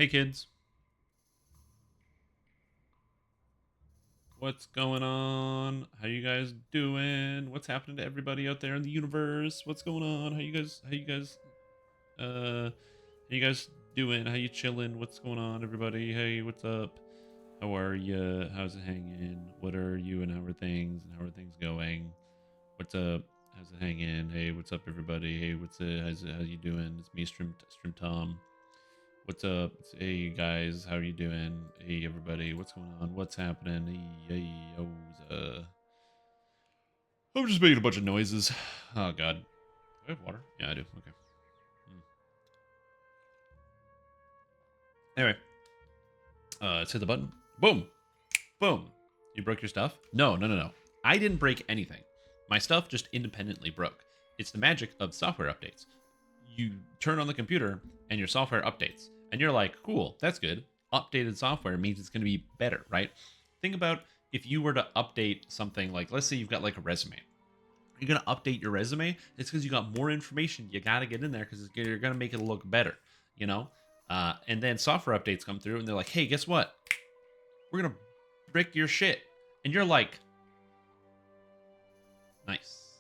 Hey kids. What's going on? How you guys doing? What's happening to everybody out there in the universe? What's going on? How you guys doing? How you chilling? What's going on, everybody? Hey, what's up? How are you? How's it hanging? What are you and how are things? And how are things going? What's up? How's it hanging? Hey, what's up, everybody? Hey, what's it? How you doing? It's me, Stream Tom. What's up? Hey guys, how are you doing? Hey everybody, what's going on? What's happening? Hey, I'm just making a bunch of noises. Oh god. Do I have water? Yeah, I do. Okay. Anyway, let's hit the button. Boom! Boom! You broke your stuff? No, no, no, no. I didn't break anything. My stuff just independently broke. It's the magic of software updates. You turn on the computer and your software updates. And you're like, cool, that's good. Updated software means it's going to be better, right? Think about if you were to update something like, let's say you've got like a resume. You're going to update your resume. It's because you got more information you got to get in there because you're going to make it look better, you know? And then software updates come through and they're like, hey, guess what? We're going to brick your shit. And you're like, nice.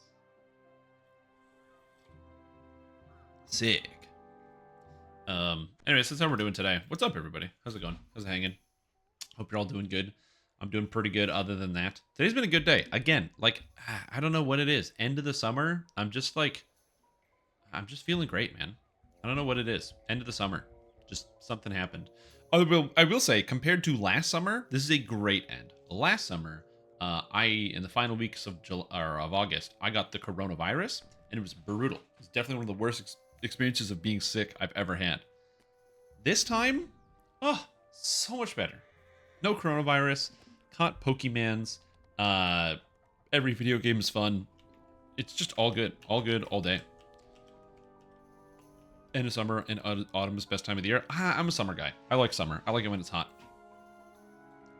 Sick. Anyways, that's how we're doing today. What's up, everybody? How's it going? How's it hanging? Hope you're all doing good. I'm doing pretty good other than that. Today's been a good day. Again, like, I don't know what it is. End of the summer. I'm just feeling great, man. I don't know what it is. End of the summer. Just something happened. I will say, compared to last summer, this is a great end. Last summer, in the final weeks of of August, I got the coronavirus, and it was brutal. It's definitely one of the worst experiences of being sick I've ever had. This time, oh, so much better. No coronavirus, caught Pokemans, every video game is fun. It's just all good, all day. End of summer and autumn is best time of the year. I'm a summer guy. I like summer. I like it when it's hot.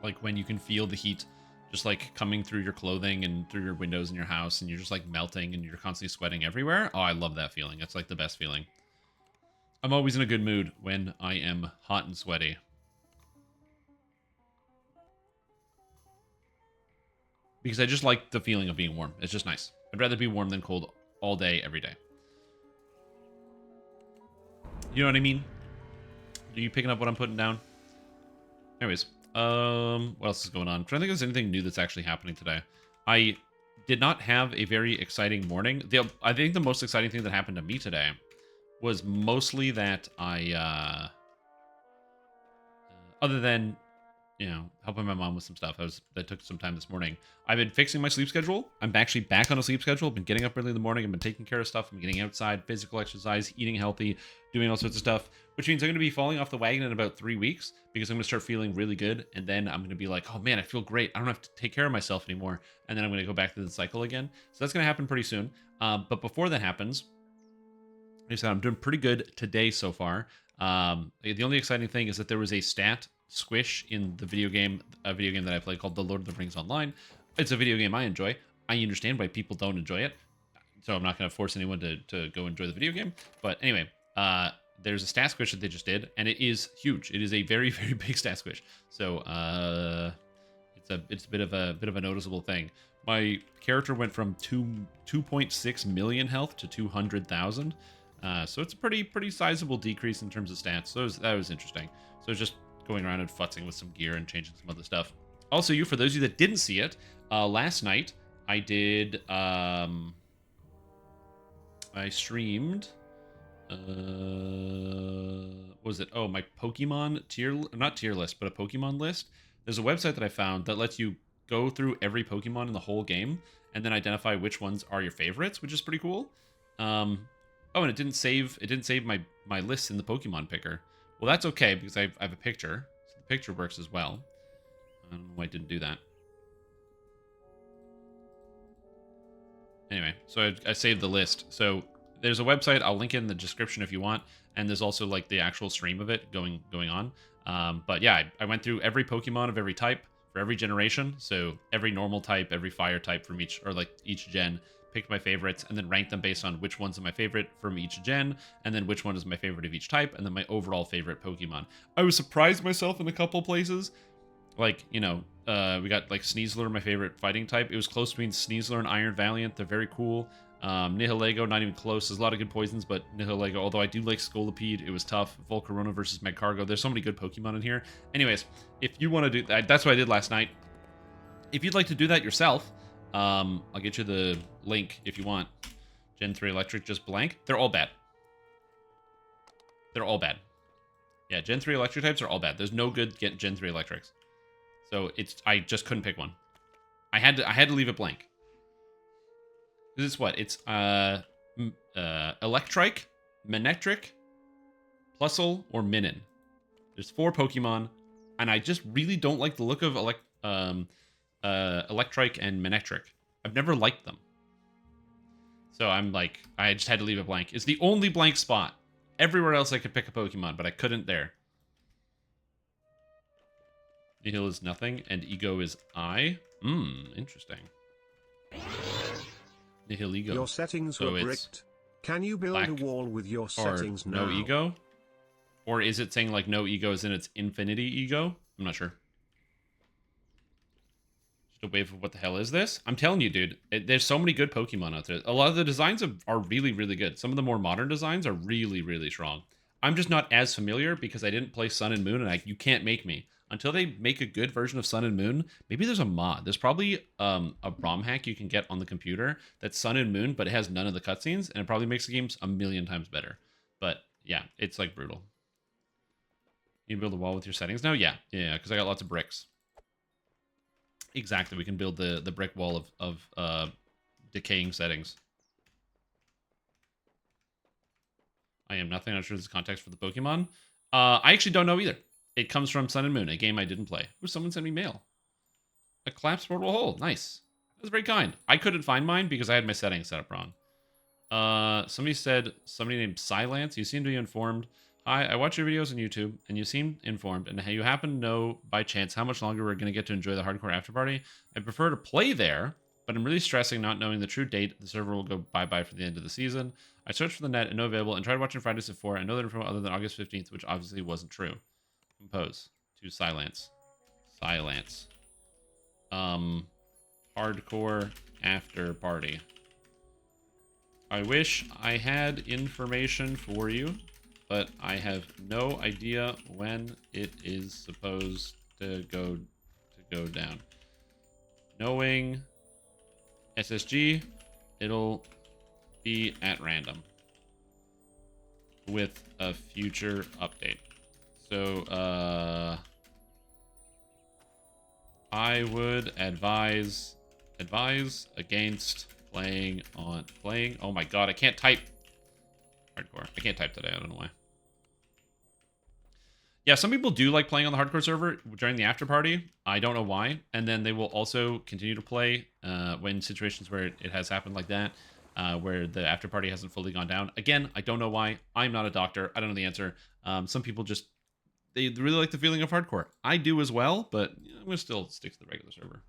Like when you can feel the heat just like coming through your clothing and through your windows in your house and you're just like melting and you're constantly sweating everywhere. Oh, I love that feeling. It's like the best feeling. I'm always in a good mood when I am hot and sweaty. Because I just like the feeling of being warm. It's just nice. I'd rather be warm than cold all day, every day. You know what I mean? Are you picking up what I'm putting down? Anyways, what else is going on? I'm trying to think if there's anything new that's actually happening today. I did not have a very exciting morning. I think the most exciting thing that happened to me today was mostly that other than, you know, helping my mom with some stuff, that took some time this morning. I've been fixing my sleep schedule. I'm actually back on a sleep schedule. I've been getting up early in the morning. I've been taking care of stuff. I'm getting outside, physical exercise, eating healthy, doing all sorts of stuff, which means I'm going to be falling off the wagon in about 3 weeks because I'm going to start feeling really good. And then I'm going to be like, oh man, I feel great. I don't have to take care of myself anymore. And then I'm going to go back to the cycle again. So that's going to happen pretty soon. But before that happens, like I said, I'm doing pretty good today so far. The only exciting thing is that there was a stat squish in the video game that I play called The Lord of the Rings Online. It's a video game I enjoy. I understand why people don't enjoy it, so I'm not going to force anyone to go enjoy the video game. But anyway, there's a stat squish that they just did, and it is huge. It is a very, very big stat squish. So it's a bit of a noticeable thing. My character went from 2.6 million health to 200,000. So it's a pretty sizable decrease in terms of stats. So that was interesting. So it's just going around and futzing with some gear and changing some other stuff. Also, for those of you that didn't see it, last night I did, I streamed, what was it? Oh, my Pokemon not tier list, but a Pokemon list. There's a website that I found that lets you go through every Pokemon in the whole game and then identify which ones are your favorites, which is pretty cool. Oh, and it didn't save my list in the Pokemon picker. Well, that's okay because I have a picture. So the picture works as well. I don't know why it didn't do that. Anyway, so I saved the list. So there's a website. I'll link it in the description if you want. And there's also like the actual stream of it going on. But yeah, I went through every Pokemon of every type for every generation. So every normal type, every fire type from each gen, picked my favorites, and then ranked them based on which ones are my favorite from each gen, and then which one is my favorite of each type, and then my overall favorite Pokemon. I was surprised myself in a couple places. Like, you know, we got like Sneasler, my favorite fighting type. It was close between Sneasler and Iron Valiant. They're very cool. Nihilego, not even close. There's a lot of good poisons, but Nihilego, although I do like Scolipede, it was tough. Volcarona versus Magcargo. There's so many good Pokemon in here. Anyways, if you want to do that, that's what I did last night. If you'd like to do that yourself, I'll get you the link if you want. Gen 3 Electric, just blank. They're all bad. They're all bad. Yeah, Gen 3 Electric types are all bad. There's no good Gen 3 Electrics. So I just couldn't pick one. I had to leave it blank. This is what? It's Electrike, Manectric, Plusle, or Minun. There's 4 Pokemon, and I just really don't like the look of Electrike and Manectric. I've never liked them. So I'm like, I just had to leave it blank. It's the only blank spot. Everywhere else I could pick a Pokemon, but I couldn't there. Nihil is nothing, and Ego is I. Interesting. Nihil Ego. Your settings so were bricked. Can you build a wall with your settings now? No Ego? Or is it saying like no Ego as in it's Infinity Ego? I'm not sure. Just a wave of what the hell is this? I'm telling you, dude, there's so many good Pokemon out there. A lot of the designs are really, really good. Some of the more modern designs are really, really strong. I'm just not as familiar because I didn't play Sun and Moon, and you can't make me. Until they make a good version of Sun and Moon, maybe there's a mod. There's probably a ROM hack you can get on the computer that's Sun and Moon, but it has none of the cutscenes, and it probably makes the games a million times better. But yeah, it's like brutal. You can build a wall with your settings now? Yeah, because I got lots of bricks. Exactly, we can build the brick wall of decaying settings. I am nothing. I'm not sure there's context for the Pokemon. I actually don't know either. It comes from Sun and Moon, a game I didn't play. Ooh, someone sent me mail. A collapsed portable hole. Nice. That's very kind. I couldn't find mine because I had my settings set up wrong. Somebody said, somebody named Silence. You seem to be informed. Hi, I watch your videos on YouTube, and you seem informed, and you happen to know by chance how much longer we're going to get to enjoy the hardcore after party. I prefer to play there, but I'm really stressing not knowing the true date the server will go bye-bye for the end of the season. I searched for the net and no available, and tried watching Fridays at 4. I know that info other than August 15th, which obviously wasn't true. Compose to Silence. Hardcore after party. I wish I had information for you, but I have no idea when it is supposed to go down. Knowing SSG, it'll be at random with a future update. So, I would advise against playing. Oh my god, I can't type. Hardcore. I can't type today. I don't know why. Yeah, some people do like playing on the hardcore server during the after party. I don't know why. And then they will also continue to play when situations where it has happened like that, where the after party hasn't fully gone down. Again, I don't know why. I'm not a doctor. I don't know the answer. Some people just, they really like the feeling of hardcore. I do as well, but I'm going to still stick to the regular server.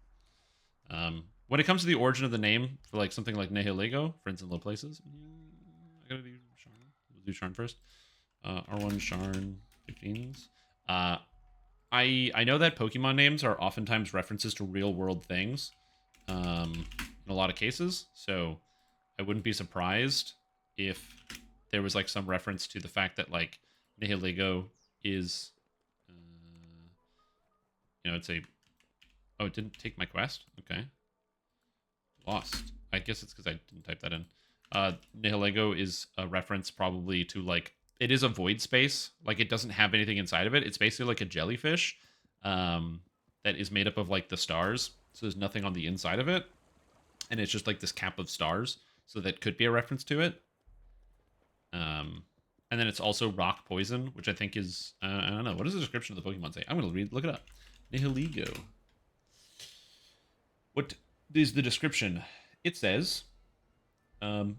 When it comes to the origin of the name for like something like Nihilego, Friends in Low Places, I gotta do Sharn. We'll do Sharn first. R1 Sharn 15s. I know that Pokemon names are oftentimes references to real world things in a lot of cases, so I wouldn't be surprised if there was like some reference to the fact that like Nihilego is it's a... Oh, it didn't take my quest? Okay. Lost. I guess it's because I didn't type that in. Nihilego is a reference probably to, like... It is a void space. Like, it doesn't have anything inside of it. It's basically like a jellyfish that is made up of, like, the stars. So there's nothing on the inside of it. And it's just, like, this cap of stars. So that could be a reference to it. And then it's also rock poison, which I think is... I don't know. What does the description of the Pokemon say? I'm going to look it up. Nihilego. What is the description? It says, one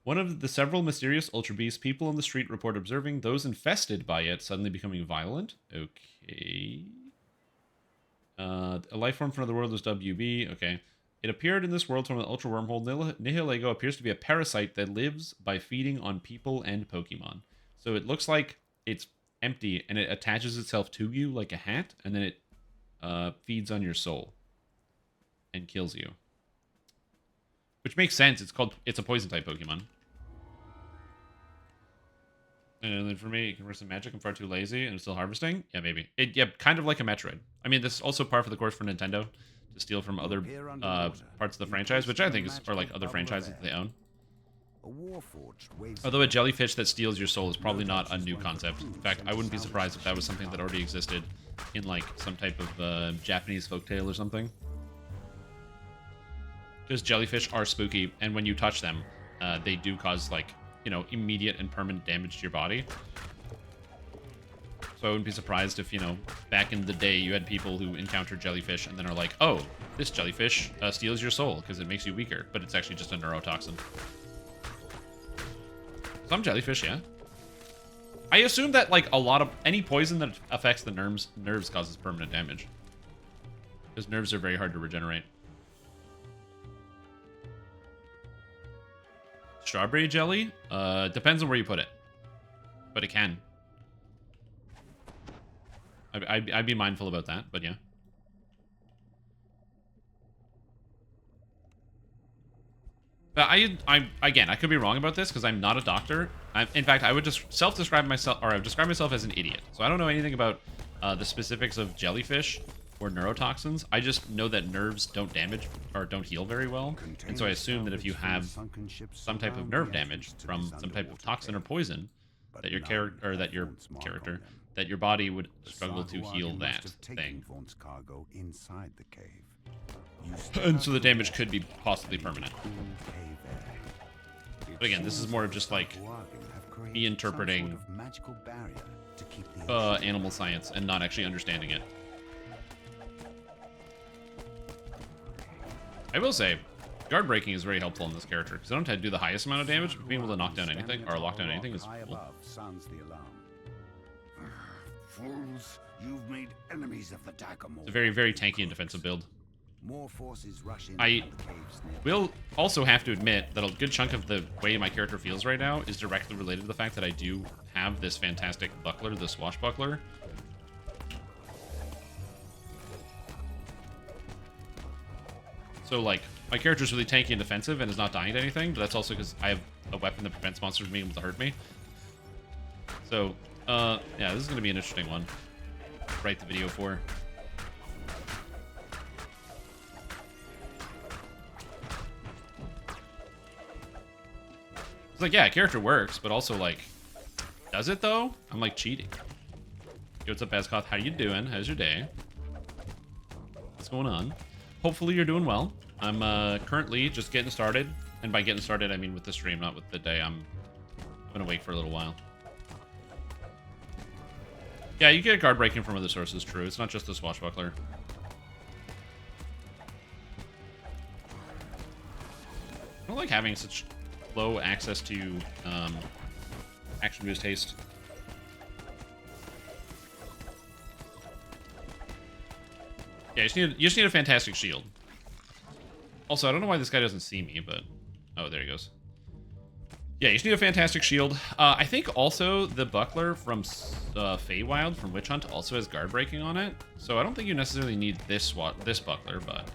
of the several mysterious Ultra Beasts, people on the street report observing those infested by it suddenly becoming violent. Okay. A life form from another world is WB. Okay. It appeared in this world from an ultra wormhole. Nihilego appears to be a parasite that lives by feeding on people and Pokemon. So it looks like it's empty and it attaches itself to you like a hat, and then it feeds on your soul and kills you. Which makes sense. It's a poison type Pokemon. And then for me, it converts to magic. I'm far too lazy and I'm still harvesting. Yeah, maybe. Yeah, kind of like a Metroid. I mean, this is also par for the course for Nintendo to steal from other parts of the franchise, which I think are like other franchises that they own. Although a jellyfish that steals your soul is probably not a new concept. In fact, I wouldn't be surprised if that was something that already existed in like some type of Japanese folktale or something. Because jellyfish are spooky, and when you touch them, they do cause like, you know, immediate and permanent damage to your body. So I wouldn't be surprised if, you know, back in the day you had people who encountered jellyfish and then are like, oh, this jellyfish steals your soul because it makes you weaker, but it's actually just a neurotoxin. Some jellyfish, yeah. I assume that like any poison that affects the nerves causes permanent damage. Because nerves are very hard to regenerate. Strawberry jelly? Depends on where you put it. But it can. I'd be mindful about that, but yeah. But again, I could be wrong about this because I'm not a doctor. In fact, I would just self-describe myself, or I would describe myself as an idiot. So I don't know anything about the specifics of jellyfish or neurotoxins. I just know that nerves don't damage or don't heal very well, and so I assume that if you have some type of nerve damage from some type of toxin or poison, that your that your body would struggle to heal that thing. And so the damage could be possibly permanent. But again, this is more of just like me interpreting animal science and not actually understanding it. I will say, guard breaking is very helpful in this character because I don't have to do the highest amount of damage, but being able to knock down anything or lock down anything is cool. Fools, you've made enemies of the Daggermore. It's a very, very tanky and defensive build. More forces rush in. I will also have to admit that a good chunk of the way my character feels right now is directly related to the fact that I do have this fantastic buckler, the swashbuckler. So, like, my character is really tanky and defensive and is not dying to anything, but that's also because I have a weapon that prevents monsters from being able to hurt me. So, yeah, this is going to be an interesting one to write the video for. It's like, yeah, character works, but also, like, does it, though? I'm, like, cheating. Yo, what's up, Bazkoth? How you doing? How's your day? What's going on? Hopefully you're doing well. I'm currently just getting started. And by getting started, I mean with the stream, not with the day. I'm going to wait for a little while. Yeah, you get guard breaking from other sources, true. It's not just the swashbuckler. I don't like having such low access to action boost haste. Yeah, you just need a fantastic shield. Also, I don't know why this guy doesn't see me, but... Oh, there he goes. Yeah, you just need a fantastic shield. I think also the buckler from Feywild, from Witch Hunt, also has guard breaking on it. So I don't think you necessarily need this buckler, but...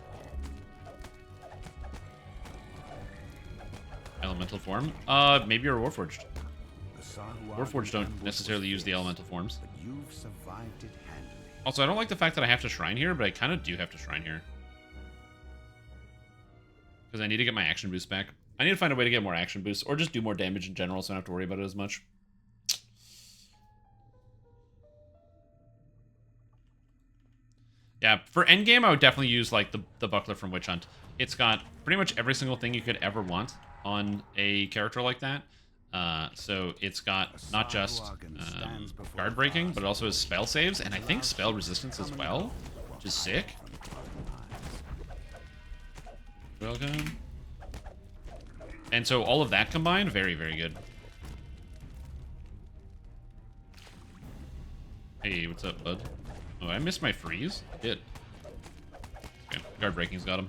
Elemental form? Maybe you're Warforged. Warforged don't necessarily use the elemental forms. Also, I don't like the fact that I have to shrine here, but I kind of do have to shrine here. Because I need to get my action boost back. I need to find a way to get more action boosts, or just do more damage in general so I don't have to worry about it as much. Yeah, for endgame, I would definitely use, like, the buckler from Witch Hunt. It's got pretty much every single thing you could ever want on a character like that. So it's got not just guard breaking, but it also has spell saves, and I think spell resistance as well, which is sick. Welcome. And so all of that combined, very, very good. Hey, what's up, bud? Oh, I missed my freeze? I did. Okay, guard breaking's got him.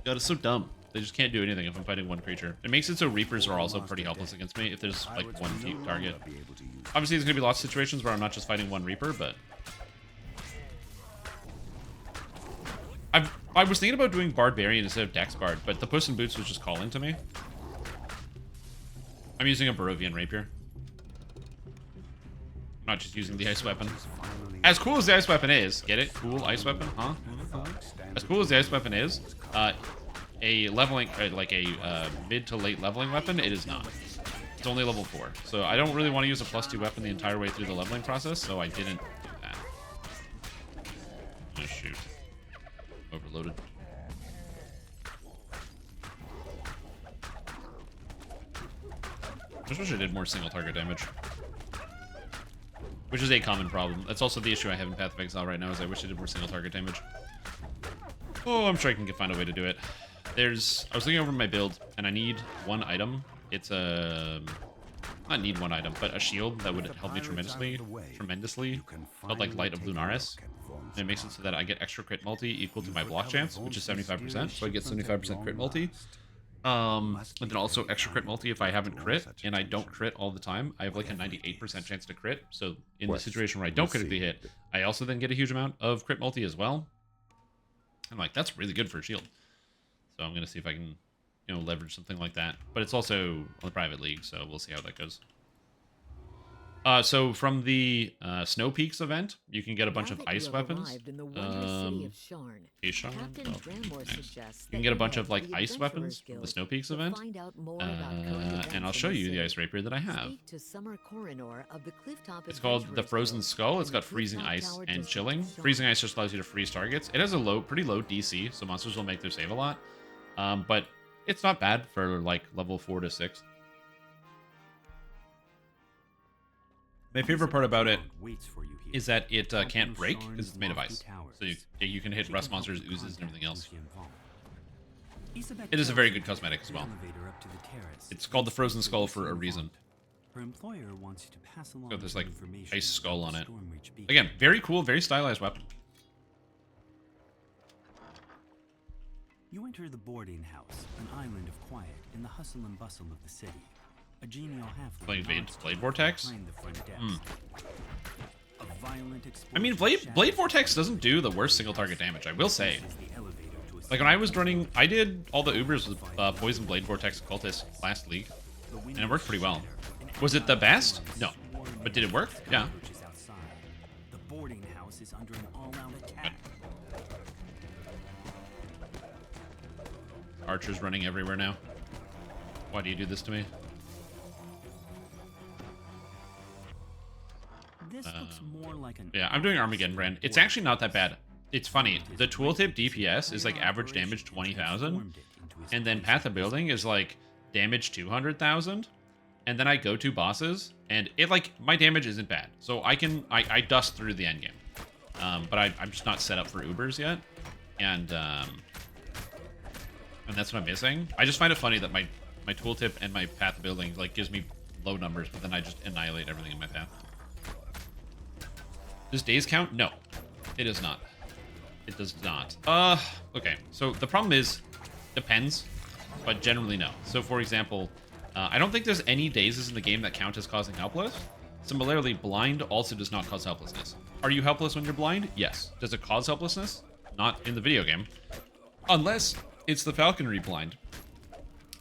God, it's so dumb. They just can't do anything if I'm fighting one creature. It makes it so Reapers are also pretty helpless against me if there's like one target. Obviously, there's gonna be lots of situations where I'm not just fighting one Reaper, but I was thinking about doing Barbarian instead of Dex Bard, but the Puss in Boots was just calling to me. I'm using a Barovian Rapier. I'm not just using the Ice Weapon. As cool as the Ice Weapon is, get it? Cool Ice Weapon, huh? As cool as the Ice Weapon is, a leveling, like a mid to late leveling weapon, it is not. It's only level 4, so I don't really want to use a +2 weapon the entire way through the leveling process, so I didn't do that. Oh shoot. Overloaded. I just wish I did more single target damage. Which is a common problem. That's also the issue I have in Path of Exile right now, is I wish I did more single target damage. Oh, I'm sure I can find a way to do it. I was looking over my build, and I need one item. It's a... not need one item, but a shield that would help me tremendously. Called like Light of Lunaris. And it makes it so that I get extra crit multi equal to my block chance, which is 75%. So I get 75% crit multi. And then also extra crit multi if I haven't crit, and I don't crit all the time. I have like a 98% chance to crit. So in the situation where I don't critically hit, I also then get a huge amount of crit multi as well. I'm like, that's really good for a shield. So I'm gonna see if I can, you know, leverage something like that. But it's also on the private league, so we'll see how that goes. So from the Snow Peaks event, you can get a bunch of ice weapons. You can get a bunch of like ice weapons from the Snow Peaks event, and I'll show you the ice rapier that I have. It's called the Frozen Skull. It's got freezing ice and chilling. Freezing ice just allows you to freeze targets. It has a pretty low DC, so monsters will make their save a lot, but it's not bad for like level 4 to 6. My favorite part about it is that it can't break because it's made of ice. So you can hit rust monsters, oozes, and everything else. It is a very good cosmetic as well. It's called the Frozen Skull for a reason. So there's like ice skull on it. Again, very cool, very stylized weapon. You enter the boarding house, an island of quiet in the hustle and bustle of the city. A genial halfling Playing Blade Vortex? I mean, Blade Blade Vortex doesn't do the worst single target damage, I will say. Like when I was running, I did all the Ubers with Poison Blade Vortex Cultist last league, and it worked pretty well. Was it the best? No. But did it work? Yeah. The boarding house is under an all-out attack. Archer's running everywhere now. Why do you do this to me? This looks more like an Yeah, I'm doing Armageddon Brand. It's actually not that bad. It's funny. The tooltip DPS is like average damage 20,000, and then Path of Building is like damage 200,000, and then I go to bosses, and it like my damage isn't bad, so I dust through the end game. But I'm just not set up for Ubers yet, and that's what I'm missing. I just find it funny that my tooltip and my Path of Building like gives me low numbers, but then I just annihilate everything in my path. Does days count? No, it does not. It does not. Okay. So the problem is, depends, but generally no. So for example, I don't think there's any dazes in the game that count as causing helpless. Similarly, blind also does not cause helplessness. Are you helpless when you're blind? Yes. Does it cause helplessness? Not in the video game. Unless it's the falconry blind.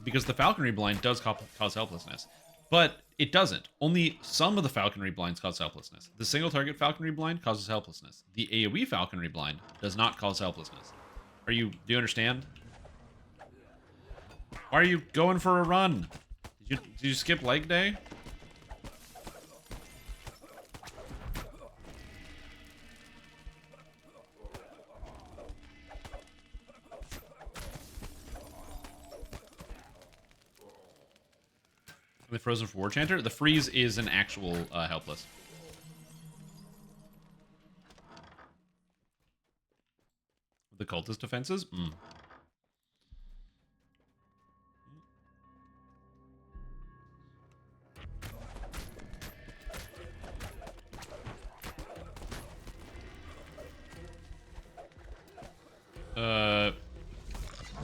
Because the falconry blind does cause helplessness. But it doesn't. Only some of the falconry blinds cause helplessness. The single target falconry blind causes helplessness. The AoE falconry blind does not cause helplessness. Do you understand? Why are you going for a run? Did you skip leg day? The Frozen for War Chanter? The freeze is an actual helpless. The cultist defenses?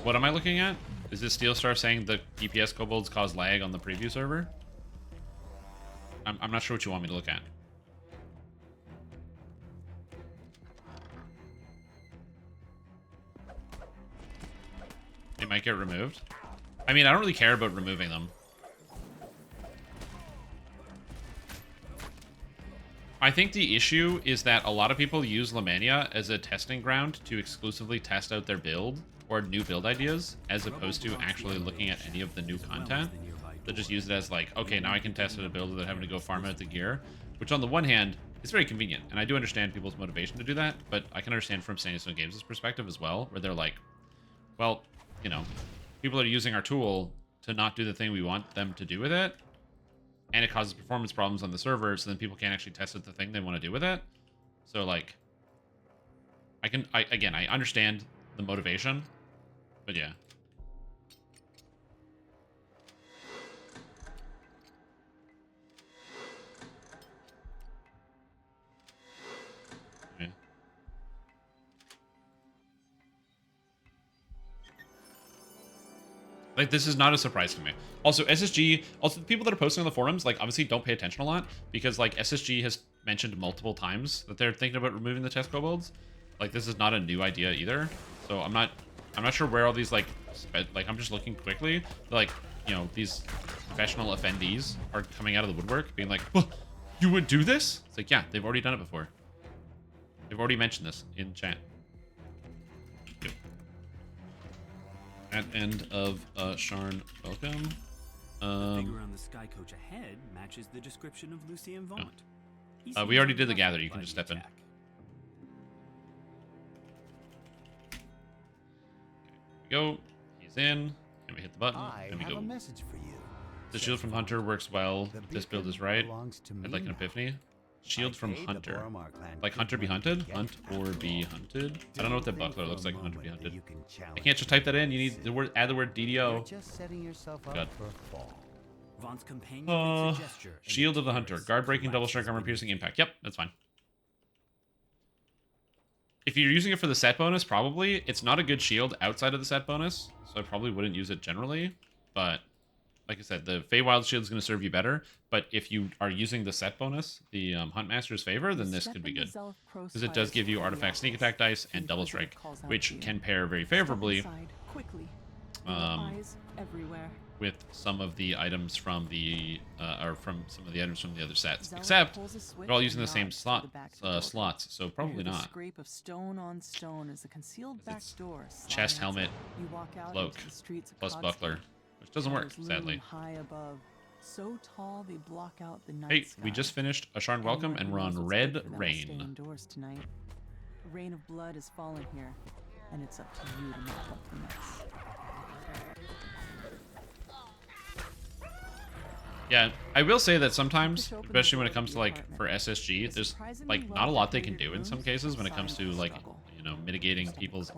What am I looking at? Is this Steel Star saying the DPS kobolds cause lag on the preview server? I'm not sure what you want me to look at. They might get removed. I mean, I don't really care about removing them. I think the issue is that a lot of people use Lamannia as a testing ground to exclusively test out their build or new build ideas, as opposed to actually looking at any of the new content. They just use it as like, okay, now I can test out a build without having to go farm out the gear, which on the one hand is very convenient, and I do understand people's motivation to do that, but I can understand from Sandstorm Games' perspective as well, where they're like, well, you know, people are using our tool to not do the thing we want them to do with it, and it causes performance problems on the server, so then people can't actually test out the thing they want to do with it. So, like, again, I understand the motivation, but yeah. Okay. Like, this is not a surprise to me. Also, SSG, also the people that are posting on the forums, like, obviously don't pay attention a lot, because, like, SSG has mentioned multiple times that they're thinking about removing the test kobolds. Like, this is not a new idea either. So I'm not sure where all these, like, I'm just looking quickly. Like, you know, these professional offendees are coming out of the woodwork, being like, well, you would do this? It's like, yeah, they've already done it before. They've already mentioned this in chat. At end of Sharn, welcome. The figure on the sky coach ahead matches the description of Lucien Vaunt. We already did the gather. You can just step in. Okay, go. He's in. And we hit the button. And we go. A message for you. The shield from Hunter works well. If this build is right. I'd like an epiphany. Shield from Hunter. Like Hunter be hunted? Hunt or be hunted? I don't know what the buckler looks like. Hunter be hunted. I can't just type that in. You need the word. Add the word DDO. God. Shield of the Hunter. Guard breaking, double strike, armor piercing, impact. Yep, that's fine. If you're using it for the set bonus, probably. It's not a good shield outside of the set bonus, so I probably wouldn't use it generally. But like I said, the Feywild shield is going to serve you better. But if you are using the set bonus, the Huntmaster's favor, then this could be good. Because it does give you artifact sneak attack dice and double strike, which can pair very favorably with some of the items from the some of the items from the other sets. Except they're all using the same slots, so probably not. It's chest, helmet, cloak, plus buckler, which doesn't work, sadly. So tall they block out the night hey, sky. we just finished a Sharn Welcome, and we're on Red Rain. Tonight. A rain of blood has fallen here, and it's up to you to make up the mess. Yeah, I will say that sometimes, especially when it comes to, like, for SSG, there's, like, not a lot they can do in some cases when it comes to, like, you know, mitigating people's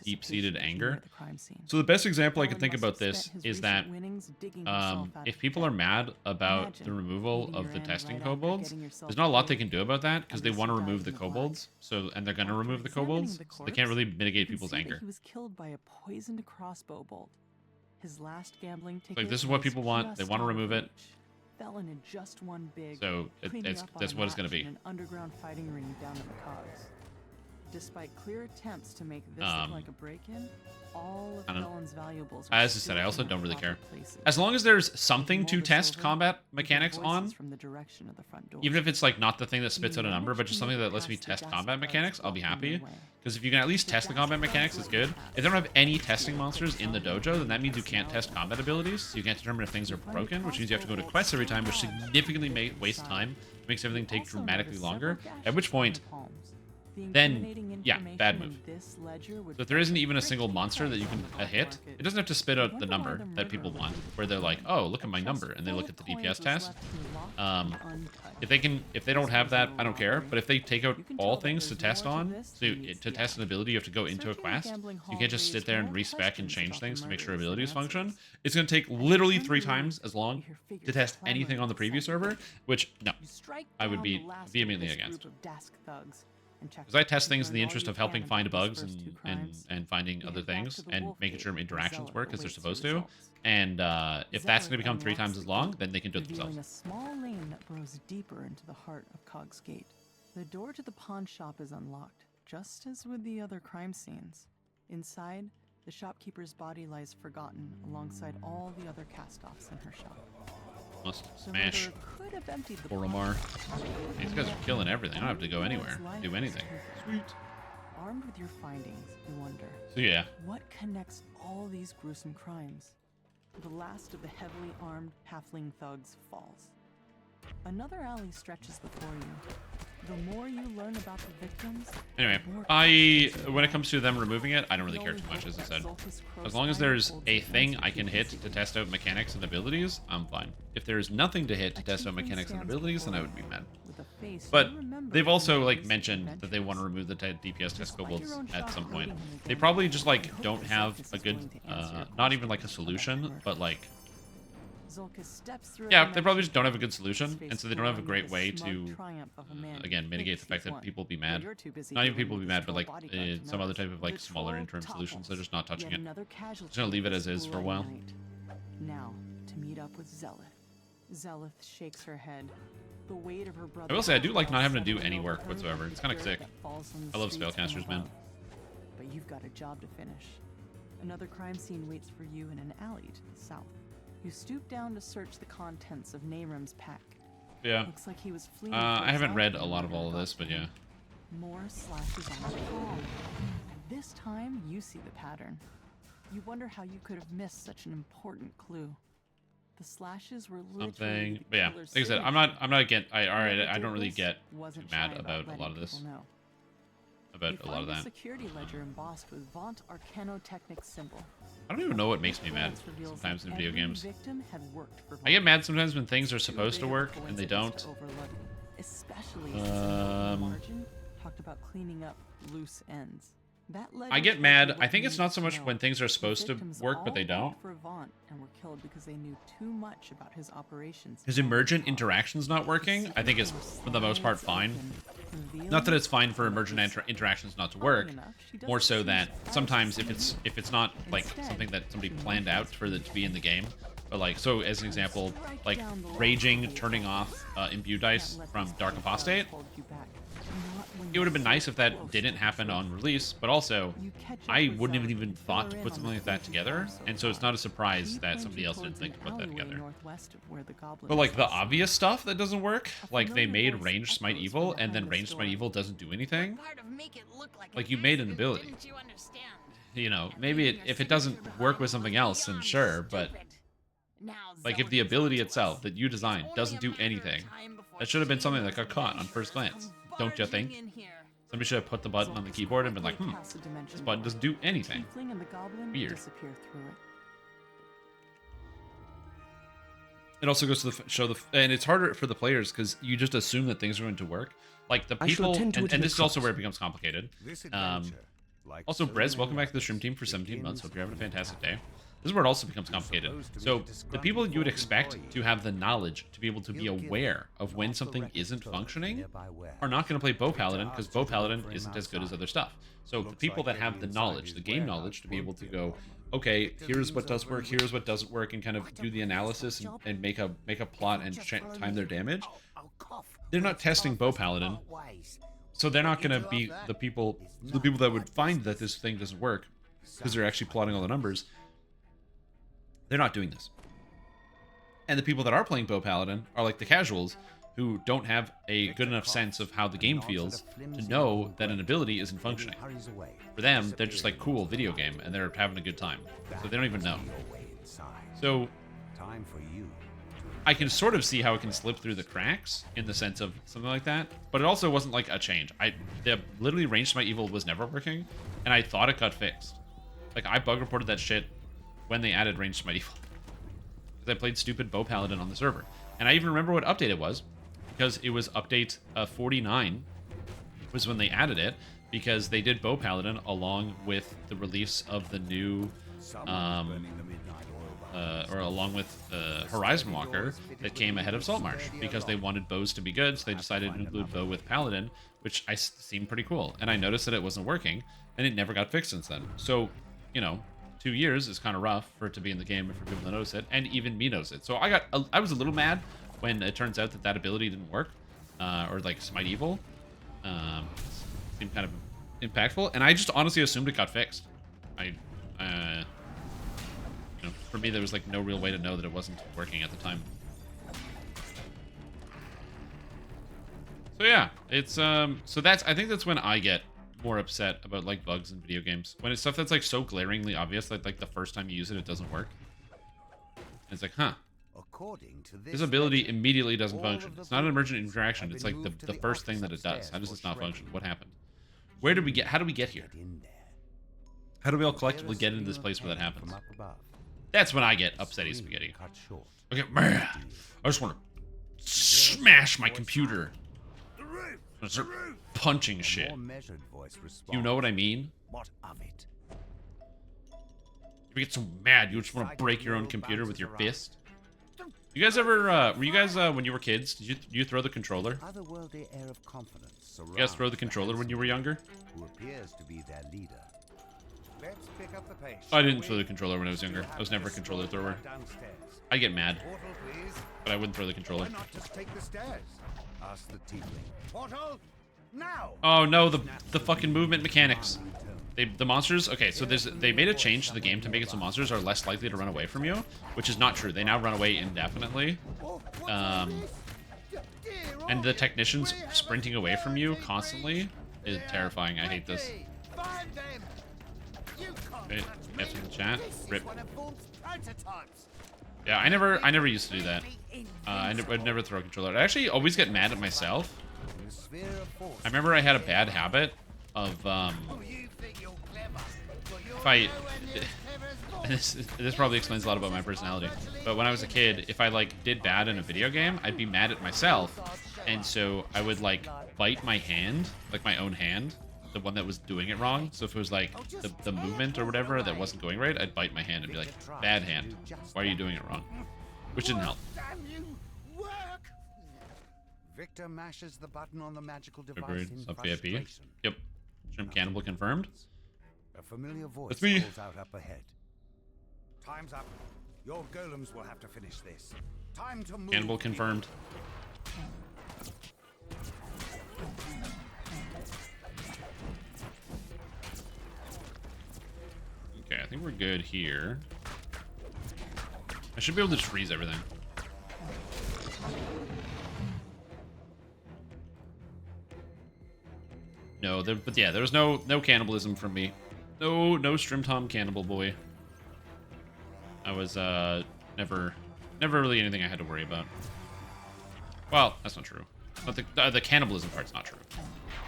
deep-seated anger. So the best example I can think about this is that if people are mad about the removal of the testing kobolds, there's not a lot they can do about that because they want to remove the kobolds, and they're going to remove the kobolds, so they can't really mitigate people's anger. He was killed by a poisoned crossbow bolt. His last gambling ticket. Like, this is what people want. They want to remove it. Fell into just one big. So that's what it's going to be. An underground fighting ring down at the cogs. Despite clear attempts to make this look like a break-in, all of Felon's valuables. As I said, I also don't really care. As long as there's something to test combat mechanics on, even if it's like not the thing that spits out a number, but just something that lets me test combat mechanics, I'll be happy. Because if you can at least test the combat mechanics, it's good. If they don't have any testing monsters in the dojo, then that means you can't test combat abilities, so you can't determine if things are broken, which means you have to go to quests every time, which significantly wastes time, makes everything take dramatically longer, at which point, then, yeah, bad move. So if there isn't even a single monster that you can hit, it doesn't have to spit out the number that people want, where they're like, oh, look at my number, and they look at the DPS test. If they don't have that, I don't care, but if they take out all things to test on, so to test an ability, you have to go into a quest. You can't just sit there and respec and change things to make sure abilities function. It's going to take literally 3 times as long to test anything on the previous server, which, no, I would be vehemently against. and check. Because I test things in the interest of helping find bugs and finding other things and making sure interactions work as they're supposed to. And if that's going to become 3 times as long, then they can do it themselves. A small lane that burrows deeper into the heart of Cog's Gate. The door to the pawn shop is unlocked, just as with the other crime scenes. Inside, the shopkeeper's body lies forgotten alongside all the other cast-offs in her shop. Must smash could have emptied the Boromar. These guys are killing everything. I don't have to go anywhere, do anything. Sweet. Armed with your findings, you wonder. So yeah. What connects all these gruesome crimes? The last of the heavily armed halfling thugs falls. Another alley stretches before you. The more you learn about the victims, anyway, when it comes to them removing it, I don't really care too much, as I said. As long as there's a thing I can hit to test out mechanics and abilities, I'm fine. If there's nothing to hit to test out mechanics and abilities, then I would be mad. But they've also like mentioned that they want to remove the DPS test kobolds at some point. They probably just like don't have a good, not even like a solution, but like, yeah, they probably just don't have a good solution, and so they don't have a great way to, again, mitigate the fact that people will be mad. Not even people will be mad, but like some other type of like smaller interim solutions. They're just not touching it. Just gonna leave it as is for a while. Now to meet up with Zelith. Zelith shakes her head. The weight of her brother. I will say I do like not having to do any work whatsoever. It's kind of sick. I love spellcasters, man. But you've got a job to finish. Another crime scene waits for you in an alley to the south. You stoop down to search the contents of Nayrum's pack. Yeah. Looks like he was fleeing. I haven't read a lot of all of this, but yeah. More slashes on the palm. This time, you see the pattern. You wonder how you could have missed such an important clue. The slashes were something, but yeah, like I said, I'm not again. I don't really get too mad about a lot of this. About a lot of that. Security ledger embossed with Vaunt Arcanotechnic symbol. I don't even know what makes me mad sometimes in video games. I get mad sometimes when things are supposed to work and they don't. Especially margin talked about cleaning up loose ends. I get mad. I think it's not so much when things are supposed to work, but they don't. His emergent interactions not working, I think is, for the most part, fine. Not that it's fine for emergent interactions not to work, more so that sometimes if it's not like something that somebody planned out for it to be in the game, but like, so as an example, like raging, turning off imbue dice from Dark Apostate. It would have been nice if that didn't happen on release, but also, I wouldn't have even thought to put something like that together, and so it's not a surprise that somebody else didn't think to put that together. But like the obvious stuff that doesn't work, like they made Ranged Smite Evil, and then Ranged Smite Evil doesn't do anything. Like you made an ability. You know, maybe if it doesn't work with something else, then sure, but like if the ability itself that you designed doesn't do anything, that should have been something that got caught on first glance. Don't you think? Somebody should have put the button on the keyboard and been like, this button doesn't do anything. Weird. It also goes to show and it's harder for the players because you just assume that things are going to work. Like the people, and this is also where it becomes complicated. Also, Brez, welcome back to the stream team for 17 months. Hope you're having a fantastic day. This is where it also becomes complicated. So the people you would expect to have the knowledge to be able to be aware of when something isn't functioning are not going to play Bow Paladin because Bow Paladin isn't as good as other stuff. So the people that have the knowledge, the game knowledge, to be able to go, okay, here's what does work, here's what doesn't work, and kind of do the analysis and make a plot and time their damage. They're not testing Bow Paladin, so they're not going to be the people that would find that this thing doesn't work because they're actually plotting all the numbers. They're not doing this. And the people that are playing Bow Paladin are like the casuals who don't have a good enough sense of how the game feels to know that an ability isn't functioning. For them, they're just like, cool, video game, and they're having a good time. So they don't even know. So I can sort of see how it can slip through the cracks in the sense of something like that, but it also wasn't like a change. Literally Ranged Smite Evil was never working, and I thought it got fixed. Like, I bug reported that shit when they added Ranged Smite Evil. Because I played stupid Bow Paladin on the server. And I even remember what update it was, because it was update 49 was when they added it, because they did Bow Paladin along with the release of the new, or along with Horizon Walker that came ahead of Saltmarsh, because they wanted bows to be good, so they decided to include bow with Paladin which seemed pretty cool. And I noticed that it wasn't working, and it never got fixed since then. So, you know, 2 years is kind of rough for it to be in the game and for people to notice it, and even me notice it. So I was a little mad when it turns out that that ability didn't work, or like Smite Evil. Seemed kind of impactful, and I just honestly assumed it got fixed. You know, for me, there was like no real way to know that it wasn't working at the time. So yeah, it's so I think that's when I get more upset about like bugs in video games, when it's stuff that's like so glaringly obvious that like the first time you use it, it doesn't work. And it's like, huh, According to this ability immediately doesn't function. It's not an emergent interaction. It's like the first thing that it does. How does this not function? What happened? Where did we get? How do we get here? How do we all collectively get into this place where that happens? That's when I get upsetty spaghetti. Okay, man, I just want to smash my computer. I start punching shit. You know what I mean? What of it? You get so mad, you just want to break your own computer with your fist. You guys ever, were you guys, when you were kids, did you throw the controller? Otherworldly air of confidence You guys throw the controller when you were younger? who appears to be their leader. Let's pick up the pace. I didn't throw the controller when I was younger. I was never a controller thrower. I'd get mad, Portal, please. but I wouldn't throw the controller. Why not just take the stairs? Ask the tiefling. Portal, now. Oh no, the fucking movement mechanics. The monsters, okay, so they made a change to the game to make it so monsters are less likely to run away from you, which is not true. They now run away indefinitely. And the technicians sprinting away from you constantly is terrifying. I hate this. Okay, that's in the chat. Rip. Yeah, I never used to do that. I'd never throw a controller. I actually always get mad at myself. I remember I had a bad habit of if I this probably explains a lot about my personality, but when I was a kid, if I like did bad in a video game, I'd be mad at myself, and so I would like bite my hand, like my own hand, the one that was doing it wrong. So if it was like the movement or whatever that wasn't going right, I'd bite my hand and be like, bad hand, why are you doing it wrong? Which didn't help. Victor mashes the button on the magical February, device in sub VIP. frustration. Yep. Shrimp Cannibal confirmed. A familiar voice That's me. calls out up ahead. Time's up. Your golems will have to finish this. Time to move. Cannibal confirmed. Okay, I think we're good here. I should be able to just freeze everything. No, but yeah, there was no cannibalism from me. No Strim Tom cannibal boy. I was never really anything I had to worry about. Well, that's not true. But the cannibalism part's not true.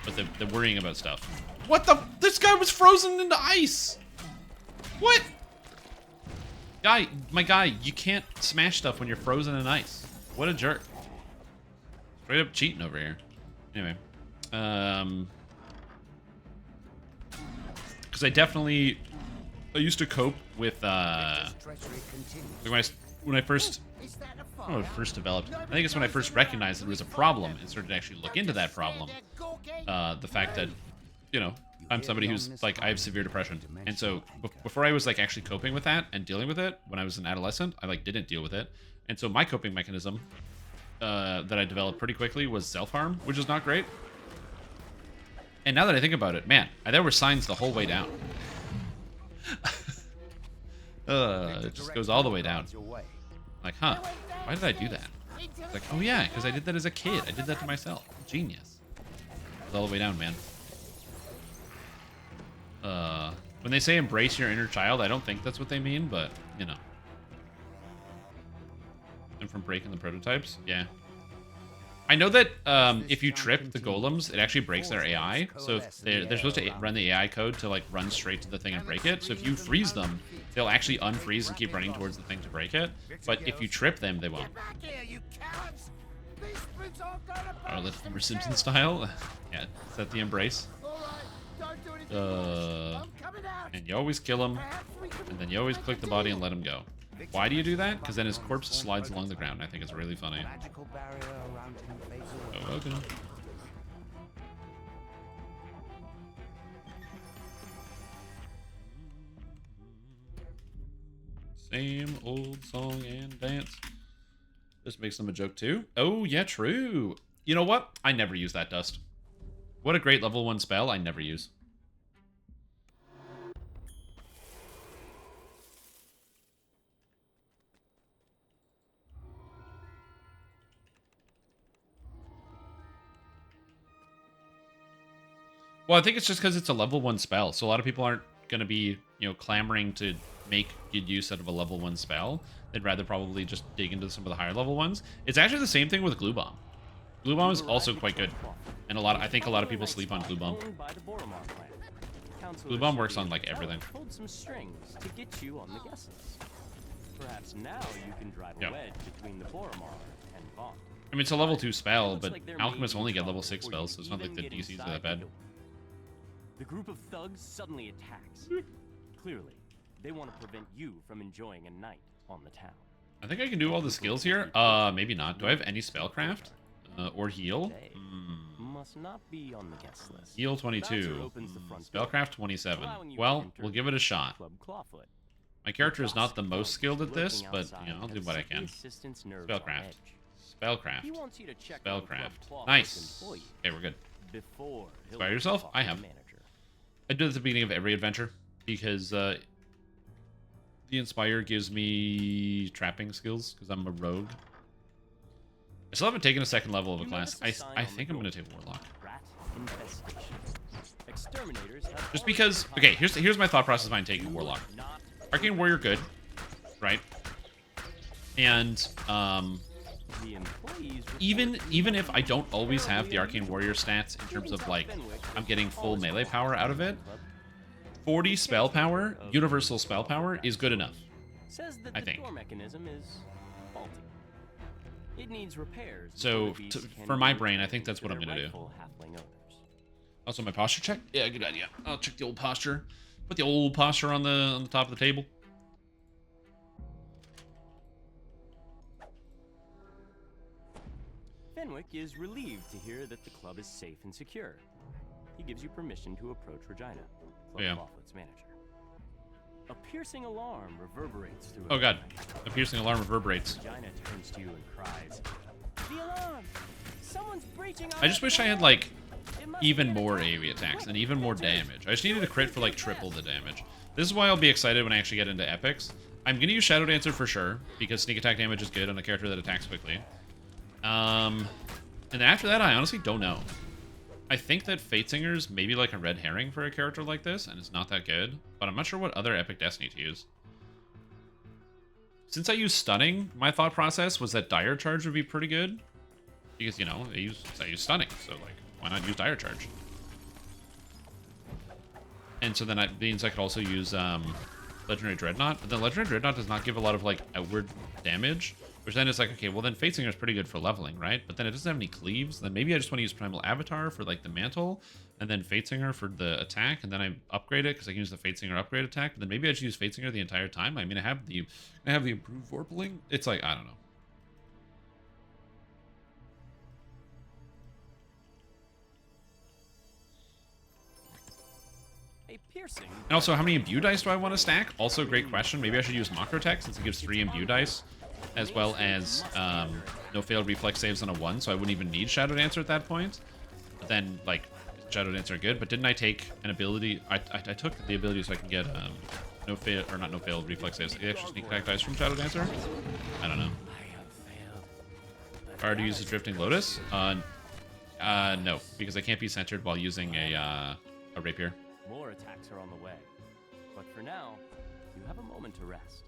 But the worrying about stuff. What the? This guy was frozen into ice. What? My guy, you can't smash stuff when you're frozen in ice. What a jerk. Straight up cheating over here. Anyway, because I used to cope with when I first developed. I think it's when I first recognized there was a problem and started to actually look into that problem. The fact that, you know, I'm somebody who's like, I have severe depression, and so before I was like actually coping with that and dealing with it when I was an adolescent, I like didn't deal with it, and so my coping mechanism that I developed pretty quickly was self-harm, which is not great. And now that I think about it, man, there were signs the whole way down. It just goes all the way down. Like, huh? Why did I do that? It's like, oh yeah, because I did that as a kid. I did that to myself. Genius. It's all the way down, man. When they say embrace your inner child, I don't think that's what they mean, but, you know. And from breaking the prototypes, yeah. I know that if you trip the golems, it actually breaks their AI. So if they're supposed to run the AI code to like run straight to the thing and break it. So if you freeze them, they'll actually unfreeze and keep running towards the thing to break it. But if you trip them, they won't. Oh, that's Homer Simpson style. Yeah, is that the embrace? And you always kill him, and then you always click the body and let him go. Why do you do that? Because then his corpse slides along the ground. I think it's really funny. Oh, okay. Same old song and dance. This makes them a joke too. Oh, yeah, true. You know what? I never use that dust. What a great level 1 spell I never use. Well, I think it's just because it's a level 1 spell, so a lot of people aren't going to be, you know, clamoring to make good use out of a level 1 spell. They'd rather probably just dig into some of the higher level ones. It's actually the same thing with Glue Bomb. Glue Bomb is also quite good, and I think a lot of people sleep on Glue Bomb. Glue Bomb works on like everything. Pulled some strings to get you on the guest list. Perhaps now you can drive a wedge between the Boromar and Vaughn. I mean, it's a level 2 spell, but alchemists only get level 6 spells, so it's not like the DCs are that bad. The group of thugs suddenly attacks. Clearly, they want to prevent you from enjoying a night on the town. I think I can do all the skills here. Maybe not. Do I have any spellcraft? Or heal? Must not be on the guest list. Heal 22. Spellcraft 27. Well, we'll give it a shot. My character is not the most skilled at this, but you know, I'll do what I can. Spellcraft. Spellcraft. Spellcraft. Nice. Okay, we're good. Inspire yourself? I have. I do it at the beginning of every adventure because the Inspire gives me trapping skills because I'm a rogue. I still haven't taken a second level of a class. I think I'm going to take Warlock. Just because... Okay, here's my thought process behind taking Warlock. Arcane Warrior, good. Right? And, even if I don't always have the Arcane Warrior stats in terms of, like, I'm getting full melee power out of it, 40 spell power, universal spell power, is good enough. I think. It needs repairs. So, for my brain, I think that's what I'm going to do. Also, my posture check? Yeah, good idea. I'll check the old posture. Put the old posture on the top of the table. Fenwick is relieved to hear that the club is safe and secure. He gives you permission to approach Regina, Club Clawfoot's manager. A piercing alarm reverberates through. Oh god, a piercing alarm reverberates. Regina turns to you and cries, "The alarm! Someone's breaching our." I just wish I had like even more AoE attacks and even more damage. I just needed a crit for like triple the damage. This is why I'll be excited when I actually get into epics. I'm gonna use Shadow Dancer for sure because sneak attack damage is good on a character that attacks quickly. And then after that, I honestly don't know. I think that Fatesinger's maybe like a red herring for a character like this, and it's not that good, but I'm not sure what other Epic Destiny to use. Since I use Stunning, my thought process was that Dire Charge would be pretty good, because, you know, I use Stunning, so, like, why not use Dire Charge? And so then that means I could also use Legendary Dreadnought, but then Legendary Dreadnought does not give a lot of, like, outward damage, which then is like, okay, well then Fatesinger's is pretty good for leveling, right? But then it doesn't have any cleaves. Then maybe I just want to use Primal Avatar for like the mantle, and then Fatesinger for the attack, and then I upgrade it because I can use the Fatesinger upgrade attack. But then maybe I just use Fatesinger the entire time. I mean, I have the improved Vorpaling. It's like, I don't know. And also, how many imbue dice do I want to stack? Also, great question. Maybe I should use Macrotech since it gives 3 imbue dice, as well as no failed reflex saves on a 1, so I wouldn't even need Shadow Dancer at that point. But then, like, Shadow Dancer good, but didn't I take an ability? I took the ability so I can get no failed reflex saves. The extra sneak attack dice from Shadow Dancer? I don't know. Or to use the Drifting Lotus? No, because I can't be centered while using a rapier. More attacks are on the way, but for now, you have a moment to rest.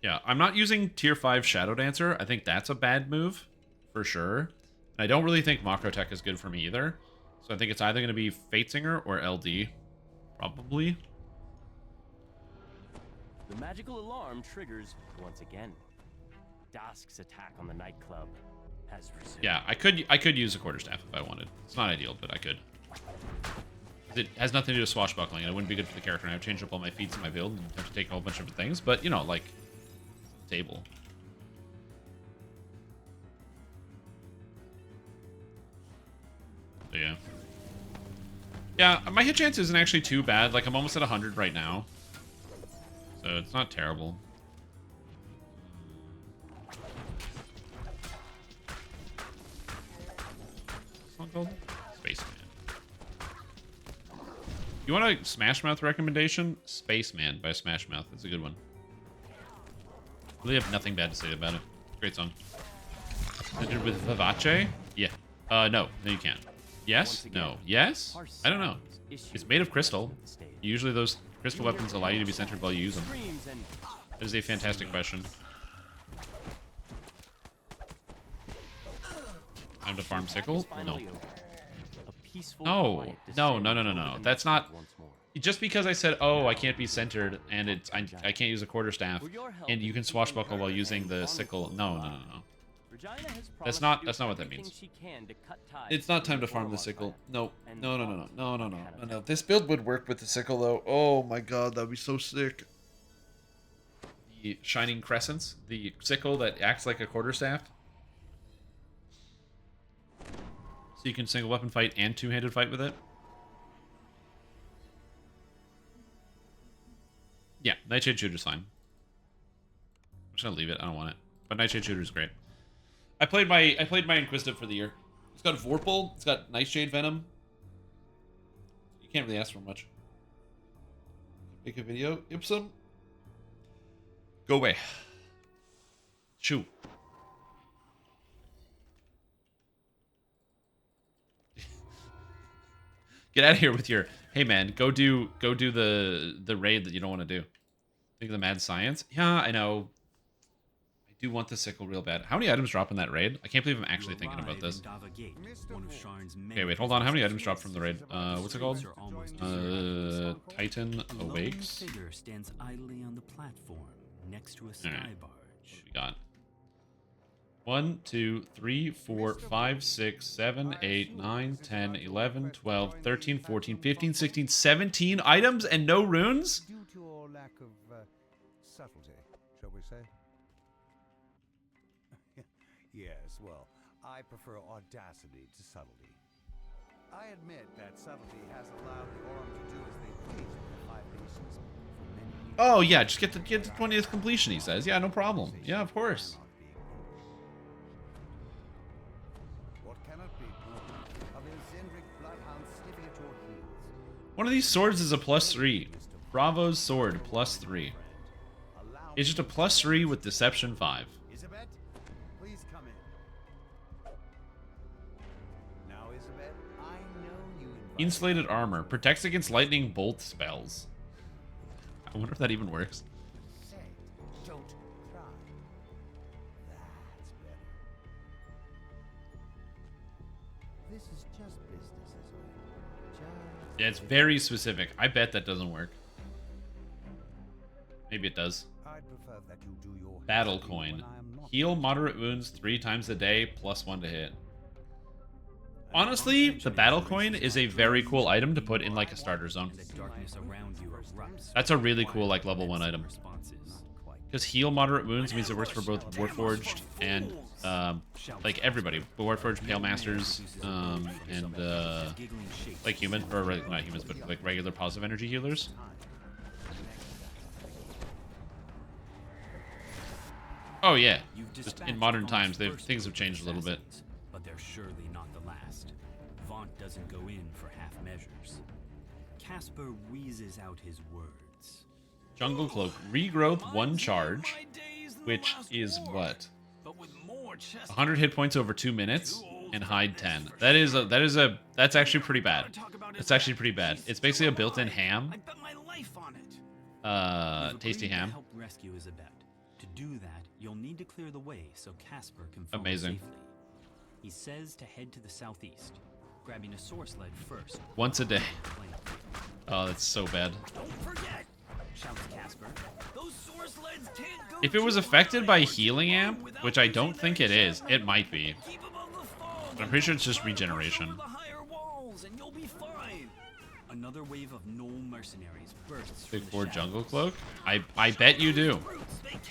Yeah, I'm not using tier 5 Shadow Dancer. I think that's a bad move, for sure. And I don't really think Macrotech is good for me either. So I think it's either going to be Fatesinger or LD, probably. The magical alarm triggers once again. Dusk's attack on the nightclub has resumed. Yeah, I could use a quarterstaff if I wanted. It's not ideal, but I could. It has nothing to do with swashbuckling, and it wouldn't be good for the character, and I would change up all my feats in my build and have to take a whole bunch of different things. But, you know, like, table. So, yeah. Yeah, my hit chance isn't actually too bad. Like, I'm almost at 100 right now. So it's not terrible. one called? Spaceman. You want a Smash Mouth recommendation? Spaceman by Smash Mouth. That's a good one. Really have nothing bad to say about it. Great song. Entered with Vivace? Yeah. No, you can't. Yes? No. Yes? I don't know. It's made of crystal. Usually those crystal weapons allow you to be centered while you use them. That is a fantastic question. Time to farm sickle? No. No. That's not... Just because I said, oh, I can't be centered, and I can't use a quarterstaff, and you can swashbuckle while using the sickle. No. That's not what that means. It's not time to farm the sickle. No. This build would work with the sickle, though. Oh my god, that'd be so sick. The shining crescents, the sickle that acts like a quarterstaff. So you can single weapon fight and two-handed fight with it. Yeah, Nightshade Shooter's fine. I'm just gonna leave it. I don't want it. But Nightshade Shooter's great. I played my Inquisitive for the year. It's got Vorpal. It's got Nightshade Venom. You can't really ask for much. Make a video. Ipsum. Go away. Shoo. Get out of here with your, hey man, go do the raid that you don't want to do. Think of the mad science? Yeah, I know. I do want the sickle real bad. How many items drop in that raid? I can't believe I'm actually thinking about this. Okay, wait, hold on. How many items drop from the raid? What's it called? Titan Awakes. Stands idly on the platform next to a sky barge. What we got? 1, 2, 3, 4, 5, 6, 7, 8, 9, 10, 11, 12, 13, 14, 15, 16, 17 items and no runes? Due to your lack of subtlety, shall we say? Yes, well, I prefer audacity to subtlety. I admit that subtlety has allowed the Aurum to do as they please with the 5 pieces for many years. Oh yeah, just get the 20th completion, he says. Yeah, no problem. Yeah, of course. One of these swords is a +3. Bravo's sword, +3. It's just a +3 with Deception 5. Isabet, please come in. Now, Isabet, I know you Insulated armor. Protects against lightning bolt spells. I wonder if that even works. Say, don't cry. That's better. This is just business, Isabet. Yeah, it's very specific. I bet that doesn't work. Maybe it does. I'd prefer that you do your Battle healing coin. when I am not Heal moderate wounds 3 times a day, +1 to hit. Honestly, the battle coin is a very cool item to put in like a starter zone. That's a really cool like level 1 item. Because heal moderate wounds means it works for both Warforged and like everybody. But Warforged, Pale Masters, and like human, or not humans, but like regular positive energy healers. Oh yeah, just in modern times, things have changed a little bit. But they're surely not the last. Vaunt doesn't go in for half measures. Casper wheezes out his words. Jungle Cloak, regrowth 1 charge, which is what? 100 hit points over 2 minutes, and hide 10. That's actually pretty bad. That's actually pretty bad. It's basically a built-in ham. Tasty ham. Help rescue Isabet. To do that, you'll need to clear the way so Casper can follow Amazing. safely. He says to head to the southeast, grabbing a source sled first. Once a day. Oh, that's so bad. Don't forget, shouts Casper. Those source sleds can't go. If it was affected by healing amp, which I don't think it is, it might be. Keep above the fog. But I'm pretty sure it's just regeneration. Push over the higher walls and you'll be fine. Another wave of gnoll mercenaries bursts Big from 4 the Jungle shadows. Cloak? I bet you do.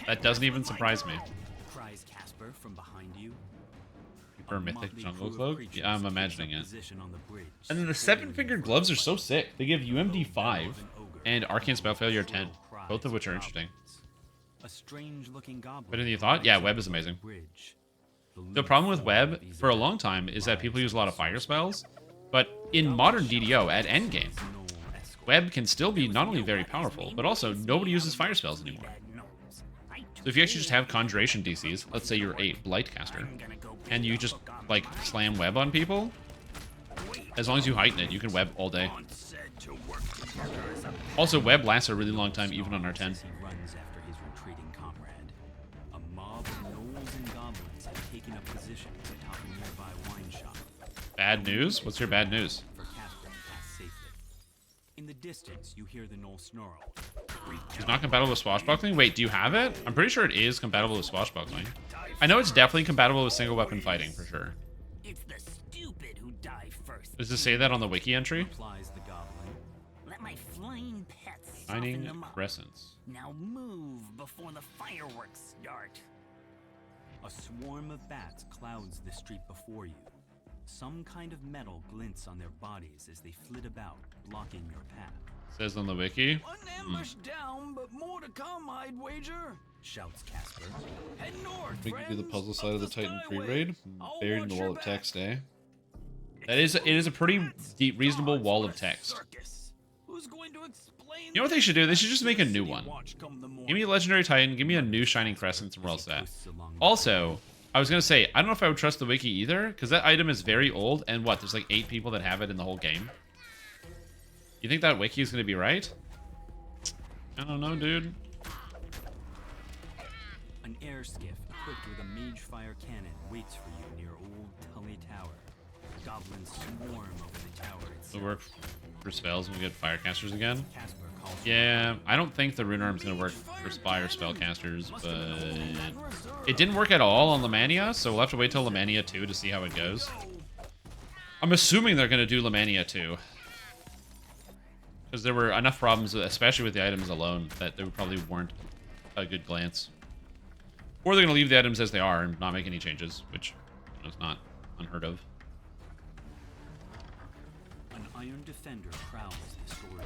That doesn't even surprise me. Cries Casper from behind you. For Mythic Jungle Cloak? Yeah, I'm imagining it. Position on the bridge. And then the 7-fingered gloves are so sick. They give UMD 5 and Arcane Spell Failure 10, both of which are interesting. A strange looking goblin. Better than you thought? Yeah, Web is amazing. Bridge. The problem with web for a long time is that people use a lot of fire spells, but in modern DDO at endgame, web can still be not only very powerful, but also nobody uses fire spells anymore. So if you actually just have conjuration DCs, let's say you're a blight caster, and you just like slam web on people, as long as you heighten it, you can web all day. Also, web lasts a really long time, even on R10. Runs after his retreating comrade. A mob of gnolls and goblins have taken up positions atop a nearby wine shop. Bad news? What's your bad news? For Casper to pass safely. In the distance, you hear the gnoll snarl. It's not compatible with swashbuckling? Wait, do you have it? I'm pretty sure it is compatible with swashbuckling. I know it's definitely compatible with single weapon fighting, for sure. It's the stupid who die first. Does it say that on the wiki entry? Replies the goblin. Let my flying pets soften Shining them up. Crescents. Now move before the fireworks start. A swarm of bats clouds the street before you. Some kind of metal glints on their bodies as they flit about, blocking your path. Says on the wiki. One ambush down, but more to come, I'd wager. Shouts Casper. Head north, We can do the friends, puzzle side up of the the Titan skyway. pre-raid. I'll Buried in watch the your wall of back. text, eh? It is a pretty deep, reasonable Gods, wall what of a text. circus. Who's going to explain You know what they should do? They should just make a this? new City one. watch come the Give me morning. a Legendary Titan, give me a new Shining Crescent, and we're all set. Coasts along the Also, I was going to say, I don't know if I would trust the wiki either, because that item is very old, and what, there's like 8 people that have it in the whole game? You think that wiki is going to be right? I don't know, dude. An air skiff equipped with a mage fire cannon waits for you near Old Tully Tower. Goblins swarm over the tower It'll itself. work for spells when we get Firecasters again. Casper calls Yeah, I don't think the Rune Arm's going to work for Spire spellcasters, but it didn't work at all on Lamannia, so we'll have to wait till Lamannia 2 to see how it goes. I'm assuming they're going to do Lamannia 2. Because there were enough problems, especially with the items alone, that they would probably warrant a good glance. Or they're going to leave the items as they are and not make any changes, which is not unheard of. An iron defender prowls the story.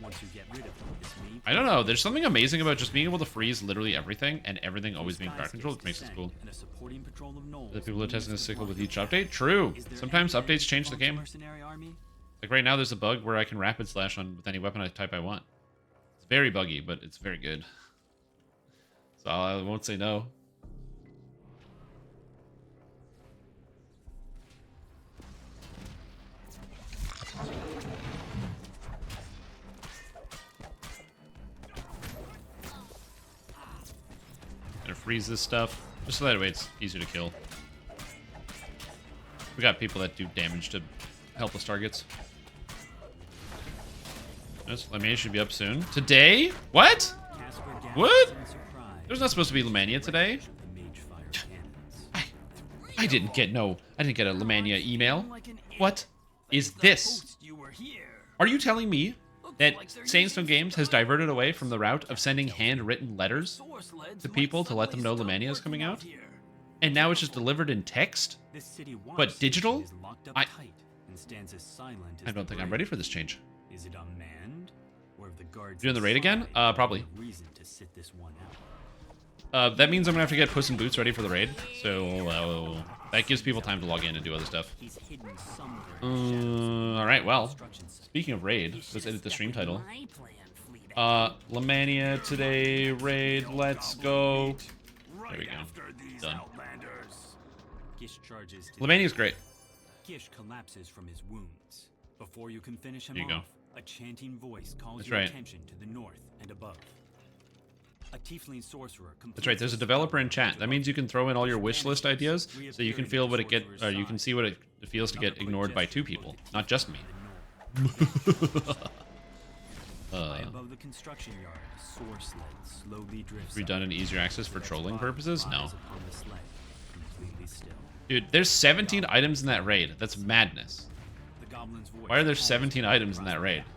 Once you get rid of him, this may I don't know, there's something amazing about just being able to freeze literally everything and everything always being crowd Skyscapes controlled, which makes it descend, cool. and a supporting patrol of gnolls The people are testing the leaves sickle with line. each update? True. Is there Sometimes any way updates change the to launch a game. mercenary army? Like right now, there's a bug where I can rapid slash on with any weapon type I want. It's very buggy, but it's very good. So I won't say no. Gonna freeze this stuff just so that way it's easier to kill. We got people that do damage to helpless targets. This Lamannia should be up soon. Today? What? Casper gathers What? in surprise. There's not supposed to be Lamannia today. The mage fire cannons. I didn't get a Lamannia email. Like an idiot. What is this? Post you were here. Are you telling me that like they're Sandstone using Games has diverted away from the route of sending handwritten letters Source leads to might people to let them know suddenly Lamannia is stop coming working out? here. And now it's just delivered in text? This city But digital? is locked up I- tight and stands as silent as I don't the think I'm grave. ready for this change. Is it unmanned? Or have the guards Doing the raid again? inside Probably. no reason to sit this one out? That means I'm gonna have to get Puss in Boots ready for the raid. So that gives people time to log in and do other stuff. He's hidden somewhere in the shadows All right. Well, construction site. speaking of raid, You let's should've edit the stuck stream with title. my plan, Fleabag. Lamannia today raid. Let's go. Right There we go. after these Done. outlanders. Gish charges to Lamannia's great. Gish collapses from his wounds. Before you can finish him There you go. off, a chanting voice calls That's your right. attention to the north and above. A tiefling sorcerer That's right. There's a developer in chat. That means you can throw in all your wish list ideas, so you can feel what it you can see what it feels to get ignored by 2 people, not just me. High above the construction yard, a soar sled slowly drifts up. Redone and easier access for trolling purposes? No. Lies upon the sled, completely still. Dude, there's 17 items in that raid. That's madness. The goblin's voice Why are there calls 17 you items in across that the raid? map.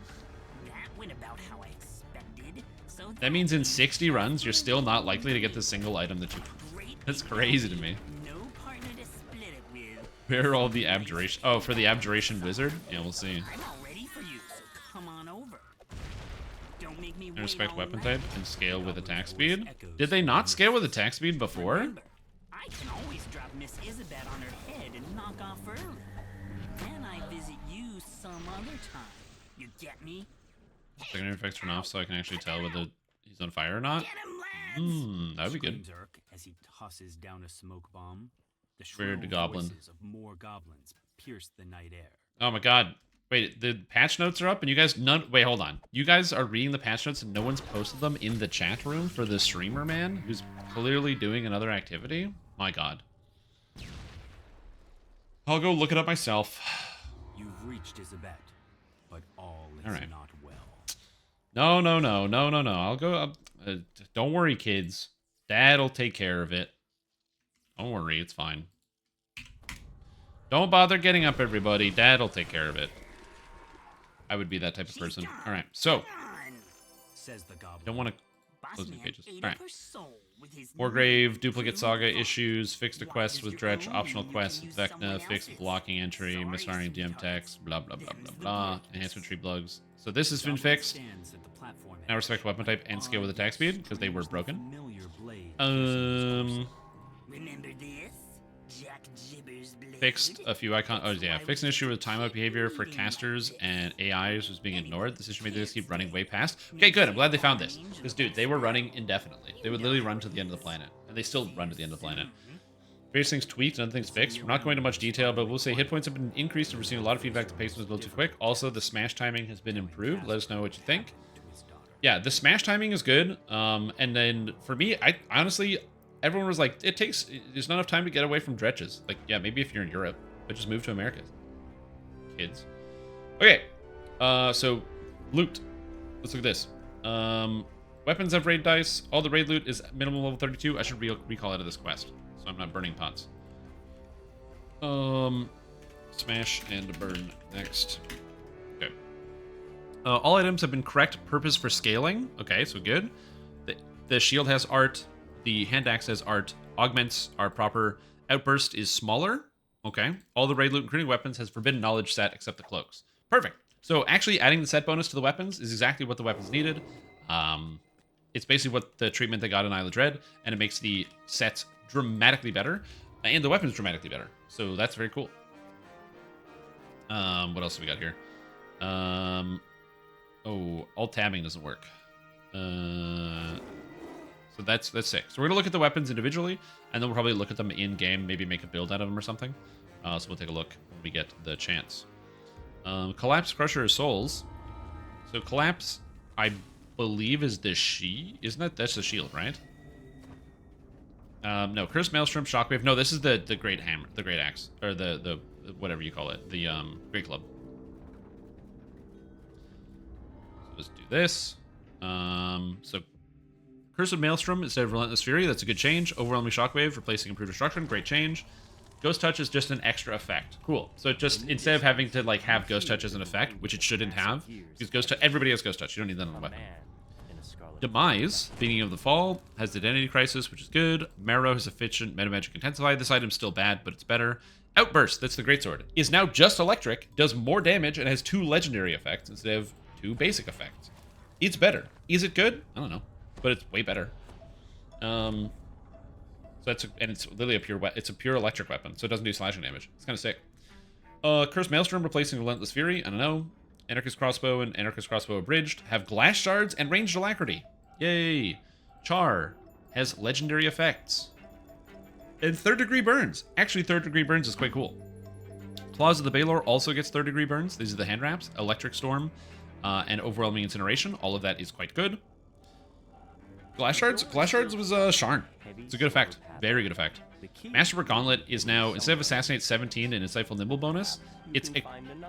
That went about how I expected. So That means in 60 runs, you're still not likely to get the single item that you... great That's big crazy to party. me. No partner to split it with. Where are all the abjuration... Oh, for the abjuration wizard? Yeah, we'll see. I'm all ready for you, so come on over. Don't make me I wait respect all weapon night. type and scale with attack speed. Did they not scale with attack speed before? Remember, I I can always drop Miss Isabel on her head and knock off early. Then I visit you some other time. You get me? Secondary effects turn off so I can actually tell whether he's on fire or not. Get him, lads! That would be good. Screams Urk as he tosses down a smoke bomb. The Weird shrill goblin. voices of more goblins pierce the night air. Oh my god. Wait, the patch notes are up and you guys wait, hold on. You guys are reading the patch notes and no one's posted them in the chat room for the streamer man who's clearly doing another activity? My god. I'll go look it up myself. You've reached Isabet, but all is All right. not well. No. I'll go up. Don't worry, kids. Dad'll take care of it. Don't worry, it's fine. Don't bother getting up, everybody. Dad'll take care of it. I would be that type of person. All right, so Says the goblin. don't want to close Boss these man pages. ate All up right. her soul with his Wargrave, new duplicate true saga thought. issues, fixed a Why quest does with your Dretch, own optional mean you quest can with use Vecna, someone fixed else's? blocking entry, Sorry, misfiring DM sweetheart. text, blah blah blah Them's blah the blah. words. Enhancement tree plugs. So this has been Goblin fixed. stands at the platform Now edge. respect weapon type and scale with attack speed because they were broken. Familiar blade piercing his torso. Remember this? Jack Jibber's blade? Fixed a few icons. Oh yeah, fixed an issue with timeout behavior for casters and AIs was being ignored. This issue made this keep running way past. Okay, good. I'm glad they found this. Because dude, they were running indefinitely. They would literally run to the end of the planet, and they still run to the end of the planet. Various things tweaked and other things fixed. We're not going into much detail, but we'll say hit points have been increased and we're seeing a lot of feedback. The pace was a little too quick. Also, the smash timing has been improved. Let us know what you think. Yeah, the smash timing is good. And then for me, I honestly, everyone was like, there's not enough time to get away from dretches. Like, yeah, maybe if you're in Europe, but just move to America. Kids. Okay. So loot. Let's look at this. Weapons have raid dice. All the raid loot is minimum level 32. I should recall out of this quest, so I'm not burning pots. Smash and burn next. Okay. All items have been correct purpose for scaling. Okay, so good. The shield has art. The hand axe has art. Augments are proper. Outburst is smaller. Okay. All the raid loot, including weapons, has forbidden knowledge set except the cloaks. Perfect. So actually adding the set bonus to the weapons is exactly what the weapons needed. It's basically what the treatment they got in Isle of Dread, and it makes the sets dramatically better, and the weapons dramatically better. So that's very cool. What else do we got here? Oh, alt tabbing doesn't work. So that's sick. So we're gonna look at the weapons individually, and then we'll probably look at them in game, maybe make a build out of them or something. So we'll take a look when we get the chance. Collapse Crusher of Souls. So Collapse, I believe, is the that's the shield, right? No, Curse Maelstrom, Shockwave. No, this is the Great Hammer, the Great Axe, or the whatever you call it, the Great Club. So let's do this. So Curse of Maelstrom instead of Relentless Fury, that's a good change. Overwhelming Shockwave, replacing Improved Destruction, great change. Ghost Touch is just an extra effect. Cool. So it just, instead of having to like have Ghost Touch as an effect, which it shouldn't have, because everybody has Ghost Touch. You don't need that on a weapon. Demise, Beginning of the Fall, has Identity Crisis, which is good. Marrow has Efficient Metamagic Intensify. This item's still bad, but it's better. Outburst, that's the Greatsword, is now just electric, does more damage, and has 2 legendary effects instead of 2 basic effects. It's better. Is it good? I don't know, but it's way better. So that's and it's literally it's a pure electric weapon, so it doesn't do slashing damage. It's kind of sick. Curse Maelstrom replacing Relentless Fury. I don't know. Anarchist Crossbow and Anarchist Crossbow Abridged have Glass Shards and Ranged Alacrity. Yay! Char has legendary effects. And 3rd degree burns. Actually, 3rd degree burns is quite cool. Claws of the Balor also gets 3rd degree burns. These are the hand wraps. Electric Storm and Overwhelming Incineration. All of that is quite good. Glass Shards was Sharn. It's a good effect. Very good effect. Masterwork Gauntlet is now, instead of Assassinate 17 and Insightful Nimble bonus, it's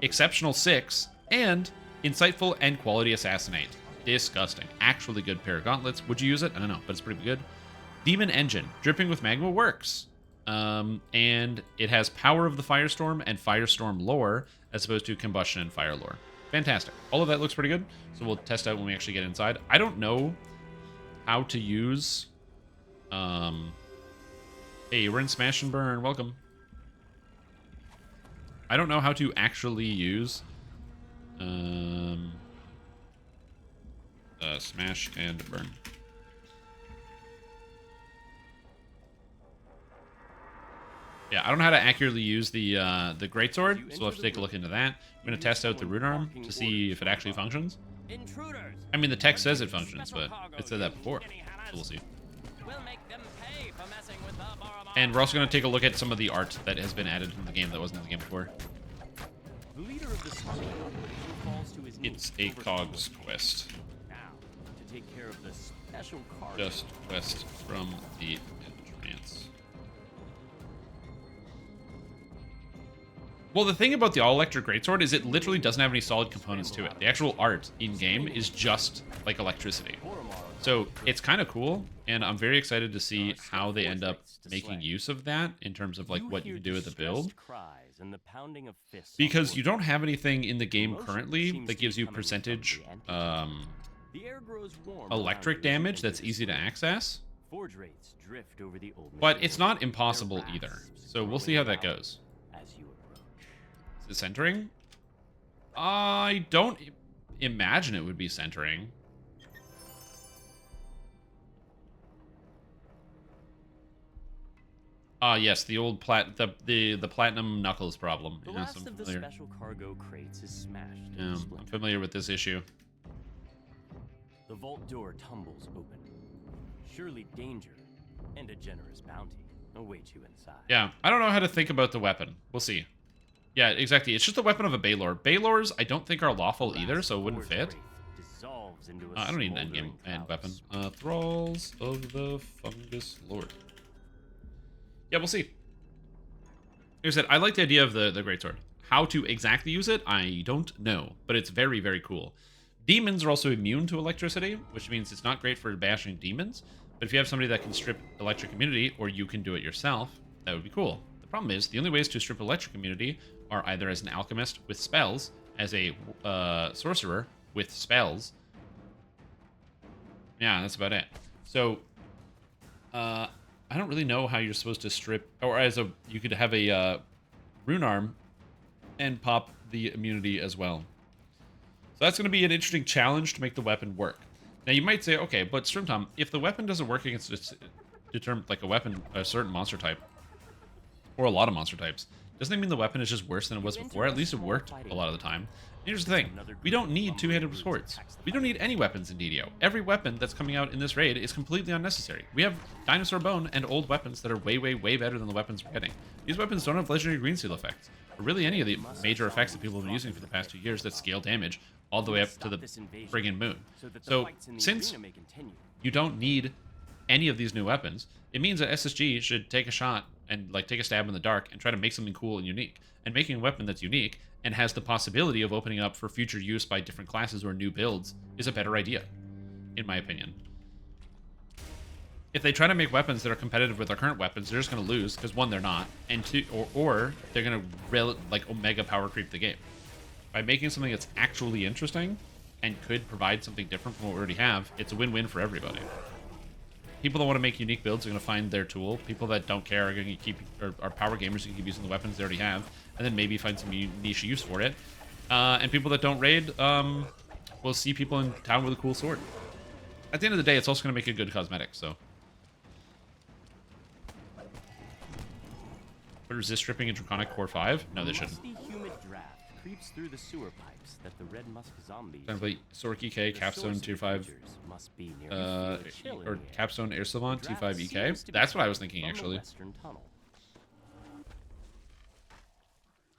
Exceptional 6 and Insightful and Quality Assassinate. Disgusting. Actually good pair of gauntlets. Would you use it? I don't know, but it's pretty good. Demon Engine. Dripping with Magma works. And it has Power of the Firestorm and Firestorm lore as opposed to Combustion and Fire lore. Fantastic. All of that looks pretty good, so we'll test out when we actually get inside. I don't know how to use... Hey, we're in Smash and Burn. Welcome. I don't know how to actually use... Smash and Burn. Yeah, I don't know how to accurately use the greatsword, so we'll have to take a look into that. I'm going to test out the rune arm to see if it actually functions. Intruders. I mean, the text says it functions, but it said that before, so we'll see. We'll make them pay for messing with the Boromar. And we're also going to take a look at some of the art that has been added in the game that wasn't in the game before. The leader of the Smuggling operation falls to his It's knees a over COGS someone. quest. Now, to take care of the special cargo. Just quest from the entrance. Well, the thing about the all-electric greatsword is it literally doesn't have any solid components to it. The actual art in-game is just like electricity. So it's kind of cool, and I'm very excited to see how they end up making use of that in terms of like what you can do with the build. Because you don't have anything in the game currently that gives you percentage electric damage that's easy to access. But it's not impossible either. So we'll see how that goes. Is it centering? I don't imagine it would be centering. Yes, the old the platinum knuckles problem. The Yes, last I'm of the familiar. special cargo crates is smashed. and Yeah, I'm splintered. familiar with this issue. The vault door tumbles open. Surely danger and a generous bounty await you inside. Yeah, I don't know how to think about the weapon. We'll see. Yeah, exactly. It's just a weapon of a Baylor. Baylors, I don't think are lawful either, so it wouldn't fit. Dissolves into a I don't need an smoldering endgame end weapon. palace. Thralls of the Fungus Lord. Yeah, we'll see. Like I said, I like the idea of the greatsword. How to exactly use it, I don't know, but it's very, very cool. Demons are also immune to electricity, which means it's not great for bashing demons. But if you have somebody that can strip electric immunity, or you can do it yourself, that would be cool. The problem is, the only ways to strip electric immunity are either as an alchemist with spells, as a sorcerer with spells. Yeah, that's about it. So, I don't really know how you're supposed to strip, or you could have a rune arm and pop the immunity as well. So that's going to be an interesting challenge to make the weapon work. Now you might say, okay, but Strimtom, if the weapon doesn't work against a certain monster type, or a lot of monster types, doesn't that mean the weapon is just worse than it was before? At least it worked a lot of the time. Here's the thing, we don't need two-handed swords. We don't need any weapons in DDO. Every weapon that's coming out in this raid is completely unnecessary. We have Dinosaur Bone and old weapons that are way, way, way better than the weapons we're getting. These weapons don't have legendary green seal effects, or really any of the major effects that people have been using for the past 2 years that scale damage all the way up to the friggin' moon. So, since you don't need any of these new weapons, it means that SSG should take a shot and like take a stab in the dark and try to make something cool and unique. And making a weapon that's unique and has the possibility of opening up for future use by different classes or new builds is a better idea, in my opinion. If they try to make weapons that are competitive with our current weapons, they're just going to lose because one, they're not, and two, or they're going to like omega power creep the game. By making something that's actually interesting and could provide something different from what we already have, it's a win-win for everybody. People that want to make unique builds are going to find their tool. People that don't care are going to keep, or are power gamers who can keep using the weapons they already have, and then maybe find some niche use for it. And people that don't raid will see people in town with a cool sword. At the end of the day, it's also going to make a good cosmetic, so. But resist stripping in Draconic Core 5? No, they shouldn't. Humid draft creeps through the sewer pipes that the red musk zombies. Simply Sork EK, Capstone Tier 5, or Capstone Air Savant T5 EK. That's what I was thinking, actually.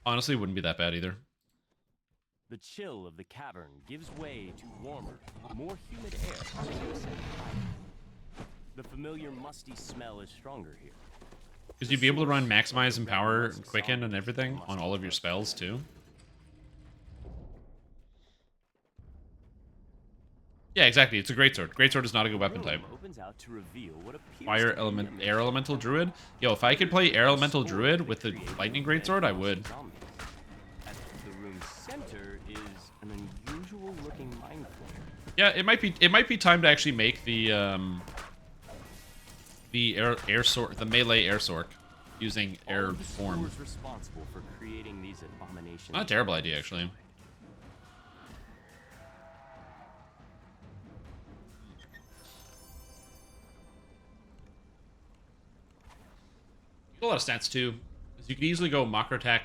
Honestly, wouldn't be that bad either. The chill of the cavern gives way to warmer, more humid air as you ascend higher. The familiar musty smell is stronger here. Because you'd be able to run Maximize and Power and Quicken and everything on all of your spells, too. Yeah, exactly. It's a greatsword. Greatsword is not a good weapon type. Fire element, air elemental druid. Yo, if I could play air elemental druid with the lightning greatsword, I would. The room's center is an unusual looking mine flayer. Yeah, it might be time to actually make the melee air sork using air form. Responsible for creating these abominations. Not a terrible idea, actually. A lot of stats too. Because you could easily go Macrotech,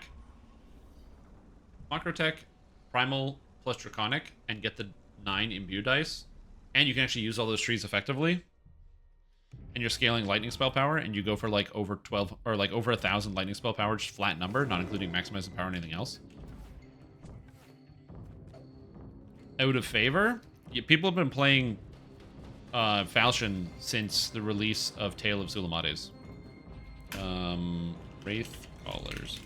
Primal plus Draconic, and get the 9 Imbue dice. And you can actually use all those trees effectively. And you're scaling lightning spell power, and you go for like over 12 or like over 1,000 lightning spell power, just flat number, not including maximizing power or anything else. Out of favor, people have been playing Falchion since the release of Tale of Zulamates. Wraith Callers.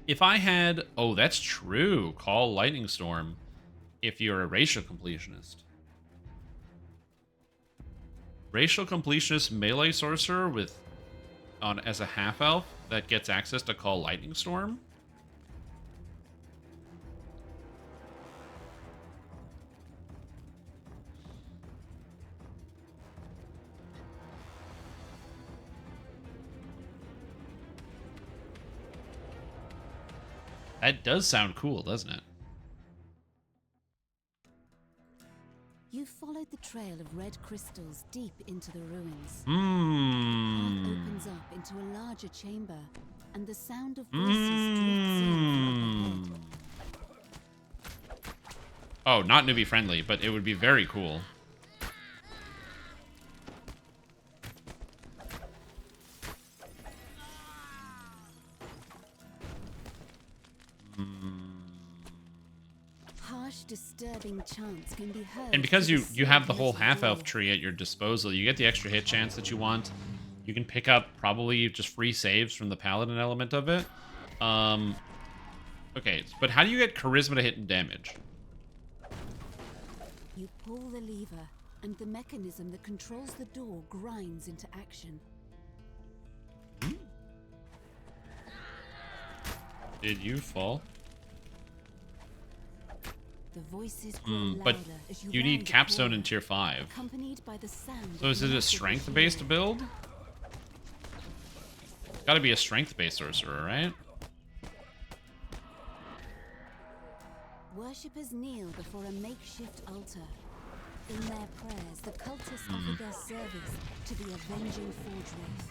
If I had... Oh, that's true. Call Lightning Storm if you're a racial completionist. Racial completionist melee sorcerer with as a half-elf that gets access to Call Lightning Storm. That does sound cool, doesn't it? You followed the trail of red crystals deep into the ruins. The path opens up into a larger chamber, and the sound of voices drifts in from up ahead. Oh, not newbie friendly, but it would be very cool. Disturbing chants can be heard. And because you have the whole half-elf tree at your disposal, you get the extra hit chance that you want. You can pick up probably just free saves from the paladin element of it. Okay, but how do you get charisma to hit and damage? You pull the lever, and the mechanism that controls the door grinds into action. Did you fall? The voices grow but louder as you need round the capstone corner, in tier 5. accompanied by the sound So is it a strength-based build? Gotta be a strength-based sorcerer, right? Worshippers kneel before a makeshift altar. In their prayers, the cultists offer their service to the avenging Forge Wraith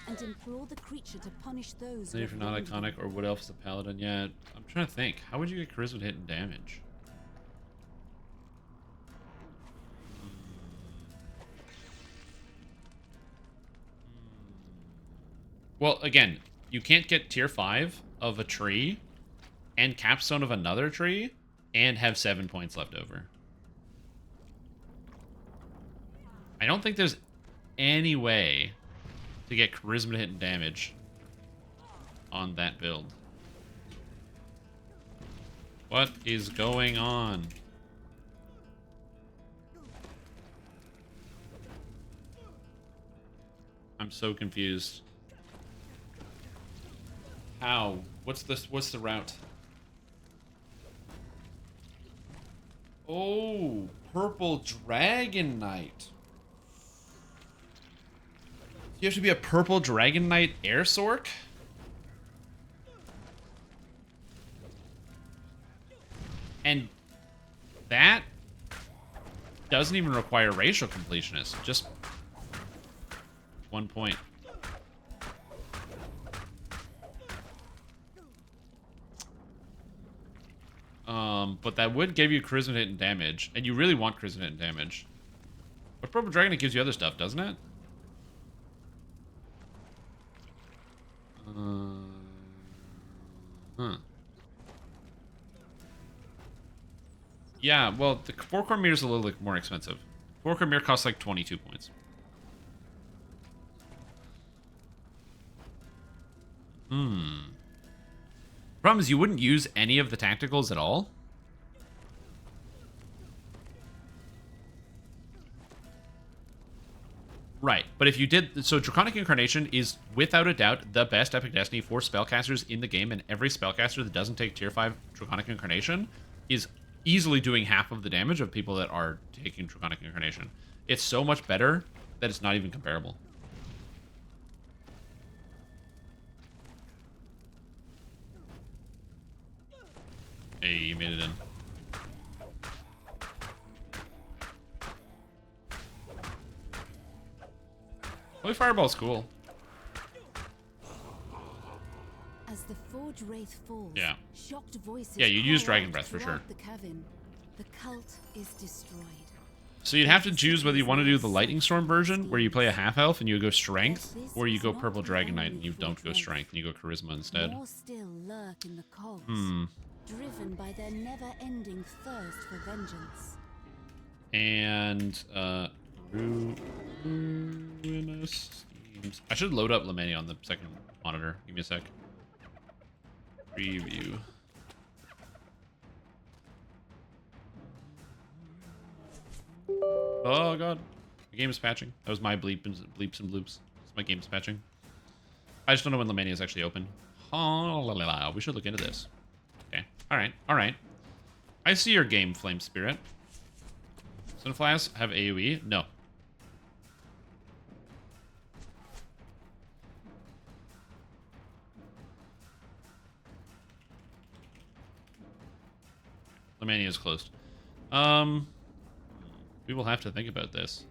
and implore the creature to punish those who If you're not have wronged iconic, or Wood Elf's the paladin yet. I'm trying to think. How would you get charisma to hit and damage? Well, again, you can't get tier 5 of a tree and capstone of another tree and have 7 points left over. I don't think there's any way to get charisma to hit and damage on that build. What is going on? I'm so confused. How? What's the route? Oh, Purple Dragon Knight. You have to be a Purple Dragon Knight Air Sorc? And that doesn't even require racial completionist. Just 1 point. But that would give you charisma hit and damage, and you really want charisma hit and damage. But Purple Dragon, it gives you other stuff, doesn't it? Yeah, well, the 4-core mirror is a little more expensive. 4-core mirror costs like 22 points. Problem is, you wouldn't use any of the tacticals at all. Right, but if you did... So Draconic Incarnation is, without a doubt, the best Epic Destiny for spellcasters in the game, and every spellcaster that doesn't take Tier 5 Draconic Incarnation is easily doing half of the damage of people that are taking Draconic Incarnation. It's so much better that it's not even comparable. Hey, you made it in. Holy Fireball's cool. As the Forge Wraith falls, Yeah. shocked voices Yeah, you'd use call Dragon out Breath for sure. throughout the cavern. The cult is destroyed. So you'd have to choose whether you want to do the Lightning Storm version, where you play a half-elf and you go Strength, or you go Purple Dragon Knight and you don't go Strength and you go Charisma instead. More still lurk in the cogs, Hmm. driven by their never-ending thirst for vengeance. And, Ruinous Schemes. I should load up Lamannia on the second monitor. Give me a sec. Preview. Oh god. The game is patching. That was my bleeps and bloops. My game's patching. I just don't know when Lamannia is actually open. Oh, we should look into this. Okay. Alright. I see your game, Flame Spirit. Sunflies have AoE? No. Lamannia is closed. We will have to think about this.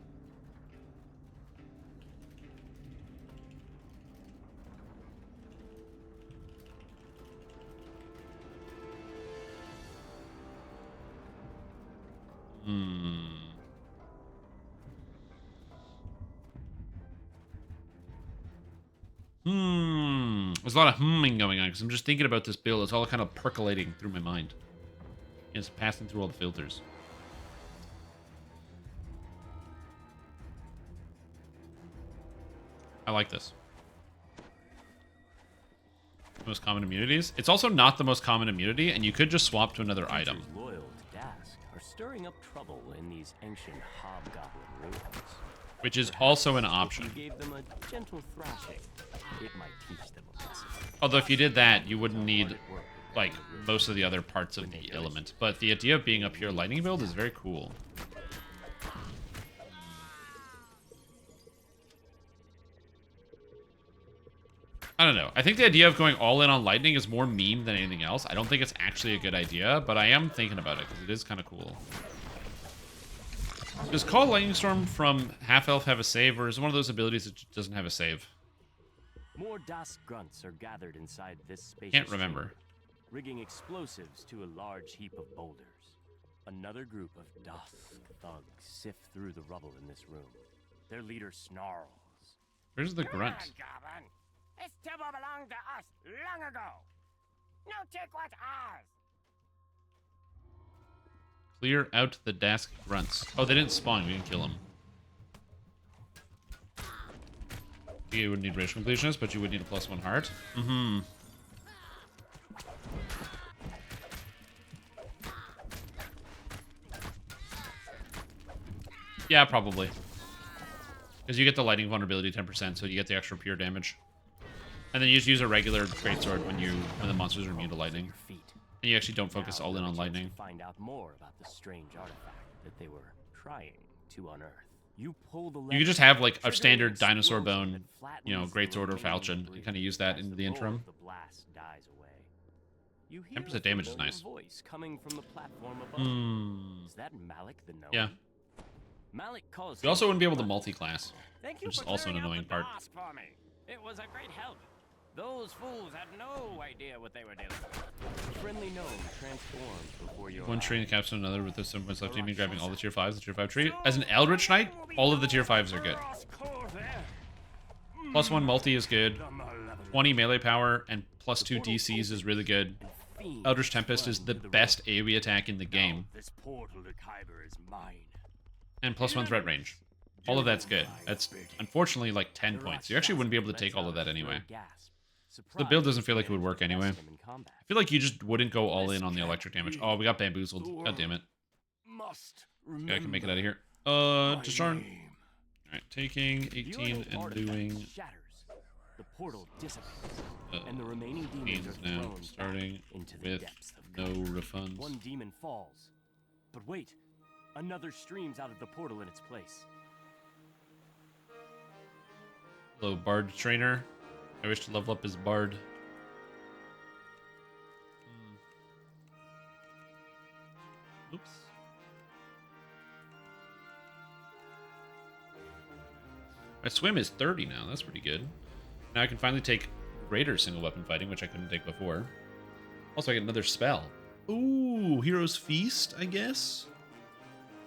There's a lot of humming going on because I'm just thinking about this build. It's all kind of percolating through my mind. It's passing through all the filters. I like this. Most common immunities. It's also not the most common immunity, and you could just swap to another item. Loyal to Dask are stirring up trouble in these ancient hobgoblin ruins. Which is also an If option. you gave them a gentle thrashing, it might teach them a lesson. Although if you did that, you wouldn't need, like, most of the other parts of the element. But the idea of being a pure lightning build is very cool. I don't know. I think the idea of going all in on lightning is more meme than anything else. I don't think it's actually a good idea, but I am thinking about it because it is kind of cool. Does Call Lightning Storm from Half-Elf have a save, or is it one of those abilities that just doesn't have a save? More Dask grunts are gathered inside this spacious Can't remember. chamber, rigging explosives to a large heap of boulders. Another group of Dask thugs sift through the rubble in this room. Their leader snarls. Where's the grunt? Goblin. This temple belonged to us long ago. Now take what's ours. Clear out the Dask grunts. Oh, they didn't spawn. We didn't kill them. You would need Rage Completionist, but you would need a +1 heart. Mm-hmm. Yeah, probably. Because you get the lightning vulnerability 10%, so you get the extra pure damage. And then you just use a regular greatsword when the monsters are immune to lightning. And you actually don't focus all in on lightning. Find out more about the strange artifact that they were trying to unearth. You pull the You could just have like a standard dinosaur bone, you know, greatsword or falchion, and kind of use that into the interim. The blast dies away. You 10% damage is nice. Voice coming from the platform above. Is that Malik the gnome? Yeah. Malik calls. You also wouldn't be able to multi-class, Thank you which is for also an clearing out annoying the part. Dask for me. It was a great help. Those fools had no idea what they were dealing with. Friendly gnome transforms before your One tree eyes. and capsule another with this someone's left team grabbing all the tier 5s, the tier 5 tree. As an Eldritch Knight, all of the tier 5s are good. +1 multi is good. 20 melee power and +2 DCs is really good. Eldritch Tempest is the best AoE attack in the game. This portal to Kyber is mine. And +1 threat range. All of that's good. That's unfortunately like 10 points. You actually wouldn't be able to take all of that anyway. So the build doesn't feel like it would work anyway. I feel like you just wouldn't go all in on the electric damage. Oh, we got bamboozled. God damn it. Yeah, I can make it out of here. Disarm. Alright, taking 18 and doing... The portal dissipates, and the remaining demons Demons are now, thrown starting back into the with depths of no Kyber. refunds. One demon falls, but wait, another streams out of the portal in its place. Hello, Bard Trainer. I wish to level up his Bard. Oops. My swim is 30 now. That's pretty good. Now I can finally take greater single weapon fighting, which I couldn't take before. Also, I get another spell. Ooh, Hero's Feast, I guess.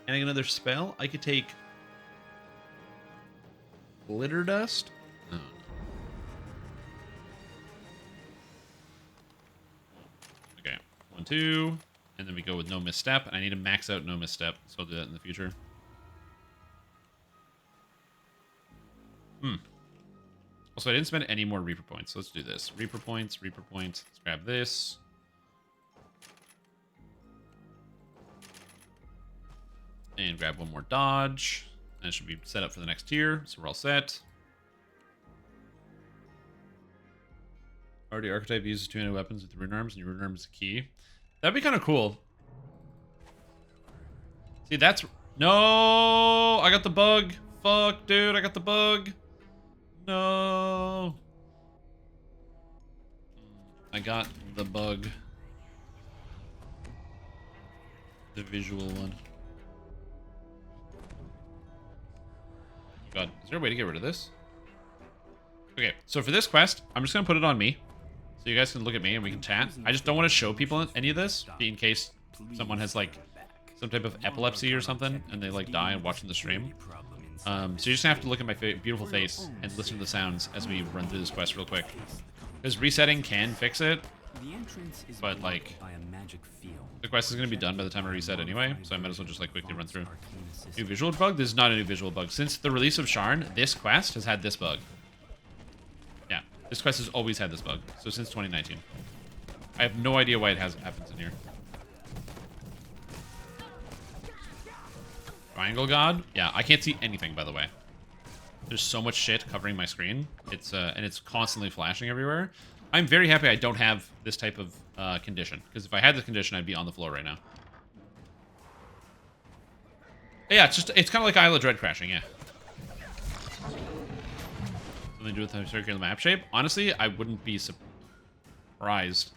And I get another spell. I could take Glitter Dust. Oh, no. Okay, 1, 2, and then we go with No Misstep. And I need to max out No Misstep, so I'll do that in the future. Also, I didn't spend any more Reaper points, so let's do this. Reaper points, Reaper points. Let's grab this. And grab one more dodge. And it should be set up for the next tier, so we're all set. Already archetype uses 2 weapons with rune arms, and your rune arm is the key. That'd be kind of cool. See, that's... No! I got the bug! Fuck, dude, I got the bug! No! I got the bug. The visual one. God, is there a way to get rid of this? Okay, so for this quest, I'm just gonna put it on me. So you guys can look at me and we can chat. I just don't want to show people any of this, in case someone has like some type of epilepsy or something and they like die watching the stream. So you're just gonna have to look at my beautiful face and listen to the sounds as we run through this quest real quick. Because resetting can fix it, but like the quest is gonna be done by the time I reset anyway, so I might as well just like quickly run through. New visual bug? This is not a new visual bug. Since the release of Sharn, this quest has had this bug. Yeah, this quest has always had this bug. So since 2019. I have no idea why it hasn't happened in here. Triangle God? Yeah, I can't see anything, by the way. There's so much shit covering my screen. It's and it's constantly flashing everywhere. I'm very happy I don't have this type of condition, because if I had this condition, I'd be on the floor right now. Yeah, it's kind of like Isle of Dread crashing, yeah. Something to do with the circular map shape? Honestly, I wouldn't be surprised.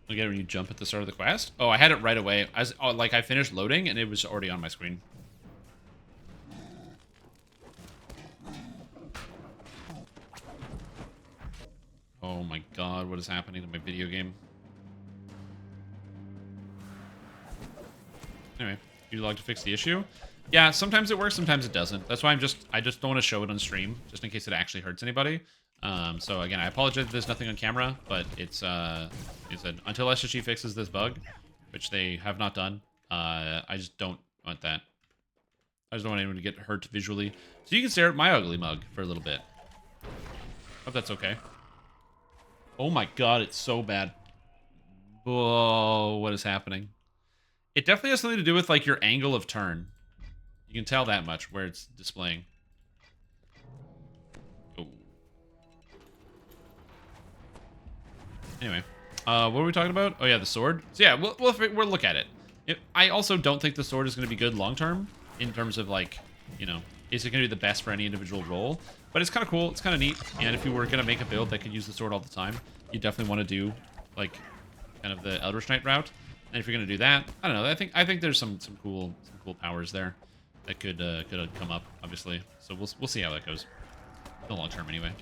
Look at it when you jump at the start of the quest. Oh, I had it right away. Like I finished loading and it was already on my screen. Oh my god, what is happening to my video game? Anyway, you log to fix the issue. Yeah, sometimes it works, sometimes it doesn't. That's why I just don't want to show it on stream, just in case it actually hurts anybody. So again, I apologize if there's nothing on camera, but it's until SSG fixes this bug, which they have not done, I just don't want that. I just don't want anyone to get hurt visually. So you can stare at my ugly mug for a little bit. Hope that's okay. Oh my god, it's so bad. Whoa, what is happening? It definitely has something to do with like your angle of turn. You can tell that much where it's displaying. Oh. Anyway, what were we talking about? Oh yeah, the sword. So yeah, we'll look at it. I also don't think the sword is going to be good long term in terms of like, you know, is it going to be the best for any individual role? But it's kind of cool. It's kind of neat. And if you were going to make a build that could use the sword all the time, you definitely want to do like kind of the Eldritch Knight route. And if you're going to do that, I don't know. I think there's some cool powers there that could come up, obviously. So we'll see how that goes in the long term anyway.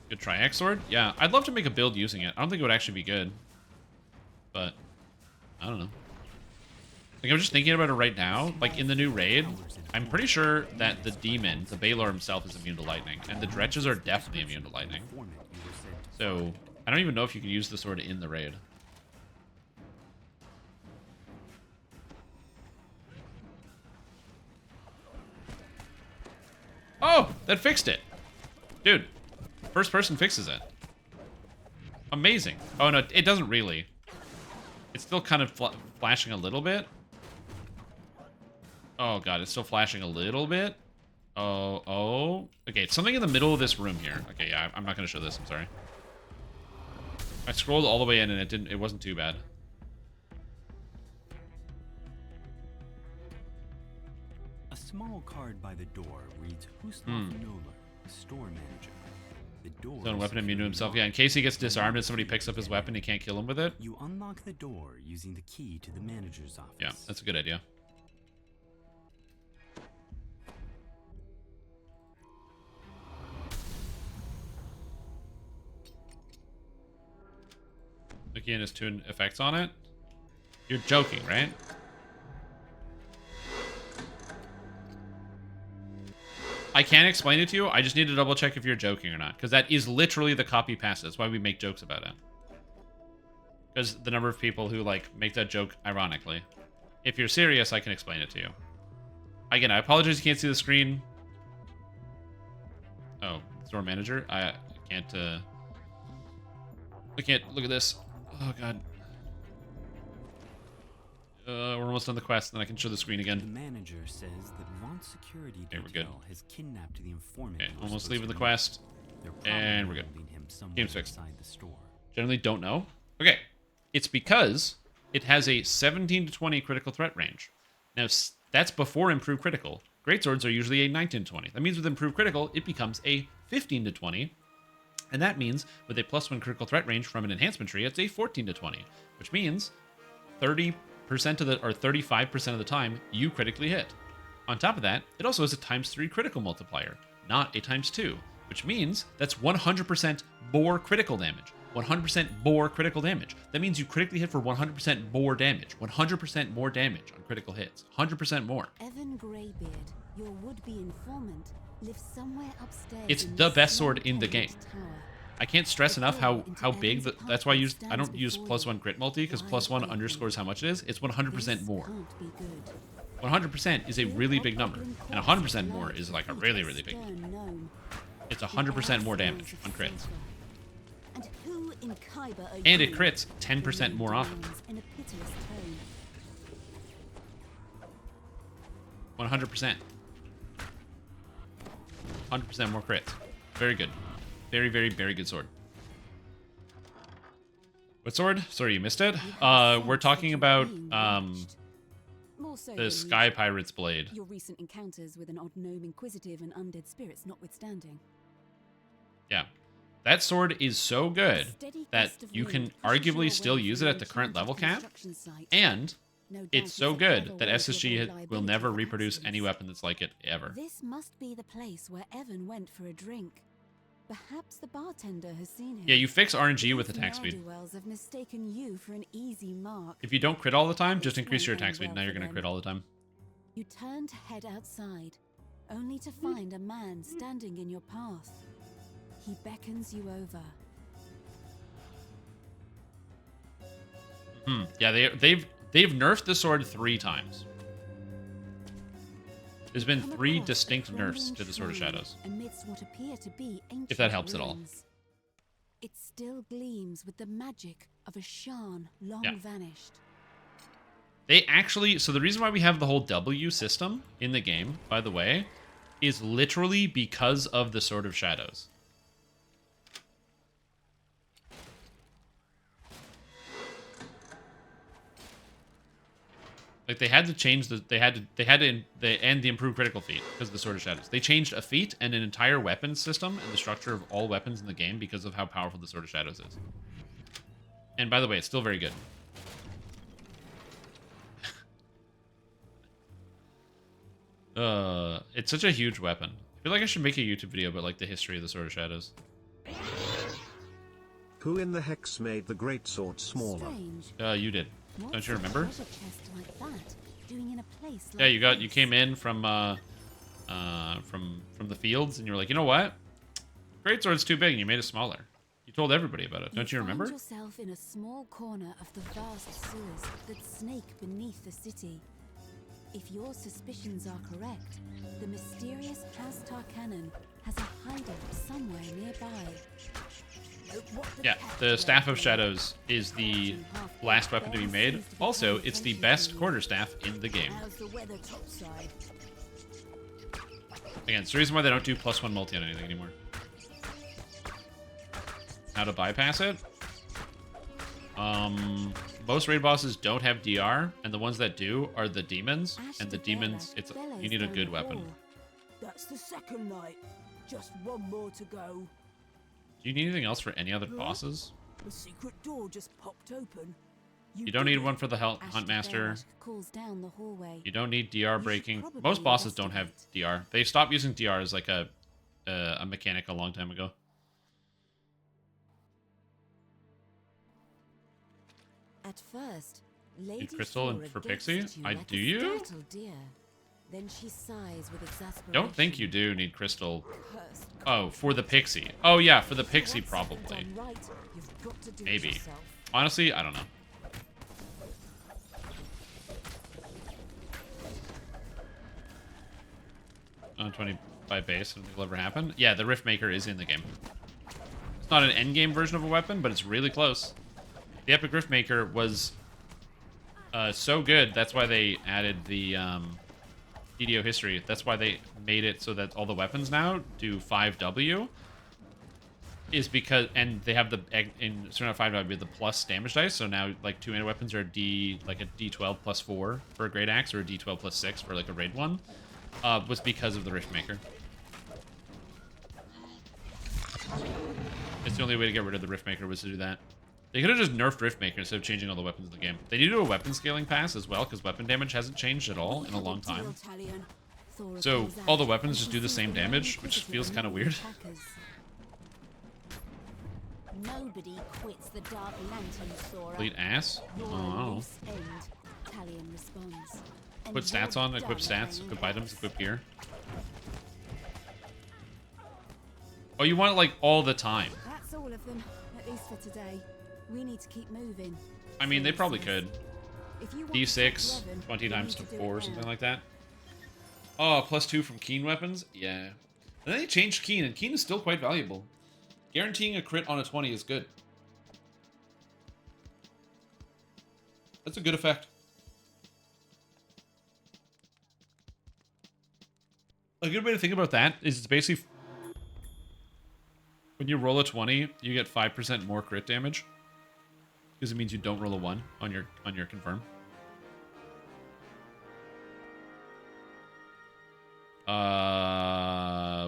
Good Triax sword? Yeah, I'd love to make a build using it. I don't think it would actually be good, but I don't know. Like, I'm just thinking about it right now. Like, in the new raid, I'm pretty sure that the demon, the Baylor himself, is immune to lightning, and the Dretches are definitely immune to lightning. So, I don't even know if you can use the sword in the raid. Oh, that fixed it. Dude, first person fixes it. Amazing. Oh, no, it doesn't really. It's still kind of flashing a little bit. Oh, God, it's still flashing a little bit. Oh. Okay, it's something in the middle of this room here. Okay, yeah, I'm not going to show this. I'm sorry. I scrolled all the way in, and it wasn't too bad. A small card by the door reads Puss, store manager. The door His own weapon immune to himself. Yeah, in case he gets disarmed and somebody picks up his weapon, he can't kill him with it. You unlock the door using the key to the manager's office. Yeah, that's a good idea. Again, has 2 effects on it. You're joking, right? I can't explain it to you. I just need to double check if you're joking or not. Because that is literally the copy paste. That's why we make jokes about it. Because the number of people who, like, make that joke ironically. If you're serious, I can explain it to you. Again, I apologize you can't see the screen. Oh, store manager? I can't, I can't look at this. Oh, God. We're almost on the quest, then I can show the screen The again. manager says that Vaughn's security Okay, we're good. detail has kidnapped the informant. Okay, who was almost supposed leaving to the meet. quest. They're probably And we're good. holding him somewhere Game's fixed. inside the store. Generally don't know. Okay. It's because it has a 17 to 20 critical threat range. Now, that's before improved critical. Greatswords are usually a 19 to 20. That means with improved critical, it becomes a 15 to 20. And that means with a +1 critical threat range from an enhancement tree, it's a 14 to 20. Which means 30% of the, or 35% of the time, you critically hit. On top of that, it also has a ×3 critical multiplier, not a ×2. Which means that's 100% more critical damage. 100% more critical damage. That means you critically hit for 100% more damage. 100% more damage on critical hits. 100% more. Evan Greybeard, your would-be informant, lives somewhere upstairs. It's in the this best sword small in the caved game. tower. I can't stress enough how big, that's why I don't use +1 crit multi, because +1 underscores how much it is. It's 100% more. 100% is a really big number, and 100% more is like a really, really big number. It's 100% more damage on crits. And it crits 10% more often. 100%. 100% more crits. Very good. Very, very, very good sword. What sword? Sorry, you missed it. We're talking about the Sky Pirate's blade. Your recent encounters with an odd gnome inquisitive and undead spirits notwithstanding. Yeah. That sword is so good that you can arguably still use it at the current level cap, and it's so good that SSG will never reproduce any weapon that's like it ever. This must be the place where Evan went for a drink. Perhaps the bartender has seen him. Yeah, you fix RNG with attack speed. Have mistaken you for an easy mark. If you don't crit all the time, just increase your attack speed. Now you're going to crit all the time. You turn to head outside, only to find a man standing in your path. He beckons you over. Yeah, they've nerfed the sword 3 times. There's been 3 distinct nerfs to the Sword of Shadows. Amidst what appear to be ancient If that helps at all. ruins. It still gleams with the magic of a Shan long vanished. They actually, so the reason why we have the whole W system in the game, by the way, is literally because of the Sword of Shadows. Like they had to change they had to end the improved critical feat because of the Sword of Shadows. They changed a feat and an entire weapons system and the structure of all weapons in the game because of how powerful the Sword of Shadows is. And by the way, it's still very good. It's such a huge weapon. I feel like I should make a YouTube video about like the history of the Sword of Shadows. Who in the hex made the great sword smaller? You did. Don't you remember? Yeah, you came in from the fields and you were like, you know what? Greatsword's too big and you made it smaller. You told everybody about it. Don't you remember? Find yourself in a small corner of the vast sewers that snake beneath the city. If your suspicions are correct, the mysterious Trastar cannon has a hideout somewhere nearby. Yeah, the Staff of Shadows is the last weapon to be made. Also, it's the best quarterstaff in the game. Again, it's the reason why they don't do +1 multi on anything anymore. How to bypass it? Most raid bosses don't have DR, and the ones that do are the demons. And the demons, you need a good weapon. That's the second night. Just one more to go. Do you need anything else for any other bosses? The secret door just popped open. You don't need one for the Hunt Master. You don't need DR breaking. Most bosses don't have DR. They stopped using DR as like a mechanic a long time ago. At first, Lady Crystal and Flora for gazes Pixie? at you I like do a you? startled deer. Then she sighs with exasperation. Don't think you do need Crystal. Cursed Oh, for the Pixie. Oh yeah, for the Pixie Once something's probably. done right, you've got to do it Maybe. yourself. Honestly, I don't know. On 25 base, I don't think it'll ever happen. Yeah, the Rift Maker is in the game. It's not an endgame version of a weapon, but it's really close. The Epic Rift Maker was so good, that's why they added the DDO history. That's why they made it so that all the weapons now do 5W. Is because, and they have the, in Certain 5W, the plus damage dice, so now, like, 2 mana weapons are like a D12 plus 4 for a Great Axe, or a D12 plus 6 for, like, a Raid 1, was because of the Rift Maker. It's the only way to get rid of the Rift Maker was to do that. They could have just nerfed Rift Maker instead of changing all the weapons in the game. They need to do a weapon scaling pass as well, because weapon damage hasn't changed at all in a long time. So all the weapons just do the same damage, which feels kind of weird. Nobody quits the Dark Lantern, Sora. Complete ass? Oh. Talion responds. Put stats on, equip stats, equip items, equip gear. Oh, you want it like all the time. That's all of them, at least for today. We need to keep moving. I mean, they probably could. If you want D6, to Revan, 20 you times need to do 4 or it something now. like that. Oh, +2 from Keen weapons? Yeah. And then they changed Keen, and Keen is still quite valuable. Guaranteeing a crit on a 20 is good. That's a good effect. A good way to think about that is it's basically when you roll a 20, you get 5% more crit damage. Because it means you don't roll a 1 on your confirm.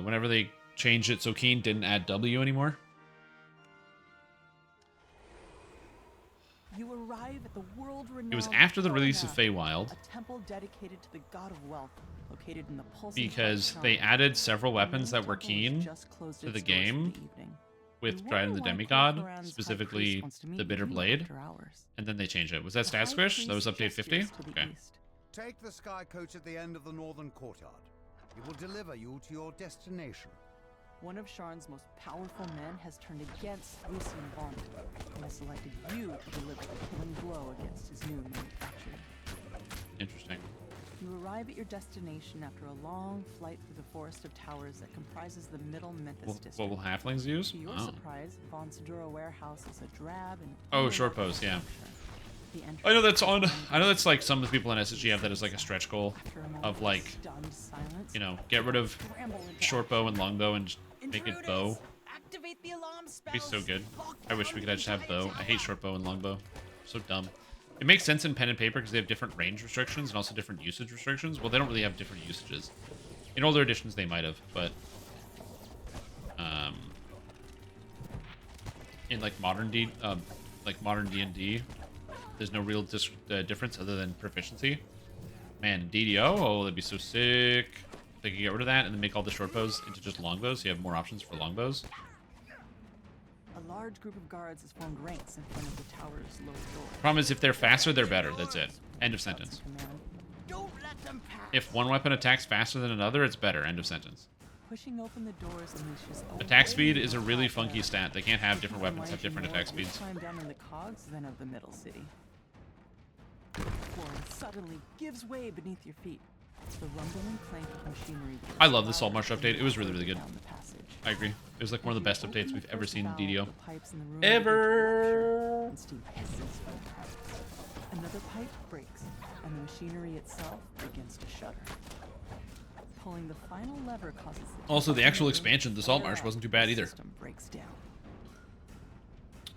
Whenever they changed it so Keen didn't add W anymore. You arrive at the world-renowned It was after the release of Lamannia, Feywild, a temple dedicated to the god of wealth, located in the pulsing because heart they zone. added several The weapons main that were temple has Keen just closed to its the doors for game the evening. with You Dryden the wonder why Demigod, Corcoran's high specifically priest wants to meet the Bitter with you Blade, after hours. and then they changed it. Was that The Stat high Squish? That was priest update 50? gestures to the Okay. east. Take the sky coach at the end of the northern courtyard. It will deliver you to your destination. One of Sharn's most powerful men has turned against Lucian Vaughn and has selected you to deliver the killing blow against his new manufacturer. Interesting. You arrive at your destination after a long flight through the forest of towers that comprises the middle Memphis district. What will halflings use? To your Oh. surprise, Von Sedura warehouse is a drab and Oh, short unremarkable post, yeah. structure. The entrance I know that's is on. one I know that's like some of the people in SSG have that as like a stretch goal after a moment of like, stunned silence, you know, get rid of scramble into short bow and long bow and just make it Intruders! bow. Activate the alarm It'd be spells. so good. Lock I wish down we could the just have entire bow. I hate tower. short bow and long bow. So dumb. It makes sense in pen and paper because they have different range restrictions and also different usage restrictions. Well, they don't really have different usages. In older editions, they might have, but in like modern D&D, there's no real difference other than proficiency. Man, DDO, oh, that'd be so sick. They could get rid of that and then make all the short bows into just long bows, so you have more options for long bows. a large group of guards has formed ranks in front of the tower's lower door. Problem is, if they're faster, they're better. That's it. End of Shouts sentence. in command. Don't let them pass. If one weapon attacks faster than another, it's better. End of sentence. Pushing open the doors unleashes a Attack wave speed is a of really hot funky air. stat. They can't have different Keeping weapons have life different more attack of this speeds. time down in the cogs than of the middle city. The floor suddenly gives way beneath your feet. The rumbling clank of machinery. I love the Salt Marsh update. It was really, really good. Down the passage. I agree. It was like one of the best updates we've ever seen in DDO. The pipes in the room Ever. begin to rupture, and steam hisses from the pipes. Another pipe breaks, and the machinery itself begins to shudder. Pulling the final lever causes the Also, the actual room expansion, the Salt Marsh, wasn't too bad either. system breaks down.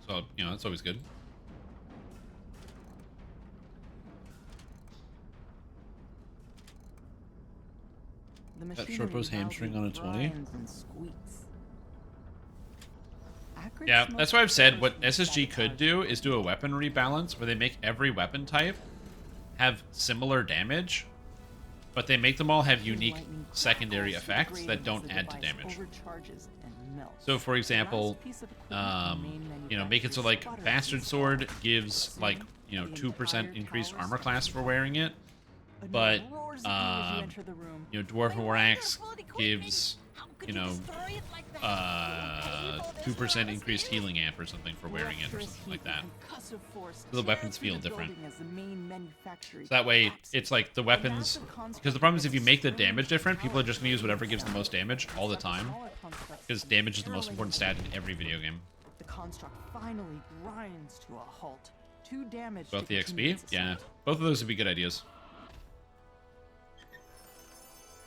So, you know, that's always good. The That machinery short bow's hamstring on a 20? grinds and squeaks. Acrid Yeah, smoke that's why I've said what flows from SSG could sabotage. do is do a weapon rebalance where they make every weapon type have similar damage, but they make them all have unique Lightning secondary crackles effects through that the don't grating add to as the damage. device overcharges and melts. So, for The example, last piece of equipment the main you know, make it so like manufacturer's Bastard sputters Sword and gives soon like you know, 2% increased armor class for wearing it. But, you know, Dwarf War Axe gives, you know, 2% increased healing amp or something for wearing it or something like that. So the weapons feel different. So that way, it's like the weapons... Because the problem is if you make the damage different, people are just going to use whatever gives the most damage all the time. Because damage is the most important stat in every video game. The construct finally grinds to a halt. 2 damage. Both the XP? Yeah. Both of those would be good ideas.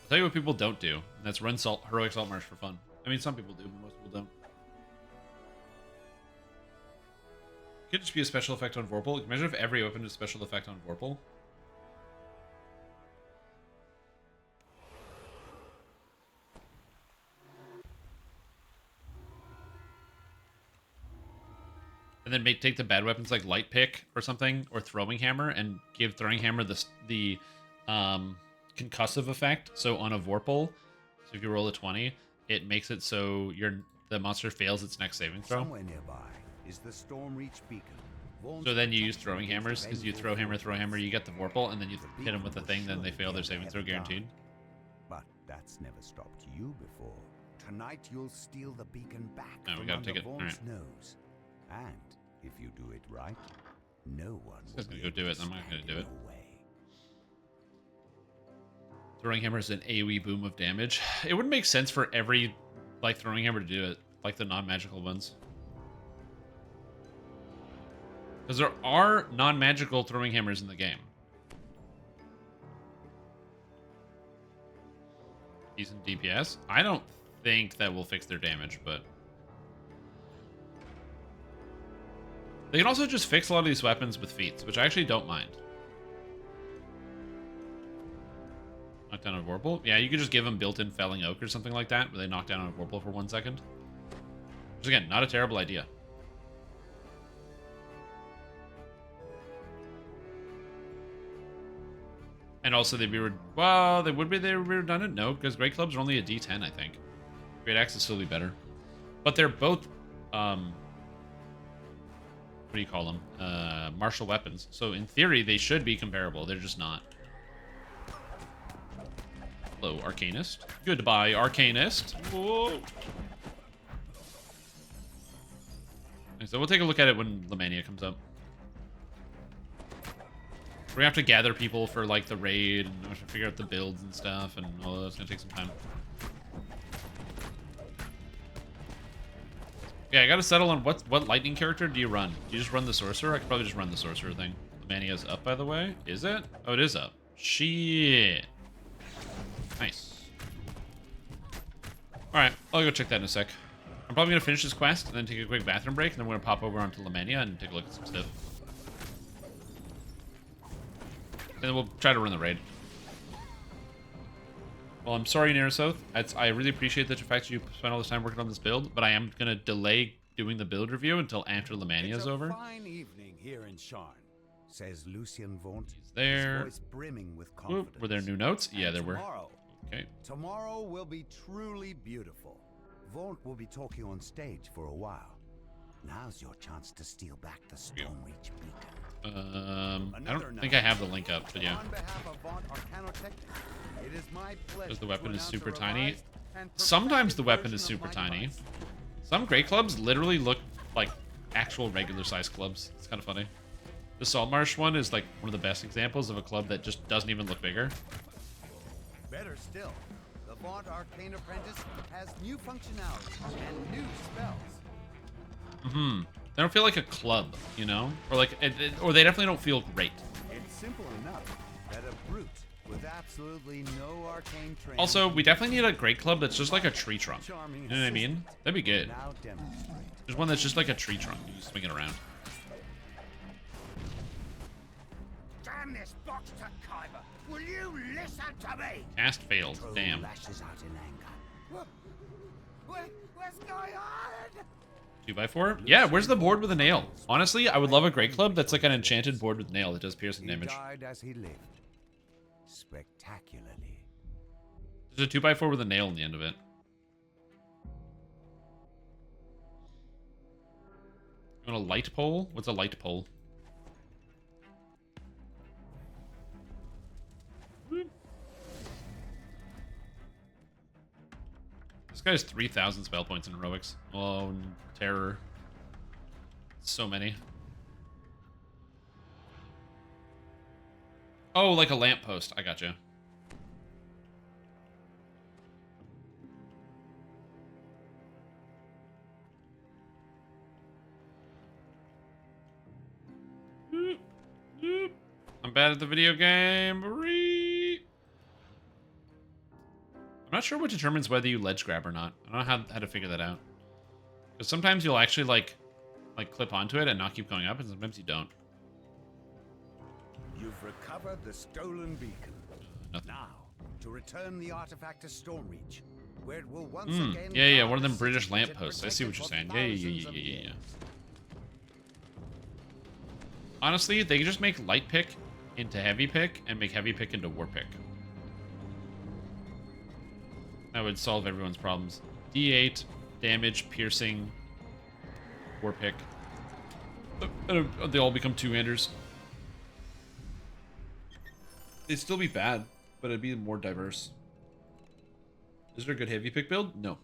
I'll tell you what people don't do. And that's run Heroic Salt Marsh for fun. I mean, some people do, but most people don't. Could just be a special effect on Vorpal. Imagine if every weapon is a special effect on Vorpal. And then take the bad weapons like Light Pick or something, or Throwing Hammer, and give Throwing Hammer the concussive effect. So on a Vorpal, so if you roll a 20, it makes it so the monster fails its next saving throw. Somewhere nearby is the Stormreach beacon. So then you use Throwing Hammers, because you throw hammer, you get the Vorpal, and then you hit them with the thing, then they fail their saving throw guaranteed. But that's never stopped you before. Tonight you'll steal the beacon back Oh, we from gotta under take it. Vaughn's Alright. nose. And if you do it right, no one This will guy's gonna be go able do to it. I'm not gonna stand do in it. your way. Throwing Hammer is an AoE boom of damage. It wouldn't make sense for every Throwing Hammer to do it, like the non-magical ones. Because there are non-magical Throwing Hammers in the game. Decent DPS. I don't think that will fix their damage, but... They can also just fix a lot of these weapons with feats, which I actually don't mind. Knock down a Vorpal? Yeah, you could just give them built-in Felling Oak or something like that, where they knock down a Vorpal for 1 second. Which, again, not a terrible idea. And also, they'd be... Well, they would be redundant? No, because Great Clubs are only a D10, I think. Great Axe is still be better. But they're both... what do you call them? Martial weapons. So, in theory, they should be comparable. They're just not. Hello, Arcanist. Goodbye, Arcanist. Whoa. So we'll take a look at it when Lamannia comes up. We're gonna have to gather people for like the raid and we have to figure out the builds and stuff, and all that's gonna take some time. Yeah, I gotta settle on what lightning character do you run? Do you just run the sorcerer? I could probably just run the sorcerer thing. Lamannia's up, by the way. Is it? Oh, it is up. Shit. Nice. Alright, I'll go check that in a sec. I'm probably going to finish this quest and then take a quick bathroom break, and then we're going to pop over onto Lamannia and take a look at some stuff. And then we'll try to run the raid. Well, I'm sorry, Narasoth. I really appreciate the fact that you spent all this time working on this build, but I am going to delay doing the build review until after Lamannia's over. Fine evening here in Sharn, says Lucien Vaunt. He's there. His voice brimming with confidence. Ooh, were there new notes? Yeah, there were. Okay. Tomorrow will be truly beautiful. Vaunt will be talking on stage for a while. Now's your chance to steal back the Stormreach beacon. I don't think I have the link up, but yeah. On behalf of Vaunt Arcanotech, it is my pleasure Because the weapon to is announce super a tiny. revised and Sometimes the weapon perfected is super version of my tiny. device. Some Great Clubs literally look like actual regular sized clubs. It's kind of funny. The Saltmarsh one is like one of the best examples of a club that just doesn't even look bigger. Better still, the Vaunt Arcane Apprentice has new functionality and new spells. They don't feel like a club, you know? Or like, or they definitely don't feel great. It's simple enough that a brute with absolutely no arcane training. Also, we definitely need a Great Club that's just like a tree trunk. You know what I mean? That'd be good. Now demonstrate. There's one that's just like a tree trunk. You just swing it around. Damn this box to Kyber! Will you listen to me? Cast failed. Troll Damn. lashes out in anger. What's going on? 2x4? Yeah, where's the board with a nail? Honestly, I would love a Great Club that's like an enchanted board with nail that does piercing He damage. died as he lived, spectacularly. There's a 2x4 with a nail in the end of it. You want a light pole? What's a light pole? guy has 3,000 spell points in heroics. Oh, terror. So many. Oh, like a lamppost. I gotcha. I'm bad at the video game. I'm not sure what determines whether you ledge grab or not. I don't know how to figure that out. Because sometimes you'll actually like clip onto it and not keep going up, and sometimes you don't. You've recovered the stolen beacon. Nothing. Now, to return the artifact to Stormreach, where it will once again. Yeah, one of them British lampposts. I see what you're saying. Yeah. Honestly, they could just make light pick into heavy pick and make heavy pick into war pick. That would solve everyone's problems. D8, damage, piercing, war pick. They all become two-handers. They'd still be bad, but it'd be more diverse. Is there a good heavy pick build? No.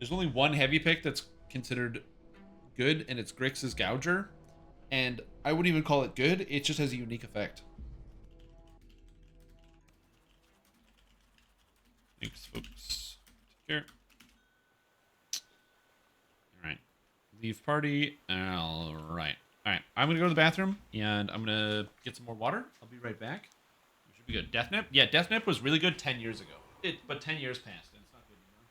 There's only one heavy pick that's considered good, and it's Grix's Gouger. And I wouldn't even call it good, it just has a unique effect. Thanks, folks. Take care. Alright. Leave party. Alright. Alright. I'm going to go to the bathroom, and I'm going to get some more water. I'll be right back. We should be good. Death Nip? Yeah, Death Nip was really good 10 years ago. But 10 years passed, and it's not good anymore.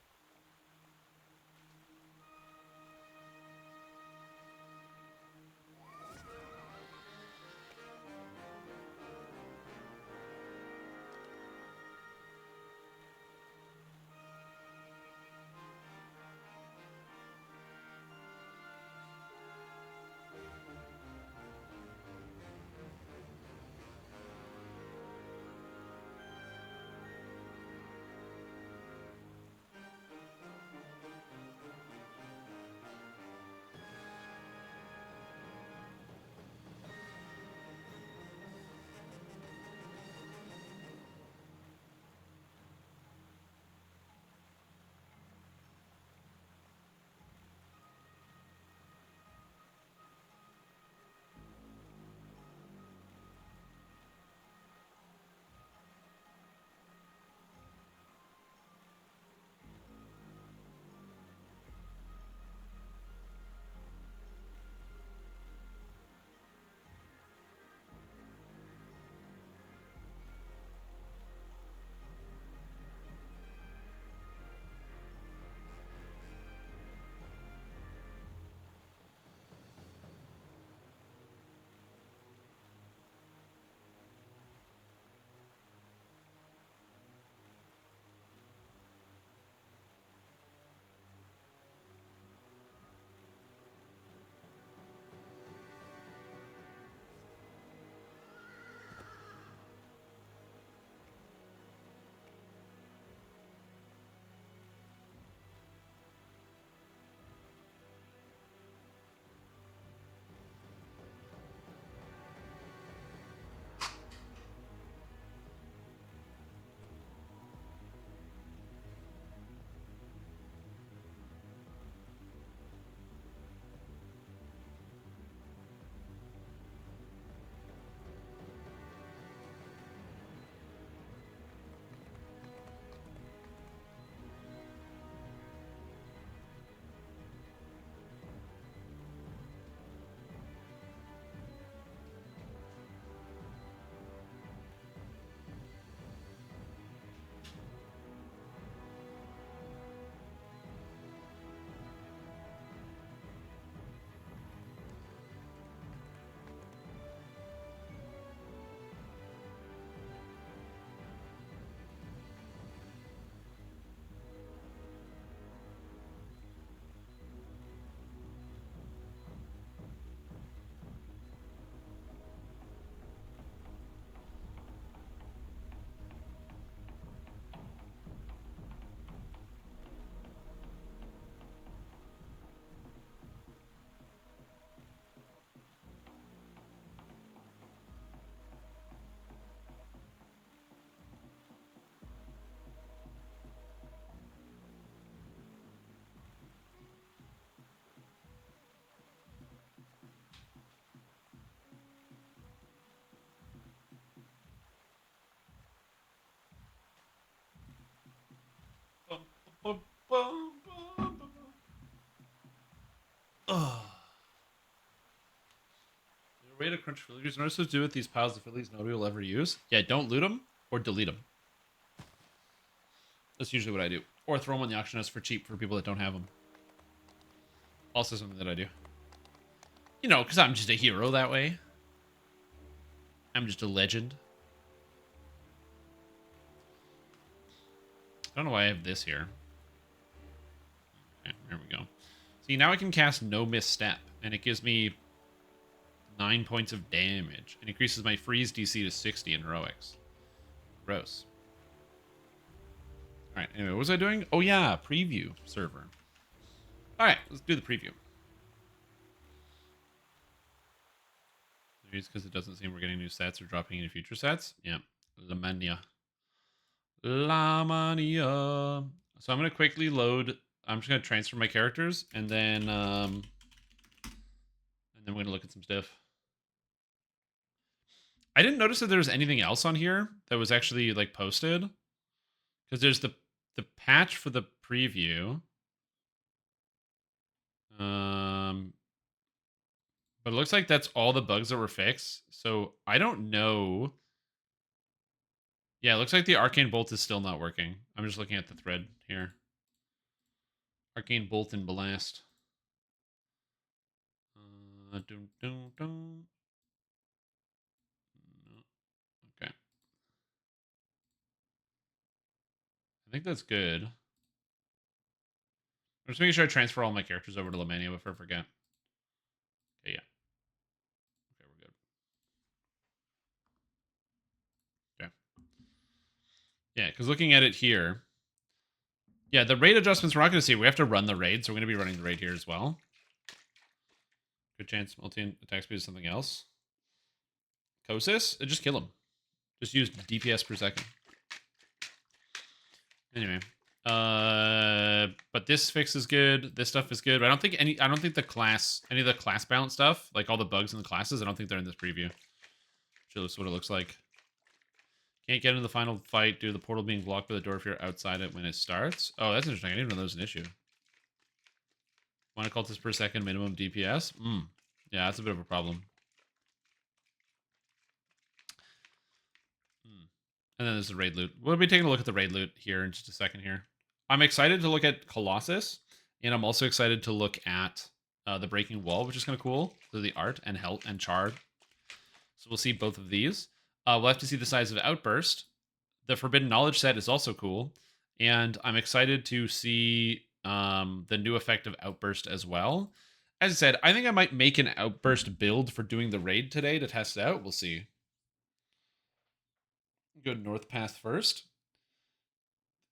Way to crunch villagers. Notice what to do with these piles of fillies nobody will ever use. Yeah, don't loot them or delete them. That's usually what I do. Or throw them on the auction house for cheap for people that don't have them. Also something that I do. You know, because I'm just a hero that way. I'm just a legend. I don't know why I have this here. Okay, there we go. See, now I can cast No Misstep, and it gives me 9 points of damage. It increases my freeze DC to 60 in heroics. Gross. Alright, anyway, what was I doing? Oh yeah, preview server. Alright, let's do the preview. Maybe it's because it doesn't seem we're getting new sets or dropping any future sets. Yeah, Lamannia. Lamannia. So I'm going to quickly load... I'm just going to transfer my characters, and then we're going to look at some stuff. I didn't notice that there was anything else on here that was actually like posted, because there's the patch for the preview. But it looks like that's all the bugs that were fixed. So I don't know. Yeah, it looks like the Arcane Bolt is still not working. I'm just looking at the thread here. Arcane Bolt and Blast. Dun, dun, dun. Okay. I think that's good. I'm just making sure I transfer all my characters over to Lamannia before I forget. Okay, yeah. Okay, we're good. Okay. Yeah, because looking at it here, yeah, the raid adjustments we're not going to see. We have to run the raid, so we're going to be running the raid here as well. Good chance multi attack speed is something else. Kosis? Just kill him. Just use DPS per second. Anyway, but this fix is good. This stuff is good. But I don't think any of the class balance stuff, like all the bugs in the classes, I don't think they're in this preview. Show us what it looks like. Can't get into the final fight due to the portal being blocked by the door if you're outside it when it starts. Oh, that's interesting. I didn't even know that was an issue. One occultist per second minimum DPS. Yeah, that's a bit of a problem. And then there's the raid loot. We'll be taking a look at the raid loot here in just a second here. I'm excited to look at Colossus, and I'm also excited to look at the Breaking Wall, which is kind of cool. So the art and Health and Chard. So we'll see both of these. We'll have to see the size of Outburst. The Forbidden Knowledge set is also cool. And I'm excited to see the new effect of Outburst as well. As I said, I think I might make an Outburst build for doing the raid today to test it out. We'll see. Go North Path first.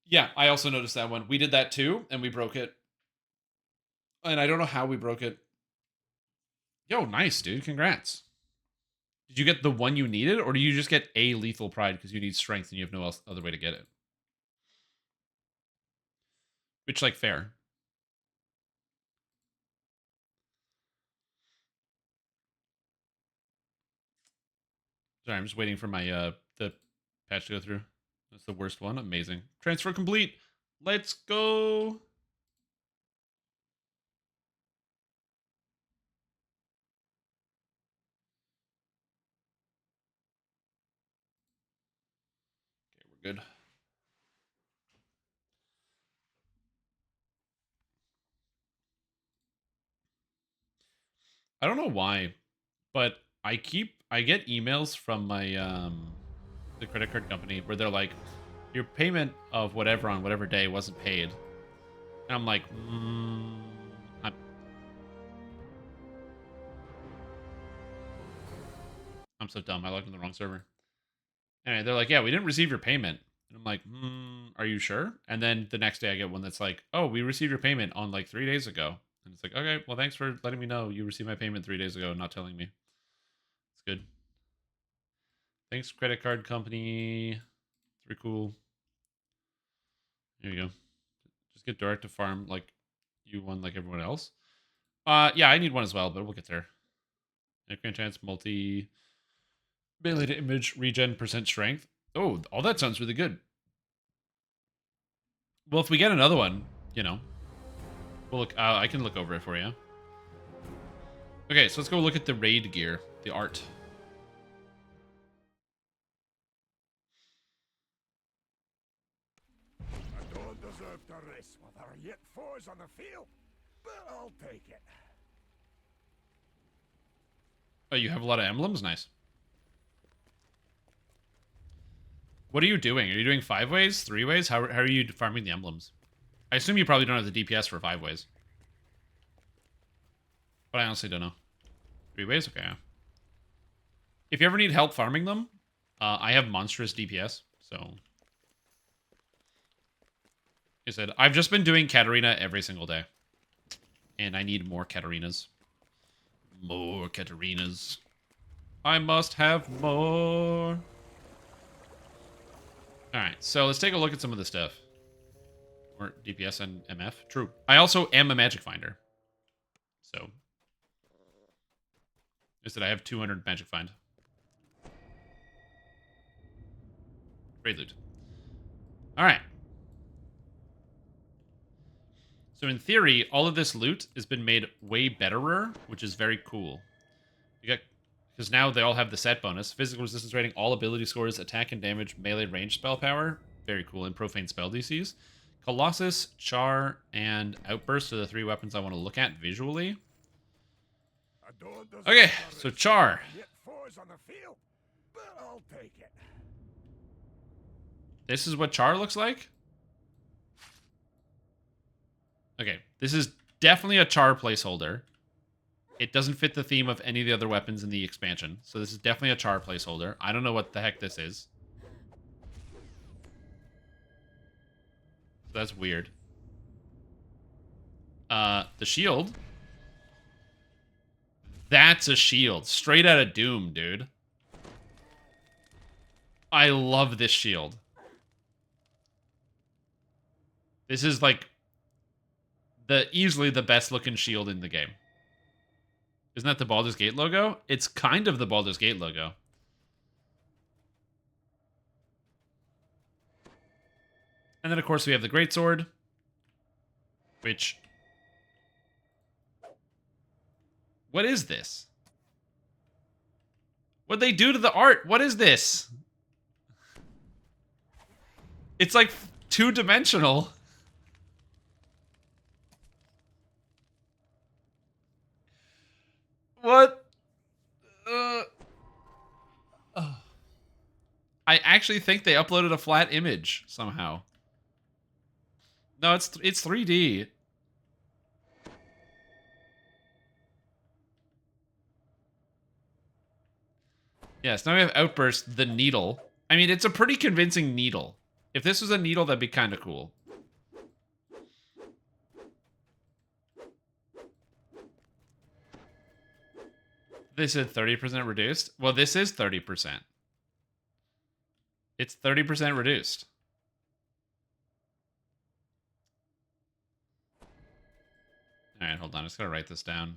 Yeah, I also noticed that one. We did that too, and we broke it. And I don't know how we broke it. Yo, nice, dude. Congrats. Did you get the one you needed, or do you just get a Lethal Pride because you need strength and you have no other way to get it? Which, like, fair. Sorry, I'm just waiting for my the patch to go through. That's the worst one. Amazing. Transfer complete. Let's go. Okay, we're good. I don't know why, but I get emails from my the credit card company where they're like, your payment of whatever on whatever day wasn't paid. And I'm like, I'm so dumb. I logged in the wrong server. Anyway, they're like, yeah, we didn't receive your payment. And I'm like, are you sure? And then the next day I get one that's like, oh, we received your payment on like 3 days ago. And it's like, okay, well, thanks for letting me know you received my payment 3 days ago and not telling me. It's good. Thanks, credit card company. It's very cool. There you go. Just get direct to farm like you won like everyone else. Yeah, I need one as well, but we'll get there. Grand chance multi melee to image regen percent strength. Oh, all that sounds really good. Well, if we get another one, you know, we'll look. I can look over it for you. Okay, so let's go look at the raid gear, the art. I don't deserve to rest while there are yet fours on the field, but I'll take it. Oh, you have a lot of emblems? Nice. What are you doing? Are you doing 5 ways? 3 ways? How are you farming the emblems? I assume you probably don't have the DPS for 5 ways. But I honestly don't know. 3 ways? Okay. If you ever need help farming them, I have monstrous DPS, so... I said, I've just been doing Katarina every single day. And I need more Katarinas. More Katarinas. I must have more. Alright, so let's take a look at some of the stuff. Or DPS and MF. True. I also am a magic finder. So. I said I have 200 magic find. Great loot. Alright. So in theory, all of this loot has been made way betterer, which is very cool. Because now they all have the set bonus. Physical resistance rating, all ability scores, attack and damage, melee range spell power. Very cool. And profane spell DCs. Colossus, Char, and Outburst are the 3 weapons I want to look at visually. Okay, so Char. This is what Char looks like? Okay, this is definitely a Char placeholder. It doesn't fit the theme of any of the other weapons in the expansion. So this is definitely a Char placeholder. I don't know what the heck this is. So that's weird. The shield. That's a shield. Straight out of Doom, dude. I love this shield. This is like easily the best looking shield in the game. Isn't that the Baldur's Gate logo? It's kind of the Baldur's Gate logo. And then, of course, we have the Greatsword. Which... What is this? What'd they do to the art? What is this? It's like 2-dimensional. What? I actually think they uploaded a flat image somehow. No, it's 3D. Yes, now we have Outburst, the needle. I mean, it's a pretty convincing needle. If this was a needle, that'd be kind of cool. They said 30% reduced? Well, this is 30%. It's 30% reduced. Alright, hold on. I just gotta write this down.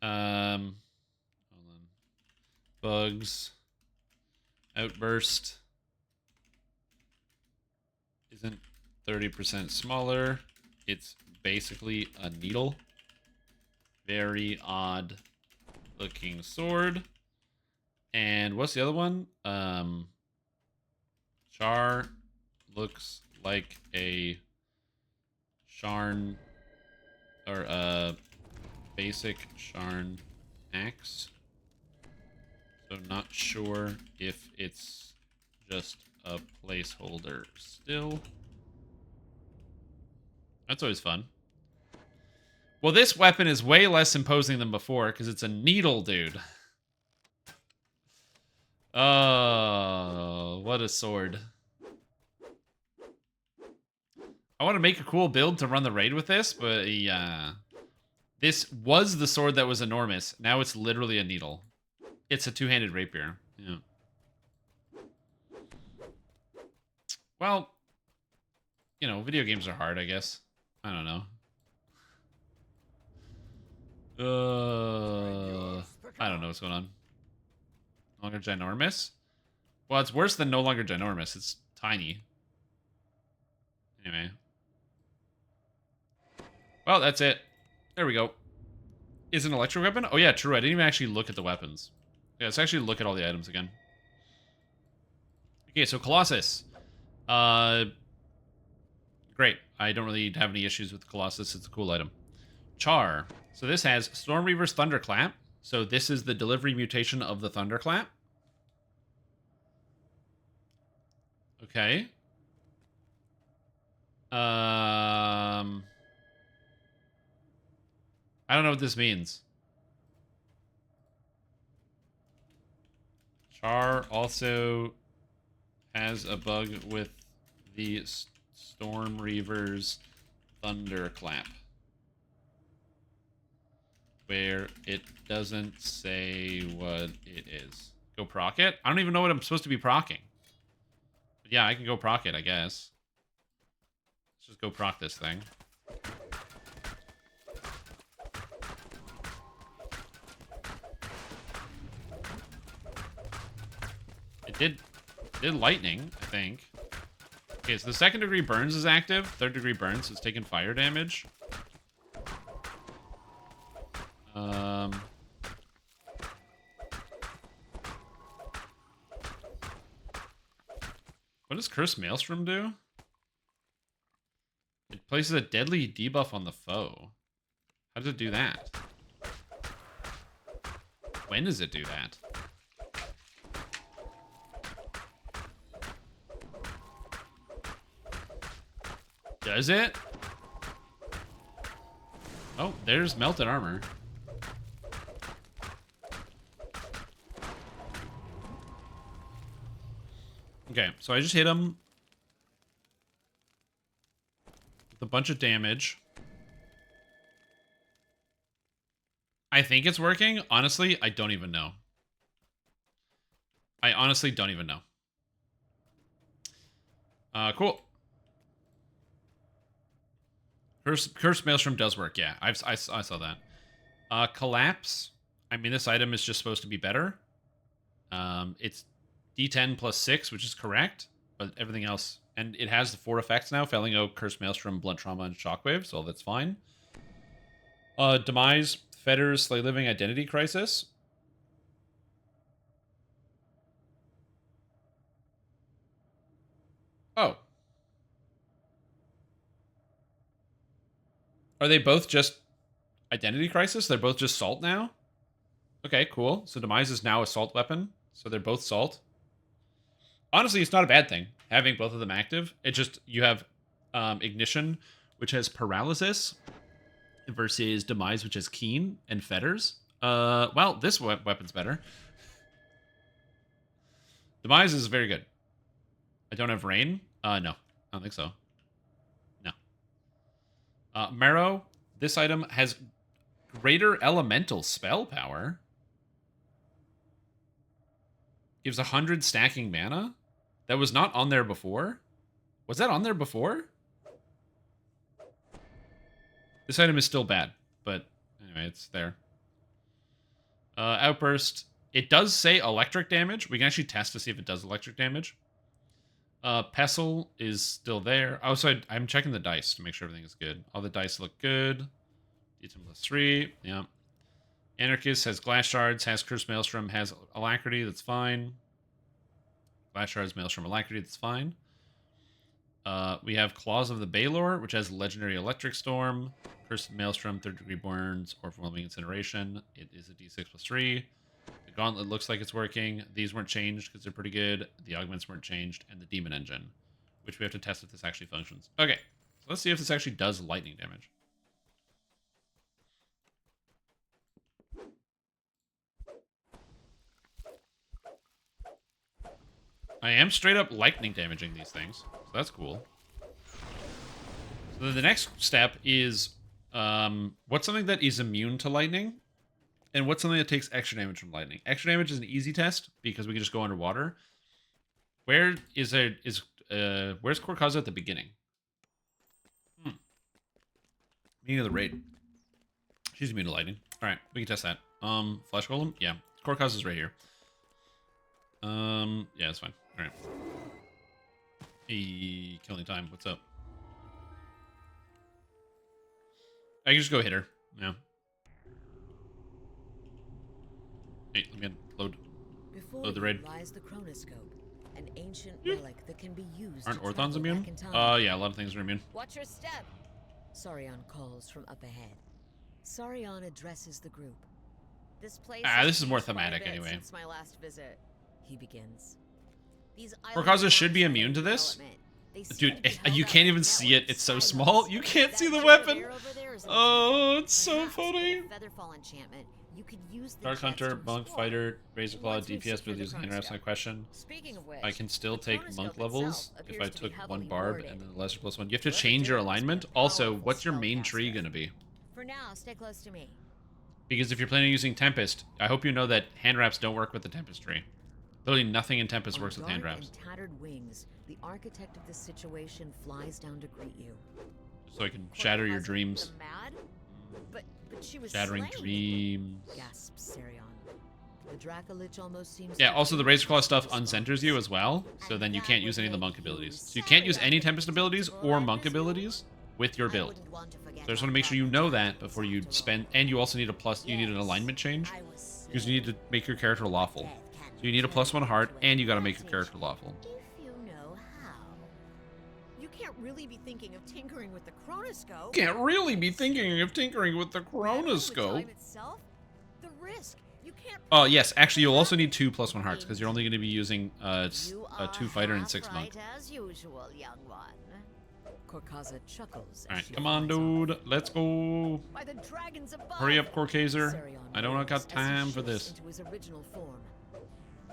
Hold on. Bugs. Outburst. Isn't 30% smaller. It's basically a needle. Very odd looking sword. And what's the other one? Char looks like a Sharn or a basic Sharn axe. So not sure if it's just a placeholder still. That's always fun. Well, this weapon is way less imposing than before because it's a needle, dude. Oh, what a sword. I want to make a cool build to run the raid with this, but yeah. This was the sword that was enormous. Now it's literally a needle. It's a 2-handed rapier. Yeah. Well, you know, video games are hard, I guess. I don't know. I don't know what's going on. No longer ginormous? Well, it's worse than no longer ginormous. It's tiny. Anyway. Well, that's it. There we go. is an electric weapon? Oh yeah, true. I didn't even actually look at the weapons. Yeah, let's actually look at all the items again. Okay, so Colossus. Great. I don't really have any issues with Colossus. It's a cool item. Char. So this has Stormreaver's Thunderclap. So this is the delivery mutation of the Thunderclap. Okay. I don't know what this means. Char also has a bug with the Stormreaver's Thunderclap, where it doesn't say what it is. Go proc it? I don't even know what I'm supposed to be procking. But yeah, I can go proc it, I guess. Let's just go proc this thing. It did lightning, I think. Okay, so the 2nd degree burns is active. 3rd degree burns is taking fire damage. What does Cursed Maelstrom do? It places a deadly debuff on the foe. How does it do that? When does it do that? Does it? Oh, there's melted armor. Okay, so I just hit him with a bunch of damage. I think it's working. Honestly, I don't even know. I honestly don't even know. Cool. Cursed Maelstrom does work, yeah. I saw that. Collapse. I mean, this item is just supposed to be better. It's D10 plus 6, which is correct, but everything else... And it has the 4 effects now. Felling Oak, Cursed Maelstrom, Blunt Trauma, and Shockwave, so that's fine. Demise, Fetters, Slay Living, Identity Crisis. Oh. Are they both just Identity Crisis? They're both just Salt now? Okay, cool. So Demise is now a Salt weapon. So they're both Salt. Honestly, it's not a bad thing, having both of them active. It just, you have Ignition, which has Paralysis, versus Demise, which has Keen and Fetters. Well, this weapon's better. Demise is very good. I don't have Rain? No, I don't think so. No. Marrow, this item has greater elemental spell power. Gives 100 stacking mana. That was not on there before. Was that on there before? This item is still bad, but anyway, it's there. Outburst. It does say electric damage. We can actually test to see if it does electric damage. Pestle is still there. Oh, so I'm checking the dice to make sure everything is good. All the dice look good. D10 plus 3. Yeah. Anarchist has Glass Shards, has Cursed Maelstrom, has Alacrity. That's fine. Glass Shards, Maelstrom, Alacrity. That's fine. We have Claws of the Balor, which has Legendary Electric Storm, Cursed Maelstrom, 3rd degree burns, Overwhelming Incineration. It is a D6 plus 3. The Gauntlet looks like it's working. These weren't changed because they're pretty good. The Augments weren't changed. And the Demon Engine, which we have to test if this actually functions. Okay, so let's see if this actually does lightning damage. I am straight up lightning damaging these things, so that's cool. So the next step is, what's something that is immune to lightning? And what's something that takes extra damage from lightning? Extra damage is an easy test, because we can just go underwater. Where is there, where's Korkaza at the beginning? Beginning of the raid. She's immune to lightning. Alright, we can test that. Flesh Golem? Yeah. Korkaza's right here. Yeah, that's fine. Alright. Hey, killing time. What's up? I can just go hit her. Yeah. Hey, let me load. Before Load the you raid. lies the chronoscope, an ancient relic that can be used Aren't to Orthons travel immune? back in time. Yeah, a lot of things are immune. Watch your step. Sarion calls from up ahead. Sarion addresses the group. This place This is more changed quite a thematic bit anyway. Since my last visit. He begins. These Orkaza should be immune to this. Dude, you can't even see it. It's so small. You can't see the weapon. Oh, it's so funny. Featherfall enchantment. You could use the Dark chance Hunter, to Monk, explore. Fighter, Razor Claw, Once we DPS secure with the using hand wraps. My chronoscope. question. Speaking of which, I can still the take chronoscope monk itself levels if appears I to be took heavily one barb warded. and then the lesser plus one. You have to Whoever change your did it must be a alignment. Also, powerful what's your main spellcaster. tree gonna be? For now, stay close to me. Because if you're planning on using Tempest, I hope you know that hand wraps don't work with the Tempest tree. Literally nothing in Tempest works with hand guard wraps. and tattered wings, the architect of the situation flies down to greet you. So I can shatter your dreams. The mad? But she was Shattering slain. dreams. Gasps Sarion. The Dracolich almost seems Yeah, to also the be Razor Claw stuff response. uncenters you as well, so then you can't use any of the monk abilities. So you can't use any Tempest abilities or monk abilities with your build. wouldn't want to forget So I just how want to make sure you far know the that journey was before you after all. spend, and you also need a plus, you need an Yes, alignment change, I was because you need to make your character lawful. So you need a +1 heart, and you gotta make your character lawful. If you know how. You can't really be thinking of tinkering with the chronoscope. Can't really be thinking of tinkering with the The chronoscope. time itself, the risk. You can't. Oh, yes, actually, you'll also need 2 +1 hearts, because you're only going to be using a You 2 are fighter and half 6 monk. right as usual, young one. Corkaza chuckles. as Alright, she come on, flies off. dude. Let's go. By the dragons above. Hurry up, Corkazer. Sarion I don't roars got as he time for shifts this. Into his original form.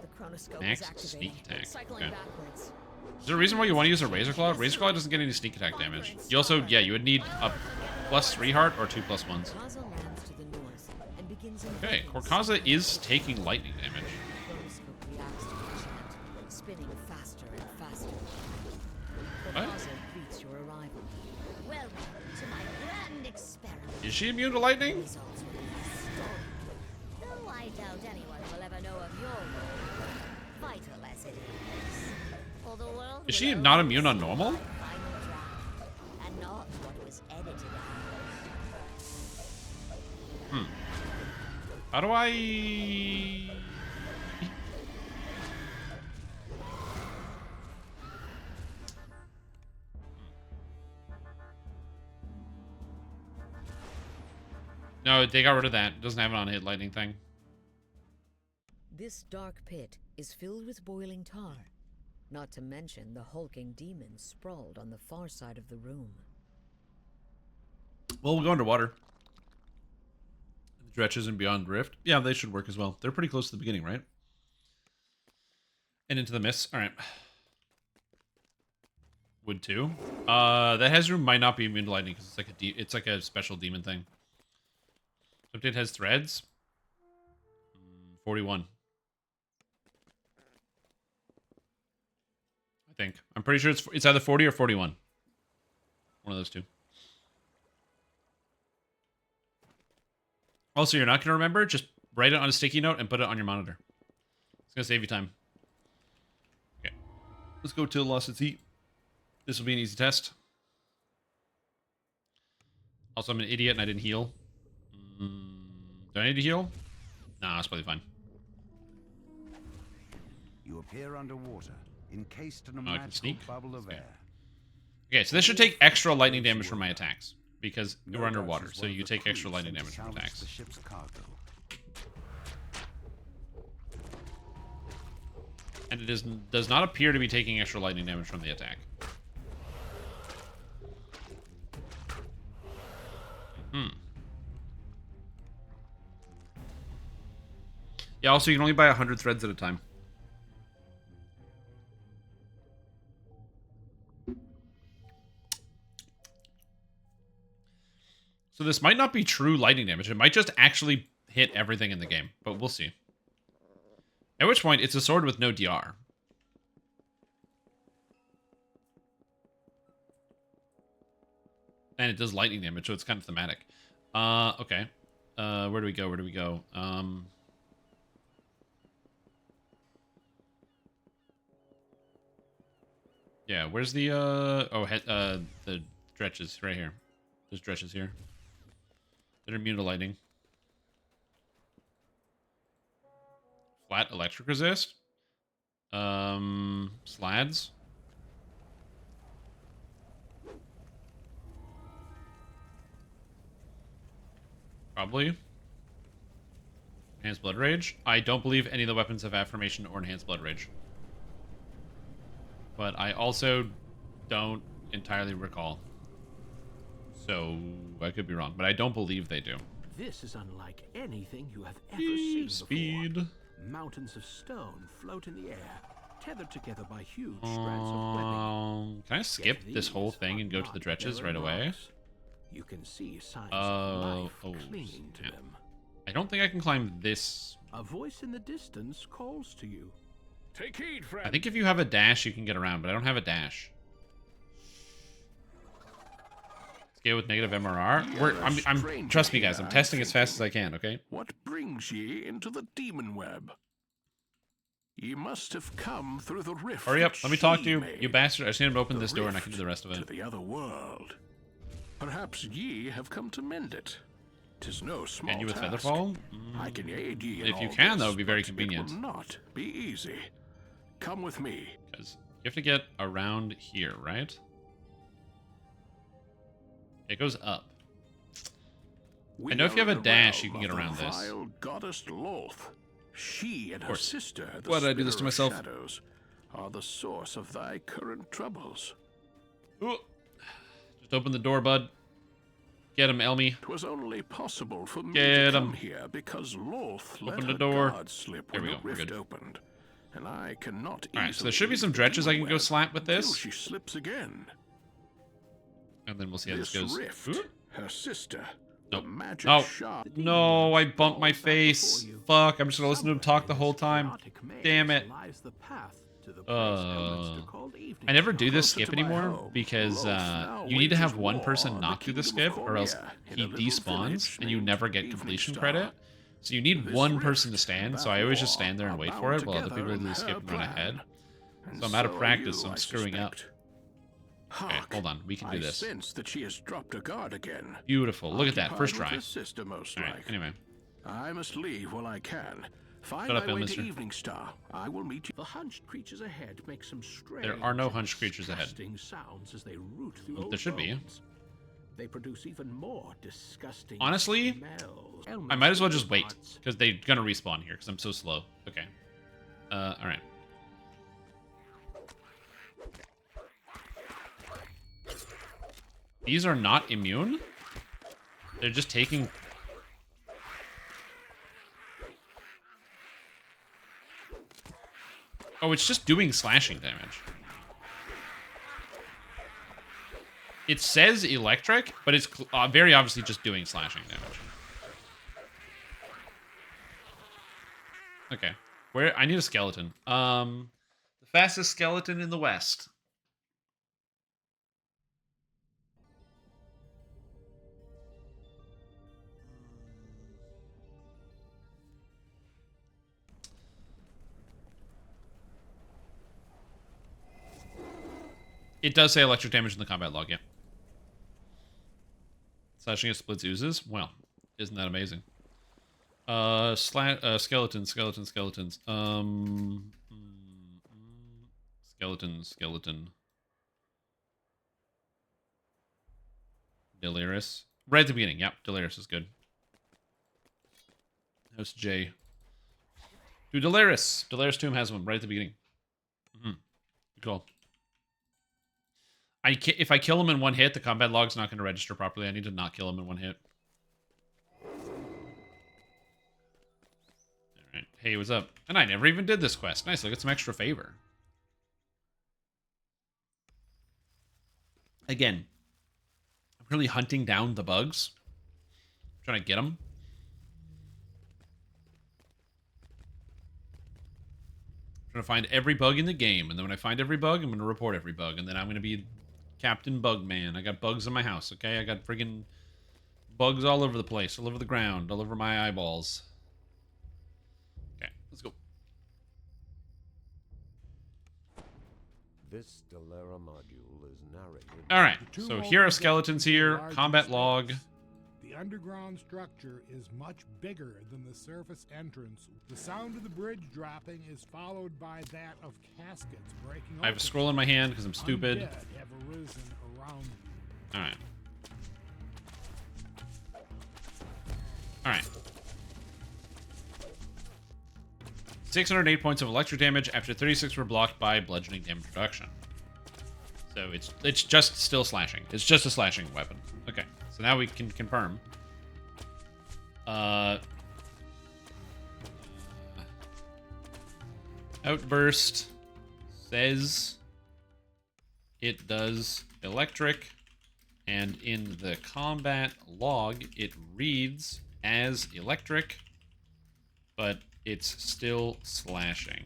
The chronoscope Max is activated. sneak attack. Cycling Okay. backwards. Is there a reason why you want to use a Razor Claw? Razor Claw doesn't get any sneak attack damage. You also, yeah, you would need a +3 heart or 2 +1s. Corkaza lands to the north and begins Okay, invading Corkaza is taking lightning damage. The chronoscope reacts to the chant, spinning faster and faster. What? Corkaza greets your arrival. Welcome to my grand experiment. Is she immune to lightning? Results will be historic. Though I doubt anyone will ever know of your role, vital as it is. For the world Is will she only not immune on see normal? my final draft, and not what was edited out. How do I... No, they got rid of that. It doesn't have it on hit lightning thing. This dark pit is filled with boiling tar, not to mention the hulking demons sprawled on the far side of the room. Well, we'll go underwater. Dretches and Beyond Rift. Yeah, they should work as well. They're pretty close to the beginning, right? And into the mists. All right. Would too. That Hezroom might not be immune to lightning because it's like a special demon thing. Update has threads. 41. I think. I'm pretty sure it's either 40 or 41. One of those two. Also, you're not going to remember. Just write it on a sticky note and put it on your monitor. It's going to save you time. Okay. Let's go to Lost at Sea. This will be an easy test. Also, I'm an idiot and I didn't heal. Do I need to heal? Nah, that's probably fine. You appear underwater, encased in a Oh, I can magical sneak? bubble of Okay. air. Okay, so this should take extra lightning damage from my attacks. Because we're underwater, so you take extra lightning damage from attacks. The ship's cargo. And it does not appear to be taking extra lightning damage from the attack. Yeah, also you can only buy 100 threads at a time. So this might not be true lightning damage. It might just actually hit everything in the game, but we'll see. At which point, it's a sword with no DR. And it does lightning damage, so it's kind of thematic. Okay. Where do we go? Where do we go? Yeah, where's the, the dretches right here. There's dretches here. They're immune to lightning. Flat electric resist. Slads. Probably. Enhanced Blood Rage. I don't believe any of the weapons have Affirmation or Enhanced Blood Rage. But I also don't entirely recall. So, I could be wrong, but I don't believe they do. This is unlike anything you have ever seen Speed. before. Mountains of stone float in the air, tethered together by huge strands of webbing. Can I skip this whole thing and go to the dretches right away? You can see signs of life clinging to them. I don't think I can climb this. A voice in the distance calls to you. Take heed, friend. I think if you have a dash, you can get around, but I don't have a dash. Scale with negative MRR. Trust me, guys. I'm testing as fast as I can. Okay. What brings ye into the demon web? Ye must have come through the rift. Hurry up! Let me talk to you, made. you bastard! I just need him to open this door, and I can do the rest of To it. the other world. Perhaps ye have come to mend it. 'Tis no small Can you with task. Featherfall? I can aid ye in If you all can, this, that would be very but convenient. It will not be easy. Come with me. Because you have to get around here, right? It goes up. I know if you have a dash, you can get around this. Vile goddess Loth. She and her course. sister, the Why did I do this to Spitter of myself? Shadows, are the source of thy current troubles. Ooh. Just open the door, bud. Get him, Elmy. 'Twas only possible for me Get to come him. here because Loth let Open her the door. guard slip There when we the go, we're rift good. opened, and I cannot. Alright, so there should be easily some leave the dretches I demon can go web slap with until this. she slips again. And then we'll see how this goes. Rift, Ooh. her sister, Nope. the magic Oh, shard. no, I bumped my face. Fuck, I'm just gonna listen to him talk the whole time. Damn it. I never do this skip anymore because you need to have one person not do the skip or else he despawns and you never get completion credit. So you need one person to stand, so I always just stand there and wait for it while other people do the skip and run ahead. So I'm out of practice, so I'm screwing up. Okay, hold on, we can do this. Sense that she has dropped her guard again. Beautiful, look at that, first try. Occupied with her sister, most Alright, like. anyway. I must leave while I can. Find Shut up, my way Mister. to Evening Star. I will meet you. The hunched creatures ahead make some strange, There are no hunched creatures ahead. disgusting sounds as they root through Well, old there should be. bones. They produce even more disgusting Honestly, smells. I might as well just wait, because they're gonna respawn here, because I'm so slow. Okay. Alright. These are not immune? They're just taking... Oh, it's just doing slashing damage. It says electric, but it's very obviously just doing slashing damage. Okay. Where I need a skeleton. The fastest skeleton in the West. It does say electric damage in the combat log, yeah. Slashing at splits oozes? Well, isn't that amazing? Skeletons. Skeleton. Delirious. Right at the beginning, yep. Delirious is good. House J. Dude, Delirious. Delirious Tomb has one right at the beginning. Good call. If I kill him in one hit, the combat log's not going to register properly. I need to not kill him in one hit. Alright. Hey, what's up? And I never even did this quest. Nice, I got some extra favor. Again, I'm really hunting down the bugs. I'm trying to get them. I'm trying to find every bug in the game. And then when I find every bug, I'm going to report every bug. And then I'm going to be Captain Bugman. I got bugs in my house, okay? I got friggin' bugs all over the place, all over the ground, all over my eyeballs. Okay, let's go. This Stellara module is narrated. Alright, so here are skeletons here. Combat log. The The underground structure is much bigger than the surface entrance. The sound of the bridge dropping is followed by that of caskets breaking open. I have a scroll in my hand because I'm stupid. Undead have arisen around you. Alright. Alright. 608 points of electric damage after 36 were blocked by bludgeoning damage reduction. So it's just still slashing. It's just a slashing weapon. Okay, so now we can confirm. Outburst says it does electric, and in the combat log it reads as electric, but it's still slashing.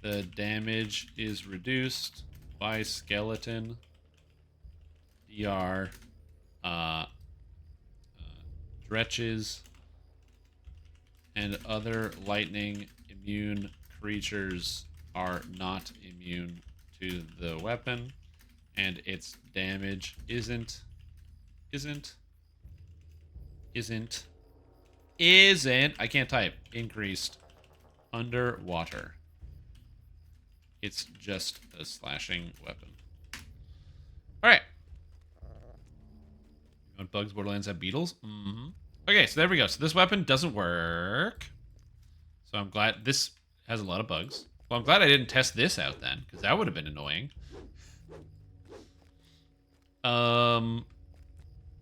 The damage is reduced by skeleton, DR, dretches, and other lightning immune creatures are not immune to the weapon, and its damage isn't I can't type, increased underwater. It's just a slashing weapon. Alright. You want bugs, Borderlands have beetles? Mm-hmm. Okay, so there we go. So this weapon doesn't work. So I'm glad this has a lot of bugs. Well, I'm glad I didn't test this out then, because that would have been annoying.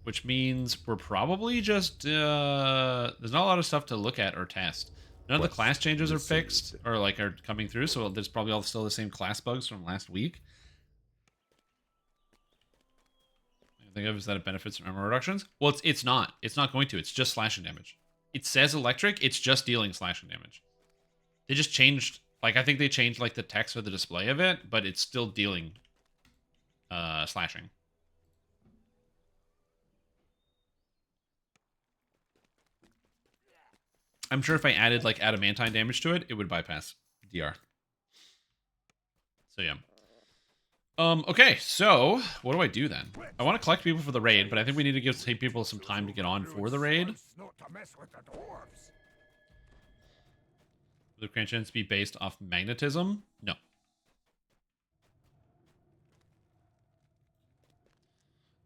Which means we're probably just, there's not a lot of stuff to look at or test. None of the class changes are fixed, or like are coming through, so there's probably all still the same class bugs from last week. I think of is that it benefits from armor reductions? Well, it's not. It's not going to. It's just slashing damage. It says electric, it's just dealing slashing damage. They just changed, like, I think they changed, like, the text or the display of it, but it's still dealing slashing. I'm sure if I added, like, adamantine damage to it, it would bypass DR. So, yeah. Okay, so, what do I do then? I want to collect people for the raid, but I think we need to give people some time to get on for the raid. Will the cransons be based off magnetism? No.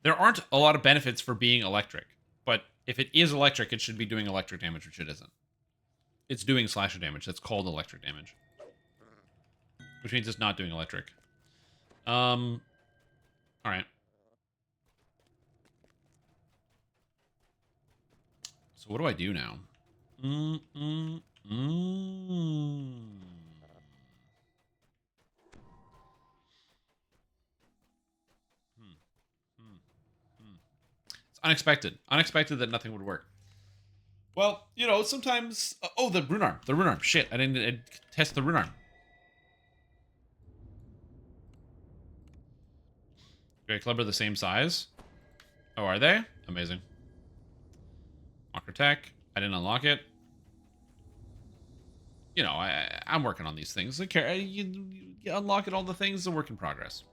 There aren't a lot of benefits for being electric, but if it is electric, it should be doing electric damage, which it isn't. It's doing slasher damage. That's called electric damage. Which means it's not doing electric. Alright. So what do I do now? It's unexpected. Unexpected that nothing would work. Well, you know, sometimes... oh, the rune arm. The rune arm. Shit, I didn't test the rune arm. Great Club are the same size. Oh, are they? Amazing. Walker Tech. I didn't unlock it. You know, I'm working on these things. You unlocking all the things is a work in progress.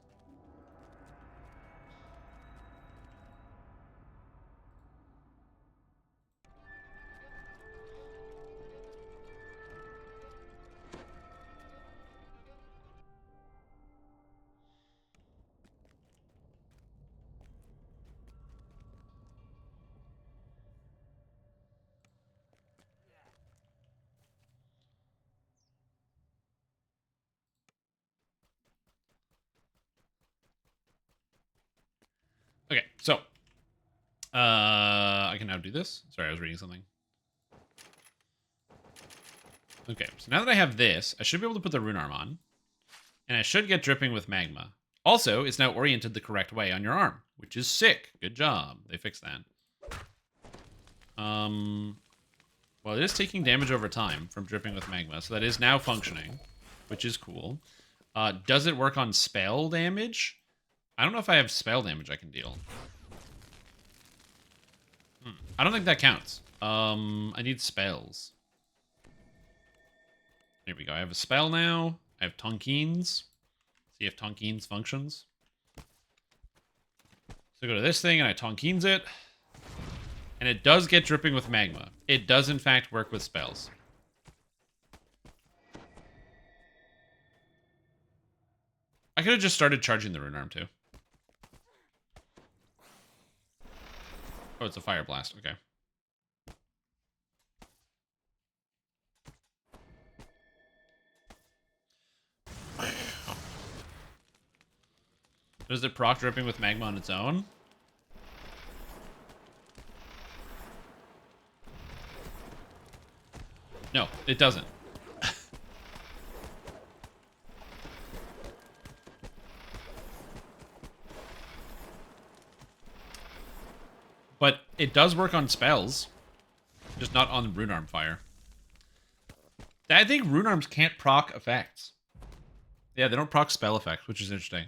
Okay, so I can now do this. Sorry, I was reading something. Okay, so now that I have this, I should be able to put the rune arm on, and I should get dripping with magma. Also, it's now oriented the correct way on your arm, which is sick. Good job. They fixed that. Well, it is taking damage over time from dripping with magma, so that is now functioning, which is cool. Does it work on spell damage? I don't know if I have spell damage I can deal. I don't think that counts. I need spells. Here we go. I have a spell now. I have Tonkines. See if Tonkines functions. So I go to this thing and I Tonkines it. And it does get dripping with magma. It does, in fact, work with spells. I could have just started charging the rune arm, too. Oh, it's a fire blast. Okay. Does it proc dripping with magma on its own? No, it doesn't. But it does work on spells, just not on rune arm fire. I think rune arms can't proc effects. Yeah, they don't proc spell effects, which is interesting.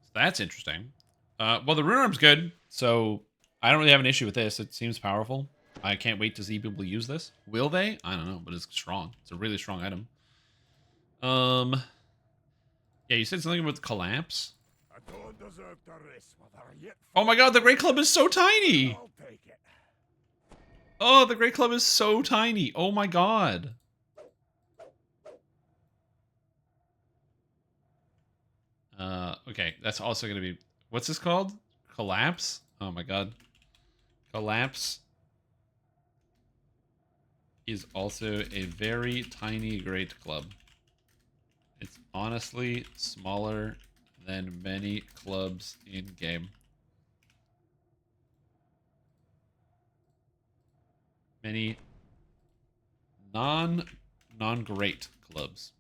So that's interesting. Well, the rune arm's good, so I don't really have an issue with this. It seems powerful. I can't wait to see people use this. Will they? I don't know, but it's strong. It's a really strong item. Yeah, you said something about the collapse. Oh my god, the Great Club is so tiny! Oh, the Great Club is so tiny. Oh my god. Okay, that's also going to be... What's this called? Collapse? Oh my god. Collapse is also a very tiny Great Club. It's honestly smaller than many clubs in-game. Many non-great clubs.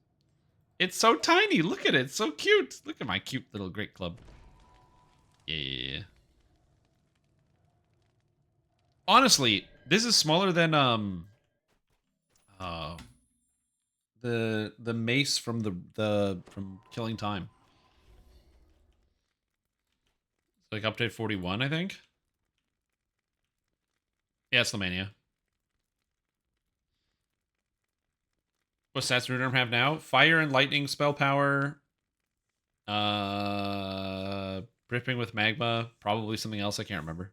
It's so tiny. Look at it. It's so cute. Look at my cute little Great Club. Yeah. Honestly, this is smaller than the mace from from Killing Time. Like update 41, I think. Yeah, it's Lamannia. What stats Rune Arm have now? Fire and lightning spell power. Dripping with magma. Probably something else I can't remember.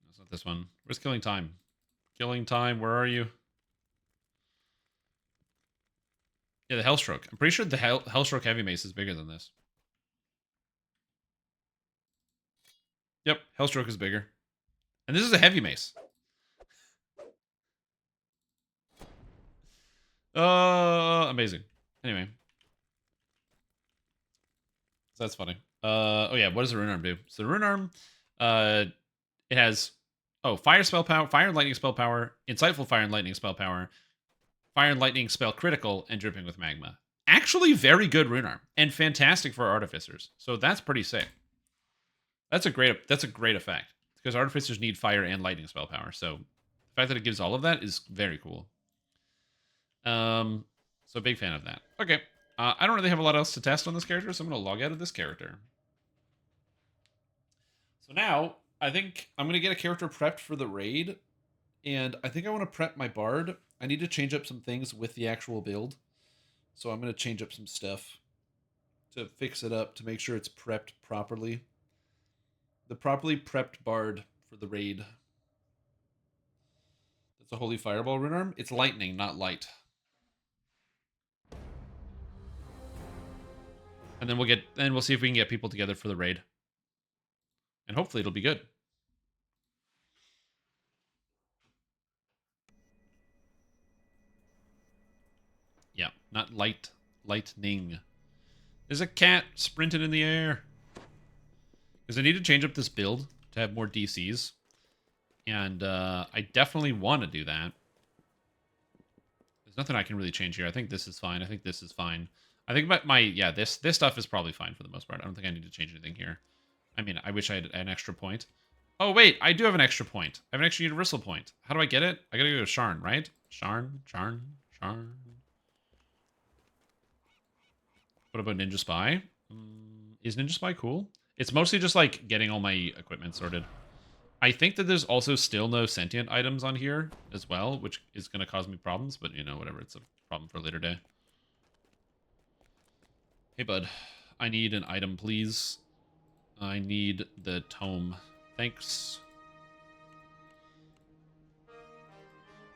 It's not this one. Where's Killing Time? Killing Time, where are you? Yeah, the Hellstroke. I'm pretty sure the Hellstroke Heavy Mace is bigger than this. Yep, Hellstroke is bigger. And this is a Heavy Mace. Amazing. Anyway. So that's funny. Oh yeah, what does the Rune Arm do? So the Rune Arm, it has, Fire spell power, Fire and Lightning spell power, Insightful Fire and Lightning spell power, Fire and Lightning spell critical, and Dripping with Magma. Actually very good Rune Arm, and fantastic for Artificers. So that's pretty sick. That's a great effect, because Artificers need Fire and Lightning spell power, so the fact that it gives all of that is very cool. So big fan of that. Okay. I don't really have a lot else to test on this character, so I'm going to log out of this character. So now, I think I'm going to get a character prepped for the raid, and I think I want to prep my Bard. I need to change up some things with the actual build, so I'm going to change up some stuff to fix it up, to make sure it's prepped properly. The properly prepped Bard for the raid. That's a Holy Fireball Rune Arm. It's lightning, not light. And then we'll see if we can get people together for the raid. And hopefully it'll be good. Yeah, not lightning. There's a cat sprinting in the air. Because I need to change up this build to have more DCs. And I definitely want to do that. There's nothing I can really change here. I think this is fine. I think this is fine. I think about this stuff is probably fine for the most part. I don't think I need to change anything here. I mean, I wish I had an extra point. Oh, wait, I do have an extra point. I have an extra universal point. How do I get it? I gotta go to Sharn, right? Sharn. What about Ninja Spy? Is Ninja Spy cool? It's mostly just, like, getting all my equipment sorted. I think that there's also still no sentient items on here as well, which is gonna cause me problems, but, you know, whatever. It's a problem for a later day. Hey, bud. I need an item, please. I need the tome. Thanks.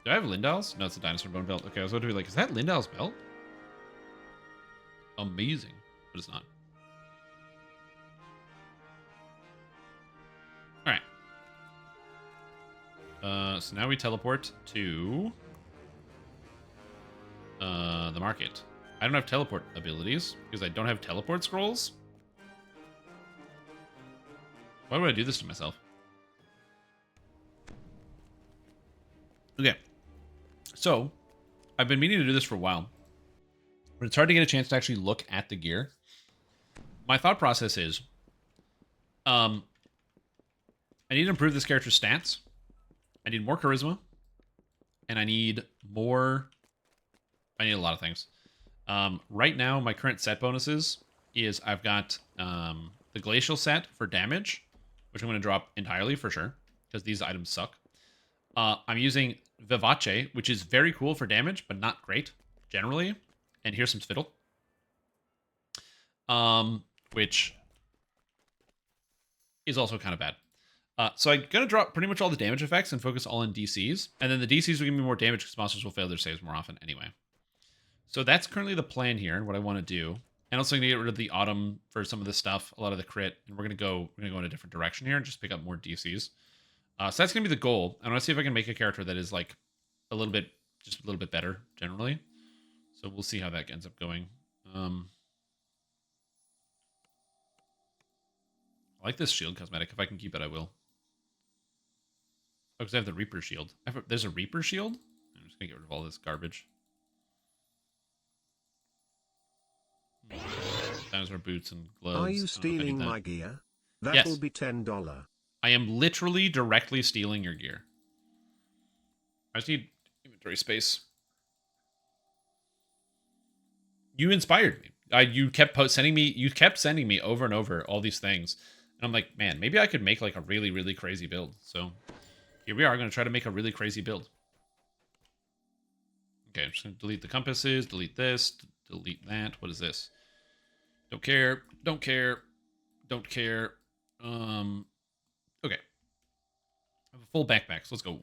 Do I have Lindal's? No, it's a dinosaur bone belt. Okay, I was about to be like, is that Lindal's belt? Amazing. But it's not. Alright. So now we teleport to the market. I don't have teleport abilities because I don't have teleport scrolls. Why would I do this to myself? Okay. So, I've been meaning to do this for a while, but it's hard to get a chance to actually look at the gear. My thought process is, I need to improve this character's stats. I need more charisma, and I need more... I need a lot of things. Right now, my current set bonuses is I've got the Glacial set for damage, which I'm going to drop entirely for sure, because these items suck. I'm using Vivace, which is very cool for damage, but not great, generally. And here's some Spittle. Which is also kind of bad. So I'm going to drop pretty much all the damage effects and focus all on DCs. And then the DCs will give me more damage because monsters will fail their saves more often anyway. So that's currently the plan here and what I want to do. And also going to get rid of the Autumn for some of this stuff, a lot of the crit. And we're going to go in a different direction here and just pick up more DCs. So that's going to be the goal. I want to see if I can make a character that is like just a little bit better generally. So we'll see how that ends up going. I like this shield cosmetic. If I can keep it, I will. Oh, because I have the Reaper shield. There's a Reaper shield? I'm just going to get rid of all this garbage. Dinosaur boots and gloves. Are you stealing my gear? That Yes. will be $10. I am literally directly stealing your gear. I just need inventory space. You inspired me. You kept sending me over and over all these things. And I'm like, man, maybe I could make like a really, really crazy build. So here we are going to try to make a really crazy build. Okay, I'm just going to delete the compasses, delete this, delete that. What is this? Don't care. Don't care. Don't care. Okay. I have a full backpack, so let's go.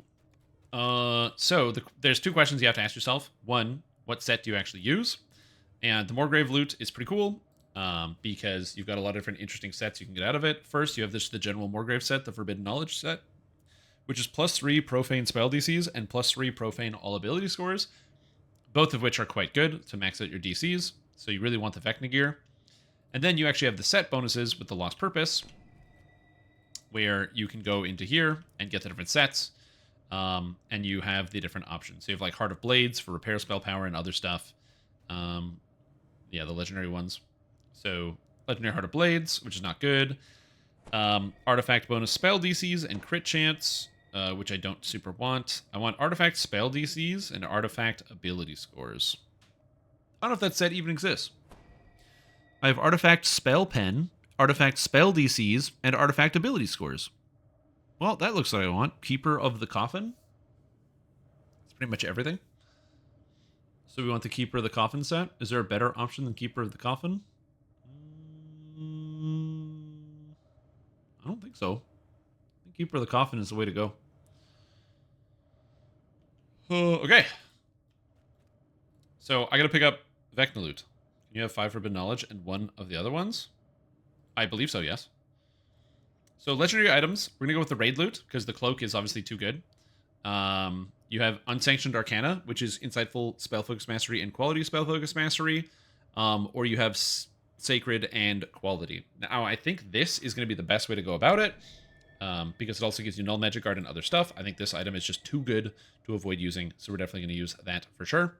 So there's two questions you have to ask yourself. One, what set do you actually use? And the Morgrave loot is pretty cool because you've got a lot of different interesting sets you can get out of it. First, you have the general Morgrave set, the Forbidden Knowledge set, which is +3 profane spell DCs and +3 profane all ability scores, both of which are quite good to max out your DCs. So you really want the Vecna gear. And then you actually have the set bonuses with the Lost Purpose, where you can go into here and get the different sets, and you have the different options. So you have like Heart of Blades for repair spell power and other stuff. Yeah, the legendary ones. So Legendary Heart of Blades, which is not good. Artifact bonus spell DCs and crit chance, which I don't super want. I want artifact spell DCs and artifact ability scores. I don't know if that set even exists. I have artifact spell pen, artifact spell DCs, and artifact ability scores. Well, that looks like I want. Keeper of the Coffin. That's pretty much everything. So we want the Keeper of the Coffin set. Is there a better option than Keeper of the Coffin? I don't think so. I think Keeper of the Coffin is the way to go. Okay. So I gotta pick up Vecna loot. You have 5 Forbidden Knowledge and 1 of the other ones? I believe so, yes. So legendary items, we're going to go with the raid loot, because the cloak is obviously too good. You have Unsanctioned Arcana, which is Insightful Spell Focus Mastery and Quality Spell Focus Mastery. Or you have Sacred and Quality. Now, I think this is going to be the best way to go about it, because it also gives you Null Magic Guard and other stuff. I think this item is just too good to avoid using, so we're definitely going to use that for sure.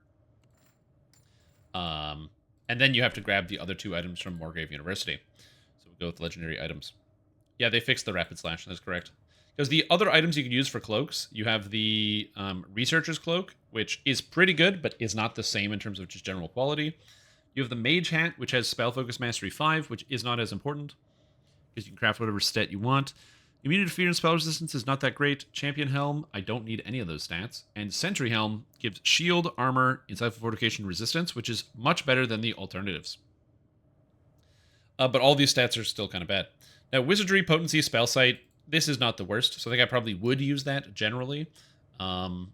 And then you have to grab the other 2 items from Morgrave University. So we'll go with legendary items. Yeah, they fixed the Rapid Slash, that's correct. Because the other items you can use for cloaks, you have the Researcher's Cloak, which is pretty good, but is not the same in terms of just general quality. You have the Mage Hat, which has Spell Focus Mastery 5, which is not as important, because you can craft whatever stat you want. Immunity to Fear and Spell Resistance is not that great. Champion Helm, I don't need any of those stats. And Sentry Helm gives Shield, Armor, Insightful Fortification, Resistance, which is much better than the alternatives. But all these stats are still kind of bad. Now, Wizardry, Potency, Spell Sight, this is not the worst, so I think I probably would use that generally. And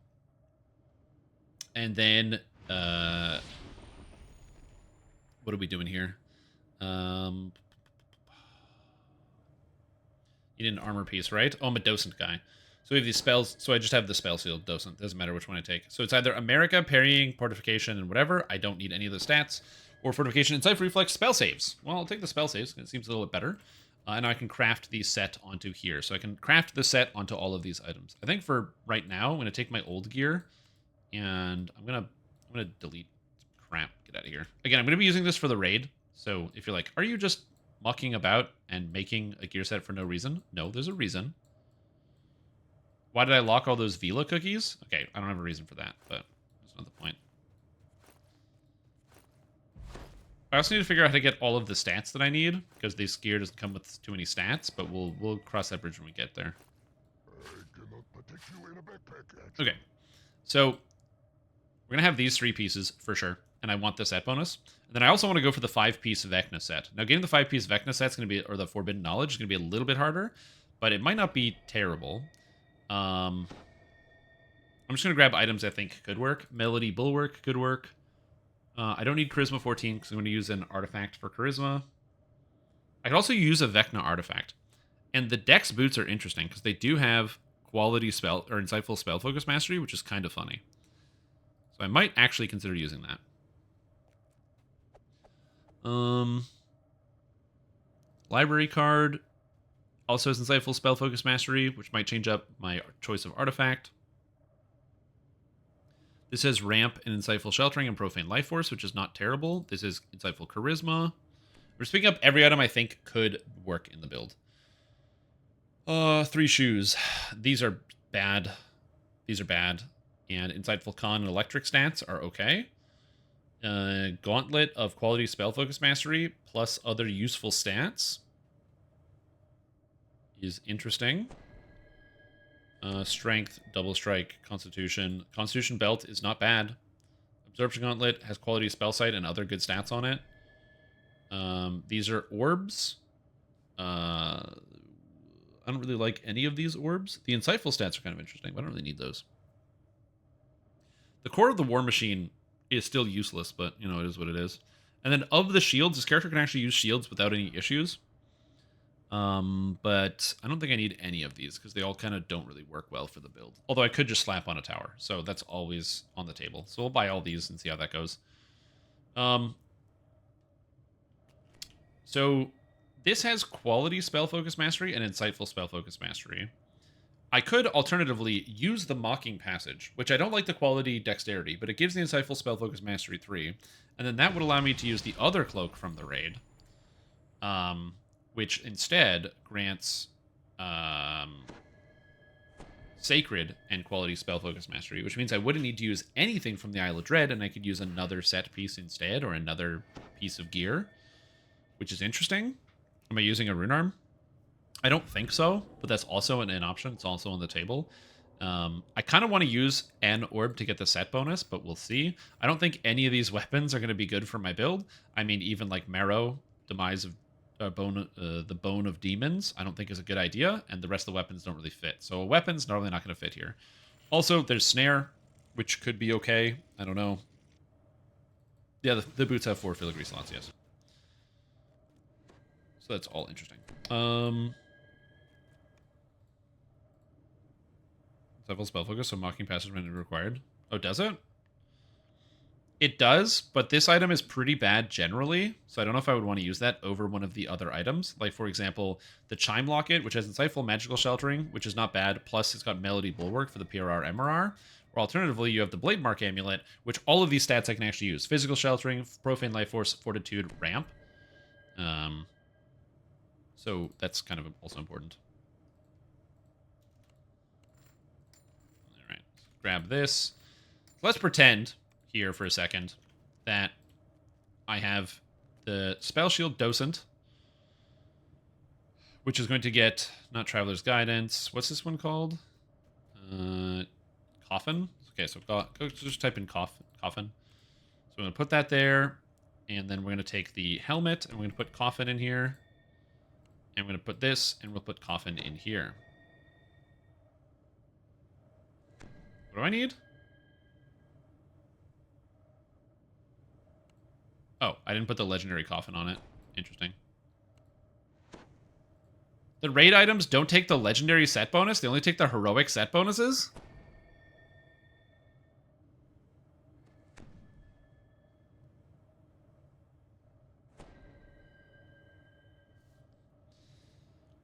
then, what are we doing here? You need an armor piece, right? Oh, I'm a docent guy. So we have these spells, so I just have the spell sealed docent. Doesn't matter which one I take. So it's either America, parrying, fortification, and whatever. I don't need any of the stats. Or fortification, insight, reflex, spell saves. Well, I'll take the spell saves, because it seems a little bit better. And I can craft the set onto here. So I can craft the set onto all of these items. I think for right now, I'm going to take my old gear, and I'm gonna delete crap. Get out of here. Again, I'm going to be using this for the raid. So if you're like, are you just mucking about and making a gear set for no reason? No, there's a reason. Why did I lock all those Vila cookies? Okay, I don't have a reason for that, but that's not the point. I also need to figure out how to get all of the stats that I need, because this gear doesn't come with too many stats, but we'll cross that bridge when we get there. Okay, so we're going to have these 3 pieces for sure, and I want the set bonus. And then I also want to go for the 5-piece Vecna set. Now, getting the 5-piece Vecna set is going to be, or the Forbidden Knowledge, is going to be a little bit harder, but it might not be terrible. I'm just going to grab items I think could work. Melody Bulwark could work. I don't need Charisma 14 because I'm going to use an artifact for Charisma. I could also use a Vecna artifact. And the Dex boots are interesting because they do have quality spell or insightful spell focus mastery, which is kind of funny. So I might actually consider using that. Library card also has insightful spell focus mastery, which might change up my choice of artifact. This has ramp and insightful sheltering and profane life force, which is not terrible. This is insightful charisma. We're picking up every item I think could work in the build. 3 shoes. These are bad. These are bad. And insightful con and electric stats are okay. Gauntlet of quality spell focus mastery plus other useful stats is interesting. Strength, double strike, constitution. Constitution belt is not bad. Absorption gauntlet has quality spell sight and other good stats on it. These are orbs. I don't really like any of these orbs. The insightful stats are kind of interesting, but I don't really need those. The core of the war machine is still useless, but you know, it is what it is. And then of the shields, this character can actually use shields without any issues. But I don't think I need any of these because they all kind of don't really work well for the build. Although I could just slap on a tower, so that's always on the table. So we'll buy all these and see how that goes. So this has quality spell focus mastery and insightful spell focus mastery. I could alternatively use the Mocking Passage, which I don't like the quality dexterity, but it gives the insightful spell focus mastery 3, and then that would allow me to use the other cloak from the raid. Which instead grants Sacred and quality spell focus mastery, which means I wouldn't need to use anything from the Isle of Dread, and I could use another set piece instead, or another piece of gear, which is interesting. Am I using a rune arm? I don't think so, but that's also an option. It's also on the table. I kind of want to use an orb to get the set bonus, but we'll see. I don't think any of these weapons are going to be good for my build. I mean, even like Marrow, Demise of the Bone of Demons, I don't think is a good idea, and the rest of the weapons don't really fit. So a weapon's normally not going to fit here. Also, there's Snare, which could be okay. I don't know. Yeah, the boots have 4 filigree slots, yes. So that's all interesting. Several spell focus, so Mocking Passage when required. Oh, does it? It does, but this item is pretty bad generally, so I don't know if I would want to use that over one of the other items. Like, for example, the Chime Locket, which has Insightful Magical Sheltering, which is not bad, plus it's got Melody Bulwark for the PRR MRR. Or alternatively, you have the Blade Mark Amulet, which all of these stats I can actually use. Physical Sheltering, Profane Life Force, Fortitude, Ramp. So that's kind of also important. Alright, grab this. Let's pretend here for a second that I have the Spell Shield Docent, which is going to get, not Traveler's Guidance, what's this one called? Coffin? Okay, so go just type in coffin. So I'm going to put that there. And then we're going to take the helmet, and we're going to put coffin in here. And we're going to put this, and we'll put coffin in here. What do I need? Oh, I didn't put the legendary coffin on it. Interesting. The raid items don't take the legendary set bonus. They only take the heroic set bonuses.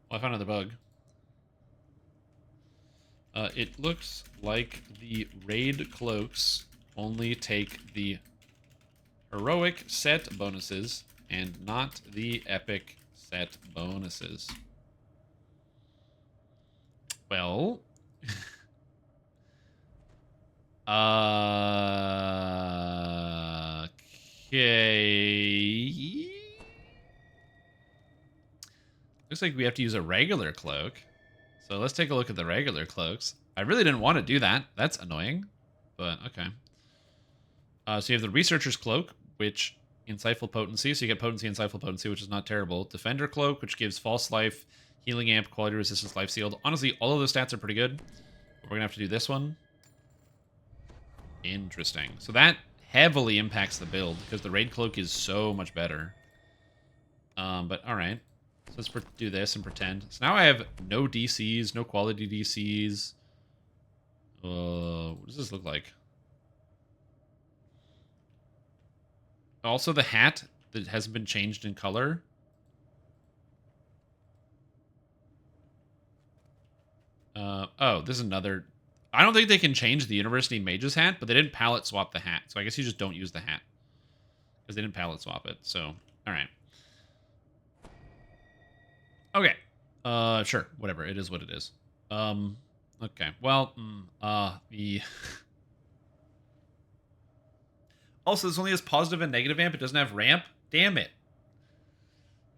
Well, I found another bug. It looks like the raid cloaks only take the heroic set bonuses and not the epic set bonuses. Well, okay. Looks like we have to use a regular cloak. So let's take a look at the regular cloaks. I really didn't want to do that. That's annoying, but okay. So you have the Researcher's Cloak, which Insightful Potency. So you get Potency, Insightful Potency, which is not terrible. Defender Cloak, which gives False Life, Healing Amp, Quality Resistance, Life Sealed. Honestly, all of those stats are pretty good. We're going to have to do this one. Interesting. So that heavily impacts the build, because the Raid Cloak is so much better. But alright. So let's do this and pretend. So now I have no DCs, no quality DCs. What does this look like? Also, the hat that hasn't been changed in color. Oh, this is another... I don't think they can change the University Mage's hat, but they didn't palette swap the hat. So I guess you just don't use the hat. Because they didn't palette swap it. So, alright. Okay. Sure. Whatever. It is what it is. Okay. Well, the... Also, this only has positive and negative amp. It doesn't have ramp. Damn it.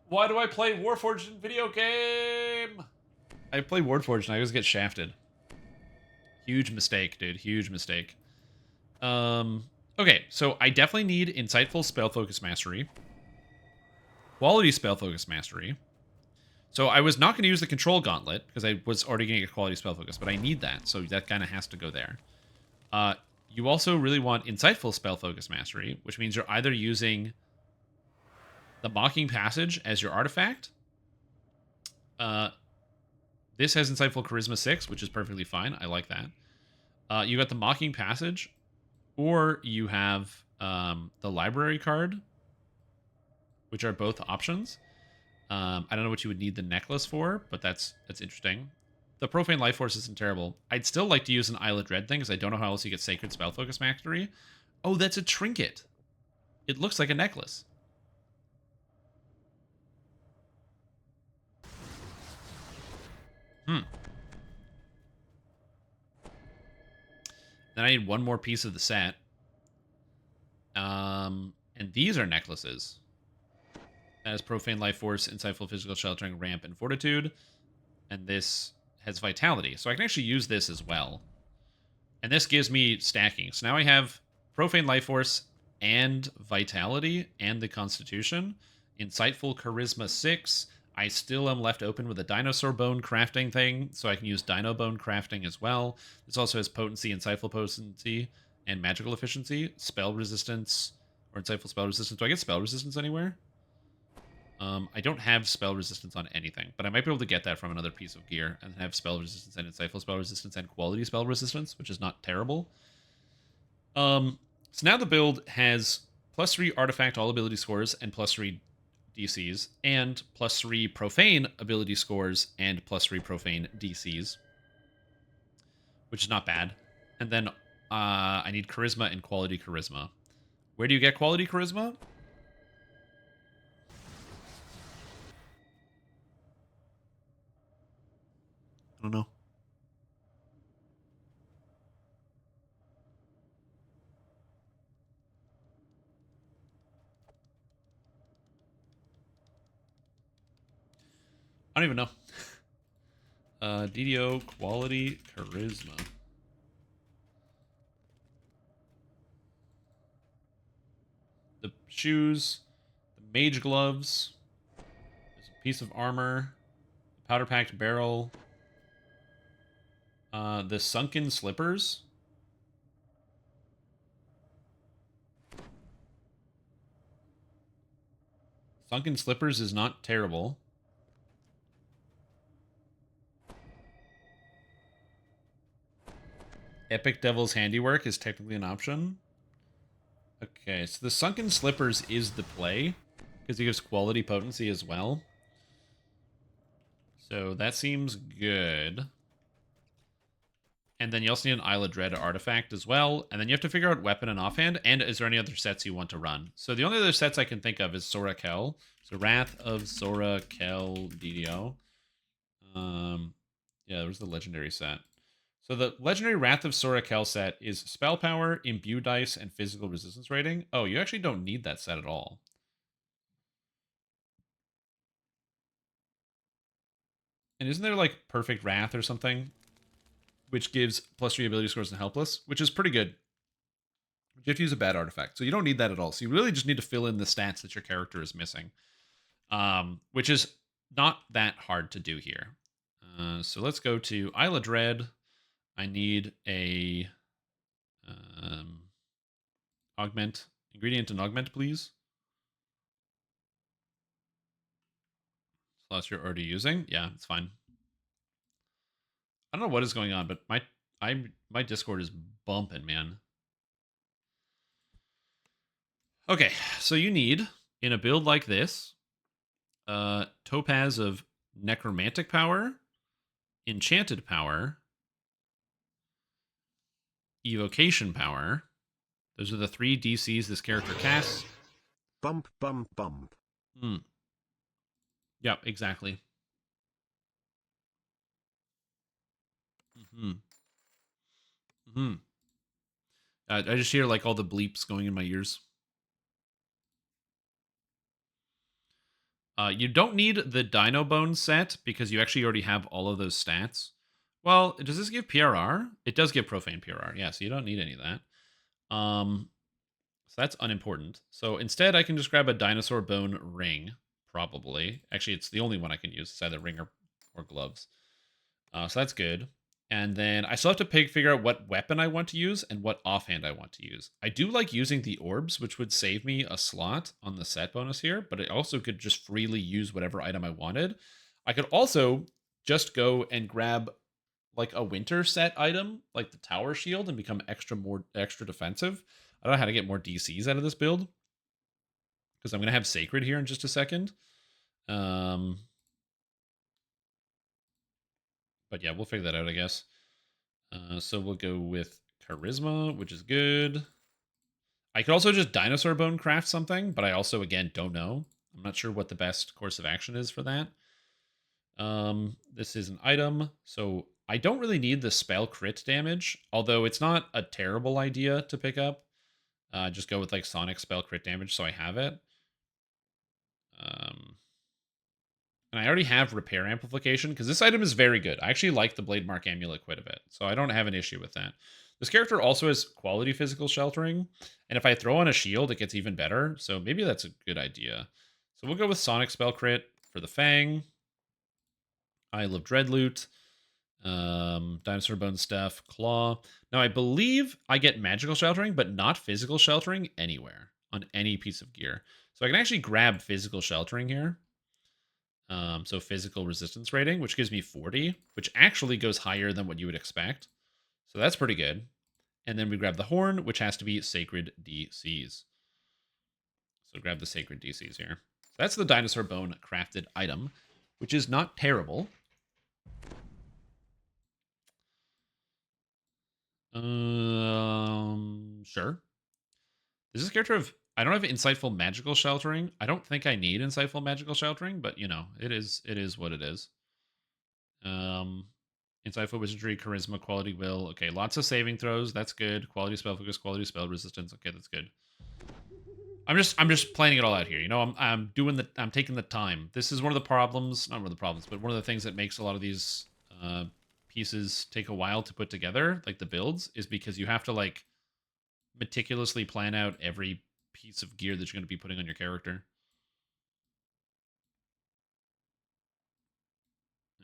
Why do I play Warforged in video game? I play Warforged and I always get shafted. Huge mistake, dude. Huge mistake. Okay, so I definitely need Insightful Spell Focus Mastery. Quality Spell Focus Mastery. So I was not going to use the Control Gauntlet, because I was already going to get Quality Spell Focus, but I need that, so that kind of has to go there. You also really want Insightful Spell Focus Mastery, which means you're either using the Mocking Passage as your artifact. This has Insightful Charisma 6, which is perfectly fine. I like that. You got the Mocking Passage, or you have the Library card, which are both options. I don't know what you would need the necklace for, but that's interesting. The Profane Life Force isn't terrible. I'd still like to use an Isle of Dread thing, because I don't know how else you get Sacred Spell Focus Mastery. Oh, that's a trinket. It looks like a necklace. Then I need one more piece of the set. And these are necklaces. That has Profane Life Force, Insightful Physical Sheltering, Ramp, and Fortitude. And this has Vitality. So I can actually use this as well. And this gives me stacking. So now I have Profane Life Force and Vitality and the Constitution. Insightful Charisma 6. I still am left open with a Dinosaur Bone crafting thing, so I can use Dino Bone crafting as well. This also has Potency, Insightful Potency, and Magical Efficiency. Spell Resistance, or Insightful Spell Resistance. Do I get Spell Resistance anywhere? I don't have Spell Resistance on anything, but I might be able to get that from another piece of gear and have Spell Resistance and Insightful Spell Resistance and Quality Spell Resistance, which is not terrible. So now the build has +3 Artifact all ability scores and +3 DCs, and +3 Profane ability scores and +3 Profane DCs, which is not bad. And then I need Charisma and Quality Charisma. Where do you get Quality Charisma? I don't know. I don't even know. DDO Quality Charisma. shoes, the mage gloves, there's a piece of armor, powder packed barrel, the sunken slippers. Sunken slippers is not terrible. Epic Devil's Handiwork is technically an option. Okay, so the Sunken Slippers is the play, because it gives quality potency as well. So that seems good. And then you also need an Isle of Dread artifact as well. And then you have to figure out weapon and offhand. And is there any other sets you want to run? So the only other sets I can think of is Sora Kel. So Wrath of Sora Kel DDO. Yeah, there was the legendary set. So the legendary Wrath of Sora Kel set is spell power, imbue dice, and physical resistance rating. Oh, you actually don't need that set at all. And isn't there like Perfect Wrath or something? Which gives +3 ability scores and helpless, which is pretty good. You have to use a bad artifact. So you don't need that at all. So you really just need to fill in the stats that your character is missing. Which is not that hard to do here. So let's go to Isle of Dread. I need a augment. Ingredient and augment, please. Plus you're already using. Yeah, it's fine. I don't know what is going on, but my Discord is bumping, man. Okay, so you need, in a build like this, Topaz of Necromantic Power, Enchanted Power, Evocation Power. Those are the 3 DCs this character casts. Bump, bump, bump. Yep, exactly. I just hear like all the bleeps going in my ears. You don't need the Dino Bone set because you actually already have all of those stats. Well, does this give PRR? It does give Profane PRR. Yeah, so you don't need any of that. So that's unimportant. So instead, I can just grab a Dinosaur Bone ring, probably. Actually, it's the only one I can use. It's either ring or gloves. So that's good. And then I still have to figure out what weapon I want to use and what offhand I want to use. I do like using the orbs, which would save me a slot on the set bonus here, but I also could just freely use whatever item I wanted. I could also just go and grab like a winter set item, like the Tower Shield, and become extra defensive. I don't know how to get more DCs out of this build, because I'm going to have Sacred here in just a second. But yeah, we'll figure that out, I guess. So we'll go with Charisma, which is good. I could also just Dinosaur Bone craft something, but I also, again, don't know. I'm not sure what the best course of action is for that. This is an item, so I don't really need the spell crit damage, although it's not a terrible idea to pick up. Just go with like Sonic spell crit damage, so I have it. And I already have repair amplification because this item is very good. I actually like the Blade Mark Amulet quite a bit, so I don't have an issue with that. This character also has quality physical sheltering, and if I throw on a shield, it gets even better, so maybe that's a good idea. So we'll go with Sonic spell crit for the Fang. Isle of Dread loot. Dinosaur Bone stuff. Claw. Now, I believe I get magical sheltering, but not physical sheltering anywhere on any piece of gear. So I can actually grab physical sheltering here. So physical resistance rating, which gives me 40, which actually goes higher than what you would expect. So that's pretty good. And then we grab the horn, which has to be sacred DCs. So grab the sacred DCs here. So that's the Dinosaur Bone crafted item, which is not terrible. Sure. Does this character have... I don't have insightful magical sheltering. I don't think I need insightful magical sheltering, but you know, it is what it is. Insightful wizardry, charisma, quality will. Okay, lots of saving throws. That's good. Quality spell focus, quality spell resistance. Okay, that's good. I'm just planning it all out here. You know, I'm taking the time. This is one of the problems, not one of the problems, but one of the things that makes a lot of these pieces take a while to put together, like the builds, is because you have to like meticulously plan out every piece of gear that you're going to be putting on your character.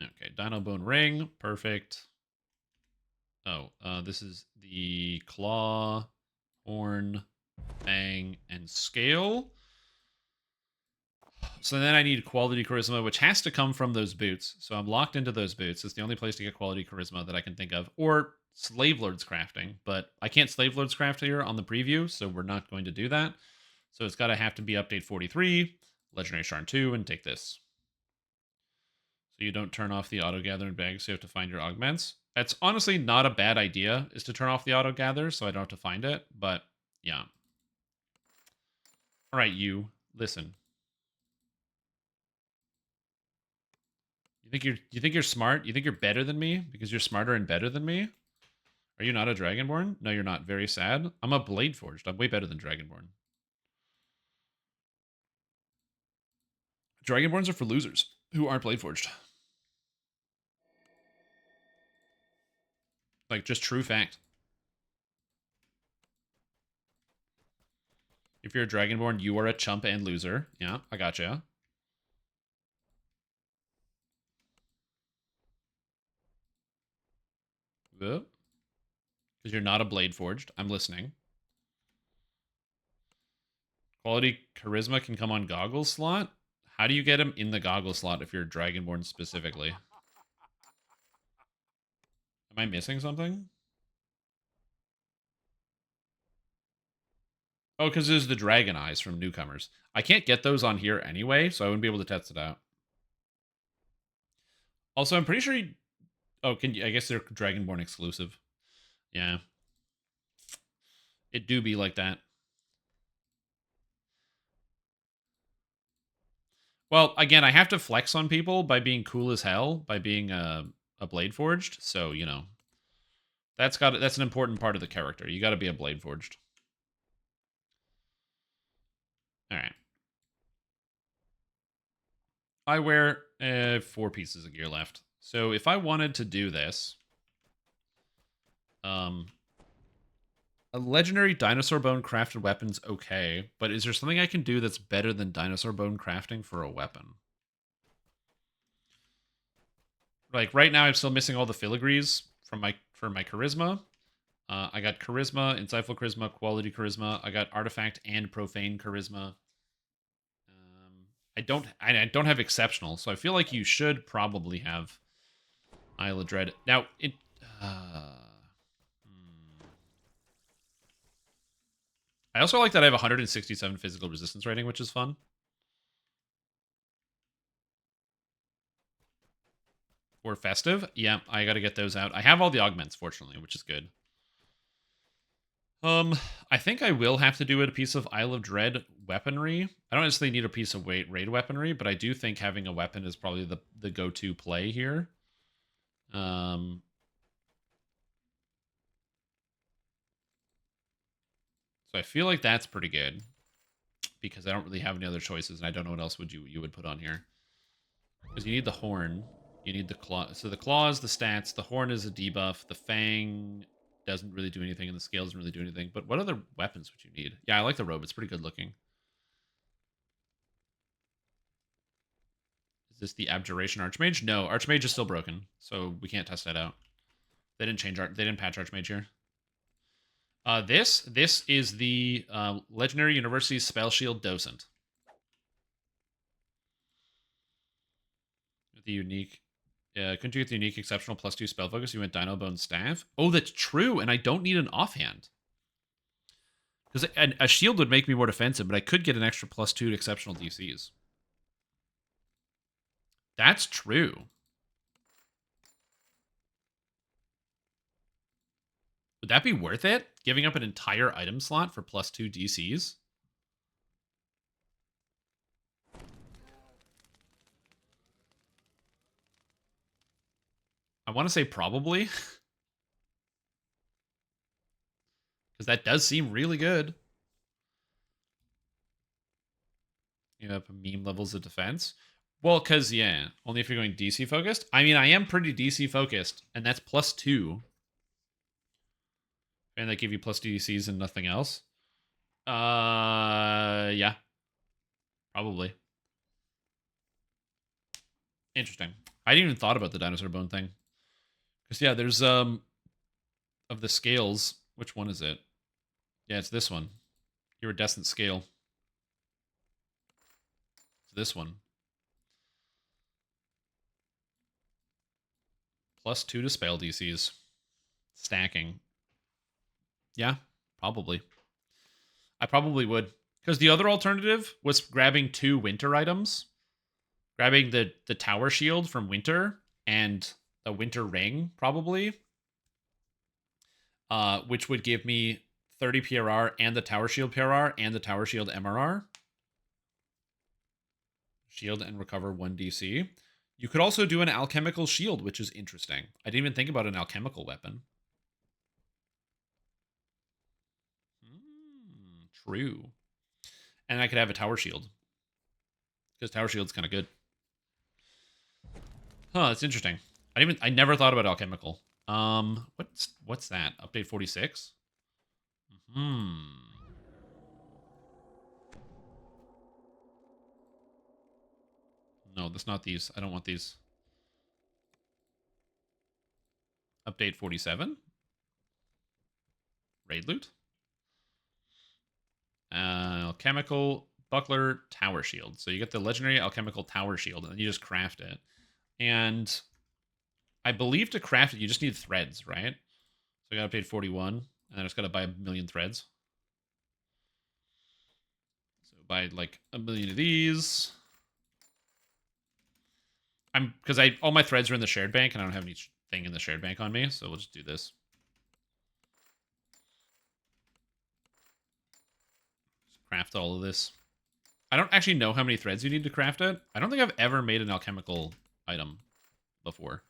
Okay, Dino Bone Ring. Perfect. Oh, this is the Claw, Horn, Fang, and Scale. So then I need Quality Charisma, which has to come from those boots. So I'm locked into those boots. It's the only place to get Quality Charisma that I can think of. Or Slave Lords crafting. But I can't Slave Lords craft here on the preview, so we're not going to do that. So it's got to have to be update 43, Legendary Sharn 2, and take this. So you don't turn off the auto-gathering bag, so you have to find your augments. That's honestly not a bad idea, is to turn off the auto-gather, so I don't have to find it. But, yeah. All right, you. Listen. You think you're smart? You think you're better than me because you're smarter and better than me? Are you not a Dragonborn? No, you're not. Very sad. I'm a Blade Forged. I'm way better than Dragonborn. Dragonborns are for losers who aren't Blade Forged. Like, just true fact. If you're a Dragonborn, you are a chump and loser. Yeah, I gotcha. Because you're not a Blade Forged. I'm listening. Quality Charisma can come on Goggle slot? How do you get him in the Goggle slot if you're a Dragonborn specifically? Am I missing something? Oh, because there's the Dragon Eyes from Newcomers. I can't get those on here anyway, so I wouldn't be able to test it out. Also, I'm pretty sure you... Oh, can you... I guess they're Dragonborn exclusive. Yeah. It do be like that. Well, again, I have to flex on people by being cool as hell, by being a Blade Forged. So, you know, that's an important part of the character. You got to be a Blade Forged. All right. I wear 4 pieces of gear left. So if I wanted to do this, a legendary dinosaur bone crafted weapon's okay, but is there something I can do that's better than dinosaur bone crafting for a weapon? Like right now, I'm still missing all the filigrees for my charisma. I got charisma, insightful charisma, quality charisma. I got artifact and profane charisma. I don't have exceptional, so I feel like you should probably have Isle of Dread. Now it. I also like that I have 167 physical resistance rating, which is fun. Or festive. Yeah, I got to get those out. I have all the augments, fortunately, which is good. I think I will have to do a piece of Isle of Dread weaponry. I don't necessarily need a piece of raid weaponry, but I do think having a weapon is probably the go-to play here. So I feel like that's pretty good because I don't really have any other choices, and I don't know what else you would put on here. Because you need the horn, you need the claw. So the claw is the stats, the horn is a debuff, the fang doesn't really do anything, and the scale doesn't really do anything. But what other weapons would you need? Yeah, I like the robe. It's pretty good looking. Is this the Abjuration Archmage? No, Archmage is still broken, so we can't test that out. They didn't change they didn't patch Archmage here. This is the Legendary University Spell Shield Docent. The unique. Couldn't you get the unique exceptional +2 spell focus? You went Dino Bone Staff. Oh, that's true, and I don't need an offhand. Because a shield would make me more defensive, but I could get an extra +2 exceptional DCs. That's true. Would that be worth it? Giving up an entire item slot for +2 DCs? I want to say probably. Because that does seem really good. You have meme levels of defense. Well, because, yeah, only if you're going DC focused. I mean, I am pretty DC focused, and that's +2. And they give you +2 DCs and nothing else. Yeah. Probably. Interesting. I hadn't even thought about the dinosaur bone thing. Because, yeah, there's, of the scales, which one is it? Yeah, it's this one. Iridescent scale. It's this one. +2 to spell DCs. Stacking. Yeah, probably. I probably would. Because the other alternative was grabbing 2 winter items. Grabbing the tower shield from winter and the winter ring, probably. Which would give me 30 PRR and the tower shield PRR and the tower shield MRR. Shield and recover 1 DC. You could also do an alchemical shield, which is interesting. I didn't even think about an alchemical weapon. True. And I could have a tower shield. Because tower shield's kind of good. Huh, that's interesting. I never thought about alchemical. What's that? Update 46? No, that's not these. I don't want these. Update 47? Raid loot? Alchemical buckler tower shield. So you get the legendary alchemical tower shield, and then you just craft it. And I believe to craft it, you just need threads, right? So I got update 41, and I just got to buy 1 million threads. So buy like 1 million of these. Because all my threads are in the shared bank, and I don't have anything in the shared bank on me, so we'll just do this. Just craft all of this. I don't actually know how many threads you need to craft it. I don't think I've ever made an alchemical item before.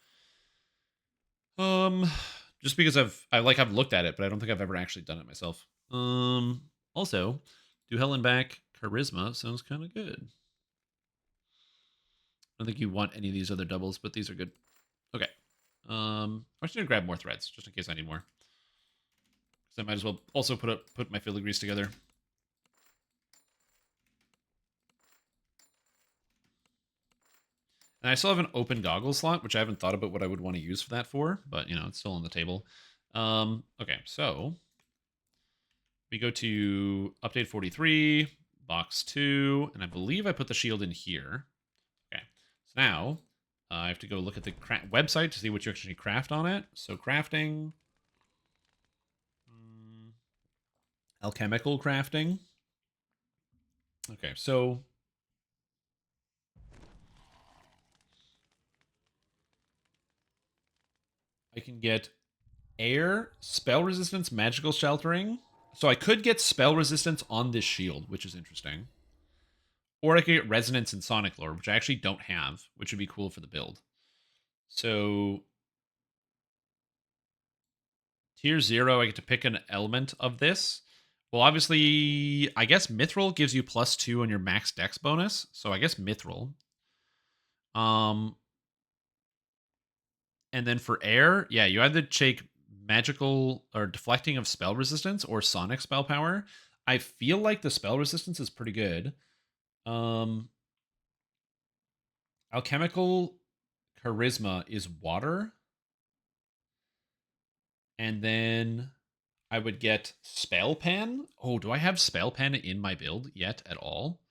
Just because I've looked at it, but I don't think I've ever actually done it myself. Also, do hell and back charisma sounds kind of good. I don't think you want any of these other doubles, but these are good. Okay. I'm just gonna grab more threads just in case I need more. Because I might as well also put my filigrees together. And I still have an open goggle slot, which I haven't thought about what I would want to use for that for, but, you know, it's still on the table. Okay, so we go to update 43, box 2, and I believe I put the shield in here. Okay, so now I have to go look at the website to see what you actually craft on it. So crafting, alchemical crafting. Okay, so I can get air, spell resistance, magical sheltering. So I could get spell resistance on this shield, which is interesting. Or I could get resonance and sonic lore, which I actually don't have, which would be cool for the build. So tier 0, I get to pick an element of this. Well, obviously, I guess Mithril gives you +2 on your max dex bonus. So I guess Mithril. And then for air, yeah, you either take magical or deflecting of spell resistance or sonic spell power. I feel like the spell resistance is pretty good. Alchemical charisma is water. And then I would get spell pen. Oh, do I have spell pen in my build yet at all?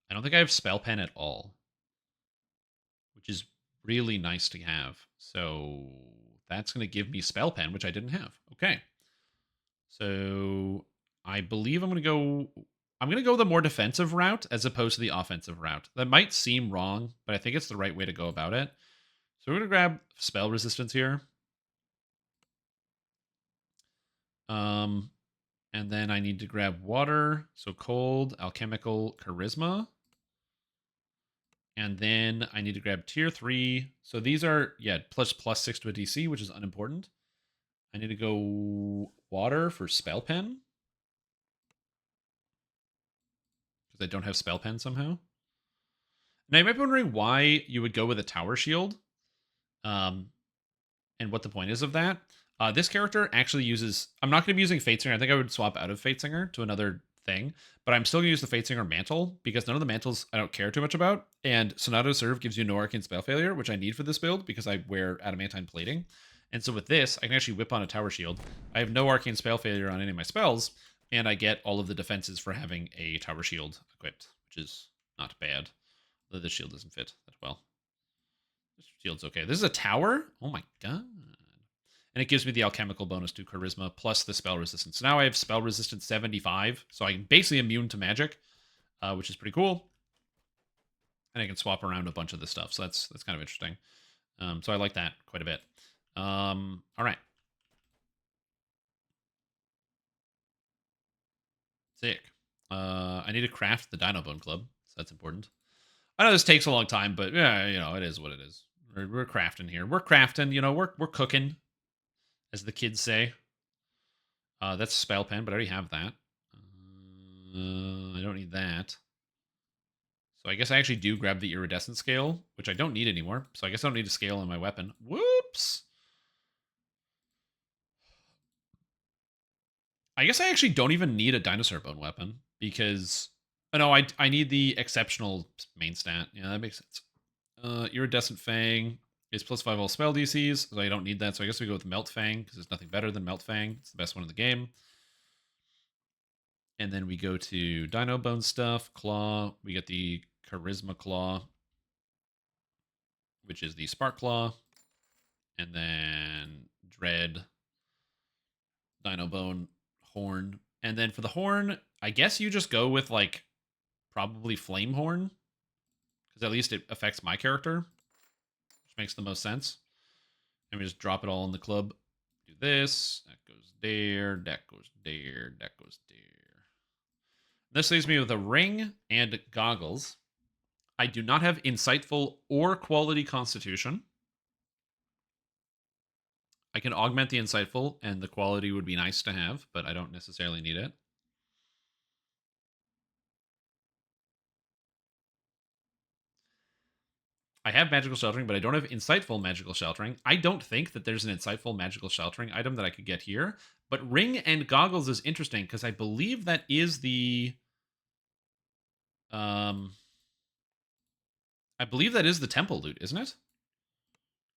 I don't think I have spell pen at all, which is really nice to have. So that's going to give me spell pen, which I didn't have. Okay. So I believe I'm going to go the more defensive route as opposed to the offensive route. That might seem wrong, but I think it's the right way to go about it. So we're going to grab spell resistance here. And then I need to grab water. So cold, alchemical, charisma. And then I need to grab tier 3. So these are, yeah, +6 to a DC, which is unimportant. I need to go water for spell pen. Because I don't have spell pen somehow. Now you might be wondering why you would go with a tower shield. And what the point is of that. This character actually uses... I'm not going to be using Fatesinger. I think I would swap out of Fatesinger to another thing. But I'm still going to use the Fatesinger mantle because none of the mantles I don't care too much about. And Sonato Serve gives you no arcane spell failure, which I need for this build because I wear adamantine plating. And so with this, I can actually whip on a tower shield. I have no arcane spell failure on any of my spells, and I get all of the defenses for having a tower shield equipped, which is not bad. Though the shield doesn't fit that well. This shield's okay. This is a tower? Oh my god. And it gives me the alchemical bonus to charisma plus the spell resistance. So now I have spell resistance 75, so I'm basically immune to magic, which is pretty cool. And I can swap around a bunch of this stuff, so that's kind of interesting. So I like that quite a bit. All right. Sick. I need to craft the Dino Bone Club, so that's important. I know this takes a long time, but yeah, you know, it is what it is. We're crafting here. We're crafting, you know, we're cooking, as the kids say. That's spell pen, but I already have that. I don't need that. So I guess I actually do grab the iridescent scale, which I don't need anymore. So I guess I don't need a scale on my weapon. Whoops. I guess I actually don't even need a dinosaur bone weapon because... Oh, no, I need the exceptional main stat. Yeah, that makes sense. Iridescent Fang is +5 all spell DCs, so I don't need that. So I guess we go with Melt Fang because there's nothing better than Melt Fang. It's the best one in the game. And then we go to Dino Bone stuff, Claw. We get the Charisma Claw, which is the Spark Claw. And then Dread, Dino Bone, Horn. And then for the Horn, I guess you just go with, like, probably Flame Horn. Because at least it affects my character, which makes the most sense. And we just drop it all in the club. Do this. That goes there. That goes there. That goes there. This leaves me with a ring and goggles. I do not have insightful or quality constitution. I can augment the insightful, and the quality would be nice to have, but I don't necessarily need it. I have magical sheltering, but I don't have insightful magical sheltering. I don't think that there's an insightful magical sheltering item that I could get here, but ring and goggles is interesting because I believe that is the... I believe that is the temple loot, isn't it?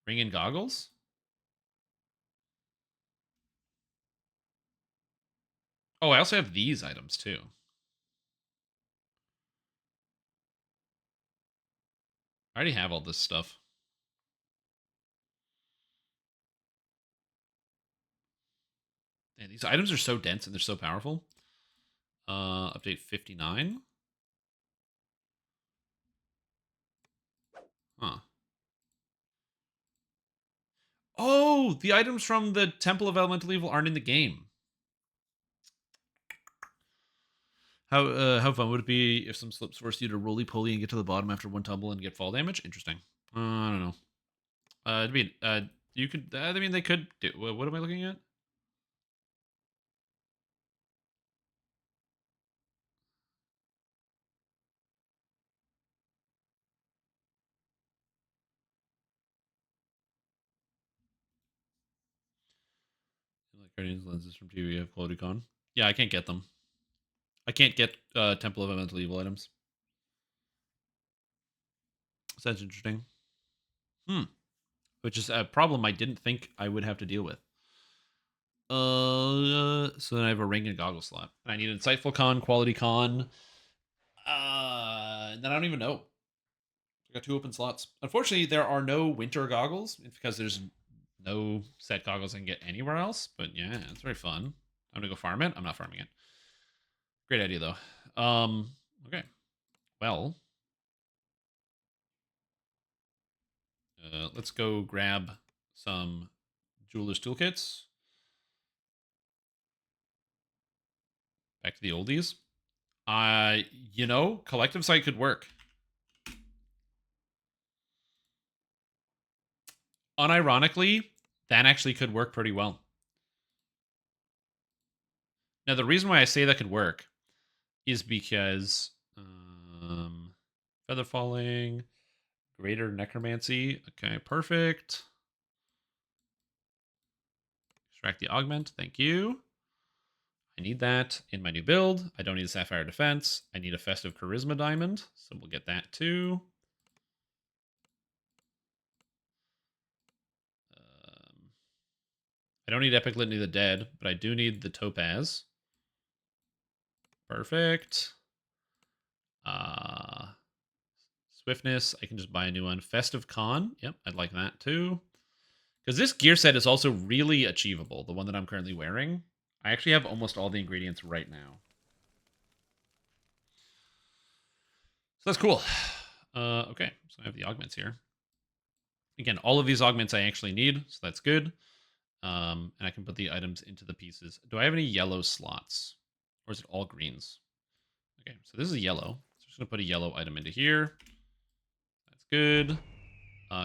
Ring and goggles? Oh, I also have these items too. I already have all this stuff. Man, these items are so dense and they're so powerful. Update 59. Huh. Oh, the items from the Temple of Elemental Evil aren't in the game. How fun would it be if some slips forced you to roly-poly and get to the bottom after one tumble and get fall damage? Interesting. I don't know. You could... I mean, they could do... What am I looking at? Like Guardians lenses from TV have quality con. Yeah, I can't get them. I can't get Temple of Elemental Evil items. So that's interesting. Which is a problem I didn't think I would have to deal with. So then I have a ring and goggle slot. And I need Insightful Con, Quality Con. And then I don't even know. I got 2 open slots. Unfortunately, there are no winter goggles because there's no set goggles I can get anywhere else. But yeah, it's very fun. I'm gonna go farm it. I'm not farming it. Great idea though. Okay. Well, let's go grab some jeweler's toolkits. Back to the oldies. You know, collective site could work. Unironically, that actually could work pretty well. Now, the reason why I say that could work is because feather falling, greater necromancy. Okay, perfect. Extract the augment. Thank you. I need that in my new build. I don't need a Sapphire Defense. I need a Festive Charisma Diamond, so we'll get that too. I don't need Epic Litany of the Dead, but I do need the Topaz. Perfect. Swiftness, I can just buy a new one. Festive Con, yep, I'd like that too. Because this gear set is also really achievable, the one that I'm currently wearing. I actually have almost all the ingredients right now. So that's cool. Okay, so I have the augments here. Again, all of these augments I actually need, so that's good. And I can put the items into the pieces. Do I have any yellow slots? Or is it all greens? Okay, so this is yellow. So I'm just going to put a yellow item into here. That's good.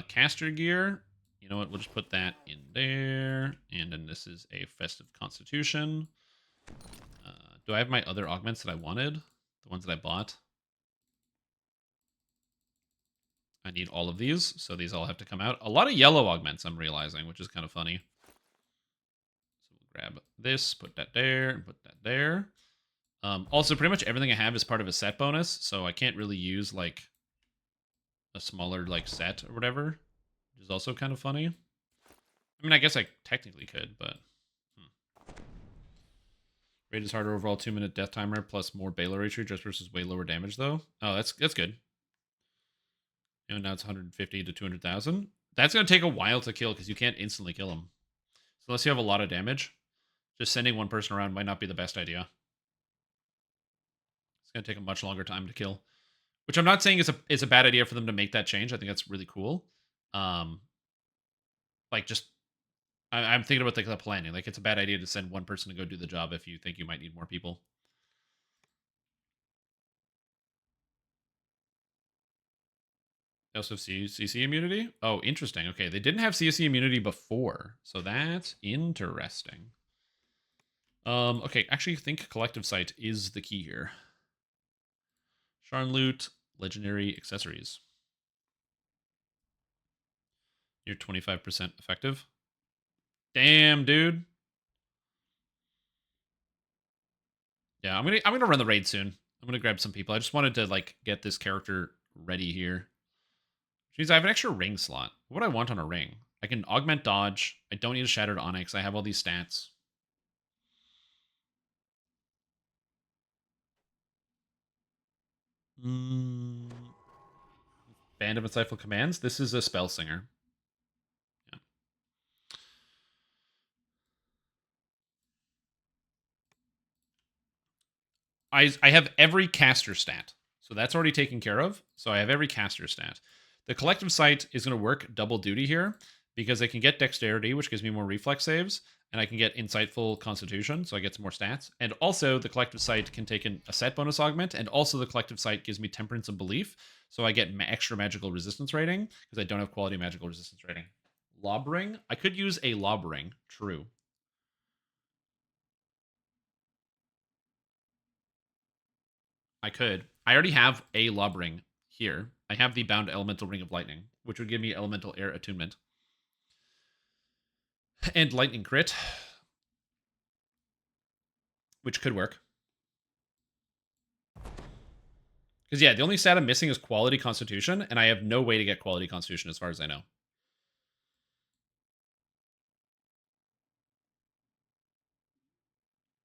Caster gear. You know what? We'll just put that in there. And then this is a Festive Constitution. Do I have my other augments that I wanted? The ones that I bought? I need all of these, so these all have to come out. A lot of yellow augments, I'm realizing, which is kind of funny. So we'll grab this, put that there, and put that there. Also, pretty much everything I have is part of a set bonus, so I can't really use, like, a smaller, like, set or whatever, which is also kind of funny. I mean, I guess I technically could, but... Raid is harder overall, 2-minute death timer, plus more Baylor ratio, just versus way lower damage, though. Oh, that's good. You know, now it's 150 to 200,000. That's going to take a while to kill, because you can't instantly kill him. So unless you have a lot of damage, just sending one person around might not be the best idea. It's going to take a much longer time to kill. Which I'm not saying is a bad idea for them to make that change. I think that's really cool. Like, just... I'm thinking about the planning. Like, it's a bad idea to send one person to go do the job if you think you might need more people. They also have CC immunity? Oh, interesting. Okay, they didn't have CC immunity before, so that's interesting. Okay, actually, I think Collective Sight is the key here. Sharn Loot, Legendary Accessories. You're 25% effective. Damn, dude. Yeah, I'm gonna run the raid soon. I'm gonna grab some people. I just wanted to, like, get this character ready here. Which means I have an extra ring slot. What do I want on a ring? I can augment dodge. I don't need a Shattered Onyx. I have all these stats. Band of Insightful Commands. This is a spell singer. Yeah. I have every caster stat. So that's already taken care of. So I have every caster stat. The Collective Sight is going to work double duty here because I can get Dexterity, which gives me more reflex saves, and I can get Insightful Constitution, so I get some more stats. And also, the Collective Sight can take a set bonus augment, and also the Collective Sight gives me Temperance and Belief, so I get extra magical resistance rating because I don't have quality magical resistance rating. Lob Ring? I could use a Lob Ring. True. I could. I already have a Lob Ring here. I have the Bound Elemental Ring of Lightning, which would give me Elemental Air Attunement. And Lightning Crit, which could work. Because, yeah, the only stat I'm missing is Quality Constitution, and I have no way to get Quality Constitution as far as I know.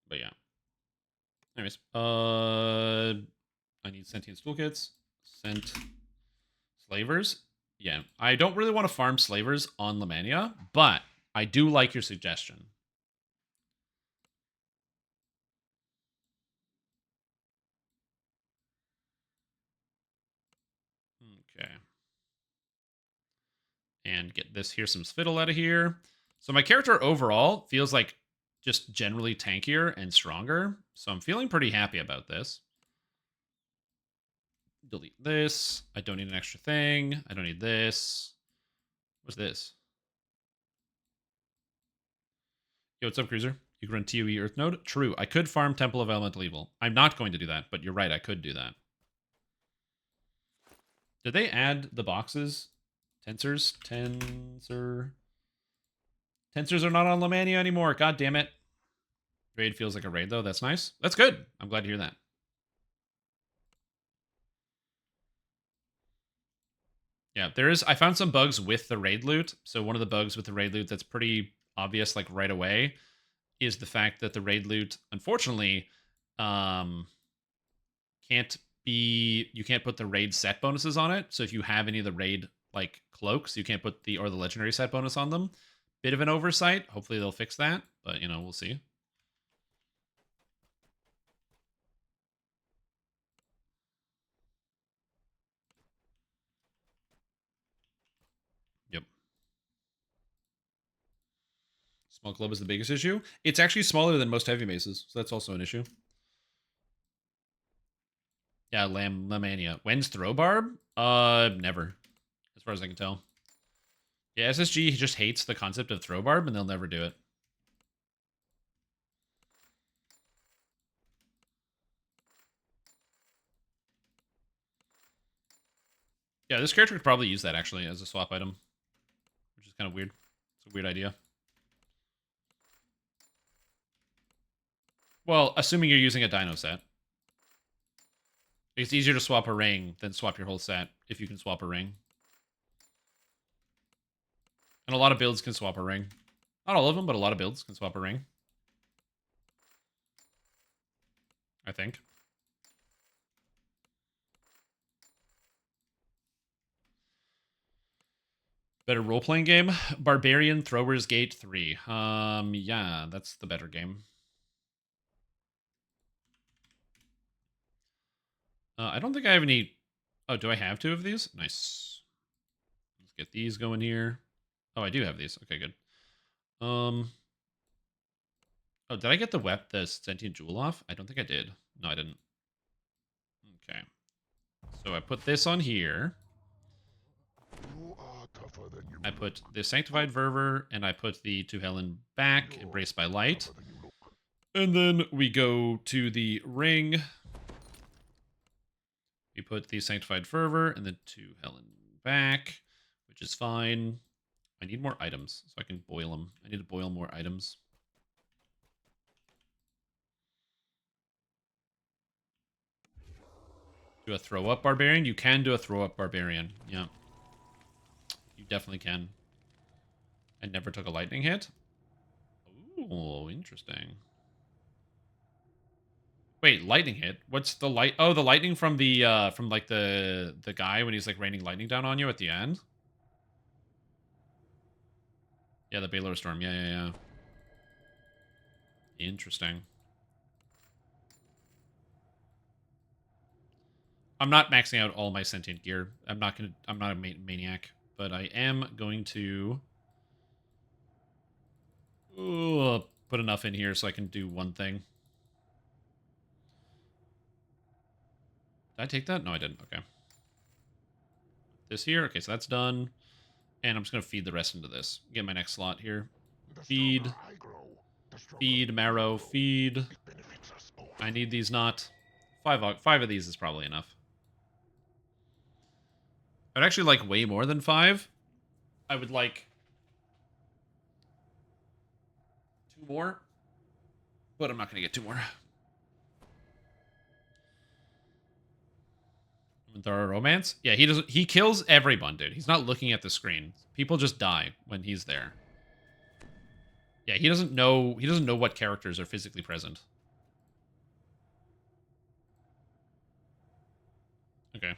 But, yeah. Anyways, I need Sentience Toolkits. Sent Slavers. Yeah, I don't really want to farm Slavers on Lamannia, but I do like your suggestion. Okay. And get this Heresome's Fiddle out of here. So my character overall feels like just generally tankier and stronger. So I'm feeling pretty happy about this. Delete this. I don't need an extra thing. I don't need this. What's this? Yo, what's up, Cruiser? You can run ToE Earth Node? True. I could farm Temple of Elemental Evil. I'm not going to do that, but you're right. I could do that. Did they add the boxes? Tensors? Tensor? Tensors are not on Lamannia anymore. God damn it. Raid feels like a raid, though. That's nice. That's good. I'm glad to hear that. Yeah, I found some bugs with the raid loot. So one of the bugs with the raid loot that's pretty obvious, like right away, is the fact that the raid loot, unfortunately, you can't put the raid set bonuses on it. So if you have any of the raid like cloaks, you can't put the legendary set bonus on them. Bit of an oversight. Hopefully they'll fix that, but we'll see. Yep. Small club is the biggest issue. It's actually smaller than most heavy maces, so that's also an issue. Yeah, Lamannia. When's Throwbarb? Never. As far as I can tell. Yeah, SSG just hates the concept of Throwbarb, and they'll never do it. Yeah, this character could probably use that, actually, as a swap item. Which is kind of weird. It's a weird idea. Well, assuming you're using a dino set. It's easier to swap a ring than swap your whole set, if you can swap a ring. And a lot of builds can swap a ring. Not all of them, but a lot of builds can swap a ring. I think. Better role-playing game? Barbarian Thrower's Gate 3. Yeah, that's the better game. I don't think I have any... Oh, do I have 2 of these? Nice. Let's get these going here. Oh, I do have these. Okay, good. Oh, did I get the sentient jewel off? I don't think I did. No, I didn't. Okay. So I put this on here. I put the Sanctified Fervor, and I put the To Helen back, Embraced by Light. And then we go to the ring. We put the Sanctified Fervor and the To Helen back, which is fine. I need more items, so I can boil them. I need to boil more items. Do a throw-up Barbarian? You can do a throw-up Barbarian, yeah. You definitely can. I never took a lightning hit. Ooh, interesting. Wait, lightning hit? What's the light? Oh, the lightning from the like the guy when he's like raining lightning down on you at the end. Yeah, the Baylor Storm. Yeah. Interesting. I'm not maxing out all my sentient gear. I'm not a maniac, but I am going to put enough in here so I can do one thing. Did I take that? No, I didn't. Okay. This here. Okay, so that's done. And I'm just going to feed the rest into this. Get my next slot here. Feed. Feed, marrow, feed. I need these not. 5 of these is probably enough. I'd actually like way more than 5. I would like 2 more. But I'm not going to get 2 more. Thorough Romance? Yeah, he kills everyone, dude. He's not looking at the screen. People just die when he's there. Yeah, he doesn't know what characters are physically present. Okay.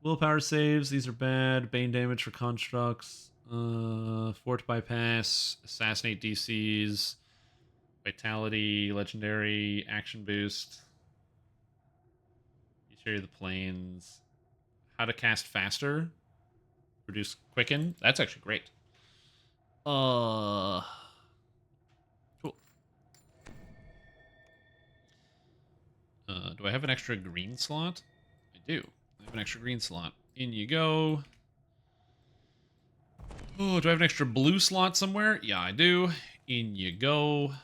Willpower saves, these are bad. Bane damage for constructs. Fort bypass, assassinate DCs, vitality, legendary, action boost. Share the planes. How to cast faster. Reduce quicken. That's actually great. Cool. Do I have an extra green slot? I do. I have an extra green slot. In you go. Oh, do I have an extra blue slot somewhere? Yeah, I do. In you go.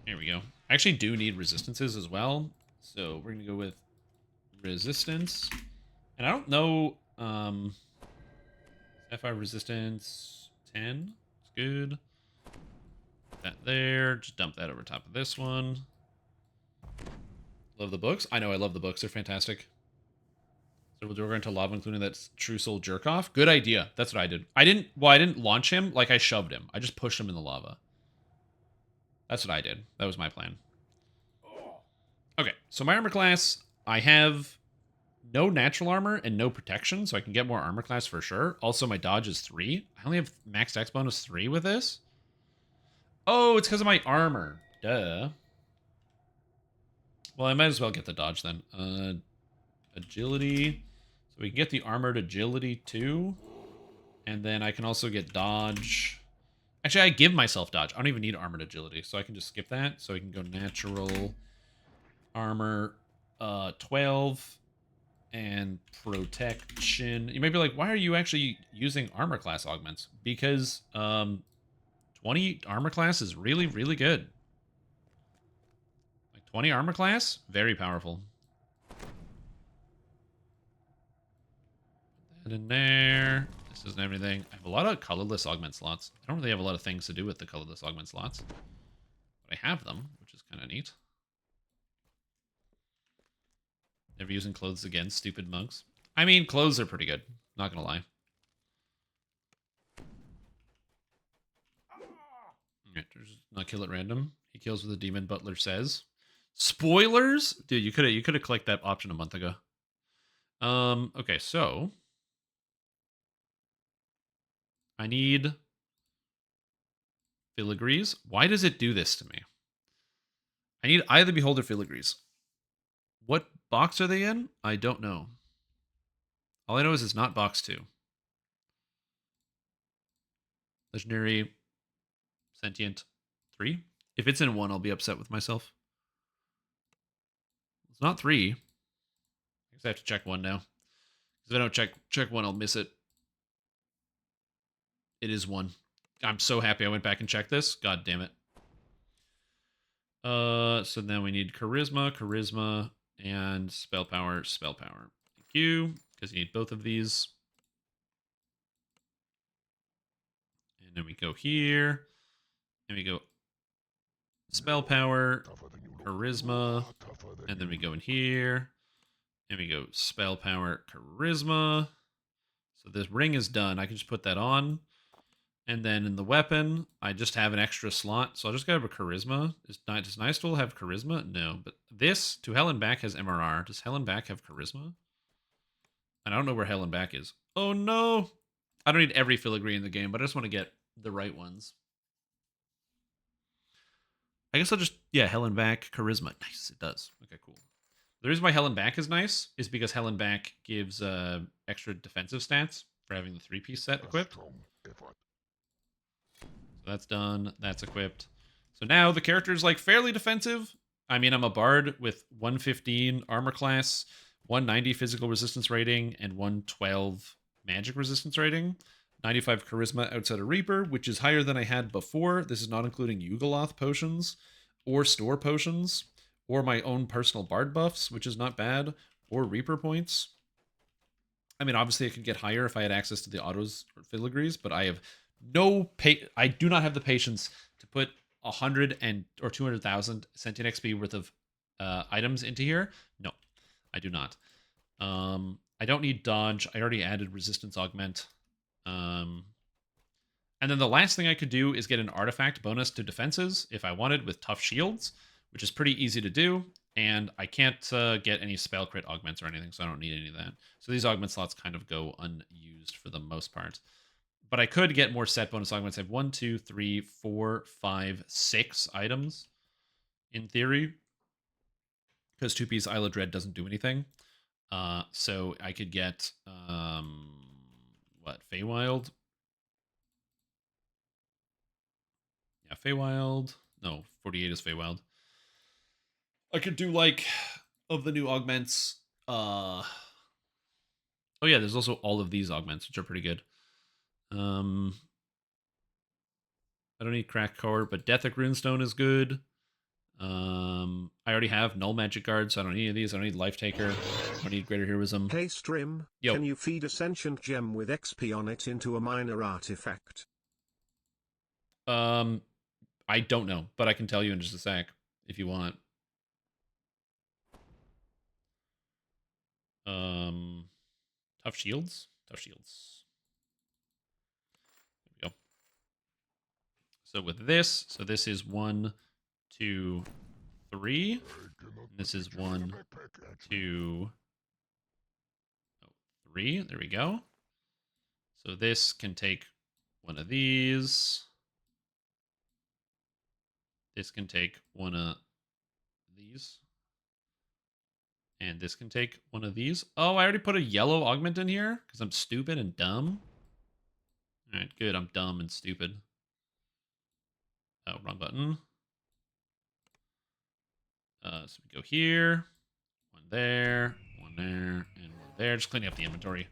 Here we go. I actually do need resistances as well. So we're going to go with resistance. And I don't know... Sapphire resistance 10. It's good. Put that there. Just dump that over top of this one. Love the books. I know, I love the books. They're fantastic. So we'll go into lava, including that True Soul jerk off. Good idea. That's what I did. I didn't launch him. Like, I shoved him. I just pushed him in the lava. That's what I did. That was my plan. Okay, so my armor class, I have no natural armor and no protection, so I can get more armor class for sure. Also, my dodge is 3. I only have max dex bonus 3 with this. Oh, it's because of my armor. Duh. Well, I might as well get the dodge then. Agility. So we can get the armored agility too. And then I can also get dodge. Actually, I give myself dodge. I don't even need armored agility, so I can just skip that. So I can go natural armor 12 and protection. You might be like, why are you actually using armor class augments? Because 20 armor class is really, really good. Like 20 armor class, very powerful. Put that in there. This isn't everything. I have a lot of colorless augment slots. I don't really have a lot of things to do with the colorless augment slots. But I have them, which is kind of neat. Never using clothes again, stupid monks. I mean, clothes are pretty good. Not gonna lie. Alright, just not kill at random. He kills with a demon, Butler says. Spoilers? Dude, you could have clicked that option a month ago. Okay, so I need filigrees. Why does it do this to me? I need Eye of the Beholder filigrees. What box are they in? I don't know. All I know is it's not box 2. Legendary Sentient 3. If it's in 1, I'll be upset with myself. It's not 3. I guess I have to check 1 now. Because if I don't check 1, I'll miss it. It is 1. I'm so happy I went back and checked this. God damn it. So then we need charisma, and spell power. Thank you, because you need both of these. And then we go here, and we go spell power, charisma, and then we go in here, and we go spell power, charisma. So this ring is done. I can just put that on. And then in the weapon, I just have an extra slot. So I'll just grab a charisma. Does Nice Tool have charisma? No. But this, To Hell and Back, has MRR. Does Hell and Back have charisma? And I don't know where Hell and Back is. Oh no! I don't need every filigree in the game, but I just want to get the right ones. I guess I'll just, yeah, Hell and Back, charisma. Nice, it does. Okay, cool. The reason why Hell and Back is nice is because Hell and Back gives extra defensive stats for having the 3-piece set equipped. So that's done. That's equipped. So now the character's like fairly defensive. I mean, I'm a bard with 115 armor class, 190 physical resistance rating, and 112 magic resistance rating. 95 charisma outside of Reaper, which is higher than I had before. This is not including Yugoloth potions, or store potions, or my own personal bard buffs, which is not bad, or Reaper points. I mean, obviously I could get higher if I had access to the autos or filigrees, but I have I do not have the patience to put 100 or 200,000 sentient XP worth of items into here. No, I do not. I don't need dodge. I already added resistance augment. And then the last thing I could do is get an artifact bonus to defenses if I wanted with tough shields, which is pretty easy to do. And I can't get any spell crit augments or anything, so I don't need any of that. So these augment slots kind of go unused for the most part. But I could get more set bonus augments. I have 1, 2, 3, 4, 5, 6 items in theory. Because 2-piece Isle of Dread doesn't do anything. So I could get, Feywild? Yeah, Feywild. No, 48 is Feywild. I could do, like, of the new augments. Oh, yeah, there's also all of these augments, which are pretty good. I don't need Crack Core, but Deathic Runestone is good. I already have null magic guard, so I don't need any of these. I don't need life taker. I don't need greater heroism. Hey Strim, Yo. can you feed a sentient gem with XP on it into a minor artifact? I don't know, but I can tell you in just a sec if you want. Tough shields. Tough shields. There we go. So with this, so this is 1, 2, 3. This is 1, 2, 3. There we go. So this can take one of these. This can take one of these. And this can take one of these. Oh, I already put a yellow augment in here because I'm stupid and dumb. All right, good. I'm dumb and stupid. Oh, wrong button. So we go here. One there, and one there. Just cleaning up the inventory.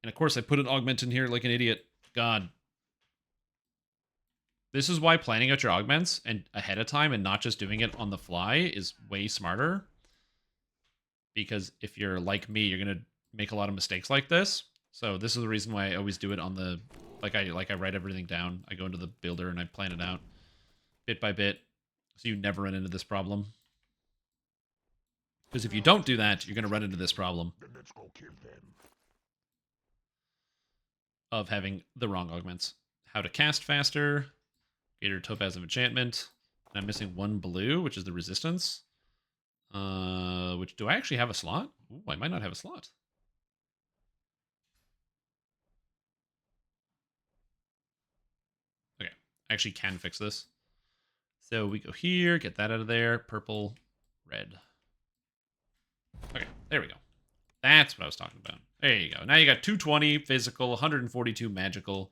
And of course, I put an augment in here like an idiot. God. This is why planning out your augments and ahead of time and not just doing it on the fly is way smarter. Because if you're like me, you're gonna make a lot of mistakes like this. So this is the reason why I always do it on the I write everything down. I go into the builder and I plan it out bit by bit, so you never run into this problem. Because if you don't do that, you're gonna run into this problem. Then let's go kill them. Of having the wrong augments. How to cast faster. Greater Topaz of Enchantment. And I'm missing 1 blue, which is the resistance. Which, do I actually have a slot? Ooh, I might not have a slot. Okay, I actually can fix this. So we go here, get that out of there. Purple, red. Okay, there we go. That's what I was talking about. There you go. Now you got 220 physical, 142 magical.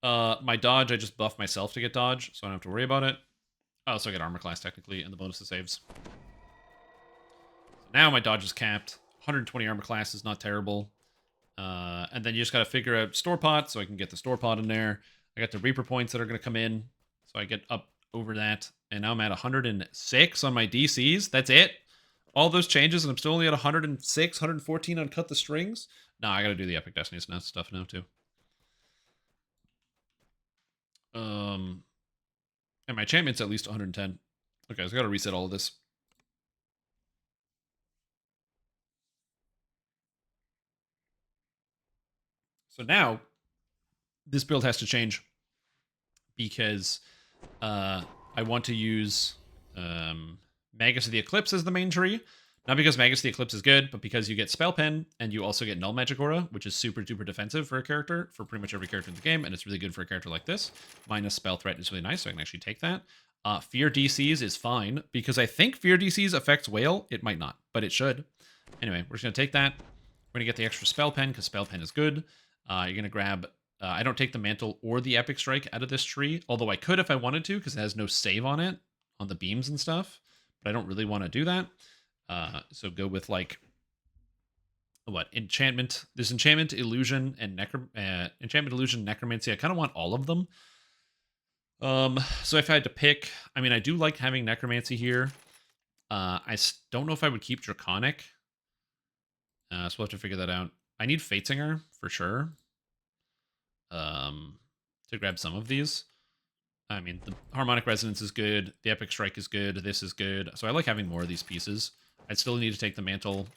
My dodge, I just buffed myself to get dodge, so I don't have to worry about it. I also get armor class, technically, and the bonus to saves. So now my dodge is capped. 120 armor class is not terrible. And then you just got to figure out store pot, so I can get the store pot in there. I got the Reaper points that are going to come in, so I get up over that. And now I'm at 106 on my DCs. That's it. All those changes, and I'm still only at 106, 114 on Cut the Strings. No, I got to do the Epic Destinies now stuff now, too. And my enchantment's at least 110. Okay, so I got to reset all of this. So now, this build has to change because I want to use Magus of the Eclipse as the main tree. Not because Magus of the Eclipse is good, but because you get Spell Pen and you also get Null Magic Aura, which is super duper defensive for a character, for pretty much every character in the game, and it's really good for a character like this. Minus Spell Threat is really nice, so I can actually take that. Fear DCs is fine, because I think Fear DCs affects Whale. It might not, but it should. Anyway, we're just going to take that. We're going to get the extra Spell Pen, because Spell Pen is good. You're going to grab... I don't take the Mantle or the Epic Strike out of this tree, although I could if I wanted to, because it has no save on it, on the beams and stuff, but I don't really want to do that. So go with, like, what? Enchantment. There's Enchantment, Illusion, and Enchantment, Illusion, Necromancy. I kind of want all of them. So if I had to pick... I mean, I do like having Necromancy here. I don't know if I would keep Draconic. So we'll have to figure that out. I need Fatesinger, for sure. To grab some of these. I mean, the Harmonic Resonance is good. The Epic Strike is good. This is good. So I like having more of these pieces. I'd still need to take the Mantle.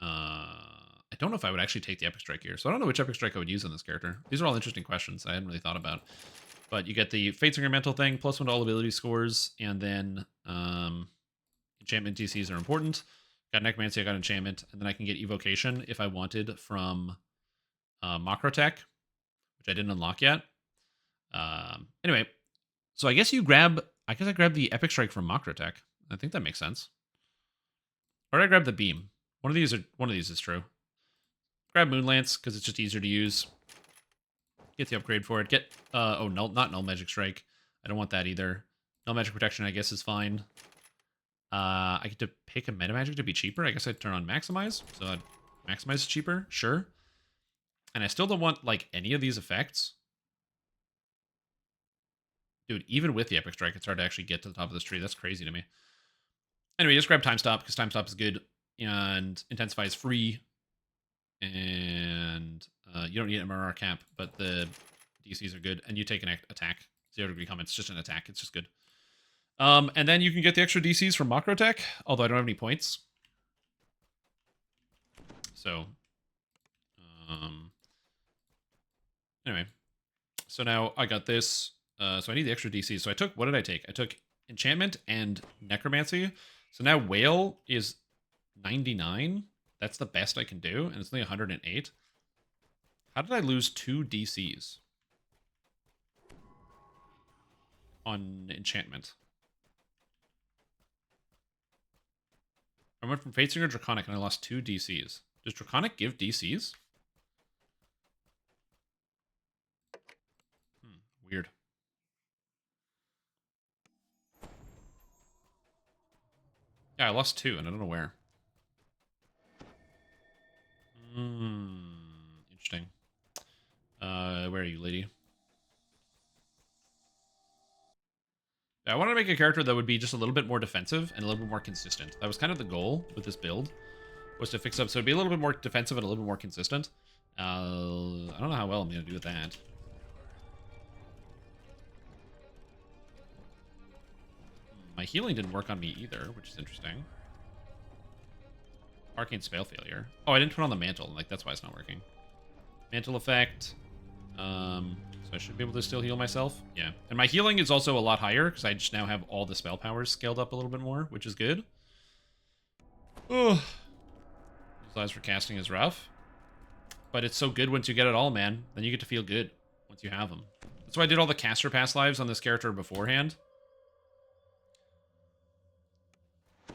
I don't know if I would actually take the Epic Strike here. So I don't know which Epic Strike I would use on this character. These are all interesting questions I hadn't really thought about. But you get the Fatesinger Mantle thing, +1 to all ability scores, and then enchantment DCs are important. Got Necromancy, I got Enchantment, and then I can get Evocation if I wanted from Macrotech, which I didn't unlock yet. Anyway, so I guess I grab the Epic Strike from Macrotech. I think that makes sense. Or I grab the Beam. One of these is true. Grab Moonlance because it's just easier to use. Get the upgrade for it. Get not Null Magic Strike. I don't want that either. Null Magic Protection I guess is fine. I get to pick a Meta Magic to be cheaper. I guess I'd turn on Maximize. So Maximize is cheaper, sure. And I still don't want like any of these effects. Dude, even with the Epic Strike, it's hard to actually get to the top of this tree. That's crazy to me. Anyway, just grab Time Stop, because Time Stop is good, and Intensify is free, and you don't need MRR cap, but the DCs are good, and you take an attack. 0 degree combat, it's just an attack, it's just good. And then you can get the extra DCs from Macro Tech, although I don't have any points. So, anyway. So now I got this. So I need the extra DC. So I took, what did I take? I took Enchantment and Necromancy. So now Whale is 99. That's the best I can do. And it's only 108. How did I lose 2 DCs on Enchantment? I went from Fatesinger to Draconic and I lost 2 DCs. Does Draconic give DCs? Weird. Yeah, I lost 2 and I don't know where. Interesting. Where are you, lady? I wanted to make a character that would be just a little bit more defensive and a little bit more consistent. That was kind of the goal with this build, was to fix up so it'd be a little bit more defensive and a little bit more consistent. I don't know how well I'm going to do with that. My healing didn't work on me either, which is interesting. Arcane Spell Failure. Oh, I didn't put on the Mantle. Like, that's why it's not working. Mantle effect. So I should be able to still heal myself. Yeah. And my healing is also a lot higher, because I just now have all the spell powers scaled up a little bit more, which is good. Oh. Utilize for casting is rough. But it's so good once you get it all, man. Then you get to feel good once you have them. That's why I did all the caster pass lives on this character beforehand.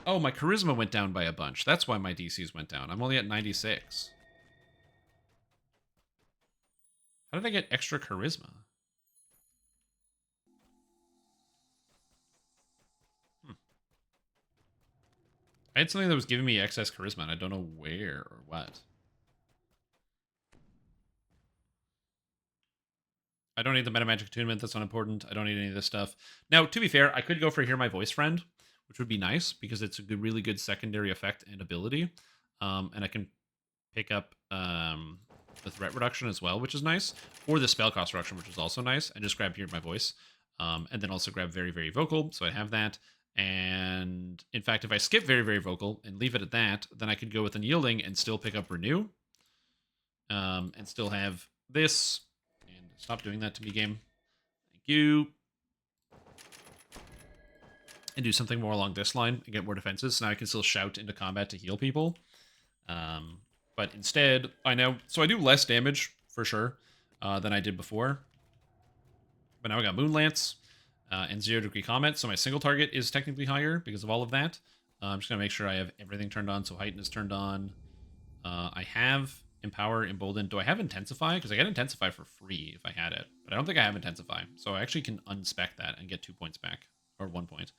Oh, my charisma went down by a bunch. That's why my DCs went down. I'm only at 96. How did I get extra charisma? I had something that was giving me excess charisma, and I don't know where or what. I don't need the Metamagic Attunement. That's not important. I don't need any of this stuff. Now, to be fair, I could go for Hear My Voice Friend, which would be nice, because it's a good, really good secondary effect and ability. And I can pick up the threat reduction as well, which is nice. Or the spell cost reduction, which is also nice. And just grab Hear My Voice. And then also grab Very, Very Vocal, so I have that. And in fact, if I skip Very, Very Vocal and leave it at that, then I could go with Unyielding and still pick up Renew. And still have this. And stop doing that to me, game. Thank you. And do something more along this line and get more defenses. So now I can still shout into combat to heal people. But instead, so I do less damage, for sure, than I did before. But now I got Moonlance and 0 degree combat, so my single target is technically higher because of all of that. I'm just going to make sure I have everything turned on, so Heighten is turned on. I have Empower, Embolden. Do I have Intensify? Because I get Intensify for free if I had it. But I don't think I have Intensify, so I actually can unspec that and get 2 points back. Or 1 point.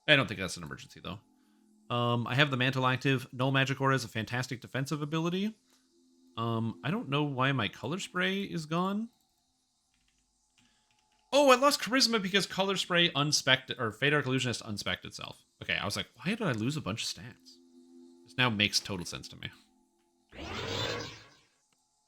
I don't think that's an emergency, though. I have the Mantle active. Null Magic Aura is a fantastic defensive ability. I don't know why my Color Spray is gone. Oh, I lost Charisma because Color Spray unspec'd, or Fade Arc Illusionist unspec'd itself. Okay, I was like, why did I lose a bunch of stats? This now makes total sense to me.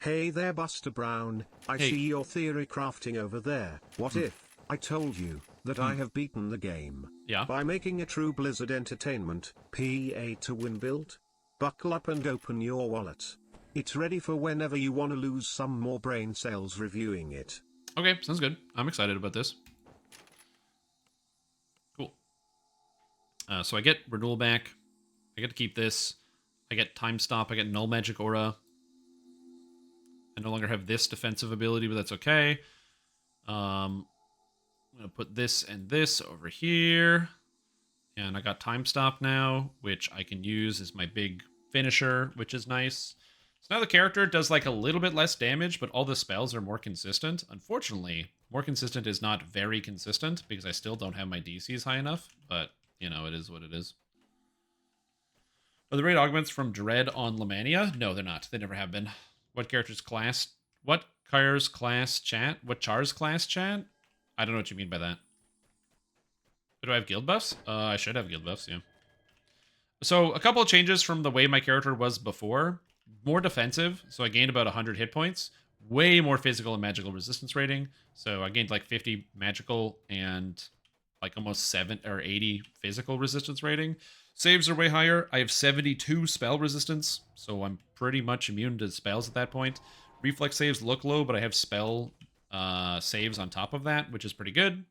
Hey there, Buster Brown. I see your theory crafting over there. What if I told you that I have beaten the game? Yeah. By making a true Blizzard Entertainment PA to win build? Buckle up and open your wallet. It's ready for whenever you want to lose some more brain cells reviewing it. Okay, sounds good. I'm excited about this. Cool. So I get Renewal back. I get to keep this. I get Time Stop. I get Null Magic Aura. I no longer have this defensive ability, but that's okay. I'm going to put this and this over here. And I got Time Stop now, which I can use as my big finisher, which is nice. So now the character does like a little bit less damage, but all the spells are more consistent. Unfortunately, more consistent is not very consistent because I still don't have my DCs high enough, but you know, it is what it is. Are the raid augments from Dread on Lamannia? No, they're not. They never have been. What character's class? What Char's class chat? What Char's class chat? I don't know what you mean by that. Do I have guild buffs? I should have guild buffs, yeah. So a couple of changes from the way my character was before. More defensive, so I gained about 100 hit points. Way more physical and magical resistance rating. So I gained like 50 magical and like almost 7 or 80 physical resistance rating. Saves are way higher. I have 72 spell resistance, so I'm pretty much immune to spells at that point. Reflex saves look low, but I have spell saves on top of that, which is pretty good.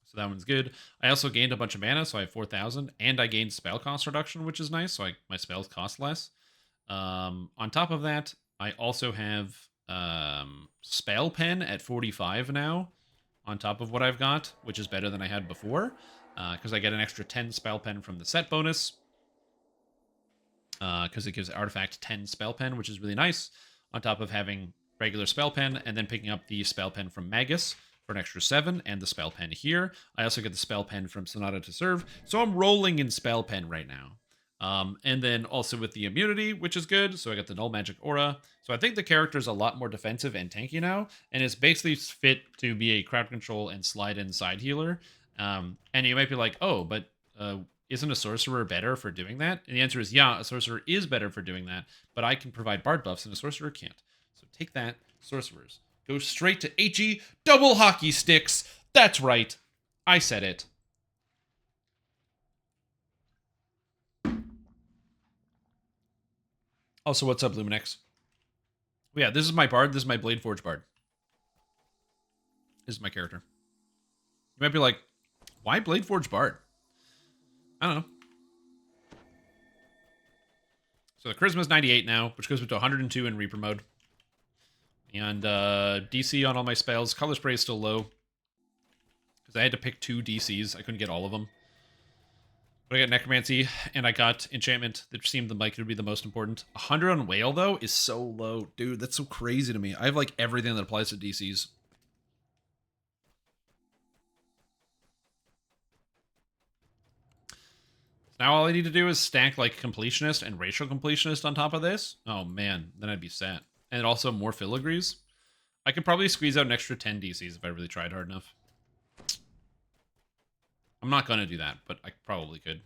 So that one's good. I also gained a bunch of mana, so I have 4,000, and I gained spell cost reduction, which is nice, so my spells cost less. On top of that, I also have spell pen at 45 now, on top of what I've got, which is better than I had before, because I get an extra 10 spell pen from the set bonus, because it gives artifact 10 spell pen, which is really nice, on top of having regular spell pen, and then picking up the spell pen from Magus for an extra 7, and the spell pen here. I also get the spell pen from Sonata to Serve, so I'm rolling in spell pen right now. And then also with the immunity, which is good, so I got the null magic aura. So I think the character's a lot more defensive and tanky now, and it's basically fit to be a crowd control and slide in side healer. And you might be like, oh, but isn't a sorcerer better for doing that? And the answer is, yeah, a sorcerer is better for doing that, but I can provide bard buffs and a sorcerer can't. So take that, sorcerers. Go straight to HE, double hockey sticks. That's right. I said it. Also, what's up, Luminex? Yeah, this is my bard. This is my Bladeforge bard. This is my character. You might be like, why Bladeforge bard? I don't know. So the Charisma's 98 now, which goes up to 102 in Reaper mode. And DC on all my spells. Color Spray is still low, because I had to pick 2 DCs. I couldn't get all of them. But I got Necromancy, and I got Enchantment, that seemed like it would be the most important. 100 on Whale, though, is so low. Dude, that's so crazy to me. I have, like, everything that applies to DCs. Now all I need to do is stack, like, Completionist and Racial Completionist on top of this. Oh, man. Then I'd be set. And also more filigrees. I could probably squeeze out an extra 10 DCs if I really tried hard enough. I'm not going to do that, but I probably could.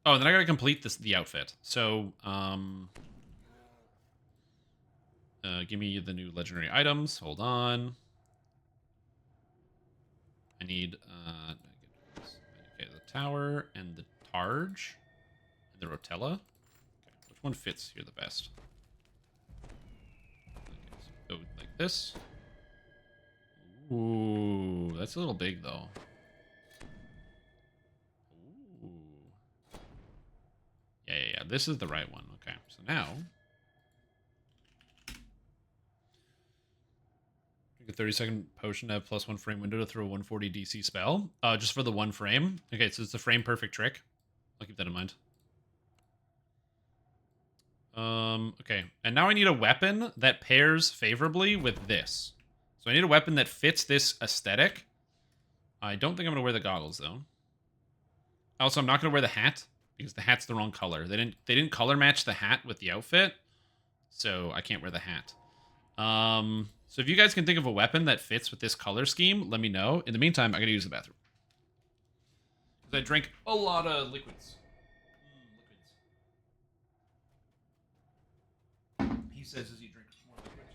Oh, then I got to complete the outfit. So, give me the new legendary items. Hold on. I need, okay, the tower and the Targe and the Rotella. Okay, which one fits here the best? Okay, so go like this. Ooh, that's a little big, though. Ooh. Yeah. This is the right one. Okay, so now... a 30-second potion to have +1 frame window to throw a 140 DC spell. Just for the 1 frame. Okay, so it's a frame perfect trick. I'll keep that in mind. Okay, and now I need a weapon that pairs favorably with this. So I need a weapon that fits this aesthetic. I don't think I'm gonna wear the goggles though. Also, I'm not gonna wear the hat because the hat's the wrong color. They didn't color match the hat with the outfit, so I can't wear the hat. So if you guys can think of a weapon that fits with this color scheme, let me know. In the meantime, I gotta use the bathroom. Because I drank a lot of liquids. He says as he drinks more liquids.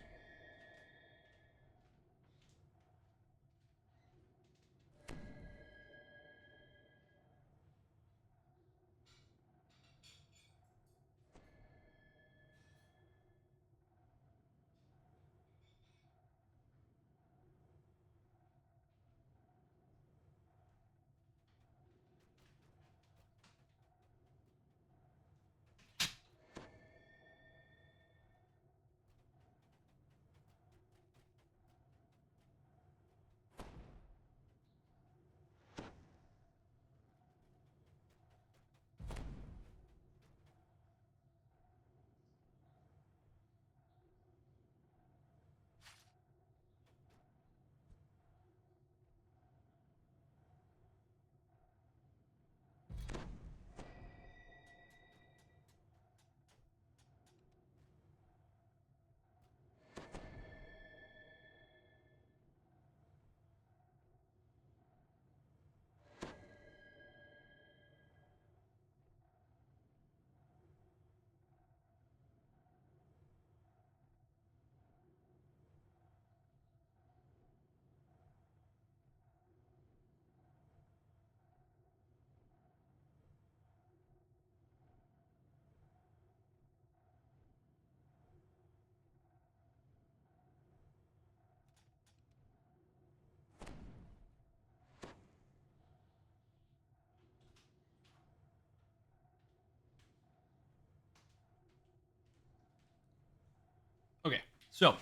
So, I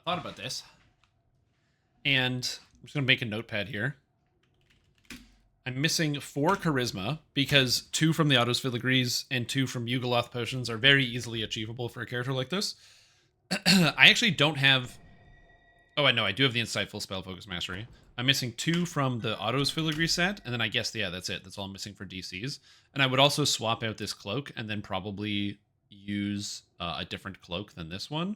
thought about this. And I'm just going to make a notepad here. I'm missing 4 charisma because 2 from the autos filigrees and 2 from Yugoloth potions are very easily achievable for a character like this. I actually don't have... Oh, I know. I do have the Insightful Spell Focus Mastery. I'm missing 2 from the autos filigree set, and then I guess, yeah, that's it. That's all I'm missing for DCs. And I would also swap out this cloak and then probably use a different cloak than this one.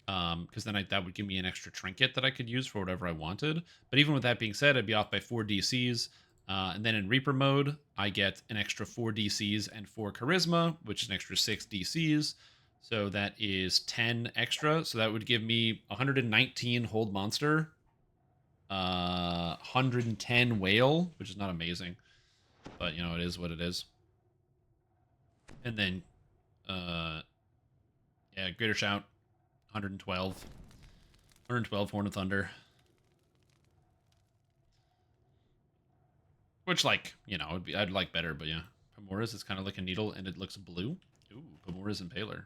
Because then that would give me an extra trinket that I could use for whatever I wanted. But even with that being said, I'd be off by 4 DCs. And then in Reaper mode, I get an extra 4 DCs and 4 Charisma, which is an extra 6 DCs. So that is 10 extra. So that would give me 119 Hold Monster, 110 Whale, which is not amazing. But, you know, it is what it is. And then, yeah, Greater Shout, 112 Horn of Thunder. Which, like, you know, I'd like better, but yeah. Pamora's is kind of like a needle, and it looks blue. Ooh, Pamora's Impaler.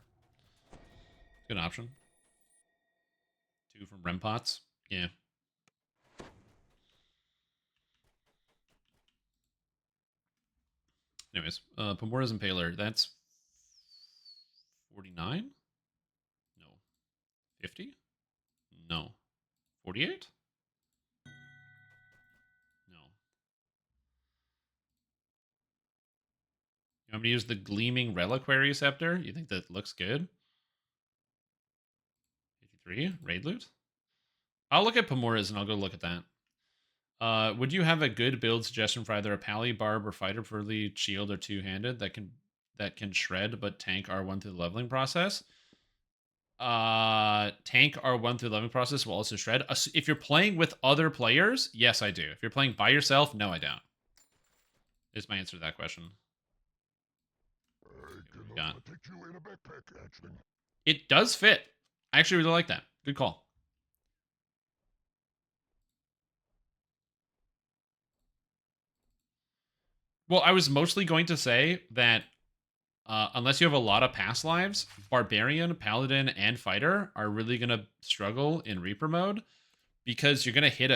Good option. 2 from Rempots. Yeah. Anyways, Pamora's Impaler, that's 49? No. 50? No. 48? No. You want me to use the Gleaming Reliquary Scepter? You think that looks good? 53? Raid loot? I'll look at Pamora's and I'll go look at that. Would you have a good build suggestion for either a Pally, Barb, or Fighter for the shield or two-handed that can shred but tank R1 through the leveling process? Tank R1 through the leveling process will also shred. If you're playing with other players, yes, I do. If you're playing by yourself, no, I don't. Is my answer to that question. It does fit. I actually really like that. Good call. Well, I was mostly going to say that unless you have a lot of past lives, Barbarian, Paladin, and Fighter are really going to struggle in Reaper mode because you're going to hit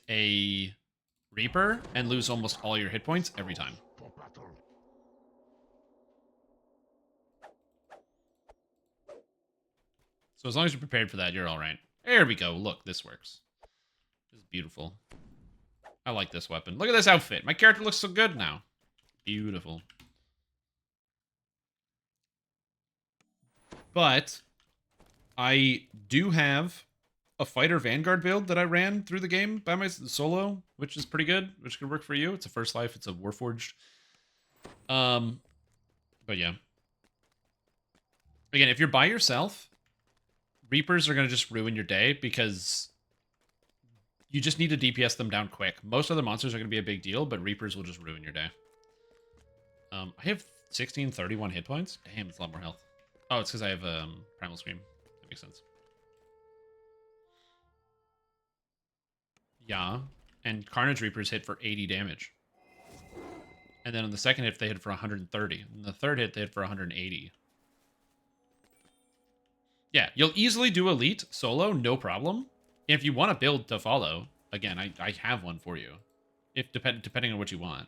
a Reaper and lose almost all your hit points every time. So as long as you're prepared for that, you're all right. There we go. Look, this works. This is beautiful. I like this weapon. Look at this outfit. My character looks so good now. Beautiful. But I do have a Fighter Vanguard build that I ran through the game by my solo, which is pretty good, which could work for you. It's a First Life. It's a Warforged. But yeah. Again, if you're by yourself, Reapers are going to just ruin your day because you just need to DPS them down quick. Most other monsters are going to be a big deal, but Reapers will just ruin your day. I have 1631 hit points. Damn, it's a lot more health. Oh, it's because I have Primal Scream. That makes sense. Yeah, and Carnage Reapers hit for 80 damage. And then on the second hit, they hit for 130. And the third hit, they hit for 180. Yeah, you'll easily do Elite solo, no problem. If you want to build to follow, again, I have one for you. If depending on what you want.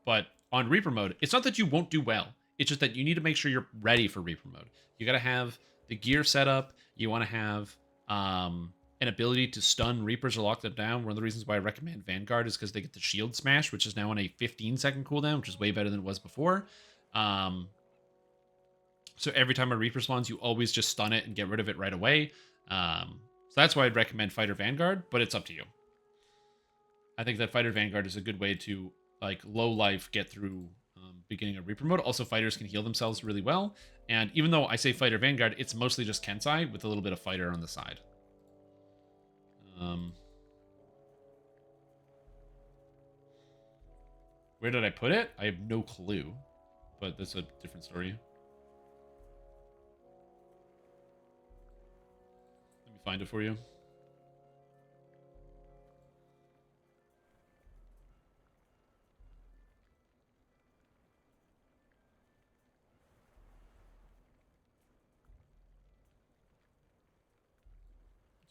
But on Reaper mode, it's not that you won't do well. It's just that you need to make sure you're ready for Reaper mode. You got to have the gear set up. You want to have an ability to stun Reapers or lock them down. One of the reasons why I recommend Vanguard is because they get the shield smash, which is now on a 15-second cooldown, which is way better than it was before. So every time a Reaper spawns, you always just stun it and get rid of it right away. So that's why I'd recommend Fighter Vanguard, but it's up to you. I think that Fighter Vanguard is a good way to, like, low life get through beginning of Reaper mode. Also, fighters can heal themselves really well. And even though I say Fighter Vanguard, it's mostly just Kensai with a little bit of Fighter on the side. Where did I put it? I have no clue, but that's a different story. Let me find it for you.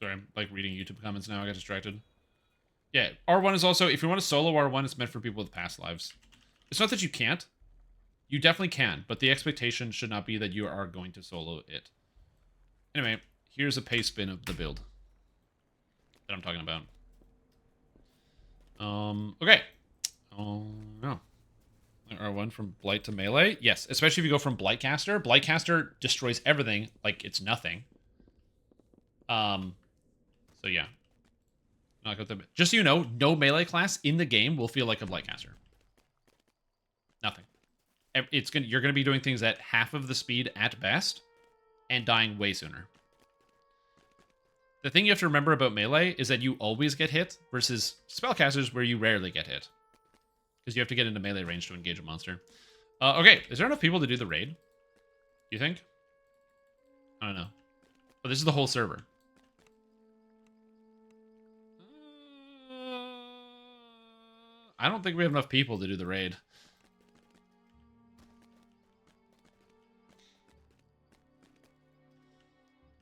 Sorry, I'm like reading YouTube comments now. I got distracted. Yeah, R1 is also, if you want to solo R1, it's meant for people with past lives. It's not that you can't. You definitely can, but the expectation should not be that you are going to solo it. Anyway, here's a paste spin of the build that I'm talking about. Okay. No. R1 from Blight to Melee. Yes, especially if you go from Blightcaster. Blightcaster destroys everything like it's nothing. So yeah. Not good. Just so you know, no melee class in the game will feel like a Blightcaster. Nothing. You're gonna be doing things at half of the speed at best, and dying way sooner. The thing you have to remember about melee is that you always get hit versus spellcasters where you rarely get hit. Because you have to get into melee range to engage a monster. Okay, is there enough people to do the raid? Do you think? I don't know. But this is the whole server. I don't think we have enough people to do the raid.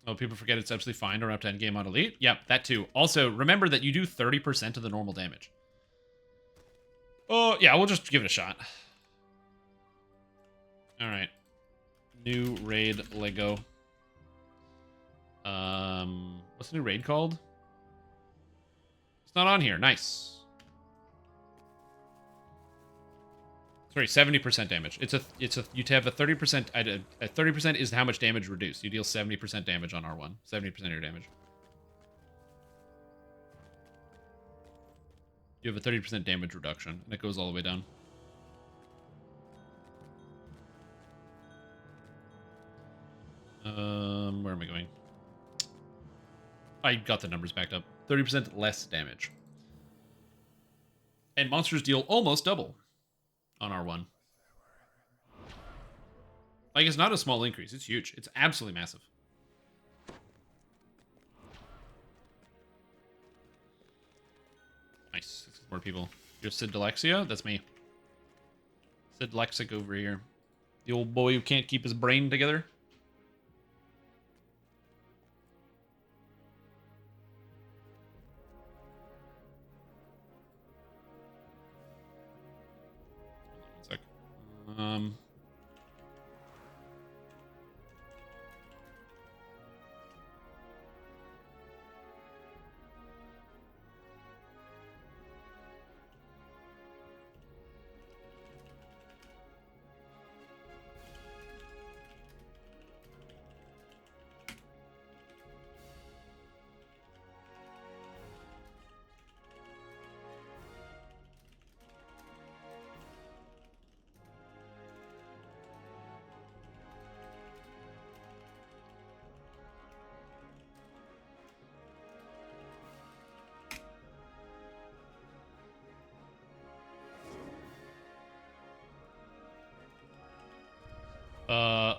Oh, people forget it's absolutely fine to run up to endgame on Elite? Yep, that too. Also, remember that you do 30% of the normal damage. Oh, yeah, we'll just give it a shot. Alright. New raid Lego. What's the new raid called? It's not on here. Nice. Sorry, 70% damage. You have a 30%. A 30% is how much damage reduced. You deal 70% damage on R1. 70% of your damage. You have a 30% damage reduction, and it goes all the way down. Where am I going? I got the numbers backed up. 30% less damage. And monsters deal almost double on R1. Like, it's not a small increase. It's huge. It's absolutely massive. Nice. More people. You're Sid Delexia? That's me. Sid Lexic over here. The old boy who can't keep his brain together. One sec.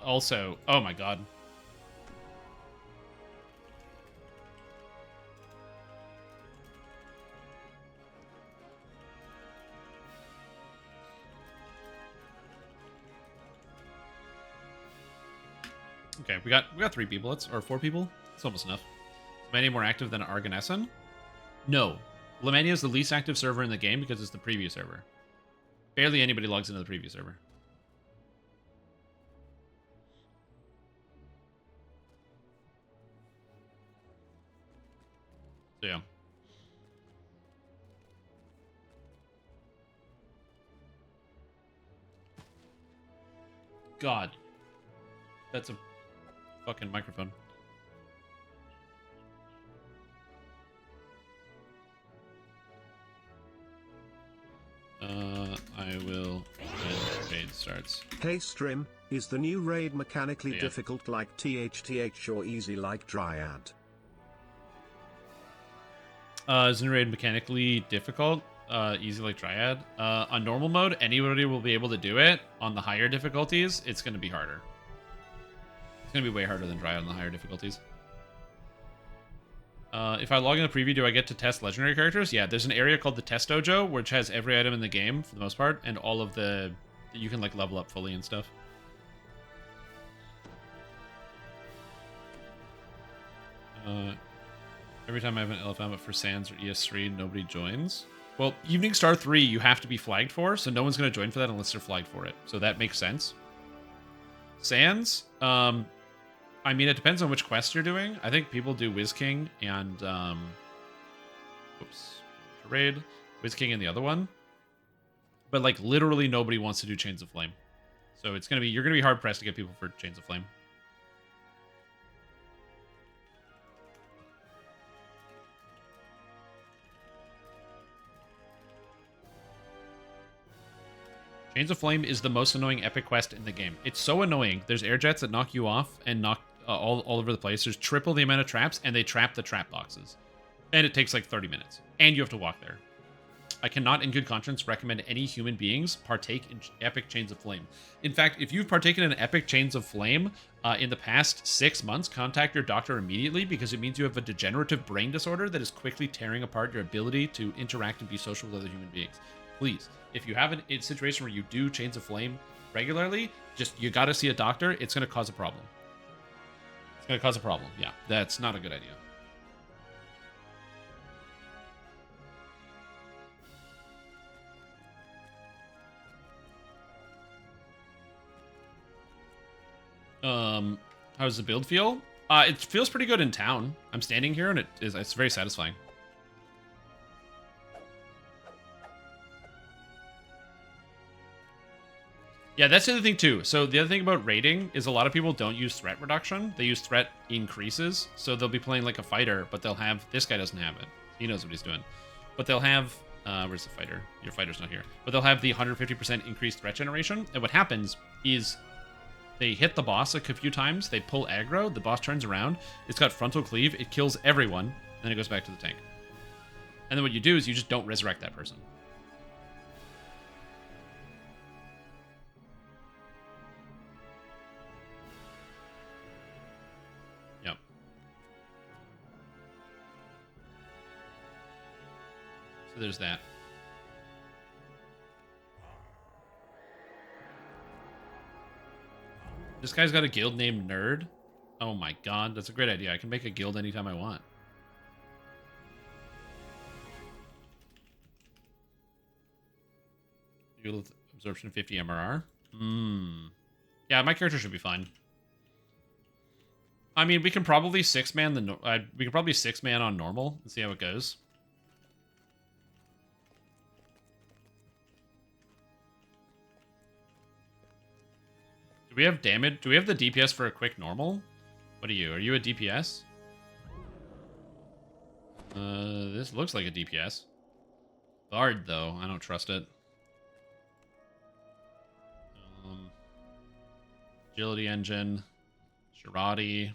Also, oh my god. Okay, we got 3 people. Or 4 people. It's almost enough. Is Lamannia more active than Arganesson? No. Lamannia is the least active server in the game because it's the preview server. Barely anybody logs into the preview server. So yeah. God. That's a fucking microphone. I will when raid starts. Hey Strim, is the new raid mechanically difficult like THTH or easy like Dryad? Is the new raid mechanically difficult? Easy like Dryad? On normal mode, anybody will be able to do it. On the higher difficulties, it's going to be harder. It's going to be way harder than Dryad on the higher difficulties. If I log in the preview, do I get to test legendary characters? Yeah, there's an area called the Test Dojo, which has every item in the game, for the most part, and all of the... You can, like, level up fully and stuff. Every time I have an LFM, but for Sands or ES3, nobody joins. Well, Evening Star 3, you have to be flagged for, so no one's going to join for that unless they're flagged for it. So that makes sense. Sands, I mean, it depends on which quest you're doing. I think people do Wiz King and, Raid, Wiz King and the other one. But, like, literally nobody wants to do Chains of Flame. So it's going to be, you're going to be hard-pressed to get people for Chains of Flame. Chains of Flame is the most annoying epic quest in the game. It's so annoying. There's air jets that knock you off and knock all over the place. There's triple the amount of traps, and they trap the trap boxes. And it takes like 30 minutes. And you have to walk there. I cannot in good conscience recommend any human beings partake in epic Chains of Flame. In fact, if you've partaken in epic Chains of Flame in the past 6 months, contact your doctor immediately, because it means you have a degenerative brain disorder that is quickly tearing apart your ability to interact and be social with other human beings. Please, if you have a situation where you do Chains of Flame regularly, you gotta see a doctor. It's gonna cause a problem. It's gonna cause a problem. Yeah, that's not a good idea. How does the build feel? It feels pretty good in town. I'm standing here and it's very satisfying. Yeah, that's the other thing too. So the other thing about raiding is a lot of people don't use threat reduction. They use threat increases. So they'll be playing like a fighter, but they'll have, this guy doesn't have it. He knows what he's doing. But they'll have, where's the fighter? Your fighter's not here. But they'll have the 150% increased threat generation. And what happens is they hit the boss a few times, they pull aggro, the boss turns around, it's got frontal cleave, it kills everyone, and then it goes back to the tank. And then what you do is you just don't resurrect that person. Yep. So there's that. This guy's got a guild named Nerd. Oh my god, that's a great idea. I can make a guild anytime I want. Absorption 50 MRR. Yeah, my character should be fine. I mean, we can probably six-man on normal and see how it goes. Do we have damage? Do we have the DPS for a quick normal? What are you? Are you a DPS? This looks like a DPS. Bard, though. I don't trust it. Agility engine. Shirati.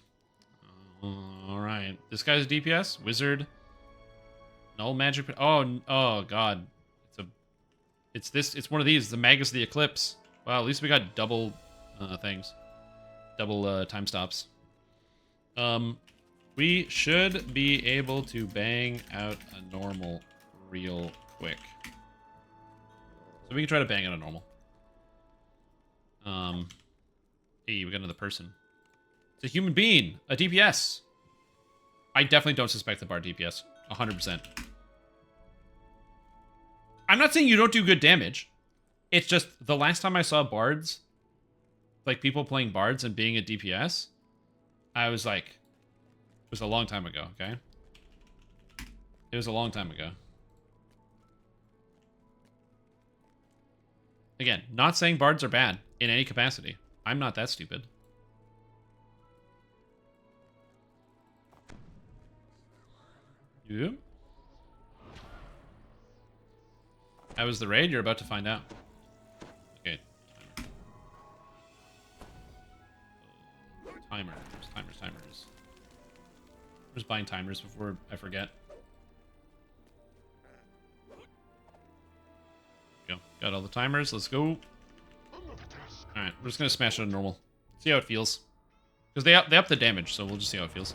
Alright. This guy's a DPS? Wizard. Null magic. Oh god. It's one of these. The Magus of the Eclipse. Wow, at least we got double things. Double time stops. We should be able to bang out a normal real quick. So we can try to bang out a normal. Hey, we got another person. It's a human being, a DPS. I definitely don't suspect the Bard DPS, 100%. I'm not saying you don't do good damage. It's just the last time I saw Bards, like people playing Bards and being a DPS, I was like, it was a long time ago, okay? It was a long time ago. Again, not saying Bards are bad in any capacity. I'm not that stupid. Yeah. How was the raid? You're about to find out. Okay. Timers. I'm just buying timers before I forget. Go. Got all the timers. Let's go. Alright, we're just gonna smash it on normal. See how it feels. Because they up the damage, so we'll just see how it feels.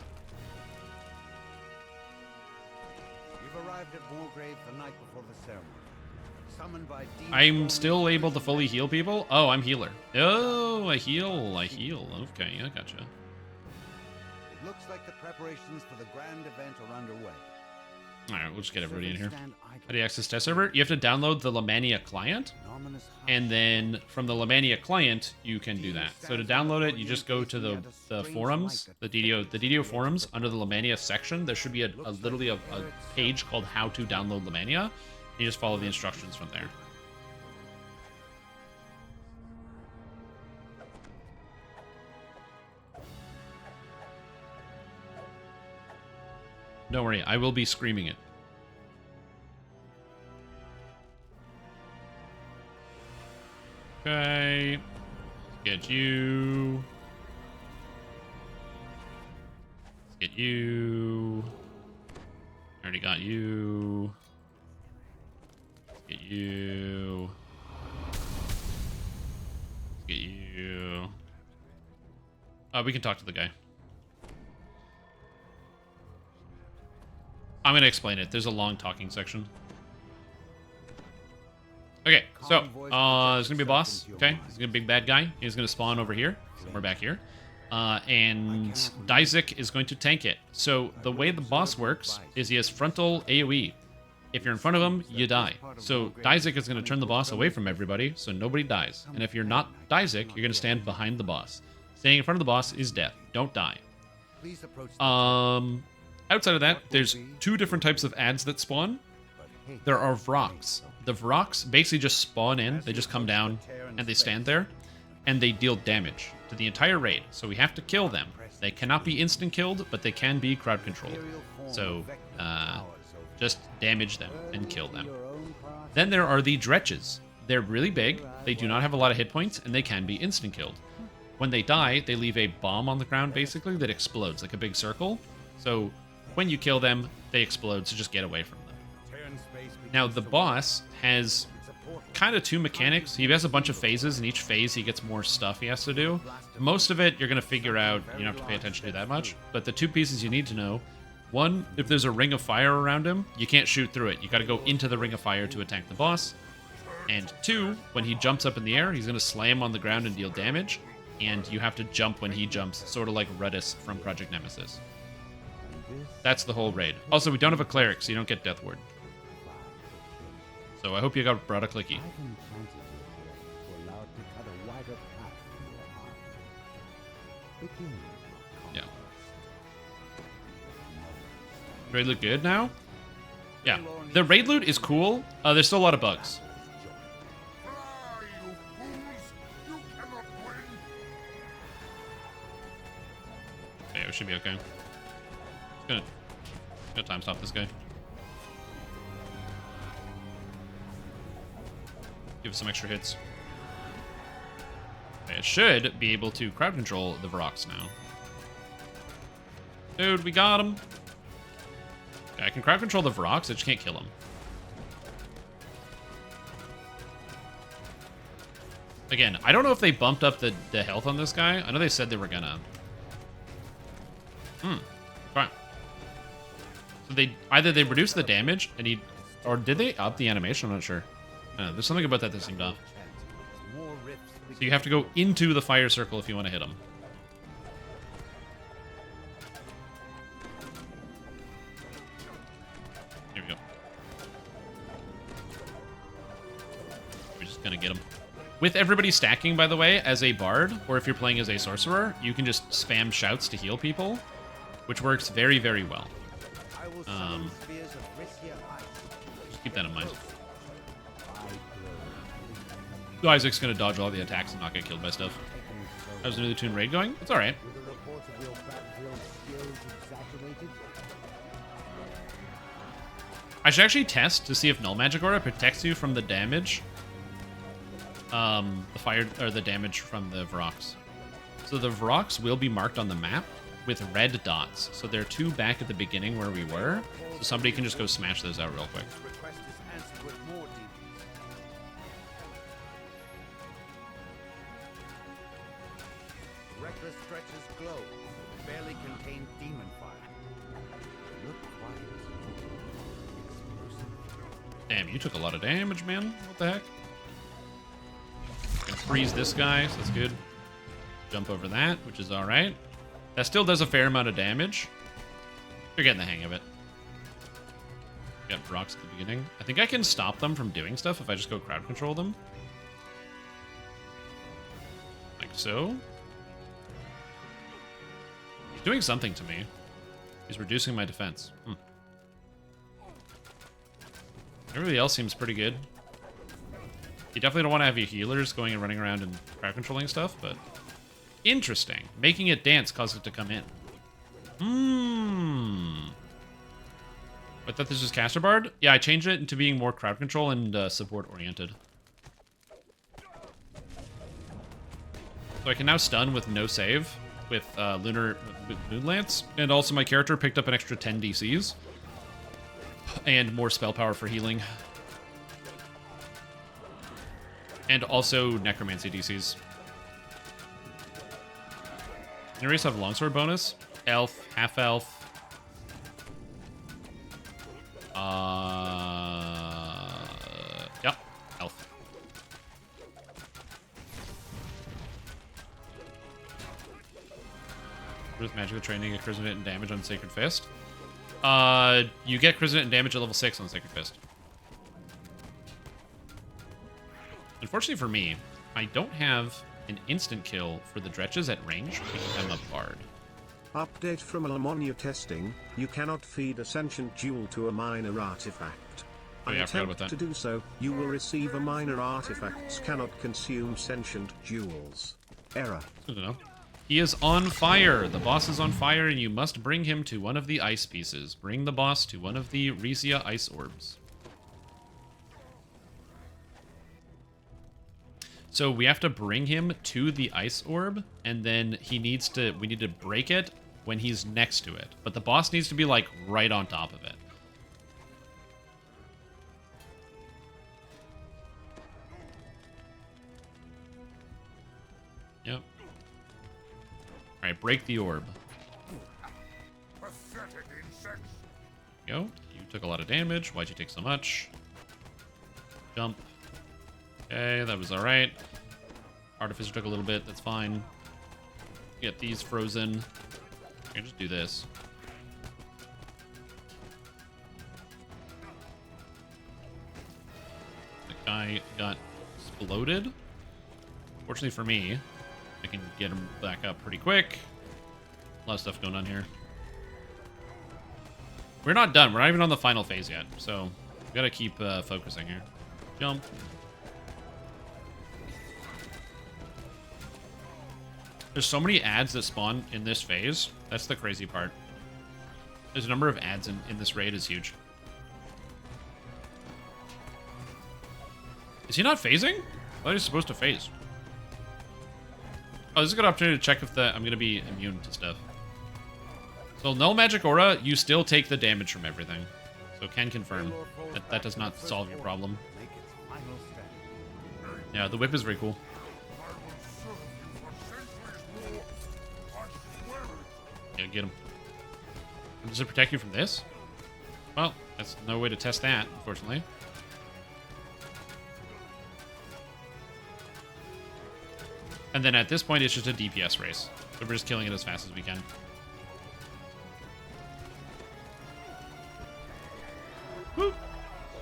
You've arrived at Wargrave the night before the ceremony. Summoned by I'm still able to fully heal people? Oh, I'm healer. Oh, I heal. Okay, I gotcha. Looks like the preparations for the grand event are underway. Alright, we'll just get everybody in here. How do you access test server? You have to download the Lamannia client, and then from the Lamannia client, you can do that. So to download it, you just go to the forums, the DDO forums, under the Lamannia section. There should be literally a page called How to Download Lamannia. You just follow the instructions from there. Don't worry, I will be screaming it. Okay. Let's get you. Let's get you. Already got you. Let's get you. Let's get you. We can talk to the guy. I'm going to explain it. There's a long talking section. Okay, so there's going to be a boss. Okay, he's going to be a big bad guy. He's going to spawn over here, somewhere back here. And Dizek is going to tank it. So the way the boss works is he has frontal AoE. If you're in front of him, you die. So Dizek is going to turn the boss away from everybody, so nobody dies. And if you're not Dizek, you're going to stand behind the boss. Staying in front of the boss is death. Don't die. Outside of that, there's two different types of ads that spawn. There are Vroks. The Vroks basically just spawn in, they just come down, and they stand there, and they deal damage to the entire raid. So we have to kill them. They cannot be instant killed, but they can be crowd controlled. So, just damage them and kill them. Then there are the Dretches. They're really big, they do not have a lot of hit points, and they can be instant killed. When they die, they leave a bomb on the ground, basically, that explodes, like a big circle. So, when you kill them, they explode, so just get away from them. Now, the boss has kind of two mechanics. He has a bunch of phases, and each phase he gets more stuff he has to do. Most of it you're going to figure out, you don't have to pay attention to that much, but the two pieces you need to know, one, if there's a ring of fire around him, you can't shoot through it. You got to go into the ring of fire to attack the boss. And two, when he jumps up in the air, he's going to slam on the ground and deal damage, and you have to jump when he jumps, sort of like Redis from Project Nemesis. That's the whole raid. Also, we don't have a cleric, so you don't get Death Ward. So I hope you brought a clicky. Yeah. Raid look good now? Yeah. The raid loot is cool. There's still a lot of bugs. Okay, it should be okay. Gonna time stop this guy. Give us some extra hits. Okay, it should be able to crowd control the Vroks now. Dude, we got him. Okay, I can crowd control the Vroks, I just can't kill him. Again, I don't know if they bumped up the health on this guy. I know they said they were gonna. Fine. So either they reduced the damage and or did they up the animation? I'm not sure. There's something about that seemed off. So you have to go into the fire circle if you want to hit him. Here we go. We're just gonna get him. With everybody stacking, by the way, as a bard, or if you're playing as a sorcerer, you can just spam shouts to heal people, which works very, very well. Just keep that in mind. Isaac's gonna dodge all the attacks and not get killed by stuff. How's the new Toon raid going? It's alright. I should actually test to see if Null Magic Aura protects you from the damage. The fire, or the damage from the Vroks. So the Vroks will be marked on the map with red dots. So there are two back at the beginning where we were. So somebody can just go smash those out real quick. Reckless stretches glow, barely contain demon fire. Look quiet. Damn, you took a lot of damage, man. What the heck? Gonna freeze this guy, so that's good. Jump over that, which is alright. That still does a fair amount of damage. You're getting the hang of it. Got rocks at the beginning. I think I can stop them from doing stuff if I just go crowd control them. Like so. He's doing something to me. He's reducing my defense. Everybody else seems pretty good. You definitely don't want to have your healers going and running around and crowd controlling stuff, but interesting. Making it dance caused it to come in. I thought this was Caster Bard. Yeah, I changed it into being more crowd control and support oriented. So I can now stun with no save with Moon Lance, and also my character picked up an extra 10 DCs and more spell power for healing. And also Necromancy DCs. You already have longsword bonus. Elf, half elf. Yep, elf. With magical training, get charisma and damage on Sacred Fist. You get charisma and damage at level 6 on Sacred Fist. Unfortunately for me, I don't have an instant kill for the Dretches at range because I'm a bard. Update from Lamannia testing, you cannot feed a sentient jewel to a minor artifact. Oh yeah, I forgot about that. To do so, you will receive a minor artifacts cannot consume sentient jewels. Error. I don't know. He is on fire. The boss is on fire, and you must bring him to one of the ice pieces. Bring the boss to one of the Resia ice orbs. So we have to bring him to the ice orb, and then we need to break it when he's next to it. But the boss needs to be, like, right on top of it. Yep. Alright, break the orb. Pathetic insects. Go. You took a lot of damage. Why'd you take so much? Jump. Okay, that was alright. Artificer took a little bit. That's fine. Get these frozen. Okay, just do this. The guy got exploded. Fortunately for me, I can get him back up pretty quick. A lot of stuff going on here. We're not done. We're not even on the final phase yet, so we gotta keep focusing here. Jump. There's so many ads that spawn in this phase. That's the crazy part. There's a number of ads in this raid is huge. Is he not phasing? I thought he was supposed to phase. Oh, this is a good opportunity to check if I'm going to be immune to stuff. So, null magic aura, you still take the damage from everything. So, can confirm that does not solve your problem. Yeah, the whip is very cool. Yeah, get him. Does it protect you from this? Well, that's no way to test that, unfortunately. And then at this point, it's just a DPS race. So we're just killing it as fast as we can. Woo!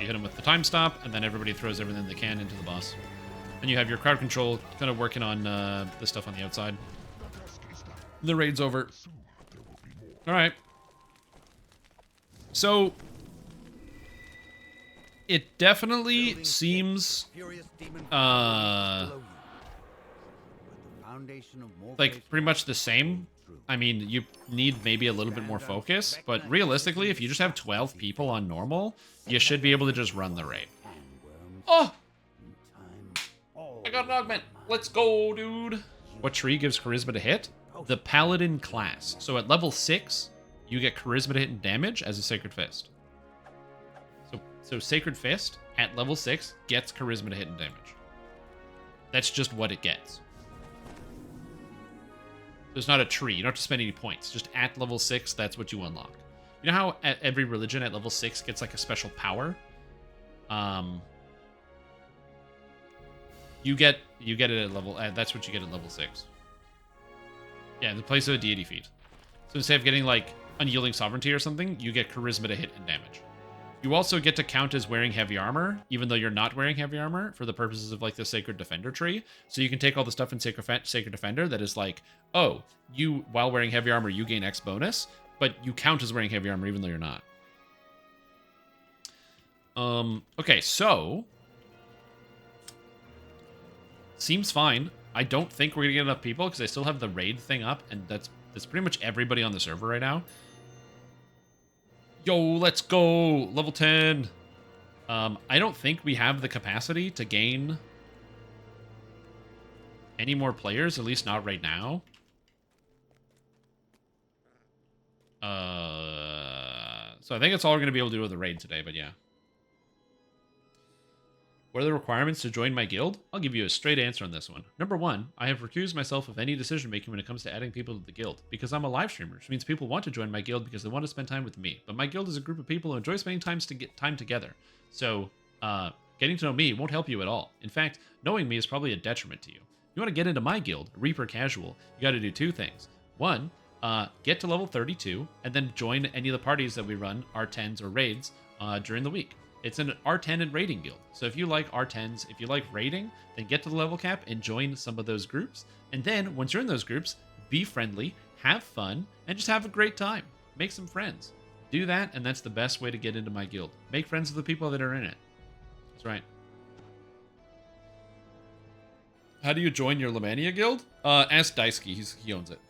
You hit him with the time stop, and then everybody throws everything they can into the boss. And you have your crowd control kind of working on the stuff on the outside. The raid's over. Alright. So, it definitely seems like pretty much the same. I mean, you need maybe a little bit more focus, but realistically, if you just have 12 people on normal, you should be able to just run the raid. Oh! I got an augment. Let's go, dude. What tree gives charisma to hit? The Paladin class. So at level 6, you get charisma to hit and damage as a Sacred Fist. So Sacred Fist at level 6 gets charisma to hit and damage. That's just what it gets. There's not a tree. You don't have to spend any points. Just at level 6, that's what you unlock. You know how at every religion at level 6 gets like a special power? You get it at level... that's what you get at level 6. Yeah, in the place of a deity feat. So instead of getting like unyielding sovereignty or something, you get charisma to hit and damage. You also get to count as wearing heavy armor, even though you're not wearing heavy armor, for the purposes of like the Sacred Defender tree. So you can take all the stuff in Sacred Defender that is like, oh, you, while wearing heavy armor, you gain X bonus, but you count as wearing heavy armor even though you're not. Okay, so seems fine. I don't think we're gonna get enough people because I still have the raid thing up, and that's pretty much everybody on the server right now. Yo, let's go! Level 10! I don't think we have the capacity to gain any more players, at least not right now. So I think that's all we're going to be able to do with the raid today, but yeah. What are the requirements to join my guild? I'll give you a straight answer on this one. Number 1, I have recused myself of any decision making when it comes to adding people to the guild, because I'm a live streamer, which means people want to join my guild because they want to spend time with me. But my guild is a group of people who enjoy spending time together. So, getting to know me won't help you at all. In fact, knowing me is probably a detriment to you. If you want to get into my guild, Reaper Casual, you got to do 2 things. 1, get to level 32, and then join any of the parties that we run, R10s or raids, during the week. It's an R10 and raiding guild. So if you like R10s, if you like raiding, then get to the level cap and join some of those groups. And then once you're in those groups, be friendly, have fun, and just have a great time. Make some friends. Do that, and that's the best way to get into my guild. Make friends with the people that are in it. That's right. How do you join your Lamannia guild? Ask Daisuke, he owns it.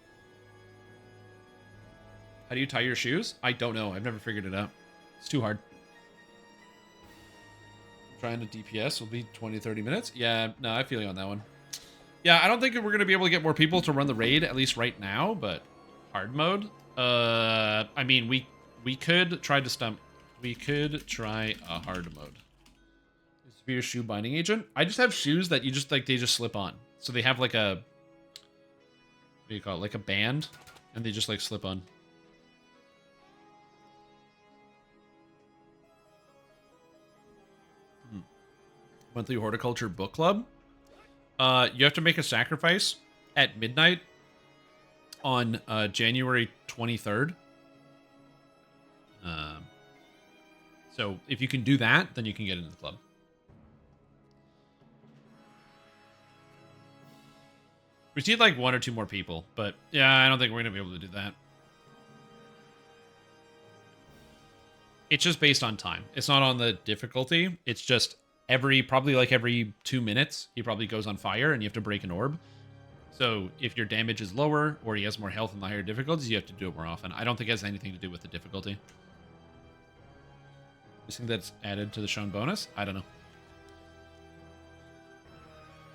How do you tie your shoes? I don't know. I've never figured it out. It's too hard. Trying to DPS will be 20-30 minutes. Yeah, no, I feel you on that one. Yeah, I don't think we're going to be able to get more people to run the raid, at least right now, but hard mode? I mean, we could try to stump. We could try a hard mode. Severe shoe binding agent. I just have shoes that you just, like, they just slip on. So they have, like, a, what do you call it? Like a band, and they just, like, slip on. Monthly Horticulture Book Club. You have to make a sacrifice at midnight on January 23rd. So if you can do that, then you can get into the club. We need like 1 or 2 more people, but yeah, I don't think we're going to be able to do that. It's just based on time. It's not on the difficulty. It's just probably every 2 minutes, he probably goes on fire and you have to break an orb. So if your damage is lower or he has more health in the higher difficulties, you have to do it more often. I don't think it has anything to do with the difficulty. You think that's added to the shown bonus? I don't know.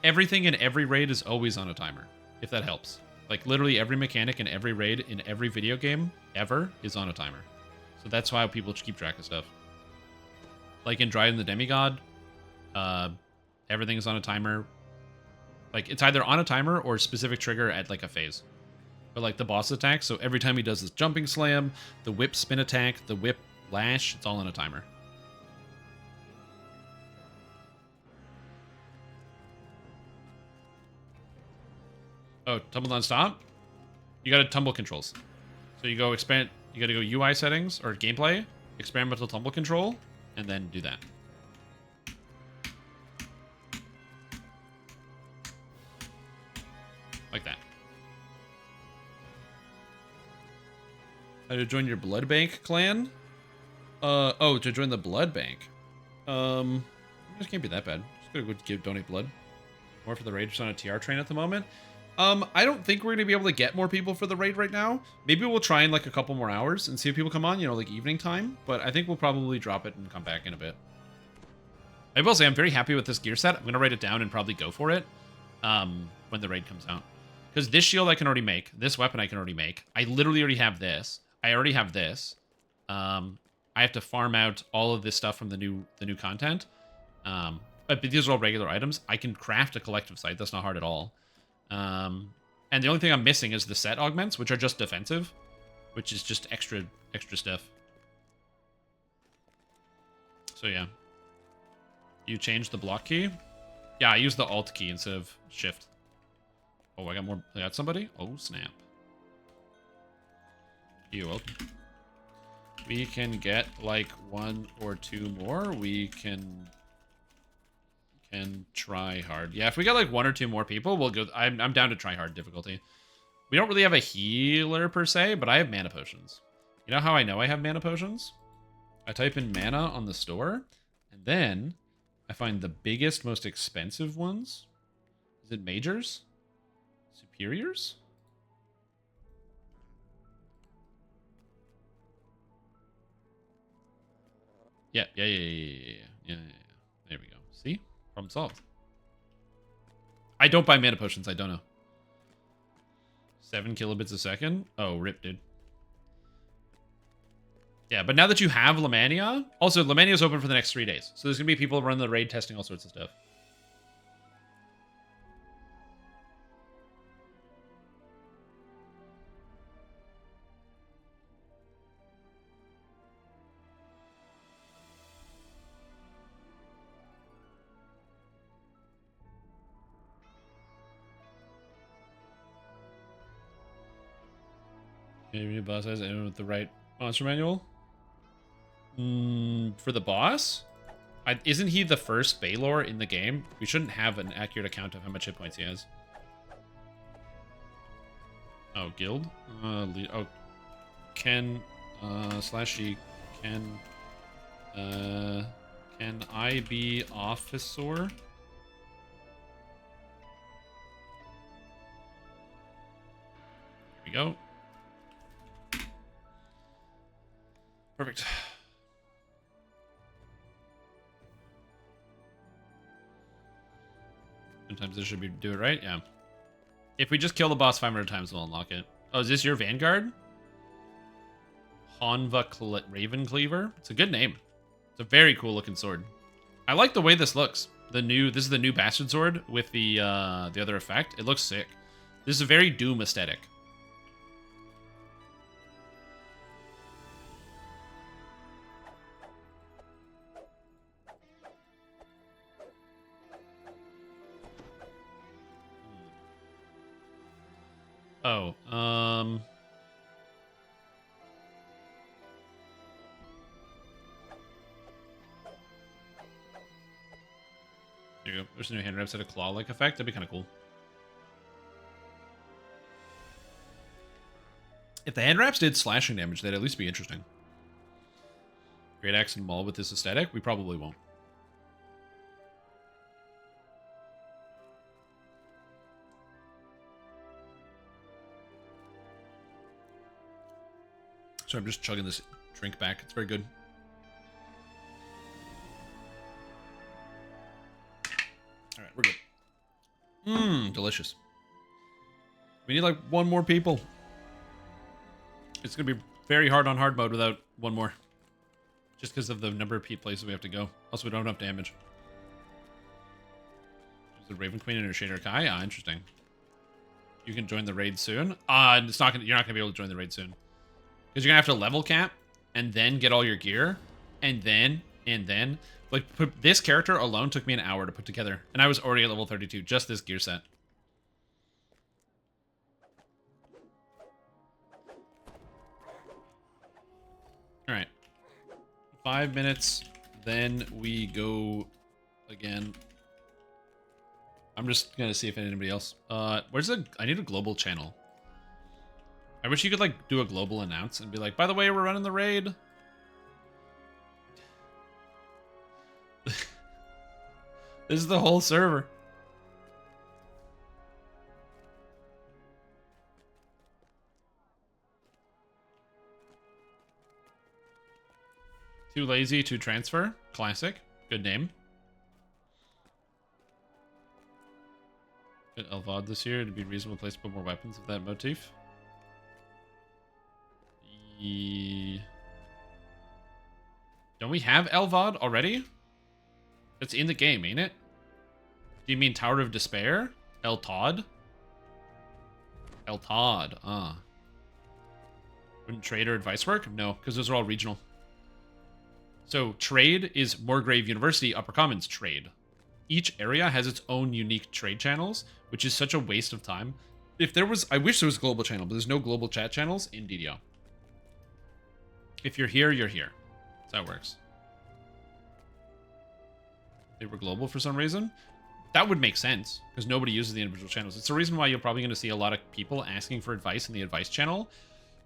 Everything in every raid is always on a timer, if that helps. Like literally every mechanic in every raid in every video game ever is on a timer. So that's why people keep track of stuff. Like in Dryden the Demigod, everything is on a timer. Like it's either on a timer or a specific trigger at like a phase. But like the boss attack, so every time he does this jumping slam, the whip spin attack, the whip lash, it's all on a timer. Oh, tumble non-stop? You gotta tumble controls. So you go expand, you gotta go UI settings or gameplay, experimental tumble control, and then do that. Like that. How to join your blood bank clan? Oh, to join the blood bank. This can't be that bad. Just gotta go donate blood. More for the raid, just on a TR train at the moment. I don't think we're gonna be able to get more people for the raid right now. Maybe we'll try in like a couple more hours and see if people come on, you know, like evening time. But I think we'll probably drop it and come back in a bit. I will say I'm very happy with this gear set. I'm gonna write it down and probably go for it when the raid comes out. Because this shield I can already make. This weapon I can already make. I literally already have this. I already have this. I have to farm out all of this stuff from the new content. But these are all regular items. I can craft a collective site. That's not hard at all. And the only thing I'm missing is the set augments, which are just defensive, which is just extra stuff. So yeah. You changed the block key? Yeah, I use the alt key instead of shift. Oh, I got somebody? Oh, snap. You're welcome. We can get like 1 or 2 more. We can try hard. Yeah, if we get like 1 or 2 more people, we'll go. I'm down to try hard difficulty. We don't really have a healer per se, but I have mana potions. You know how I know I have mana potions? I type in mana on the store, and then I find the biggest, most expensive ones. Is it majors? Superiors? Yeah. There we go. See? Problem solved. I don't buy mana potions. I don't know. 7 kilobits a second? Oh, rip, dude. Yeah, but now that you have Lamannia... Also, Lamannia is open for the next 3 days. So there's going to be people running the raid testing all sorts of stuff. Maybe boss has anyone with the right monster manual? For the boss? Isn't he the first Baylor in the game? We shouldn't have an accurate account of how much hit points he has. Oh, guild? Oh, Ken, /G, can I be officer? Here we go. Perfect. Sometimes this should be do it right, yeah. If we just kill the boss 500 times, we'll unlock it. Oh, is this your Vanguard? Hanva Raven Cleaver. It's a good name. It's a very cool looking sword. I like the way this looks. This is the new Bastard Sword with the other effect. It looks sick. This is a very Doom aesthetic. Oh, there you go. There's a new hand wraps that a claw-like effect. That'd be kind of cool. If the hand wraps did slashing damage, that'd at least be interesting. Great Axe and Maul with this aesthetic? We probably won't. So I'm just chugging this drink back. It's very good. All right, we're good. Delicious. We need like 1 more people. It's going to be very hard on hard mode without 1 more. Just because of the number of places we have to go. Also, we don't have enough damage. There's the Raven Queen and her Shader Kai. Ah, interesting. You can join the raid soon. You're not going to be able to join the raid soon. Because you're going to have to level cap, and then get all your gear, and then. Like, this character alone took me an hour to put together, and I was already at level 32, just this gear set. Alright. 5 minutes, then we go again. I'm just going to see if anybody else... I need a global channel. I wish you could, like, do a global announce and be like, by the way, we're running the raid. This is the whole server. Too lazy to transfer. Classic. Good name. Get Elvad this year to be a reasonable place to put more weapons of that motif. Don't we have Elvad already? It's in the game, ain't it? Do you mean Tower of Despair? El-Tod? El-Tod, Wouldn't trade or advice work? No, because those are all regional. So trade is Moorgrave University Upper Commons trade. Each area has its own unique trade channels, which is such a waste of time. If there was, I wish there was a global channel, but there's no global chat channels in DDO. If you're here, you're here. That's how it works. They were global for some reason. That would make sense, because nobody uses the individual channels. It's the reason why you're probably going to see a lot of people asking for advice in the advice channel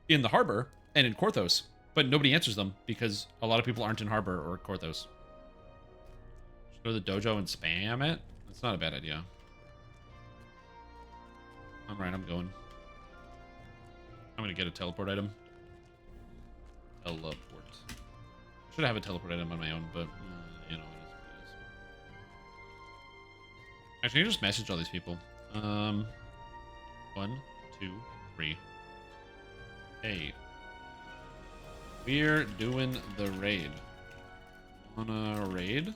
in the harbor and in Korthos, but nobody answers them because a lot of people aren't in harbor or Korthos. Just go to the dojo and spam it? That's not a bad idea. Alright, I'm going. I'm going to get a teleport item. Teleport. I should have a teleport item on my own, but, you know, it is what it is. Actually, I can just message all these people. 1, 2, 3. Hey. We're doing the raid. Wanna raid?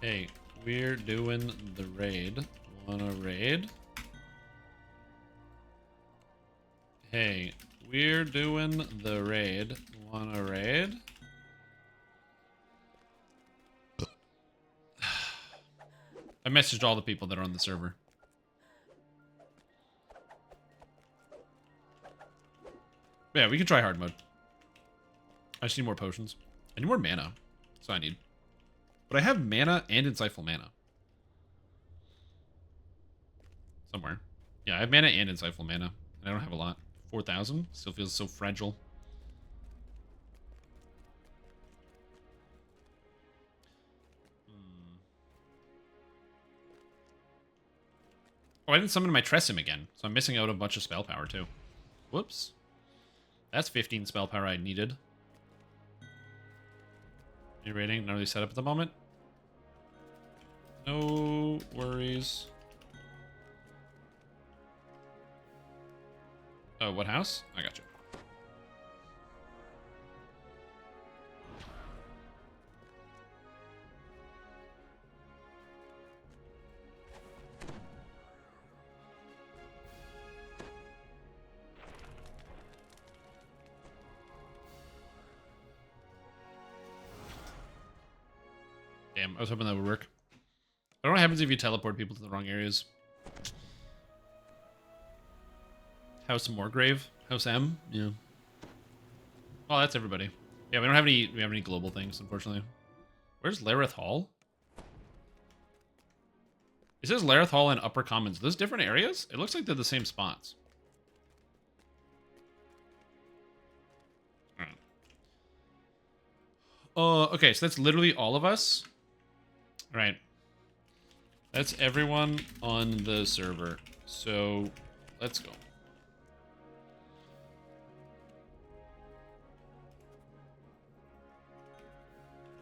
Hey, we're doing the raid. Wanna raid? Hey, we're doing the raid. Wanna raid? I messaged all the people that are on the server. Yeah, we can try hard mode. I just need more potions. I need more mana. That's what I need. But I have mana and insightful mana. Somewhere. Yeah, I have mana and insightful mana. And I don't have a lot. 4,000? Still feels so fragile. Oh, I didn't summon my Tressim again, so I'm missing out a bunch of spell power, too. Whoops. That's 15 spell power I needed. New rating, none of these set up at the moment. No worries. Oh, what house? I got you. Damn, I was hoping that would work. I don't know what happens if you teleport people to the wrong areas. House Moorgrave? House M? Yeah. Oh, that's everybody. Yeah, we don't have any global things, unfortunately. Where's Lareth Hall? It says Lareth Hall and Upper Commons. Are those different areas? It looks like they're the same spots. Alright. Okay, so that's literally all of us. Right. That's everyone on the server. So, let's go.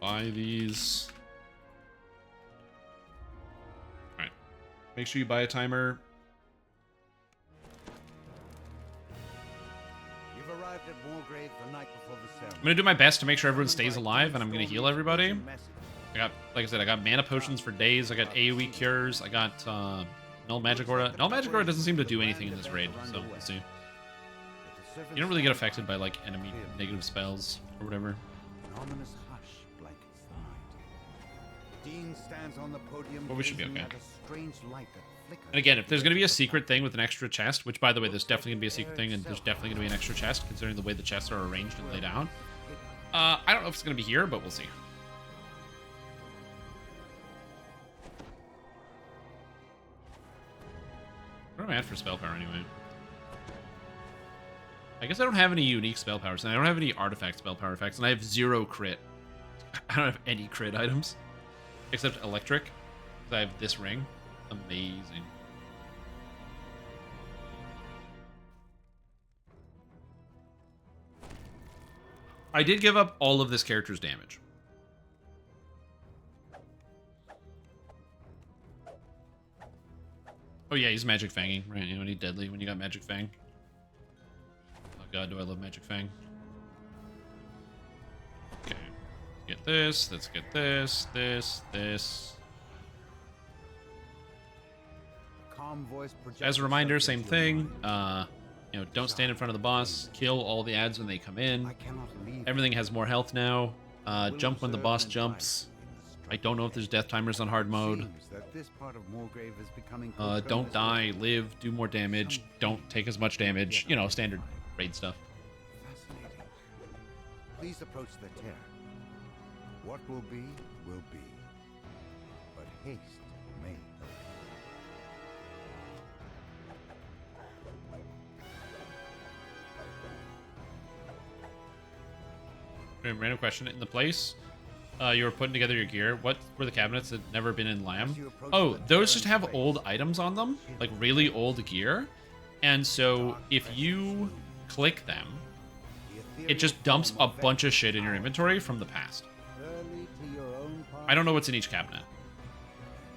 Buy these. Alright. Make sure you buy a timer. You've arrived at Moorgrave the night before the ceremony. I'm gonna do my best to make sure everyone stays alive, and I'm gonna heal everybody. I got, like I said, I got mana potions for days. I got AoE cures. I got Null Magic Aura. Null Magic Aura doesn't seem to do anything in this raid, so let's see. You don't really get affected by like enemy negative spells or whatever. Ominous hush blankets the night. Dean stands on the podium. Well, we should be okay. At a strange light that flickers. And again, if there's going to be a secret thing with an extra chest, which by the way, there's definitely going to be a secret thing, and there's definitely going to be an extra chest considering the way the chests are arranged and laid out. I don't know if it's going to be here, but we'll see. What am I at for spell power anyway? I guess I don't have any unique spell powers, and I don't have any artifact spell power effects, and I have 0 crit. I don't have any crit items. Except electric. Because I have this ring. Amazing. I did give up all of this character's damage. Oh yeah, he's Magic Fanging, right? You don't need Deadly when you got Magic Fang. Oh god, do I love Magic Fang. Okay. Get this, let's get this. Calm voice As a reminder, same thing. You know, don't stand in front of the boss. Kill all the ads when they come in. Everything has more health now. Jump when the boss jumps. I don't know if there's death timers on hard mode. Don't die, live, do more damage, don't take as much damage. You know, standard raid stuff. Please approach the tear. What will be, but haste may help. Random question. In the place you were putting together your gear, what were the cabinets that had never been in Lamb? Oh, those just have old items on them, like really old gear. And so if you click them, it just dumps a bunch of shit in your inventory from the past. I don't know what's in each cabinet.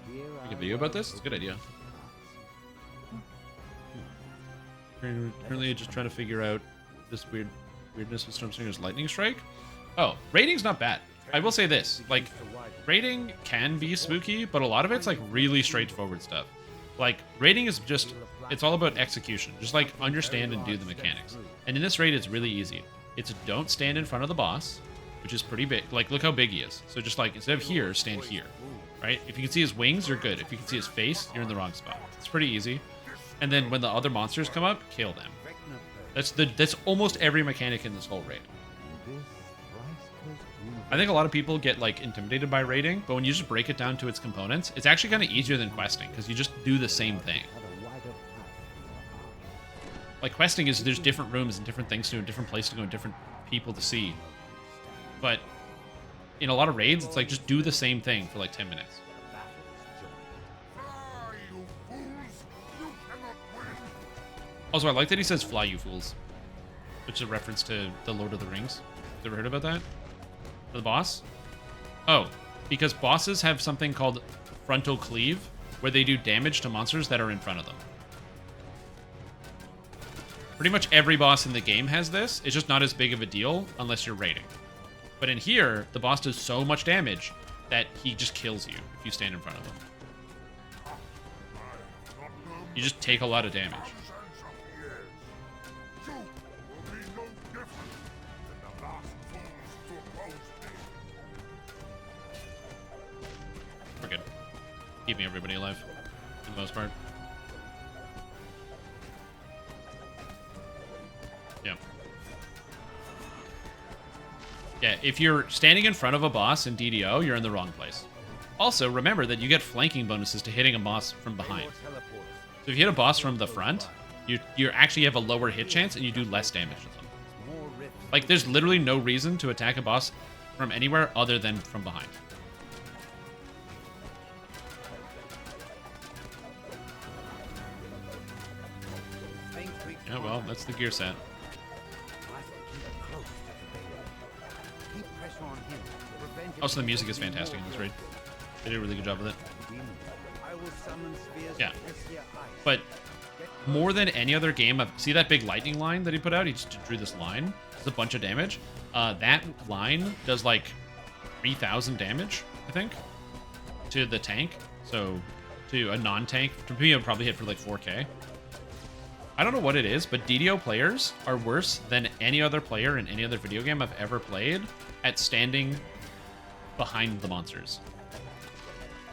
Make a video about this? It's a good idea. Currently just trying to figure out this weirdness with Stormslinger's Lightning Strike. Oh, raiding's not bad. I will say this, like, raiding can be spooky, but a lot of it's, like, really straightforward stuff. Like, raiding is just, it's all about execution. Just, like, understand and do the mechanics. And in this raid, it's really easy. It's don't stand in front of the boss, which is pretty big. Like, look how big he is. So just, like, instead of here, stand here, right? If you can see his wings, you're good. If you can see his face, you're in the wrong spot. It's pretty easy. And then when the other monsters come up, kill them. That's almost every mechanic in this whole raid. I think a lot of people get like intimidated by raiding, but when you just break it down to its components, it's actually kind of easier than questing because you just do the same thing. Like questing is there's different rooms and different things to do, and different places to go, and different people to see. But in a lot of raids, it's like just do the same thing for like 10 minutes. Also, I like that he says "fly, you fools," which is a reference to the Lord of the Rings. Ever heard about that? The boss? Oh, because bosses have something called frontal cleave, where they do damage to monsters that are in front of them. Pretty much every boss in the game has this. It's just not as big of a deal unless you're raiding. But in here, the boss does so much damage that he just kills you if you stand in front of him. You just take a lot of damage. We're good. Keeping everybody alive, for the most part. Yeah. Yeah, if you're standing in front of a boss in DDO, you're in the wrong place. Also, remember that you get flanking bonuses to hitting a boss from behind. So if you hit a boss from the front, you actually have a lower hit chance and you do less damage to them. Like, there's literally no reason to attack a boss from anywhere other than from behind. Yeah, well, that's the gear set. Also, the music is fantastic in this raid. They did a really good job with it. Yeah. But more than any other game, see that big lightning line that he put out? He just drew this line. It's a bunch of damage. That line does like 3,000 damage, I think, to the tank. So to a non-tank, to me, it would probably hit for like 4K. I don't know what it is, but DDO players are worse than any other player in any other video game I've ever played at standing behind the monsters.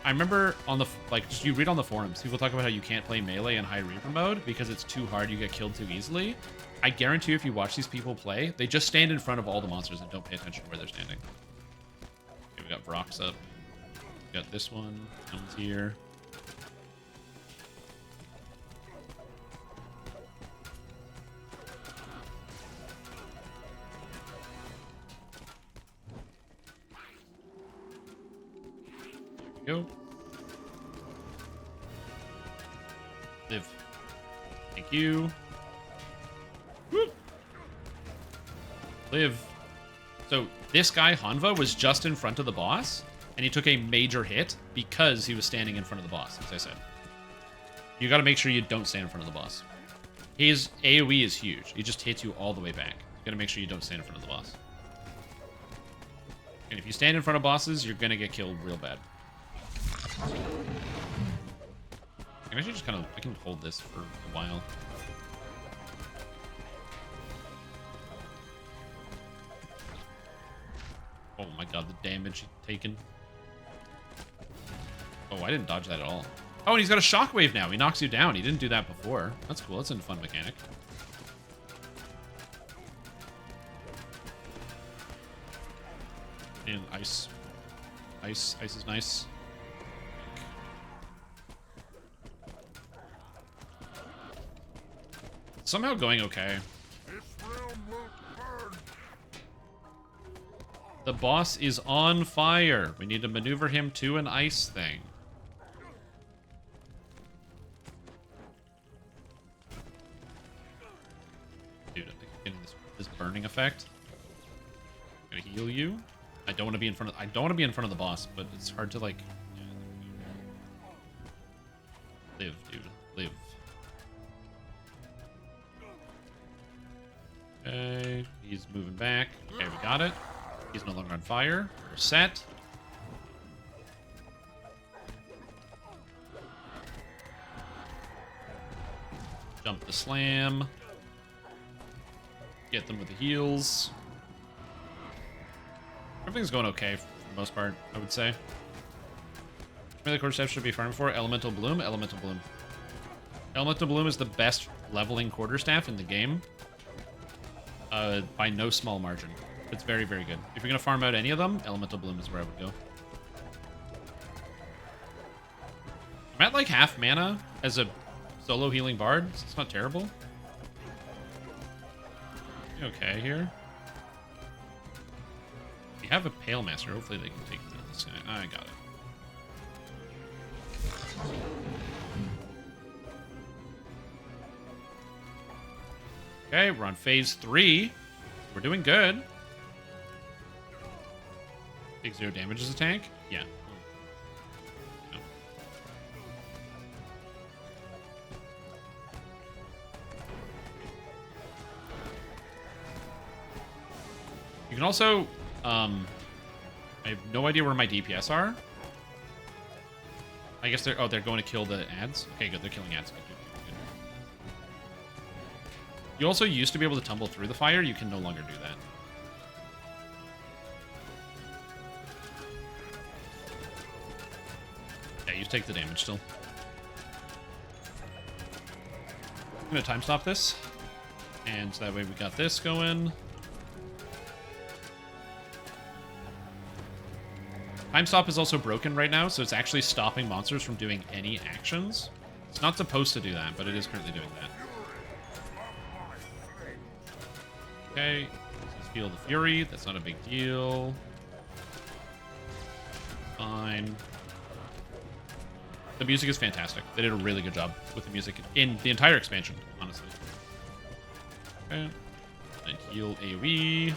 I remember on the, like, just you read on the forums, people talk about how you can't play melee in high reaper mode because it's too hard, you get killed too easily. I guarantee you if you watch these people play, they just stand in front of all the monsters and don't pay attention to where they're standing. Okay, we got Brock's up. We got this one. Comes here. Go. Live. Thank you. Woo. Live. So this guy, Hanva, was just in front of the boss, and he took a major hit because he was standing in front of the boss, as I said. You gotta make sure you don't stand in front of the boss. His AoE is huge. He just hits you all the way back. You gotta make sure you don't stand in front of the boss. And if you stand in front of bosses, you're gonna get killed real bad. I can actually just kind of, I can hold this for a while. Oh my god, the damage taken. Oh, I didn't dodge that at all. Oh, and he's got a shockwave now. He knocks you down. He didn't do that before. That's cool. That's a fun mechanic. And ice. Ice is nice. Somehow going okay. The boss is on fire. We need to maneuver him to an ice thing. Dude, I'm getting this burning effect. I'm gonna heal you. I don't want to be in front of the boss, but it's hard to like live, dude. Live. Okay, he's moving back. Okay, we got it. He's no longer on fire. We're set. Jump the slam. Get them with the heals. Everything's going okay for the most part, I would say. The quarterstaff should be farmed for Elemental Bloom. Elemental Bloom. Elemental Bloom is the best leveling quarterstaff in the game. By no small margin. It's very, very good. If you're going to farm out any of them, Elemental Bloom is where I would go. I'm at like half mana as a solo healing bard, so it's not terrible. Okay, here. We have a Pale Master. Hopefully they can take this guy. I got it. Okay, we're on phase 3. We're doing good. Take 0 damage as a tank? Yeah. No. You can also, I have no idea where my DPS are. I guess they're going to kill the ads. Okay, good, they're killing ads. Good. You also used to be able to tumble through the fire. You can no longer do that. Yeah, you take the damage still. I'm going to time stop this. And so that way we got this going. Time stop is also broken right now, so it's actually stopping monsters from doing any actions. It's not supposed to do that, but it is currently doing that. Okay, let's feel the fury. That's not a big deal. Fine. The music is fantastic. They did a really good job with the music in the entire expansion, honestly. Okay. And heal AoE.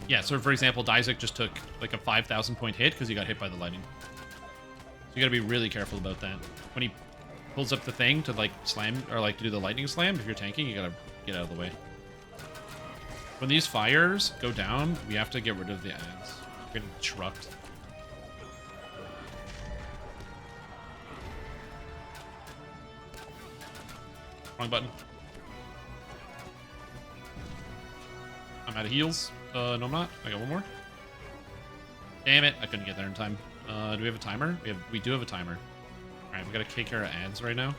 Yeah, so for example, Dizek just took like a 5,000 point hit because he got hit by the lightning. So you gotta be really careful about that. When he pulls up the thing to like slam or like to do the lightning slam, if you're tanking, you gotta get out of the way. When these fires go down, we have to get rid of the ads. We're getting trucked. Wrong button. I'm out of heals. No, I'm not. I got one more. Damn it! I couldn't get there in time. Do we have a timer? We do have a timer. All right, we gotta take care of ads right now.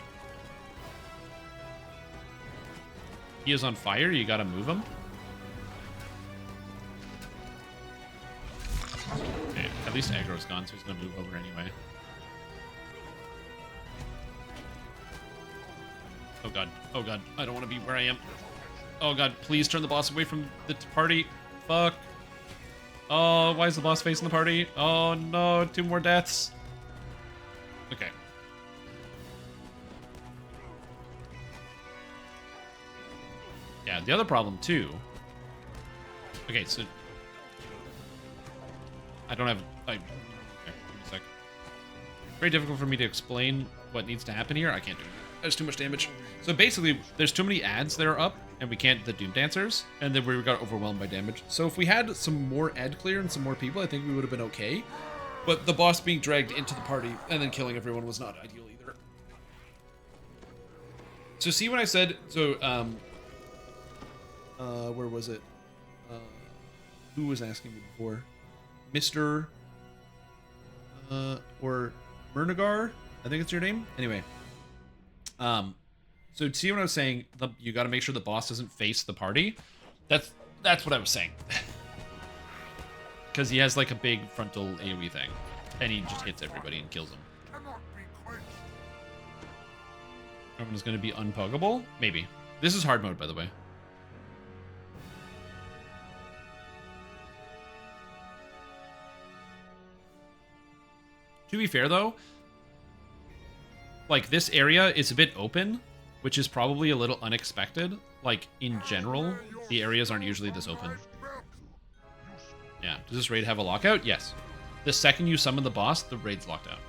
He is on fire. You gotta move him. Okay, at least aggro's gone, so he's gonna move over anyway. Oh god. Oh god. I don't want to be where I am. Oh god, please turn the boss away from the party. Fuck. Oh, why is the boss facing the party? Oh no, 2 more deaths. Okay. Yeah, the other problem too. Okay, so I don't have. Okay, give me a sec. Very difficult for me to explain what needs to happen here. I can't do it. There's too much damage. So basically, there's too many ads that are up, and we can't the Doom Dancers, and then we got overwhelmed by damage. So if we had some more ad clear and some more people, I think we would have been okay. But the boss being dragged into the party and then killing everyone was not ideal either. So see when I said, so, where was it? Who was asking me before? Mr. Or Murnagar? I think it's your name? Anyway. So see what I was saying? You got to make sure the boss doesn't face the party. That's That's what I was saying. Because he has like a big frontal AoE thing. And he just hits everybody and kills them. Everyone's going to be unpuggable? Maybe. This is hard mode, by the way. To be fair, though, like, this area is a bit open, which is probably a little unexpected. Like, in general, the areas aren't usually this open. Yeah. Does this raid have a lockout? Yes. The second you summon the boss, the raid's locked out.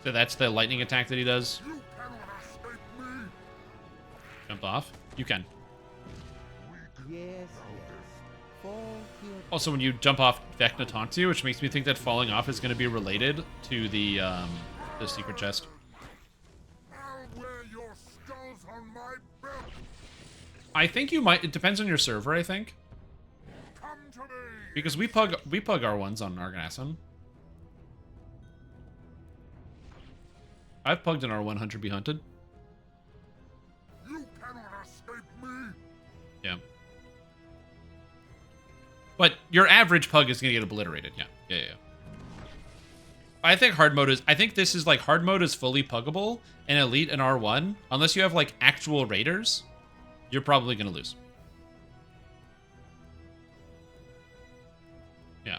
So that's the lightning attack that he does. Jump off. You can. Yes. Also, when you jump off, Vecna taunts you, which makes me think that falling off is going to be related to the secret chest. I think you might. It depends on your server, I think. Because we pug our ones on Arganasson. I've pugged an R1 Hunter Be Hunted. You cannot escape me. Yeah. But your average pug is gonna get obliterated. Yeah. I think hard mode is. I think this is like hard mode is fully puggable, and elite and R1, unless you have like actual raiders, you're probably gonna lose. Yeah.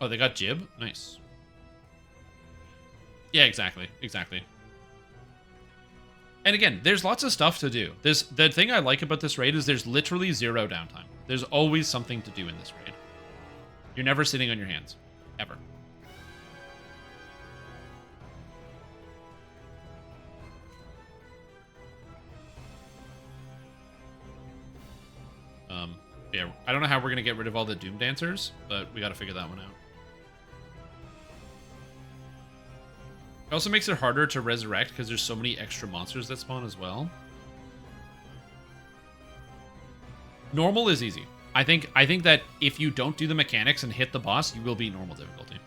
Oh, they got Jib? Nice. Yeah, exactly. And again, there's lots of stuff to do. The thing I like about this raid is there's literally zero downtime. There's always something to do in this raid. You're never sitting on your hands. Ever. Yeah, I don't know how we're going to get rid of all the Doom Dancers, but we got to figure that one out. It also makes it harder to resurrect because there's so many extra monsters that spawn as well. Normal is easy. I think that if you don't do the mechanics and hit the boss, you will be normal difficulty.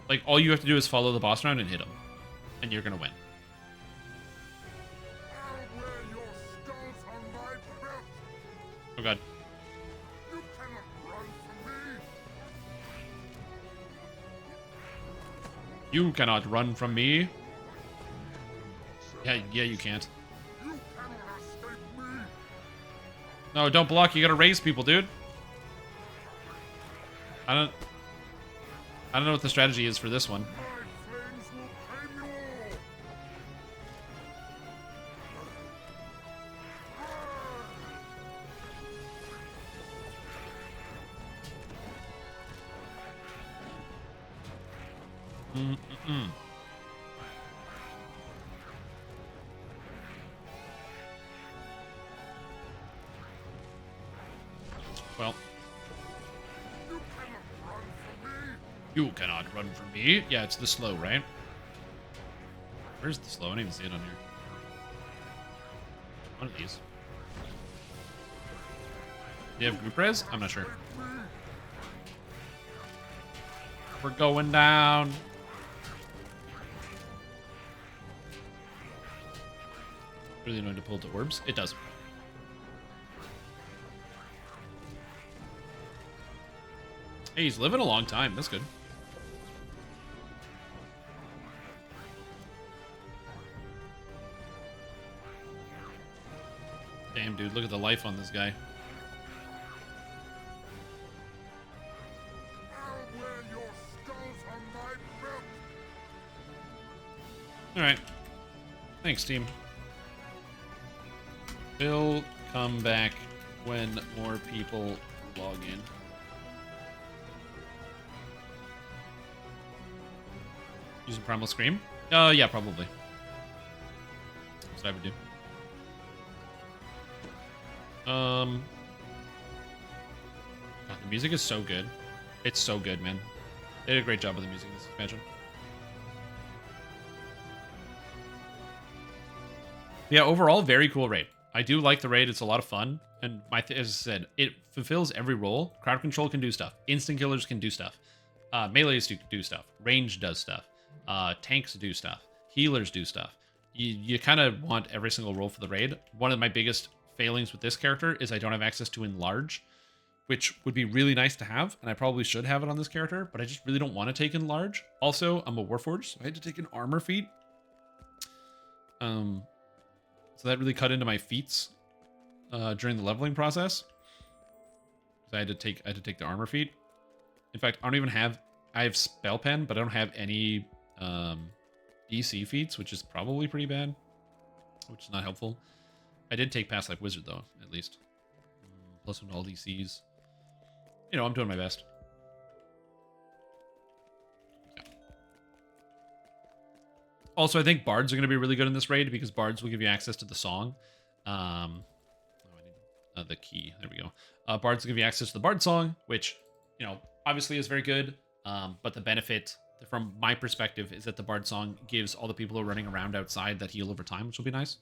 Like, all you have to do is follow the boss around and hit him. And you're going to win. Oh god. You cannot run from me. Yeah, you can't. No, don't block. You gotta raise people, dude. I don't know what the strategy is for this one. Well, you cannot run from me. Yeah, it's the slow, right? Where's the slow? I don't even see it on here. One of these. Do you have group res? I'm not sure. We're going down. Really annoying to pull to orbs. It does. Hey, he's living a long time. That's good. Damn, dude. Look at the life on this guy. Alright. Thanks, team. He'll come back when more people log in. Using Primal Scream? Yeah, probably. That's what I would do. God, the music is so good. It's so good, man. They did a great job with the music in this expansion. Yeah, overall, very cool raid. I do like the raid. It's a lot of fun. And as I said, it fulfills every role. Crowd control can do stuff. Instant killers can do stuff. Melees do stuff. Range does stuff. Tanks do stuff. Healers do stuff. You kind of want every single role for the raid. One of my biggest failings with this character is I don't have access to enlarge, which would be really nice to have, and I probably should have it on this character, but I just really don't want to take enlarge. Also, I'm a Warforged, so I had to take an armor feat. So that really cut into my feats during the leveling process. So I had to take the armor feat. In fact, I don't even have. I have spell pen, but I don't have any DC feats, which is probably pretty bad, which is not helpful. I did take Past Life Wizard though, at least. Plus with all DCs. You know, I'm doing my best. Yeah. Also, I think bards are going to be really good in this raid because bards will give you access to the song. I need the key. There we go. Bards will give you access to the bard song, which, you know, obviously is very good. But the benefit, from my perspective, is that the bard song gives all the people who are running around outside that heal over time, which will be nice.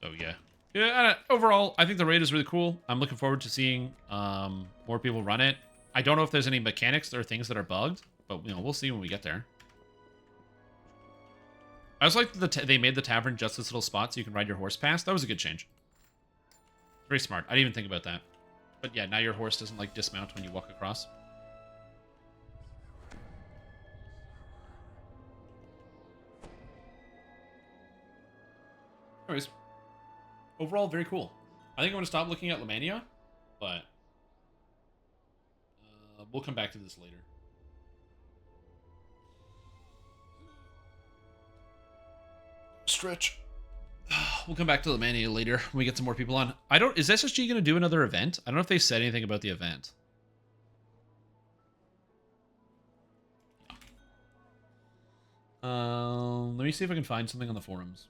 So yeah. Yeah, overall, I think the raid is really cool. I'm looking forward to seeing more people run it. I don't know if there's any mechanics or things that are bugged, but you know, we'll see when we get there. I also like that they made the tavern just this little spot so you can ride your horse past. That was a good change. Very smart. I didn't even think about that. But yeah, now your horse doesn't like dismount when you walk across. Anyways. Overall, very cool. I think I'm going to stop looking at Lamannia, but we'll come back to this later. Stretch. We'll come back to Lamannia later when we get some more people on. Is SSG going to do another event? I don't know if they said anything about the event. Let me see if I can find something on the forums.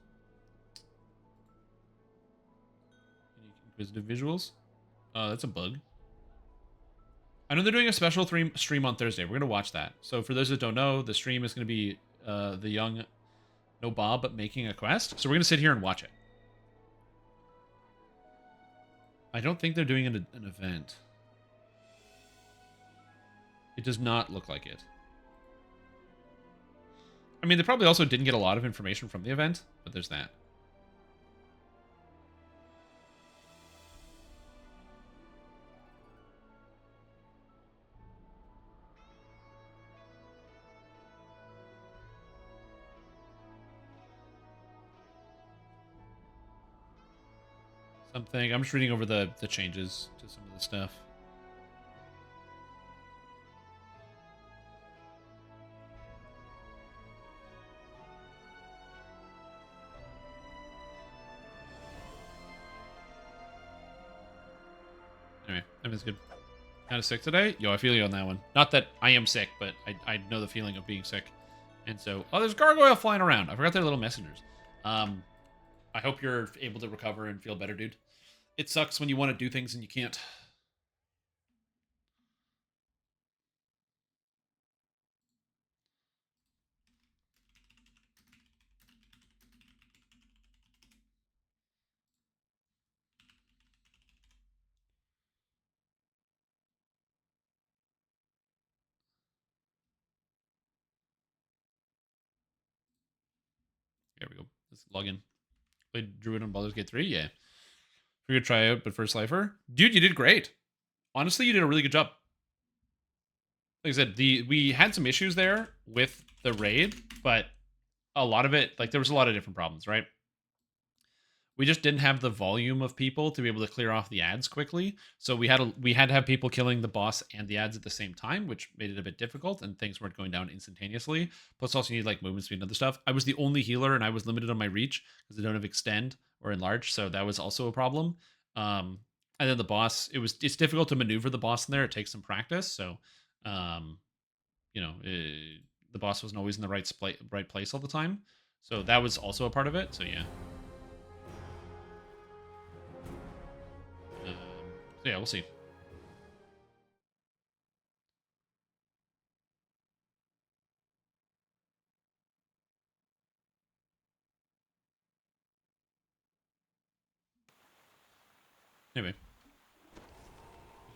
Inquisitive visuals? That's a bug. I know they're doing a special stream on Thursday. We're going to watch that. So for those that don't know, the stream is going to be the young No Bob making a quest. So we're going to sit here and watch it. I don't think they're doing an event. It does not look like it. I mean, they probably also didn't get a lot of information from the event, but there's that. Something. I'm just reading over the changes to some of the stuff. Anyway, everything's good. Kind of sick today? Yo, I feel you on that one. Not that I am sick, but I know the feeling of being sick. And so, oh, there's gargoyle flying around. I forgot they're little messengers. I hope you're able to recover and feel better, dude. It sucks when you want to do things and you can't. There we go. Let's log in. Played Druid on Baldur's Gate 3? Yeah. We're gonna try out, but first lifer. Dude, you did great. Honestly, you did a really good job. Like I said, we had some issues there with the raid, but a lot of it, like there was a lot of different problems, right? We just didn't have the volume of people to be able to clear off the ads quickly. So we had to have people killing the boss and the ads at the same time, which made it a bit difficult, and things weren't going down instantaneously. Plus, also you need like movement speed and other stuff. I was the only healer, and I was limited on my reach because I don't have extend or enlarge, so that was also a problem. And then the boss, it's difficult to maneuver the boss in there. It takes some practice, so you know, the boss wasn't always in the right place all the time. So that was also a part of it. So yeah. So yeah, we'll see. Anyway.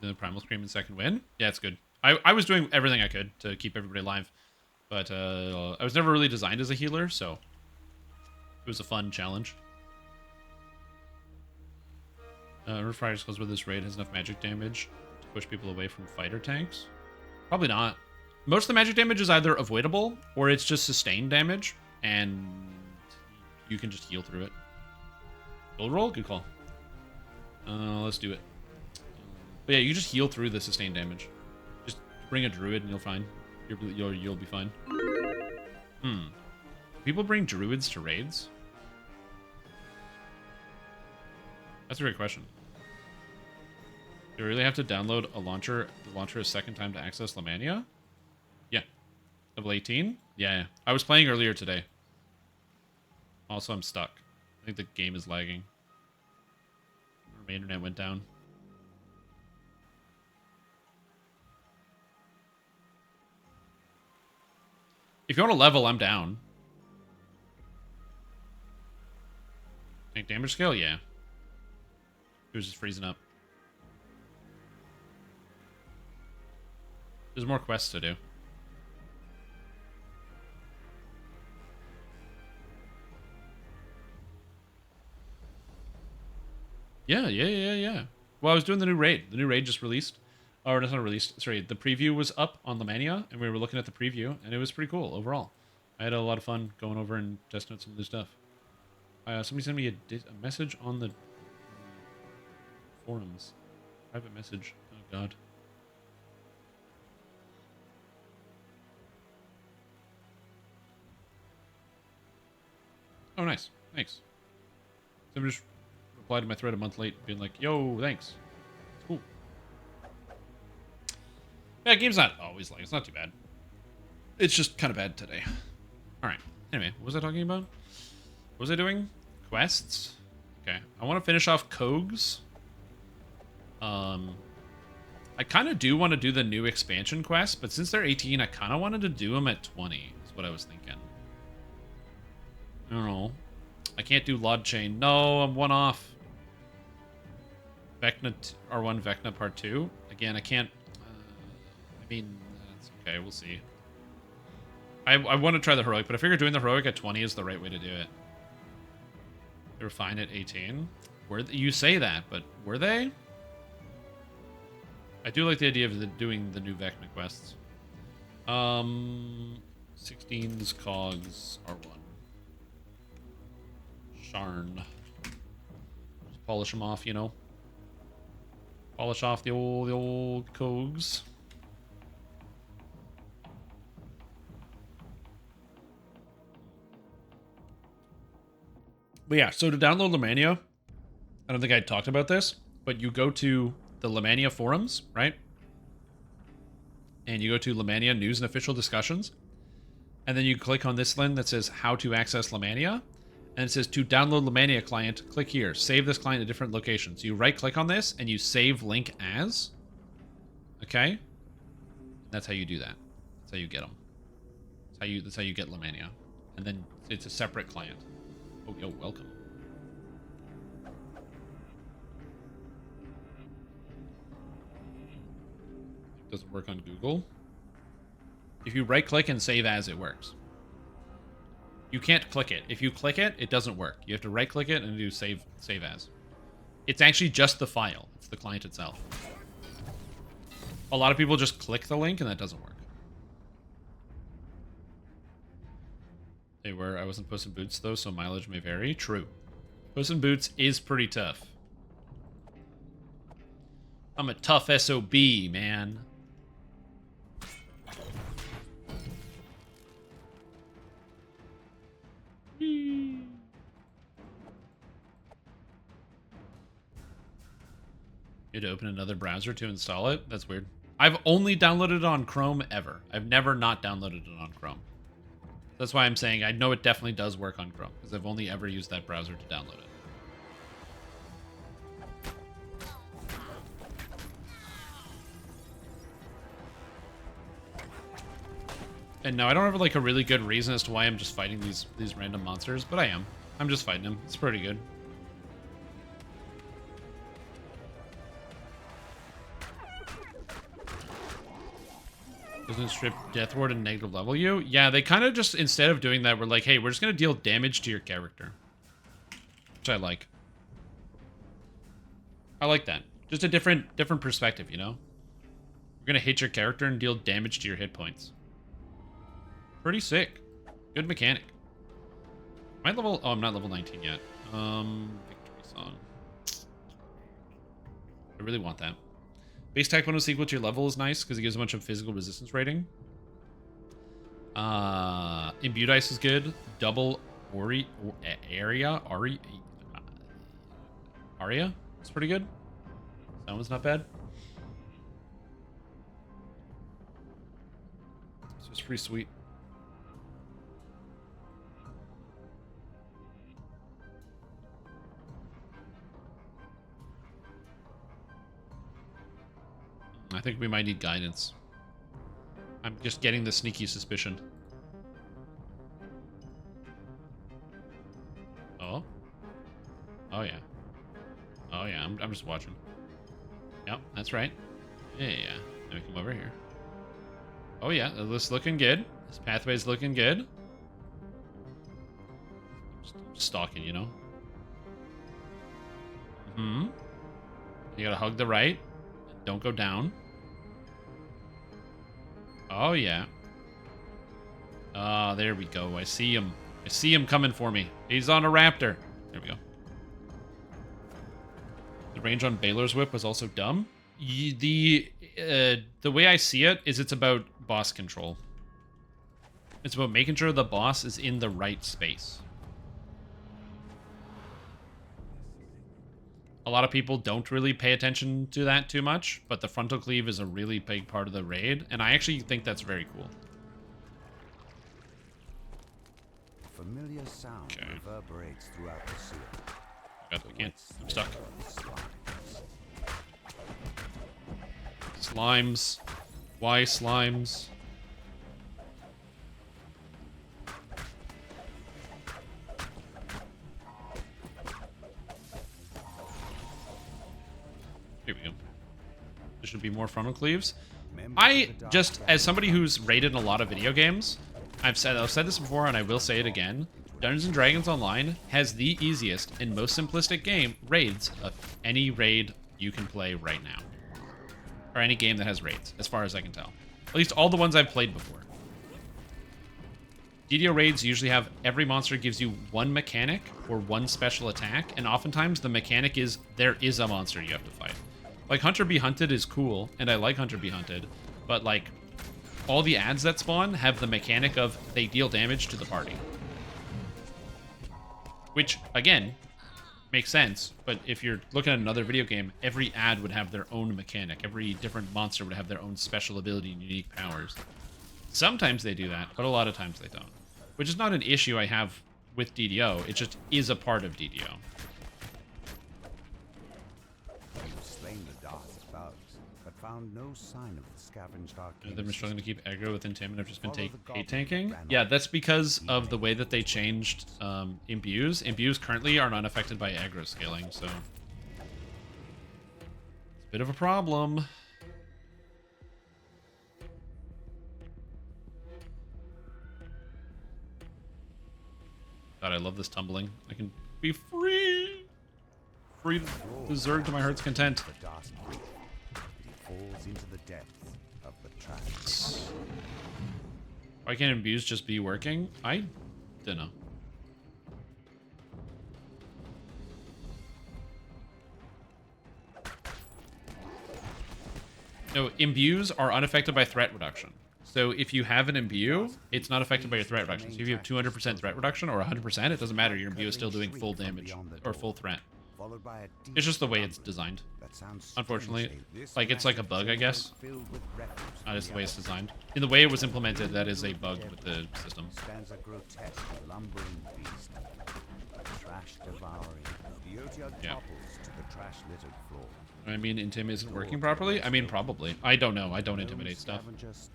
The Primal Scream and second win. Yeah, it's good. I was doing everything I could to keep everybody alive. But I was never really designed as a healer, so it was a fun challenge. Refrigerator close with this raid has enough magic damage to push people away from fighter tanks. Probably not. Most of the magic damage is either avoidable or it's just sustained damage, and you can just heal through it. Gold roll? Good call. Let's do it. But yeah, you just heal through the sustained damage. Just bring a druid and you'll find you'll be fine. People bring druids to raids? That's a great question. Do you really have to download the launcher a second time to access Lamannia? Yeah. Level 18? Yeah. I was playing earlier today. Also, I'm stuck. I think the game is lagging. My internet went down. If you want to level, I'm down. Tank damage scale? Yeah. It was just freezing up. There's more quests to do. Yeah. Well, I was doing the new raid. The new raid just released. Or it's not released. Sorry, the preview was up on Lamannia, and we were looking at the preview, and it was pretty cool overall. I had a lot of fun going over and testing out some new stuff. Somebody sent me a message on the forums. Private message. Oh, God. Oh, nice. Thanks. Somebody just replied to my thread a month late, being like, yo, thanks. It's cool. Yeah, game's not always like, it's not too bad. It's just kind of bad today. Alright. Anyway, what was I talking about? What was I doing? Quests? Okay. I want to finish off Kogs. I kind of do want to do the new expansion quests, but since they're 18, I kind of wanted to do them at 20, is what I was thinking. I don't know. I can't do Lod Chain. No, I'm one off. Vecna R1 Vecna Part 2. Again, I can't... I mean, that's okay. We'll see. I want to try the Heroic, but I figure doing the Heroic at 20 is the right way to do it. They were fine at 18. You say that, but were they? I do like the idea of doing the new Vecna quests. 16's Cogs R1. Sharn. Just polish them off, you know. Polish off the old Cogs. But yeah, so to download Lamannia, I don't think I talked about this, but you go to the Lamannia forums, right? And you go to Lamannia News and Official Discussions. And then you click on this link that says How to Access Lamannia. And it says to download Lamannia client, click here. Save this client at different locations. So you right click on this and you save link as. Okay? That's how you do that. That's how you get them. That's how you get Lamannia. And then it's a separate client. Oh, yo, welcome. Doesn't work on Google. If you right click and save as, it works. You can't click it. If you click it, it doesn't work. You have to right click it and do save as. It's actually just the file. It's the client itself. A lot of people just click the link and that doesn't work. They were. I wasn't Puss in Boots though, so mileage may vary. True. Puss in Boots is pretty tough. I'm a tough SOB, man. You had to open another browser to install it? That's weird. I've only downloaded it on Chrome ever. I've never not downloaded it on Chrome. That's why I'm saying I know it definitely does work on Chrome, because I've only ever used that browser to download it. And no, I don't have like a really good reason as to why I'm just fighting these random monsters, but I am. I'm just fighting them. It's pretty good. Doesn't it strip Death Ward and negative level you? Yeah, they kind of just, instead of doing that, we're like, hey, we're just going to deal damage to your character. Which I like. I like that. Just a different perspective, you know? We're going to hit your character and deal damage to your hit points. Pretty sick. Good mechanic. Am I level... Oh, I'm not level 19 yet. Victory Song. I really want that. Base attack bonus equal to your level is nice because it gives a bunch of physical resistance rating. Imbued Ice is good. Double Aria is pretty good. That one's not bad. So it's pretty sweet. I think we might need guidance. I'm just getting the sneaky suspicion. Oh? Oh, yeah. Oh, yeah. I'm just watching. Yep, that's right. Yeah. Let me come over here. Oh, yeah. This is looking good. This pathway's looking good. Just stalking, you know? You gotta hug the right. Don't go down. Oh, yeah. Ah, there we go. I see him. I see him coming for me. He's on a raptor. There we go. The range on Baylor's whip was also dumb. The way I see it is it's about boss control. It's about making sure the boss is in the right space. A lot of people don't really pay attention to that too much, but the frontal cleave is a really big part of the raid, and I actually think that's very cool. Familiar sound reverberates throughout the sewer. God, I can't. I'm stuck. Slimes. Why slimes? Here we go. There should be more frontal cleaves. I just, as somebody who's raided in a lot of video games, I've said this before and I will say it again. Dungeons & Dragons Online has the easiest and most simplistic raids of any raid you can play right now. Or any game that has raids, as far as I can tell. At least all the ones I've played before. DDO raids usually have every monster gives you one mechanic or one special attack, and oftentimes the mechanic is there is a monster you have to fight. Like, Hunter Be Hunted is cool, and I like Hunter Be Hunted, but, like, all the ads that spawn have the mechanic of they deal damage to the party. Which, again, makes sense, but if you're looking at another video game, every ad would have their own mechanic. Every different monster would have their own special ability and unique powers. Sometimes they do that, but a lot of times they don't. Which is not an issue I have with DDO, it just is a part of DDO. Found no sign of the scavenged arcane. They've been struggling to keep aggro within Tim and I've just been hate tanking. Yeah, that's because of the way that they changed imbues. Imbues currently are not affected by aggro scaling, so it's a bit of a problem. God, I love this tumbling. I can be free! Free to Zerg to my heart's content. Falls into the depths of the trash. Why can't imbues just be working? I don't know. No, imbues are unaffected by threat reduction. So if you have an imbue, it's not affected by your threat reduction. So if you have 200% threat reduction or 100%, it doesn't matter. Your imbue is still doing full damage or full threat. It's just the way it's designed. Unfortunately, like, it's like a bug, I guess. Not just the way it's designed. In the way it was implemented, that is a bug with the system. Stands a grotesque, lumbering beast, a trash devouring. The Otia topples to the trash-littered floor. I mean, Intim isn't working properly? I mean, probably. I don't know. I don't intimidate stuff.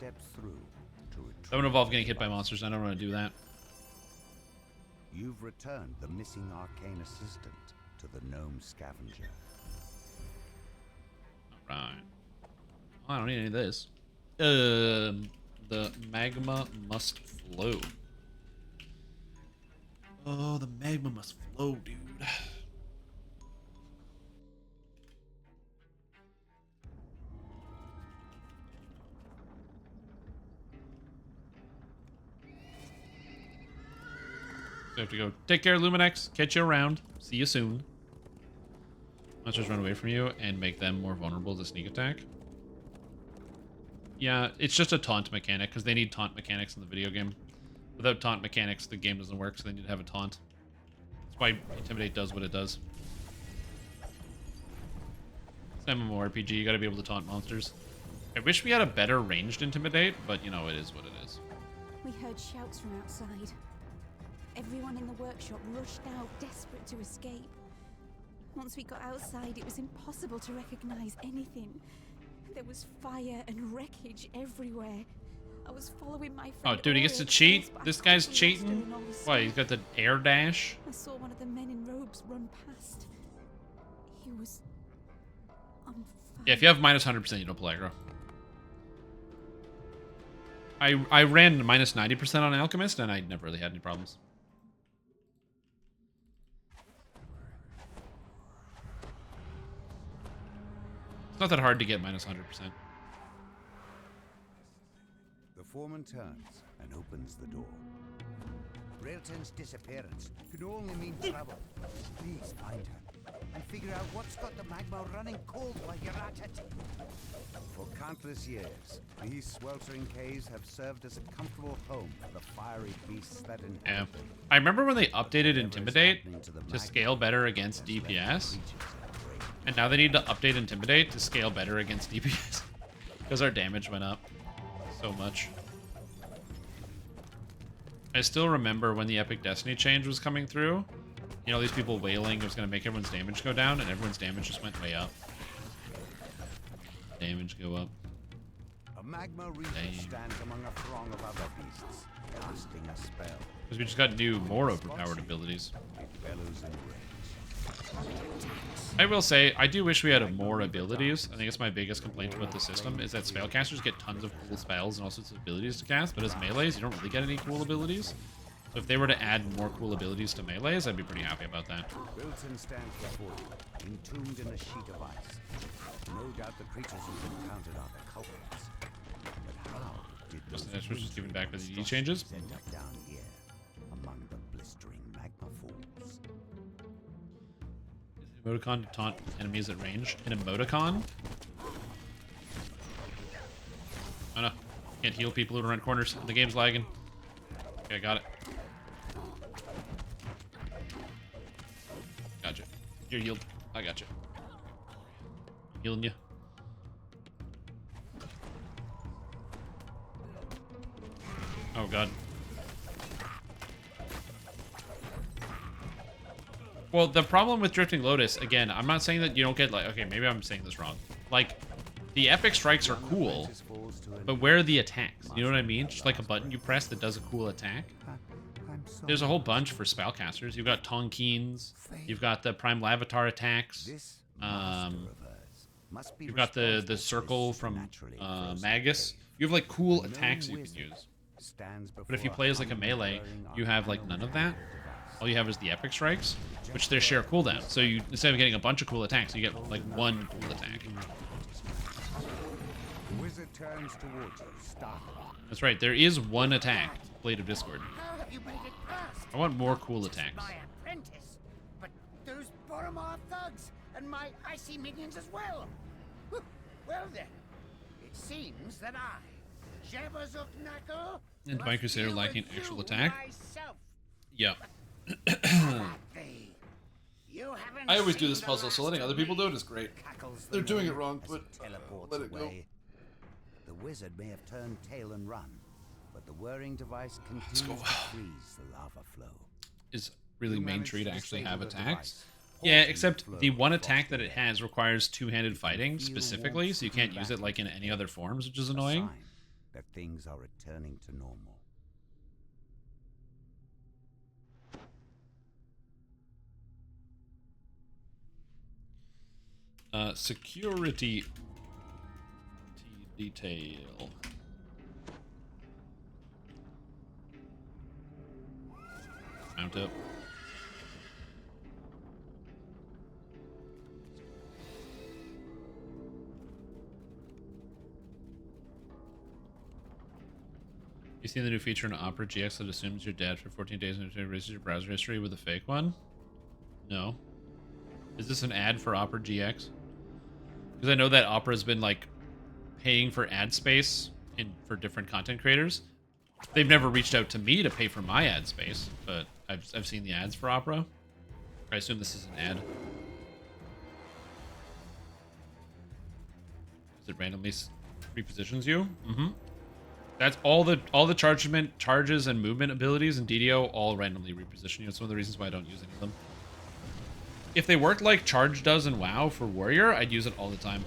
That would involve getting hit by monsters. I don't want to do that. You've returned the missing arcane assistant to the gnome scavenger. Alright. I don't need any of this. The magma must flow. Oh, the magma must flow, dude. So I have to go take care of Luminex, catch you around, see you soon. Monsters run away from you and make them more vulnerable to sneak attack. Yeah, it's just a taunt mechanic, because they need taunt mechanics in the video game. Without taunt mechanics, the game doesn't work, so they need to have a taunt. That's why Intimidate does what it does. It's an MMORPG, you gotta be able to taunt monsters. I wish we had a better ranged Intimidate, but you know, it is what it is. We heard shouts from outside. Everyone in the workshop rushed out, desperate to escape. Once we got outside, it was impossible to recognize anything. There was fire and wreckage everywhere. I was following my friend. Oh, dude, he gets to cheat? This guy's cheating? Why, he's got the air dash? I saw one of the men in robes run past. He was on fire. Yeah, if you have minus 100%, you don't play aggro. I ran minus 90% on Alchemist, and I never really had any problems. It's not that hard to get minus 100%. The foreman turns and opens the door. Railton's disappearance could only mean trouble. Please find her and figure out what's got the magma running cold while you're at it. For countless years, these sweltering caves have served as a comfortable home for the fiery beasts that inhabit. Yeah. I remember when they updated Intimidate to scale better against DPS. And now they need to update Intimidate to scale better against DPS. Because our damage went up so much. I still remember when the Epic Destiny change was coming through. You know, these people wailing it was going to make everyone's damage go down, and everyone's damage just went way up. Damage go up. A magma reaper stands among a throng of other beasts, casting a spell. Because we just got new, more overpowered abilities. It bellows in rage. I will say, I do wish we had more abilities. I think it's my biggest complaint about the system, is that spellcasters get tons of cool spells and all sorts of abilities to cast, but as melees, you don't really get any cool abilities. So if they were to add more cool abilities to melees, I'd be pretty happy about that. Wilton stands before you, entombed in a sheet of ice. No doubt the creatures you've encountered are the culprits. But how did Just the switch was given back by the DD changes. end up down here, among the blistering magma falls? Emoticon to taunt enemies at range. An emoticon? Oh no. Can't heal people who are around corners. The game's lagging. Okay, I got it. Gotcha. You're healed. I got you. Healing you. Oh god. Well, the problem with Drifting Lotus, again, I'm not saying that you don't get, like, okay, maybe I'm saying this wrong. Like, the epic strikes are cool, but where are the attacks? You know what I mean? Just like a button you press that does a cool attack. There's a whole bunch for spellcasters. You've got Tonkins, you've got the Prime Lavatar attacks, you've got the circle from Magus. You have, like, cool attacks you can use. But if you play as, like, a melee, you have, like, none of that. All you have is the epic strikes, which they share cooldown. So you, instead of getting a bunch of cool attacks, you get like one cool attack. The wizard turns towards you, startled. That's right. There is one attack, Blade of Discord. How have you made it past? I want more cool attacks. My apprentice, but those Boromar thugs and my icy minions as well. Well then, it seems that I, Jabazuk Knuckle, And Divine Crusader lacking actual attack. myself. Yeah. You haven't I always do seen this the puzzle, so last letting of other people me. do it is great. Cackles the They're doing it gnome wrong, as but teleports let it go. away. The wizard may have turned tail and run, but the whirring device continues to freeze the lava flow. Is really You main managed tree to to actually disable have the attacks. device, Yeah, halting except flow the one across attack the that it air. has requires two-handed fighting Feel specifically, warmth so you can't creeping use it back like in into any you. other forms, which is A annoying. sign that things are returning to normal. Security detail. mount up. You seen the new feature in Opera GX that assumes you're dead for 14 days and erases your browser history with a fake one? No. Is this an ad for Opera GX? Because I know that Opera's been like paying for ad space for different content creators. They've never reached out to me to pay for my ad space, but I've seen the ads for Opera. I assume this is an ad. Is it randomly repositions you? Mm-hmm. That's all the charges and movement abilities in DDO all randomly reposition you. It's one of the reasons why I don't use any of them. If they worked like Charge does in WoW for Warrior, I'd use it all the time.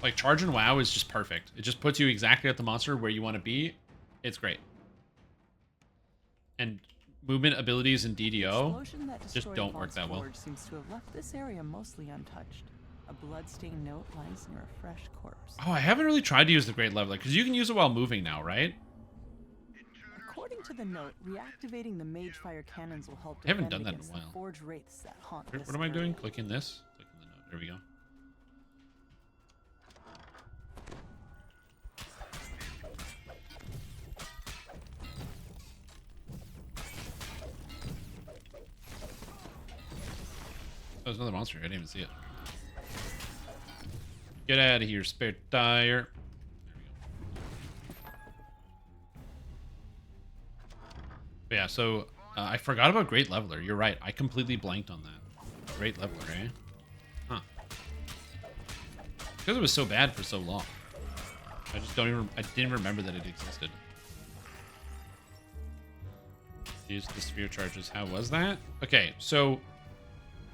Like Charge in WoW is just perfect. It just puts you exactly at the monster where you want to be. It's great. And movement abilities in DDO just don't work that well. Seems to have left this area mostly untouched. A bloodstained note lies near a fresh corpse. Oh, I haven't really tried to use the Great Leveler, because you can use it while moving now, right? According to the note, reactivating the Magefire cannons will help I haven't defend done that in a against while. the forged wraiths that haunt What this am I doing? area. Clicking this? Clicking the note. There we go. Oh, there's another monster here. I didn't even see it. Get out of here, spare tire. But yeah, so I forgot about Great Leveler. You're right. I completely blanked on that. Great Leveler, eh? Huh. Because it was so bad for so long. I didn't remember that it existed. Use the sphere charges. How was that? Okay, so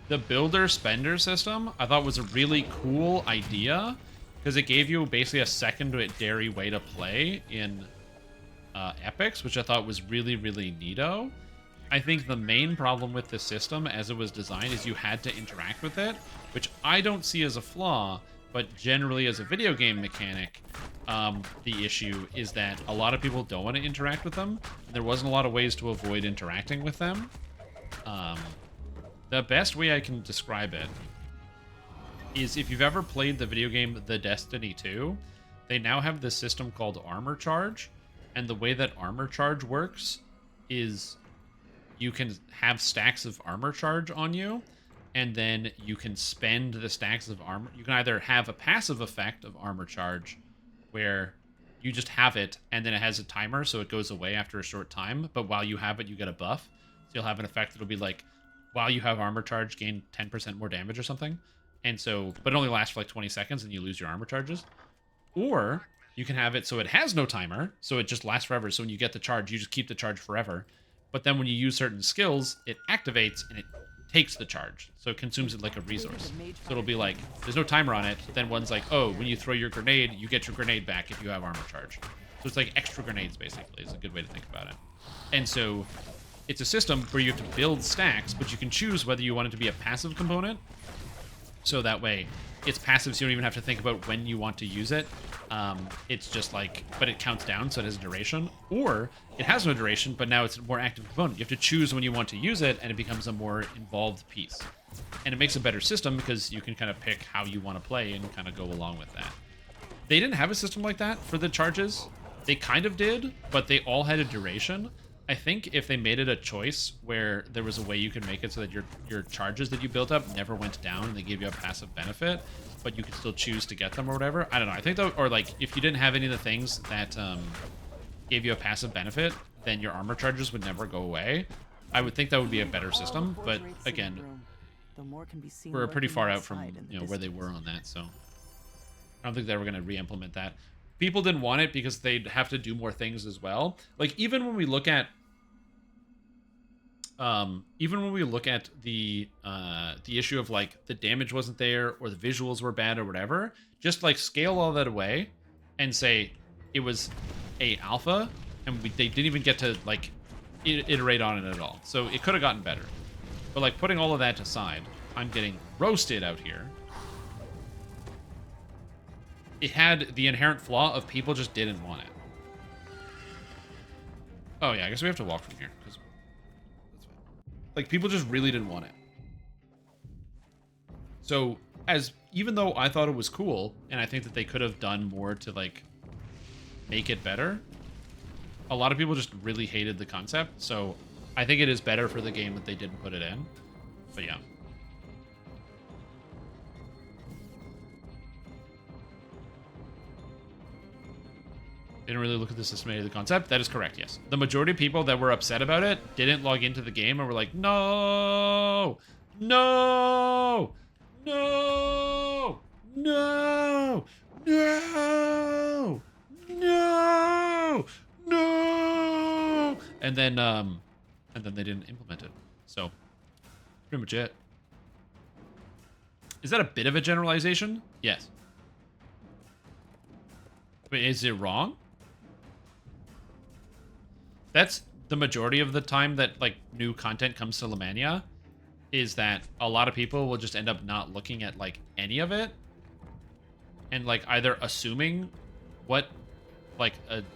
the builder spender system I thought was a really cool idea because it gave you basically a secondary way to play in epics, which I thought was really, really neato. I think the main problem with the system as it was designed is you had to interact with it, which I don't see as a flaw, but generally as a video game mechanic, the issue is that a lot of people don't want to interact with them. There wasn't a lot of ways to avoid interacting with them. The best way I can describe it is if you've ever played the video game The Destiny 2, they now have this system called Armor Charge, and the way that Armor Charge works is you can have stacks of Armor Charge on you, and then you can spend the stacks of armor. You can either have a passive effect of Armor Charge, where you just have it, and then it has a timer, so it goes away after a short time, but while you have it, you get a buff. So you'll have an effect that'll be like, while you have Armor Charge, gain 10% more damage or something. And so, but it only lasts for like 20 seconds and you lose your Armor Charges. Or you can have it so it has no timer, so it just lasts forever. So when you get the charge, you just keep the charge forever. But then when you use certain skills, it activates and it takes the charge. So it consumes it like a resource. So it'll be like, there's no timer on it. Then one's like, oh, when you throw your grenade, you get your grenade back if you have Armor Charge. So it's like extra grenades, basically, is a good way to think about it. And so it's a system where you have to build stacks, but you can choose whether you want it to be a passive component. So that way, it's passive, so you don't even have to think about when you want to use it. It's just like, but it counts down, so it has a duration. Or it has no duration, but now it's a more active component. You have to choose when you want to use it, and it becomes a more involved piece. And it makes a better system because you can kind of pick how you want to play and kind of go along with that. They didn't have a system like that for the charges. They kind of did, but they all had a duration. I think if they made it a choice where there was a way you could make it so that your charges that you built up never went down and they gave you a passive benefit, but you could still choose to get them or whatever. I don't know. I think that, or like if you didn't have any of the things that gave you a passive benefit, then your Armor Charges would never go away. I would think that would be a better system, but again, we're pretty far out from where they were on that, so I don't think they were going to re-implement that. People didn't want it because they'd have to do more things as well. Like even when we look at the issue of like the damage wasn't there or the visuals were bad or whatever, just like scale all that away and say it was a alpha and they didn't even get to like iterate on it at all. So it could have gotten better. But like putting all of that aside, I'm getting roasted out here. It had the inherent flaw of people just didn't want it. Oh yeah, I guess we have to walk from here because that's fine. Like people just really didn't want it. So even though I thought it was cool, and I think that they could have done more to like make it better, a lot of people just really hated the concept. So I think it is better for the game that they didn't put it in. But yeah. Didn't really look at the system of the concept. That is correct, yes. The majority of people that were upset about it didn't log into the game and were like, no, no, no, no, no, no, no. And then they didn't implement it. So pretty much it. Is that a bit of a generalization? Yes. But is it wrong? That's the majority of the time that like new content comes to Lamannia, is that a lot of people will just end up not looking at like any of it and like either assuming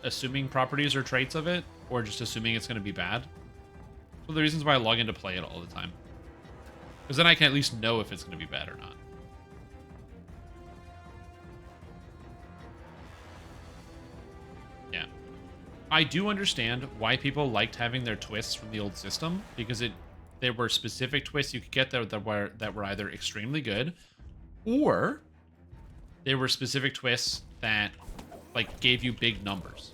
assuming properties or traits of it, or just assuming it's going to be bad. So the reasons why I log in to play it all the time, because then I can at least know if it's going to be bad or not. Yeah. I do understand why people liked having their twists from the old system, because there were specific twists you could get that were either extremely good, or there were specific twists that like gave you big numbers.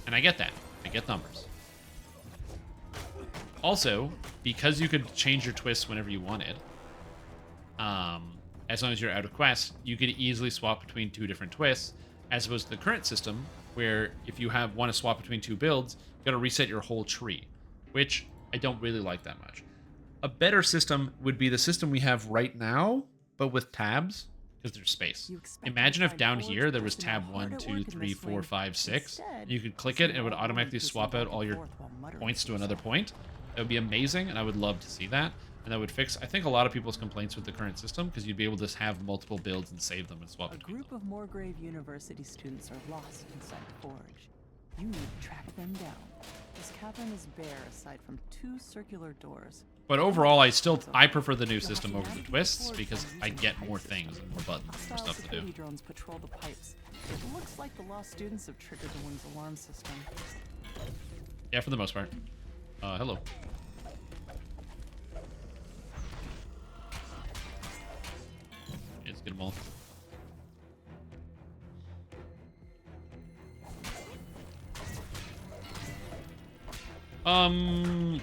And I get that. I get numbers. Also, because you could change your twists whenever you wanted, as long as you're out of quest, you could easily swap between two different twists, as opposed to the current system, where if you want to swap between two builds, you got to reset your whole tree, which I don't really like that much. A better system would be the system we have right now, but with tabs, because there's space. Imagine if down here there was tab 1, 2, 3, 4, 5, 6. You could click it and it would automatically swap out all your points to another point. That would be amazing, and I would love to see that. And that would fix, I think, a lot of people's complaints with the current system, because you'd be able to have multiple builds and save them and swap between them. A group of Moorgrave University students are lost inside the forge. You need to track them down. This cavern is bare aside from 2 circular doors. But overall, I prefer the new system over the twists, because I get more things and more buttons and more stuff to do. Drones patrol the pipes. It looks like the lost students have triggered the wing's alarm system. Yeah, for the most part. Hello. Let's get them all.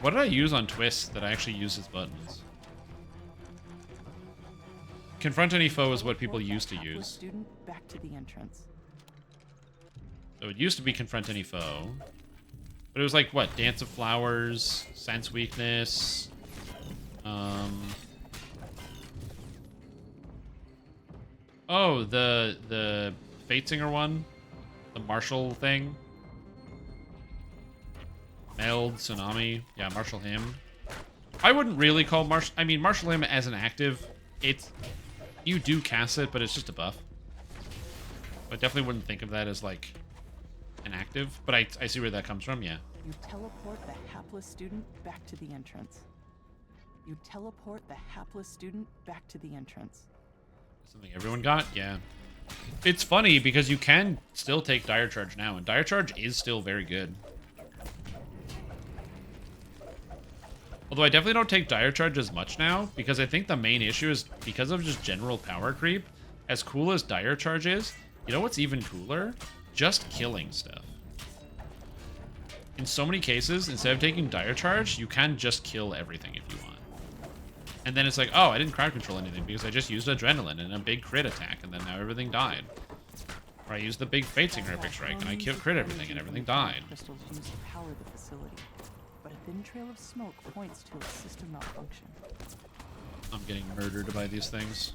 What did I use on twists that I actually use as buttons? Confront any foe is what people used to use. Student back to the entrance. So it used to be confront any foe. But it was like, what? Dance of Flowers, Sense Weakness, oh, the Fate Singer one? The Martial thing? Meld, Tsunami. Yeah, Martial Hymn. I wouldn't really call Martial Hymn as an active. You do cast it, but it's just a buff. I definitely wouldn't think of that as like an active, but I see where that comes from, yeah. You teleport the hapless student back to the entrance. You teleport the hapless student back to the entrance. Something everyone got? Yeah. It's funny because you can still take Dire Charge now, and Dire Charge is still very good. Although I definitely don't take Dire Charge as much now, because I think the main issue is because of just general power creep. As cool as Dire Charge is, you know what's even cooler? Just killing stuff. In so many cases, instead of taking Dire Charge, you can just kill everything if you want. And then it's like, oh, I didn't crowd control anything because I just used Adrenaline and a big crit attack, and then now everything died. Or I used the big Fate Singer Epic Strike, and I crit everything, and everything died. Crystals used to power the facility, but a thin trail of smoke points to a system malfunction. I'm getting murdered by these things.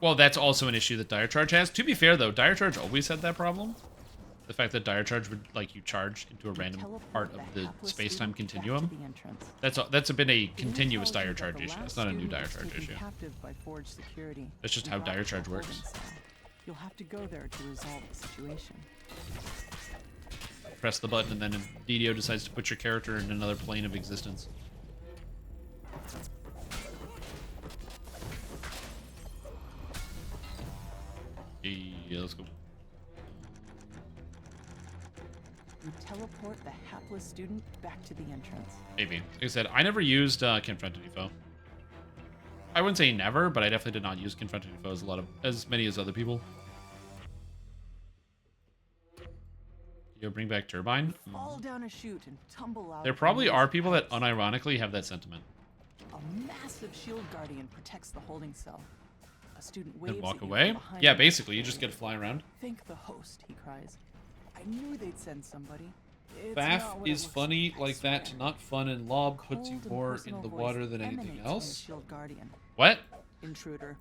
Well, that's also an issue that Dire Charge has. To be fair, though, Dire Charge always had that problem. The fact that Dire Charge would, like, you charge into a random part of the space-time continuum. That's been a continuous Dire Charge issue. It's not a new Dire Charge issue. That's just how Dire Charge works. You'll have to go there to resolve the situation. Press the button and then DDO decides to put your character in another plane of existence. Yeah, let's go. You teleport the hapless student back to the entrance. Maybe. Like I said, I never used Confront any Foe. I wouldn't say never, but I definitely did not use Confront any Foe as many as other people. You bring back Turbine. You fall down a chute and tumble out. There probably are people that unironically have that sentiment. A massive shield guardian protects the holding cell. A student waves And walk at you away? from behind Yeah, him. basically, you just get to fly around. Thank the host, he cries. I knew they'd send somebody. It's Faff not what it is looks funny I like that, swear. not fun, and Lob puts you Cold and more in personal the voice water than anything emanates from the else. shield guardian. What? Intruder.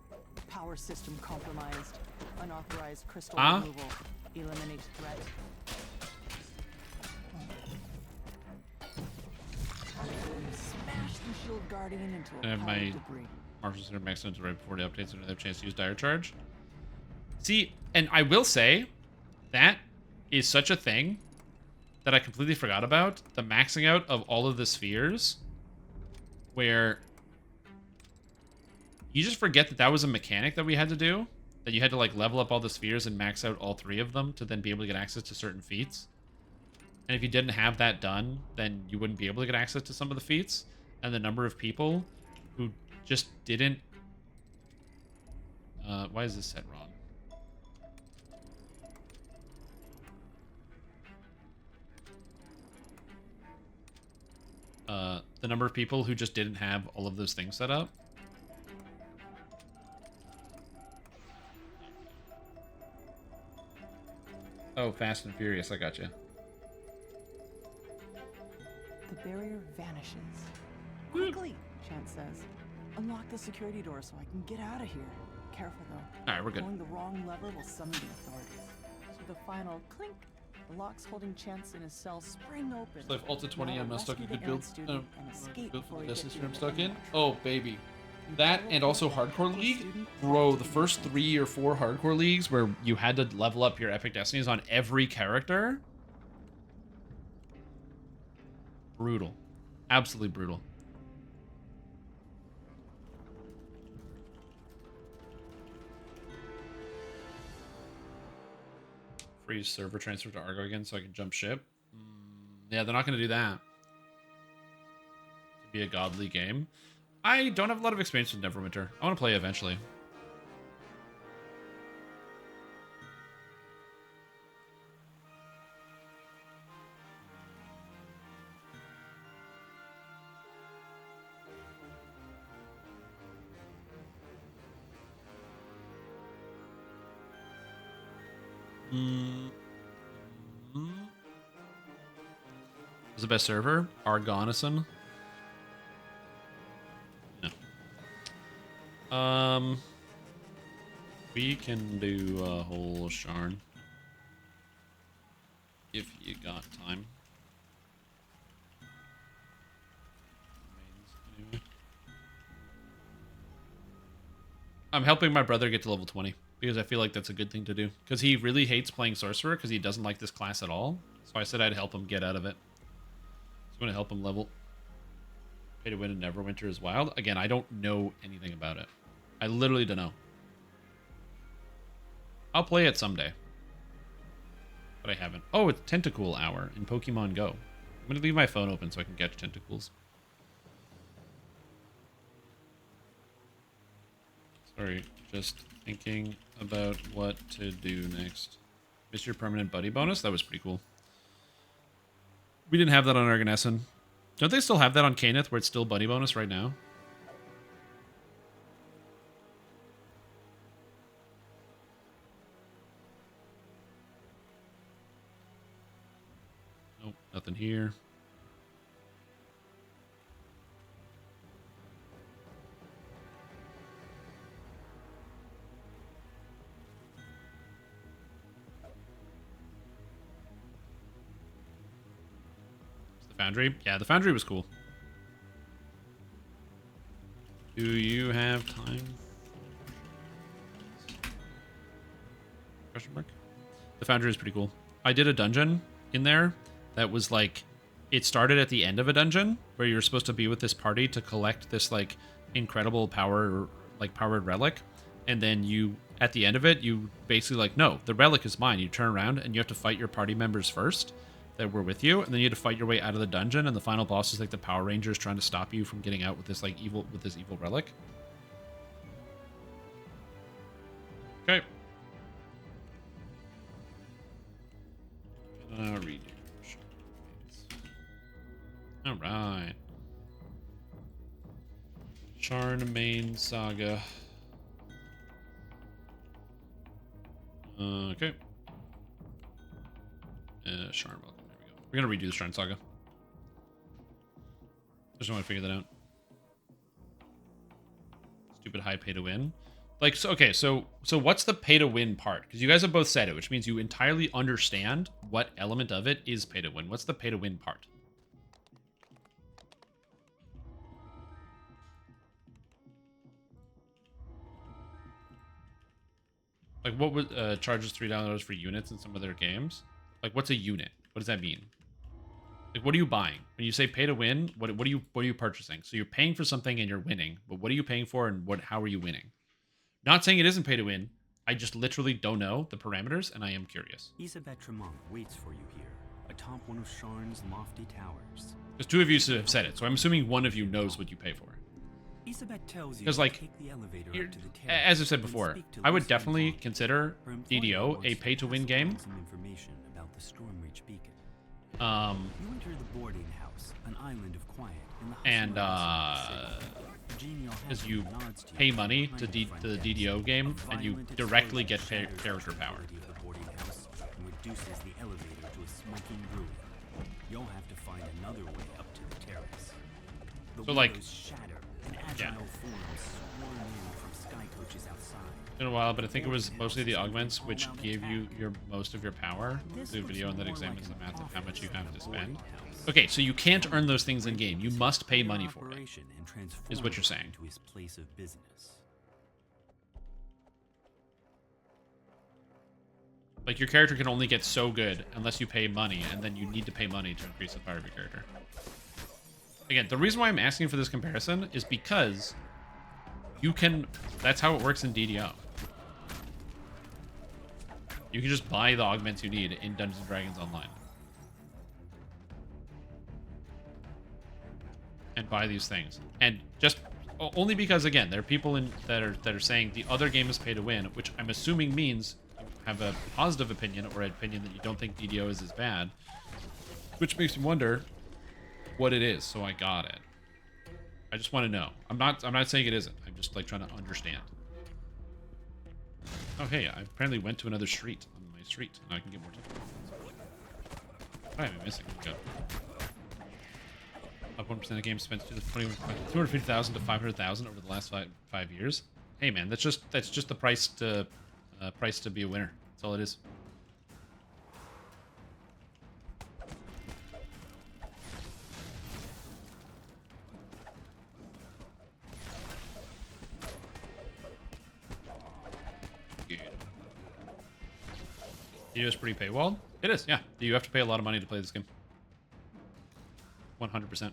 Power system compromised. Unauthorized crystal Huh? removal. Eliminate threat. You smash the shield guardian into I a have pile my of debris. Marshall Center max into right before the updates, so I have a chance to use Dire Charge. See, and I will say, that is such a thing that I completely forgot about. The maxing out of all of the spheres, where you just forget that that was a mechanic that we had to do, that you had to like level up all the spheres and max out all 3 of them to then be able to get access to certain feats. And if you didn't have that done, then you wouldn't be able to get access to some of the feats. And the number of people who just didn't... why is this set wrong? The number of people who just didn't have all of those things set up. Oh, Fast and Furious, I got you. The barrier vanishes. Quickly, Chance says. Unlock the security door so I can get out of here. Careful though. Alright, we're good. Pulling the wrong lever will summon the authorities. So the final clink, the locks holding Chance in his cell spring open. So if Ulta 20, Now I'm not stuck in rescue good the build. errant student and escape Build before the he gets distance to room the stuck in. end. Oh, baby. That and also Hardcore League. Bro, the first 3 or 4 Hardcore Leagues where you had to level up your Epic Destinies on every character. Brutal. Absolutely brutal. Freeze server transfer to Argo again so I can jump ship. Yeah, they're not going to do that. To be a godly game. I don't have a lot of experience with Neverwinter. I want to play eventually. What's the best server? Argonison. No. We can do a whole Sharn. If you got time. I'm helping my brother get to level 20. Because I feel like that's a good thing to do. Because he really hates playing Sorcerer because he doesn't like this class at all. So I said I'd help him get out of it. So I'm going to help him level. Pay to win in Neverwinter is wild. Again, I don't know anything about it. I literally don't know. I'll play it someday. But I haven't. Oh, it's Tentacool Hour in Pokemon Go. I'm going to leave my phone open so I can catch tentacles. Sorry, just thinking about what to do next. Missed your permanent buddy bonus? That was pretty cool. We didn't have that on Argonesson. Don't they still have that on Caneth where it's still buddy bonus right now? Nope, nothing here. Foundry? Yeah, the Foundry was cool. Do you have time? Foundry is pretty cool. I did a dungeon in there that was like, it started at the end of a dungeon where you're supposed to be with this party to collect this like incredible powered relic. And then you, at the end of it, you basically like, no, the relic is mine. You turn around and you have to fight your party members first that were with you. And then you have to fight your way out of the dungeon. And the final boss is like the Power Rangers trying to stop you from getting out with this like evil relic. Okay. Redo. All right. Charnemagne Saga. Okay. Sharn, welcome. There we go. We're gonna redo the Sharn Saga. There's no way to figure that out. Stupid high pay to win. Like, so, okay, so what's the pay to win part? Because you guys have both said it, which means you entirely understand what element of it is pay to win. What's the pay to win part? Like, what was charges $3 for units in some of their games? Like, what's a unit? What does that mean? Like, what are you buying? When you say pay to win, what are you purchasing? So you're paying for something and you're winning, but what are you paying for and how are you winning? Not saying it isn't pay to win. I just literally don't know the parameters, and I am curious. Isabet Tremont waits for you here, atop one of Sharn's lofty towers. Because two of you have said it, so I'm assuming one of you knows what you pay for. Isabet tells you because, like, to take the elevator here, up to the terrace as I said and before, speak to I would Lucy definitely Vaughn. consider Her employer DDO wants a to pay-to-win pass game. along some information about the Stormreach beacon. You enter the boarding house, an island of quiet in the and as you pay money to the DDO game, and you directly get character power. The boarding house reduces the elevator to a smoking ruin. You'll have to find another way up to the terrace. The So, like, windows shatter and agile forms swarm in from sky coaches outside. It's been a while, but I think it was mostly the augments which gave you most of your power. Do a video and that examines the math of how much you have to spend. Okay, so you can't earn those things in game. You must pay money for it. Is what you're saying. To his place of business. Like, your character can only get so good unless you pay money, and then you need to pay money to increase the power of your character. Again, the reason why I'm asking for this comparison is because you can... That's how it works in DDO. You can just buy the augments you need in Dungeons & Dragons Online. And buy these things. And just... Only because, again, there are people that are saying the other game is pay to win, which I'm assuming means you have a positive opinion or an opinion that you don't think DDO is as bad. Which makes me wonder what it is, so I got it. I just want to know. I'm not saying it isn't. I'm just like trying to understand. Oh hey, I apparently went to another street on my street. Now I can get more time. What am I missing? Go. Up 1% of games spent 250,000 to 500,000 over the last five years. Hey man, that's just the price to be a winner. That's all it is. DDO is pretty paywalled. It is, yeah. You have to pay a lot of money to play this game. 100%.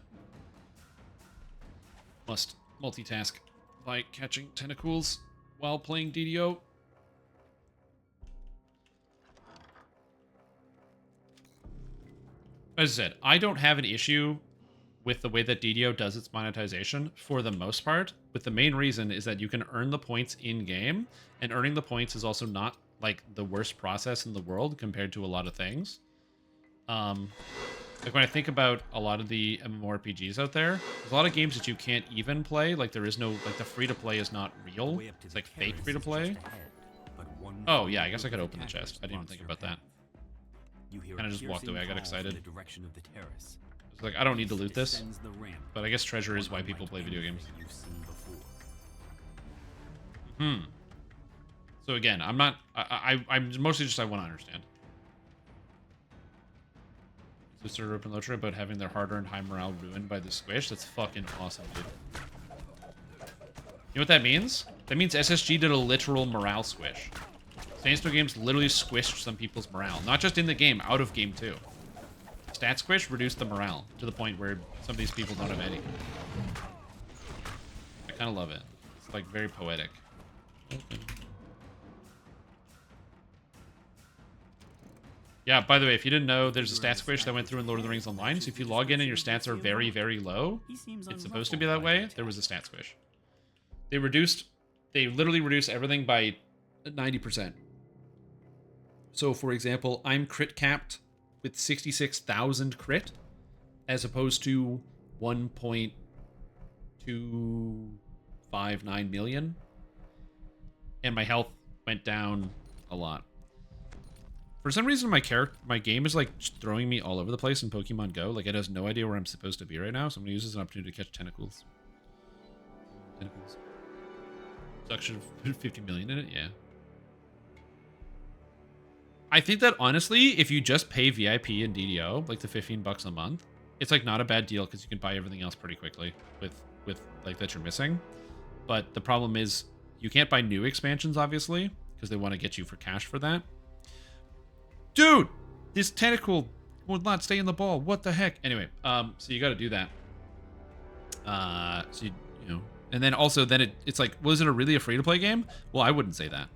Must multitask by catching tentacles while playing DDO. As I said, I don't have an issue with the way that DDO does its monetization for the most part, but the main reason is that you can earn the points in-game, and earning the points is also not like the worst process in the world compared to a lot of things. Like when I think about a lot of the MMORPGs out there, there's a lot of games that you can't even play. Like there is no, like the free-to-play is not real. It's like fake free-to-play. Oh yeah, I guess I could open the chest. I didn't even think about that. Kind of just walked away. I got excited. It's like, I don't need to loot this. But I guess treasure is why people play video games. So again, I'm not... I'm mostly just I want to understand. So server open Lotra about having their hard-earned high morale ruined by the squish. That's fucking awesome, dude. You know what that means? That means SSG did a literal morale squish. Standing still games literally squished some people's morale. Not just in the game, out of game too. Stat squish reduced the morale to the point where some of these people don't have any. I kind of love it. It's like very poetic. Yeah, by the way, if you didn't know, there's a stat squish that went through in Lord of the Rings Online, so if you log in and your stats are very, very low, it's supposed to be that way, there was a stat squish. They literally reduced everything by 90%. So, for example, I'm crit capped with 66,000 crit, as opposed to 1.259 million. And my health went down a lot. For some reason, my game is like just throwing me all over the place in Pokemon Go. Like, it has no idea where I'm supposed to be right now, so I'm going to use this as an opportunity to catch tentacles. So I should have put 50 million in it, yeah. I think that, honestly, if you just pay VIP and DDO, like the $15 a month, it's like not a bad deal because you can buy everything else pretty quickly with like that you're missing. But the problem is you can't buy new expansions, obviously, because they want to get you for cash for that. Dude, this tentacle will not stay in the ball. What the heck? Anyway, so you got to do that. So you know, and then also it's like, was it really a free-to-play game? Well, I wouldn't say that.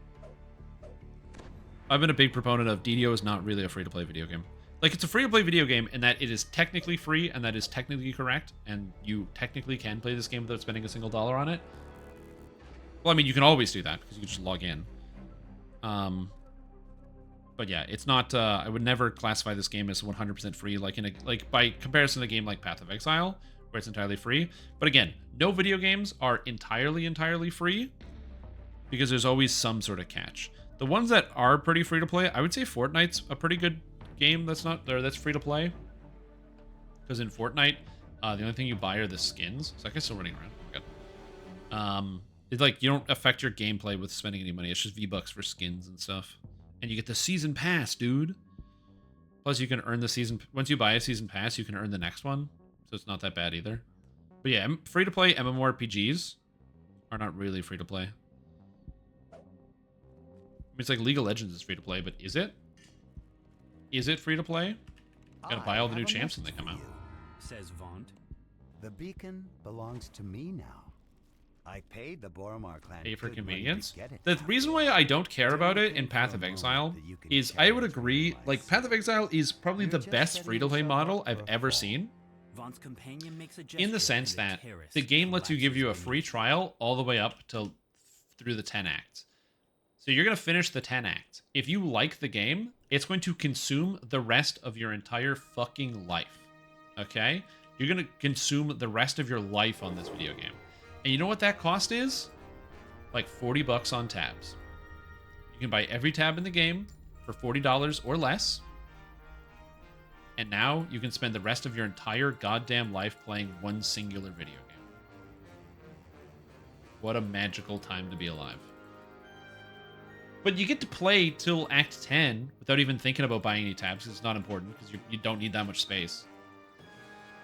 I've been a big proponent of DDO is not really a free-to-play video game. Like, it's a free-to-play video game in that it is technically free and that is technically correct, and you technically can play this game without spending a single dollar on it. Well, I mean, you can always do that because you can just log in. But yeah, it's not. I would never classify this game as 100% free, like by comparison to a game like Path of Exile, where it's entirely free. But again, no video games are entirely free because there's always some sort of catch. The ones that are pretty free to play, I would say Fortnite's a pretty good game that's free to play. Because in Fortnite, the only thing you buy are the skins. So I guess still running around. Good. It's like you don't affect your gameplay with spending any money. It's just V-Bucks for skins and stuff. And you get the season pass, dude. Plus, you can earn the season. Once you buy a season pass, you can earn the next one. So it's not that bad either. But yeah, free to play MMORPGs are not really free to play. I mean, it's like League of Legends is free to play, but is it? Is it free to play? Gotta buy all the new champs when they come out. Says Vaunt. The beacon belongs to me now. I paid the Boromar clan. Pay for convenience. The reason why I don't care about it in Path of Exile is I would agree, like, Path of Exile is probably the best free-to-play model I've ever seen. In the sense that the game lets you give you a free trial all the way up through the 10 acts. So you're going to finish the 10 acts. If you like the game, it's going to consume the rest of your entire fucking life. Okay? You're going to consume the rest of your life on this video game. And you know what that cost is? Like $40 on tabs. You can buy every tab in the game for $40 or less. And now you can spend the rest of your entire goddamn life playing one singular video game. What a magical time to be alive. But you get to play till Act 10 without even thinking about buying any tabs because it's not important because you don't need that much space.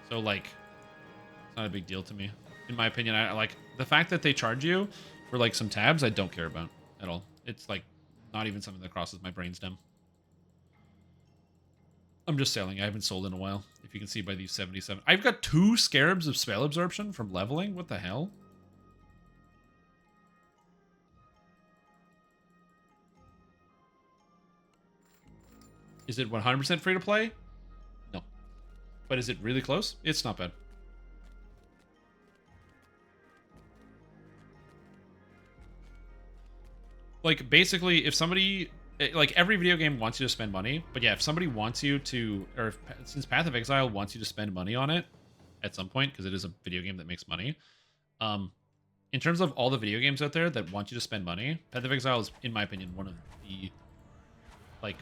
So, like, it's not a big deal to me. In my opinion, I like the fact that they charge you for like some tabs. I don't care about at all. It's like not even something that crosses my brainstem. I'm just selling. I haven't sold in a while. If you can see by these 77, I've got 2 scarabs of spell absorption from leveling. What the hell? Is it 100% free to play? No. But is it really close? It's not bad. Like, basically, if somebody... Like, every video game wants you to spend money. But yeah, if somebody wants you to... Or since Path of Exile wants you to spend money on it at some point, because it is a video game that makes money. In terms of all the video games out there that want you to spend money, Path of Exile is, in my opinion, one of the, like,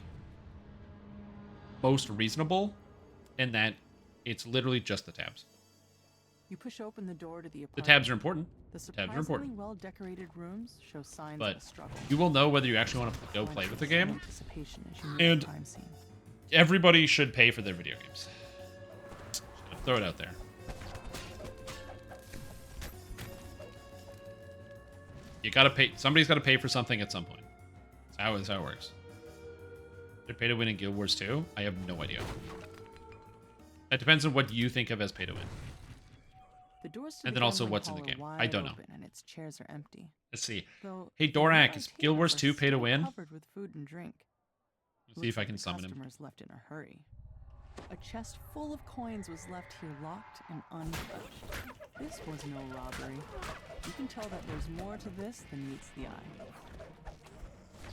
most reasonable in that it's literally just the tabs. You push open the door to the apartment. The tabs are important. The tabs are surprisingly important. well-decorated rooms show signs But of a struggle. you will know whether you actually want to go play with the game. Anticipation as you near And the crime scene. everybody should pay for their video games. Just gonna throw it out there. You gotta pay. Somebody's gotta pay for something at some point. That's how it works. They're pay to win in Guild Wars 2? I have no idea. It depends on what you think of as pay to win. The doors to And the then also gambling what's in hall the are game. I wide don't know. open and its chairs are empty. Let's see. Though Hey, the Dorak, bar is Guild Wars tables 2 are pay to still win? covered with food and drink. Let's see if I Looks can like the summon him. customers left in a hurry. A chest full of coins was left here locked and untouched. This was no robbery. You can tell that there's more to this than meets the eye.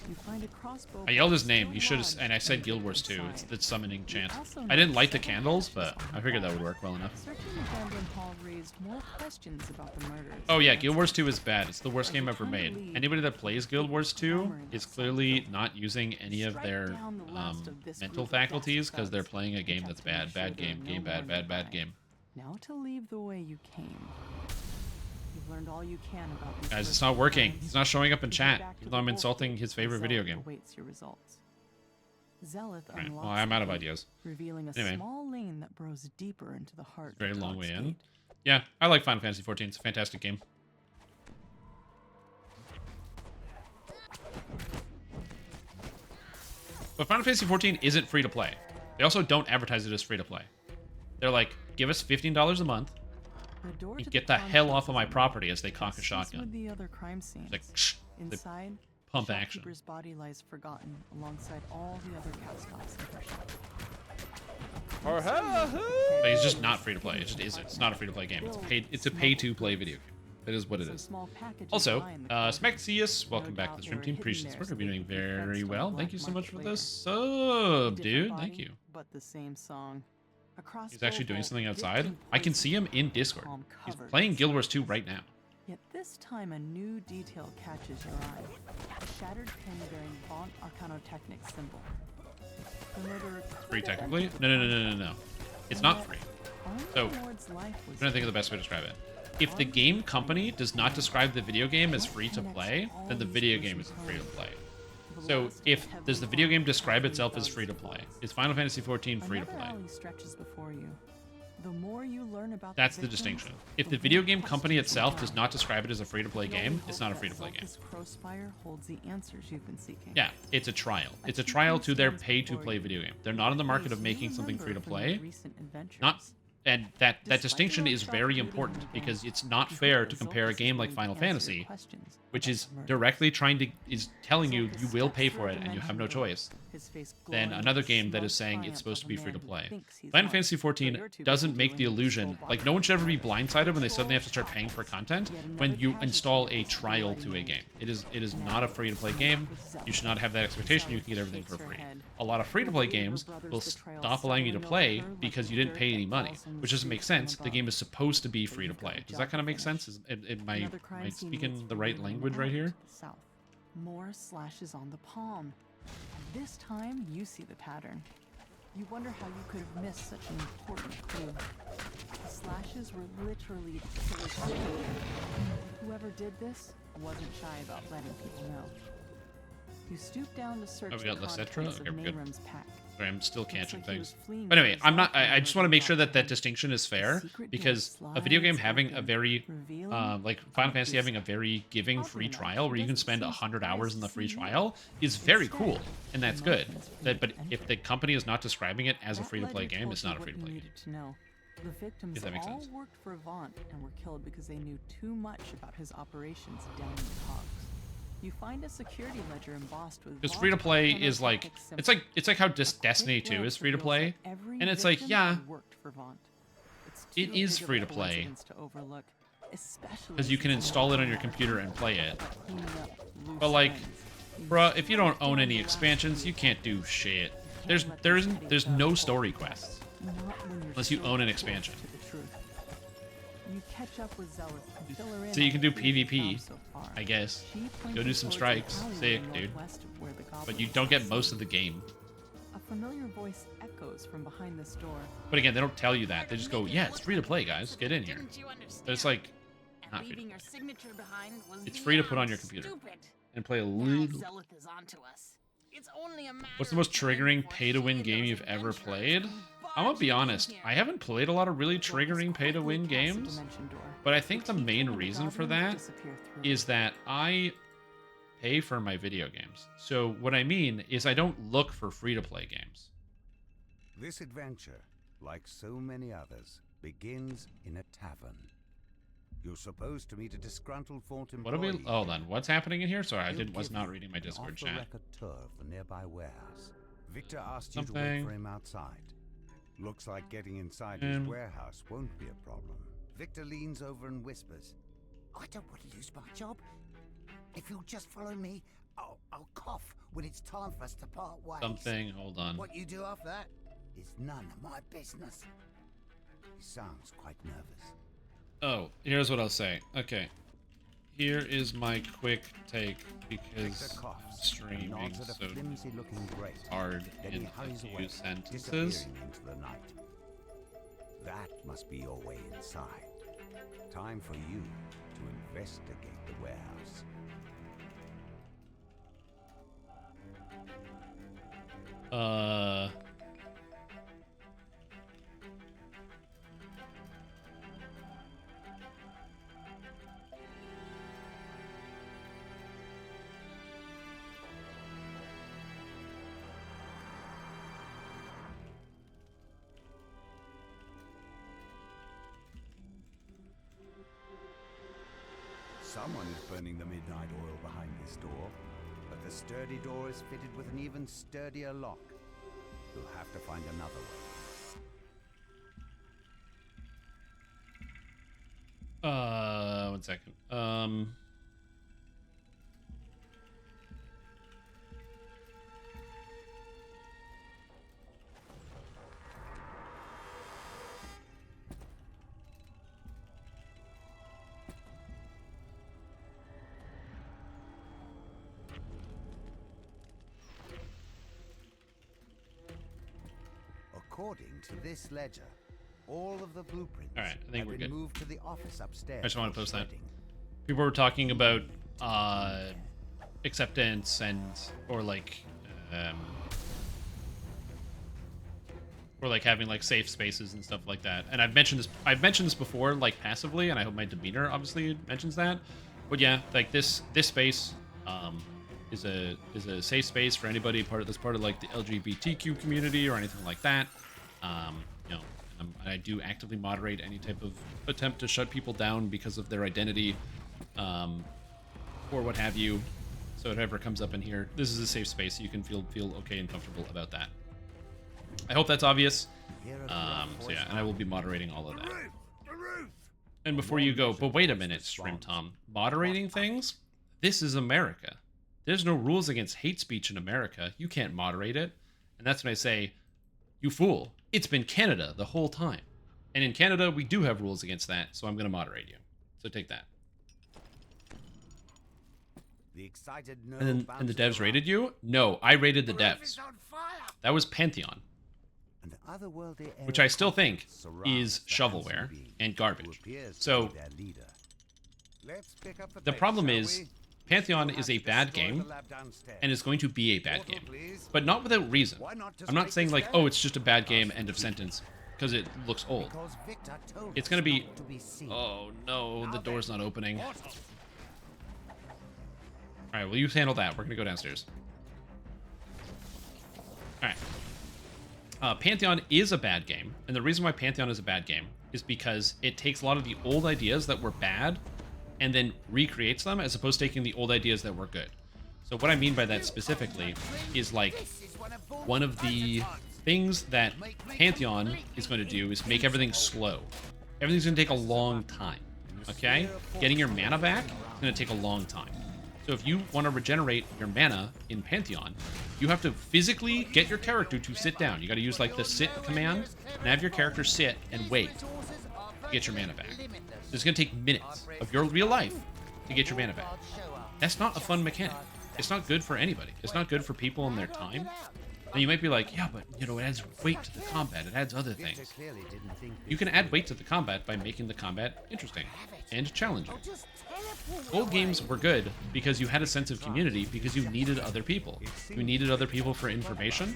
You find a crossbow. I yelled his name. You should have, and I said Guild Wars 2. It's the summoning chant. I didn't light the candles, but I figured that would work well enough. Searching the gambling hall raised more questions about the murders. Oh yeah, Guild Wars 2 is bad. It's the worst game ever made. Anybody that plays Guild Wars 2 is clearly not using any of their mental faculties because they're playing a game that's bad. Bad game. Game bad. Bad, bad game. Now to leave the way you came. You've learned all you can about these Guys, it's not working. crimes. He's not showing up in You chat, get back to even though I'm the insulting Wolf his Gate, favorite and video Zelith game. awaits your results. Zelith Right, unlocks well, I'm out of the gate, ideas. revealing a Anyway. small lane that burrows deeper into the heart. Very of long Cox way in. Gate. Yeah, I like Final Fantasy XIV. It's a fantastic game. But Final Fantasy XIV isn't free to play. They also don't advertise it as free to play. They're like, give us $15 a month The door and to get the the pawn hell shop off of is my unlocked, property as they cock a just as shotgun. with the other crime scenes. It's like, shh, they Inside, pump the action. shopkeeper's body lies forgotten alongside all the other castoffs in her shop. Like, it's just not free to play. It just isn't. It's not a free to play game. It's a pay to play video game. That is what it is. Also, Smaxius, welcome back to the stream team. Appreciate this work. You're doing very well. Thank you so much for this sub, dude. Thank you. But the same song. He's actually doing something outside. I can see him in Discord. He's playing Guild Wars 2 right now. Yet this time a new detail catches your eye. A shattered pin bearing Vaunt Arcanotechnic symbol. The murderer Free technically? No. It's not free. So, I'm trying to think of the best way to describe it. If the game company does not describe the video game as free to play, then the video game isn't free to play. So, does the video game describe itself as free to play? Is Final Fantasy XIV free to play? stretches before you. The more you learn about That's the distinction. If the video game company itself does not describe it as a free to play game, it's not a free to play game. Crowspire holds the answers you've been seeking. Yeah, it's a trial. It's a trial to their pay to play video game. They're not in the market of making something free to play. And that distinction is very important because it's not fair to compare a game like Final Fantasy, which is directly telling you you will pay for it and you have no choice, than another game that is saying it's supposed to be free to play. Final Fantasy XIV doesn't make the illusion, like no one should ever be blindsided when they suddenly have to start paying for content when you install a trial to a game. It is not a free to play game. You should not have that expectation you can get everything for free. A lot of free to play games will stop allowing you to play because you didn't pay any money, which doesn't make sense. The game is supposed to be free to play. Does that kind of make sense? Am I speaking the right language right here? More slashes on the palm. This time, you see the pattern. You wonder how you could have missed such an important clue. The slashes were literally the killer's signature. Whoever did this wasn't shy about letting people know. You stoop down to search we got the Lysetra? contents Okay, of we're good. Mayrim's pack. Sorry, I'm still catching like he was things. fleeing But anyway, from his I just want to make sure that that distinction is fair, secret because door a video game slides having a open, very, revealing like Final Fantasy having a very giving free trial where you can spend 100 hours in the free trial is very cool, and that's good. But if the company is not describing it as a free-to-play game, it's not a free-to-play game. The victims If that makes all sense. worked for Vaunt and were killed because they knew too much about his operations down in the cogs. You find a security ledger embossed with Because free to play is like it's like how Destiny 2 is free to play, and it's like yeah, it is free to play because you can install it on your computer and play it. But like, bruh, if you don't own any expansions, you can't do shit. There's no story quests unless you own an expansion. You catch up with Zelith and fill her in So you on can do the clues you PvP, found so far. I guess. She points Go do some towards strikes. the alleyway Sick, dude. northwest of where the But you goblins don't get are. most of the game. A familiar voice echoes from behind this door. But again, they don't tell you that. They just go, yeah, it's free to play, guys. Get in here. But it's like, not free to play. It's free to put on your computer and play a little. What's the most triggering pay-to-win game you've ever played? I'm gonna be honest, I haven't played a lot of really triggering pay-to-win games, but I think the main reason for that is that I pay for my video games. So what I mean is I don't look for free-to-play games. This adventure, like so many others, begins in a tavern. You're supposed to meet a disgruntled fort employee. What are we? Oh, then what's happening in here? Sorry, I was not reading my Discord chat. Off-the-record tour of the nearby warehouse. Victor asked you to wait for him outside. Looks like getting inside his warehouse won't be a problem. Victor leans over and whispers, I don't want to lose my job. If you'll just follow me, I'll cough when it's time for us to part ways. Hold on. What you do after that is none of my business. He sounds quite nervous. Oh, here's what I'll say. Okay. Here is my quick take because streaming so hard in a few sentences. Into the night. That must be your way inside. Time for you to investigate the warehouse. Someone is burning the midnight oil behind this door, but the sturdy door is fitted with an even sturdier lock. You'll have to find another way. 1 second. According to this ledger, all of the blueprints I think we're have been good. moved to the office upstairs. I just want to post that. shredding. People were talking about acceptance or having like safe spaces and stuff like that. And I've mentioned this before, like passively, and I hope my demeanor obviously mentions that. But yeah, like this space is a safe space for anybody that's part of like the LGBTQ community or anything like that. You know, I do actively moderate any type of attempt to shut people down because of their identity, or what have you. So whatever comes up in here, this is a safe space. So you can feel okay and comfortable about that. I hope that's obvious. So yeah, and I will be moderating all of that. And before you go, but wait a minute, Stream Tom, moderating things? This is America. There's no rules against hate speech in America. You can't moderate it. And that's when I say, you fool. It's been Canada the whole time. And in Canada, we do have rules against that, so I'm going to moderate you. So take that. And the devs rated you? No, I rated the devs. That was Pantheon. Which I still think is shovelware and garbage. So, the problem is, Pantheon is a bad game, and is going to be a bad game. But not without reason. I'm not saying like, oh, it's just a bad game, end of sentence, because it looks old. It's going to be... Oh, no, the door's not opening. Alright, well, you handle that. We're going to go downstairs. Alright. Pantheon is a bad game, and the reason why Pantheon is a bad game is because it takes a lot of the old ideas that were bad and then recreates them, as opposed to taking the old ideas that were good. So what I mean by that specifically is like, one of the things that Pantheon is going to do is make everything slow. Everything's going to take a long time, okay? Getting your mana back is going to take a long time. So if you want to regenerate your mana in Pantheon, you have to physically get your character to sit down. You got to use like the sit command and have your character sit and wait to get your mana back. It's going to take minutes of your real life to get your mana back. That's not a fun mechanic. It's not good for anybody. It's not good for people and their time. And you might be like, yeah, but you know, it adds weight to the combat. It adds other things. You can add weight to the combat by making the combat interesting and challenging. Old games were good because you had a sense of community, because you needed other people. You needed other people for information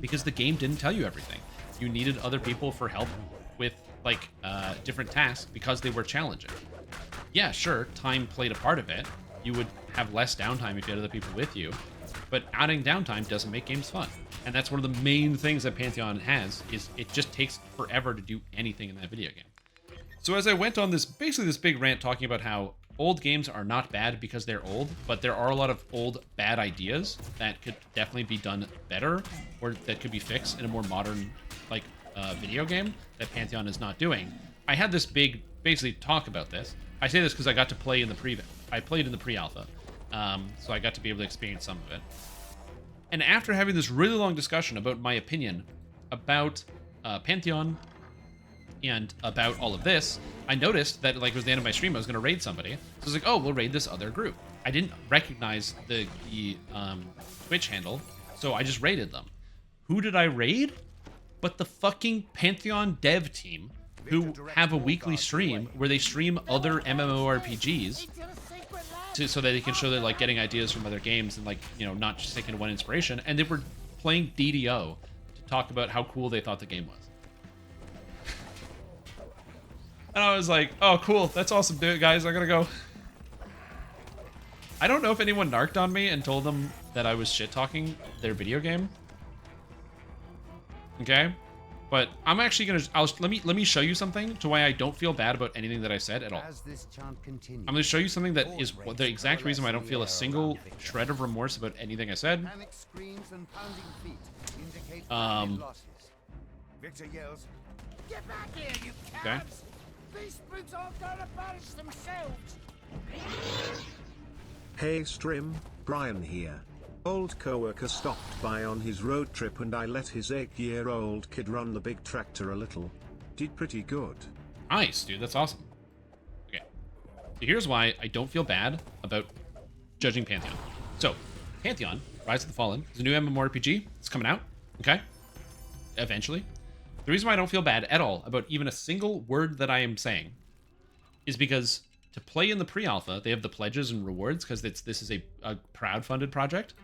because the game didn't tell you everything. You needed other people for help with like different tasks because they were challenging. Yeah, sure, time played a part of it, you would have less downtime if you had other people with you. But adding downtime doesn't make games fun. And that's one of the main things that Pantheon has, is it just takes forever to do anything in that video game. So as I went on this, basically this big rant talking about how old games are not bad because they're old, but there are a lot of old bad ideas that could definitely be done better, or that could be fixed in a more modern, like, video game that Pantheon is not doing. I had this big, basically, talk about this. I say this because I got to play in the I played in the pre-alpha, so I got to be able to experience some of it. And after having this really long discussion about my opinion about Pantheon and about all of this, I noticed that, like, it was the end of my stream, I was going to raid somebody. So I was like, oh, we'll raid this other group. I didn't recognize the Twitch handle, so I just raided them. Who did I raid? But the fucking Pantheon dev team, who have a weekly stream where they stream other MMORPGs so that they can show they're, like, getting ideas from other games and, like, you know, not just sticking to one inspiration. And they were playing DDO to talk about how cool they thought the game was. And I was like, oh, cool. That's awesome, dude, guys. I gotta go. I don't know if anyone narked on me and told them that I was shit-talking their video game. Okay? But I'm actually gonna... let me show you something to why I don't feel bad about anything that I said at all. I'm gonna show you something that is the exact reason why I don't feel a single shred of remorse about anything I said. Victor yells, "Get back here, you cowards! Okay. These spooks aren't gonna punish themselves!" Hey Strim, Brian here. Old coworker stopped by on his road trip and I let his 8-year-old kid run the big tractor a little. Did pretty good. Nice, dude. That's awesome. Okay. So here's why I don't feel bad about judging Pantheon. So, Pantheon, Rise of the Fallen, is a new MMORPG. It's coming out. Okay? Eventually. The reason why I don't feel bad at all about even a single word that I am saying is because to play in the pre-alpha, they have the pledges and rewards because this is a crowd-funded project.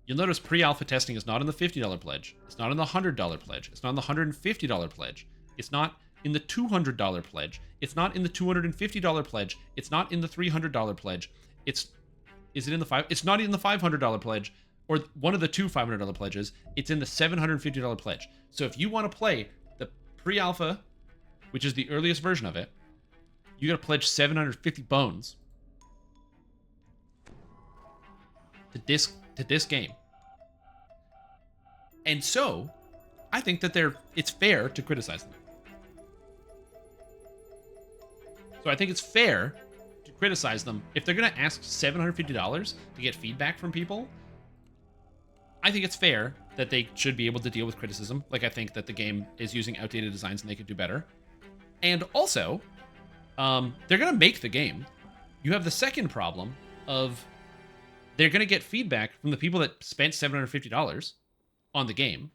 You'll notice pre-alpha testing is not in the $50 pledge. It's not in the $100 pledge. It's not in the $150 pledge. It's not in the $200 pledge. It's not in the $250 pledge. It's not in the $300 pledge. Is it in the five? It's not in the $500 pledge or one of the two $500 pledges. It's in the $750 pledge. So if you want to play the pre-alpha, which is the earliest version of it, you got to pledge 750 bones to this game. And so, I think that it's fair to criticize them. So I think it's fair to criticize them. If they're going to ask $750 to get feedback from people, I think it's fair that they should be able to deal with criticism. Like, I think that the game is using outdated designs and they could do better. And also, they're going to make the game. You have the second problem of they're going to get feedback from the people that spent $750 on the game.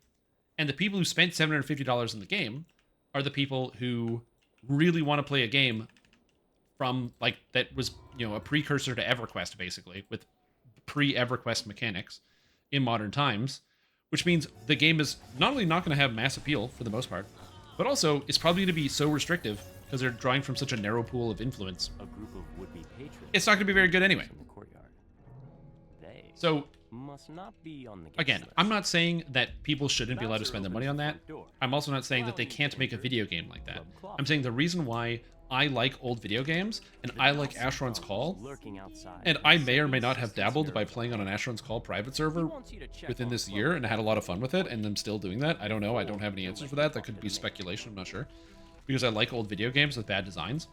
And the people who spent $750 on the game are the people who really want to play a game from, like, that was, you know, a precursor to EverQuest, basically, with pre-EverQuest mechanics in modern times, which means the game is not only not going to have mass appeal for the most part, but also it's probably going to be so restrictive because they're drawing from such a narrow pool of influence. A group of would-be patrons. It's not going to be very good anyway. From the courtyard. They so must not be on the again, list. I'm not saying that people shouldn't be allowed to spend their money on that. I'm also not saying that they can't make a video game like that. I'm saying the reason why I like old video games, and I like Asheron's Call, and I may or may not have dabbled by playing on an Asheron's Call private server within this year and had a lot of fun with it, and I'm still doing that. I don't know. I don't have any answers for that. That could be speculation. I'm not sure. Because I like old video games with bad designs,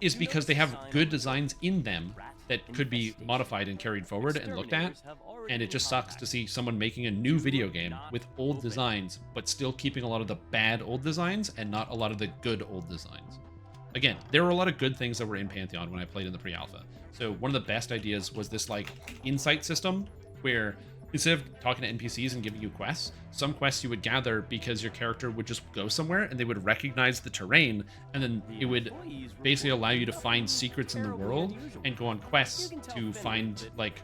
is because they have good designs in them that could be modified and carried forward and looked at, and it just sucks to see someone making a new video game with old designs, but still keeping a lot of the bad old designs and not a lot of the good old designs. Again, there were a lot of good things that were in Pantheon when I played in the pre-alpha. So one of the best ideas was this, like, insight system where instead of talking to NPCs and giving you quests, some quests you would gather because your character would just go somewhere and they would recognize the terrain, and then it would basically allow you to find secrets in the world and go on quests to find, like,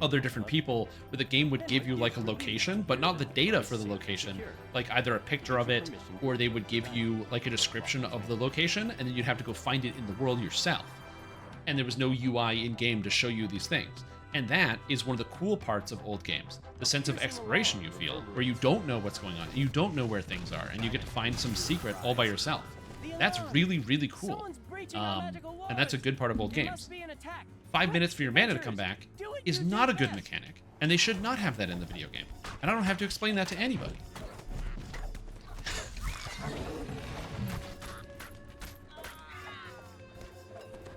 other different people, where the game would give you, like, a location, but not the data for the location, like either a picture of it, or they would give you, like, a description of the location, and then you'd have to go find it in the world yourself. and there was no UI in game to show you these things. And that is one of the cool parts of old games, the sense of exploration you feel, where you don't know what's going on, you don't know where things are, and you get to find some secret all by yourself. That's really, really cool. And that's a good part of old games. 5 minutes for your mana to come back is not a good mechanic, and they should not have that in the video game. And I don't have to explain that to anybody.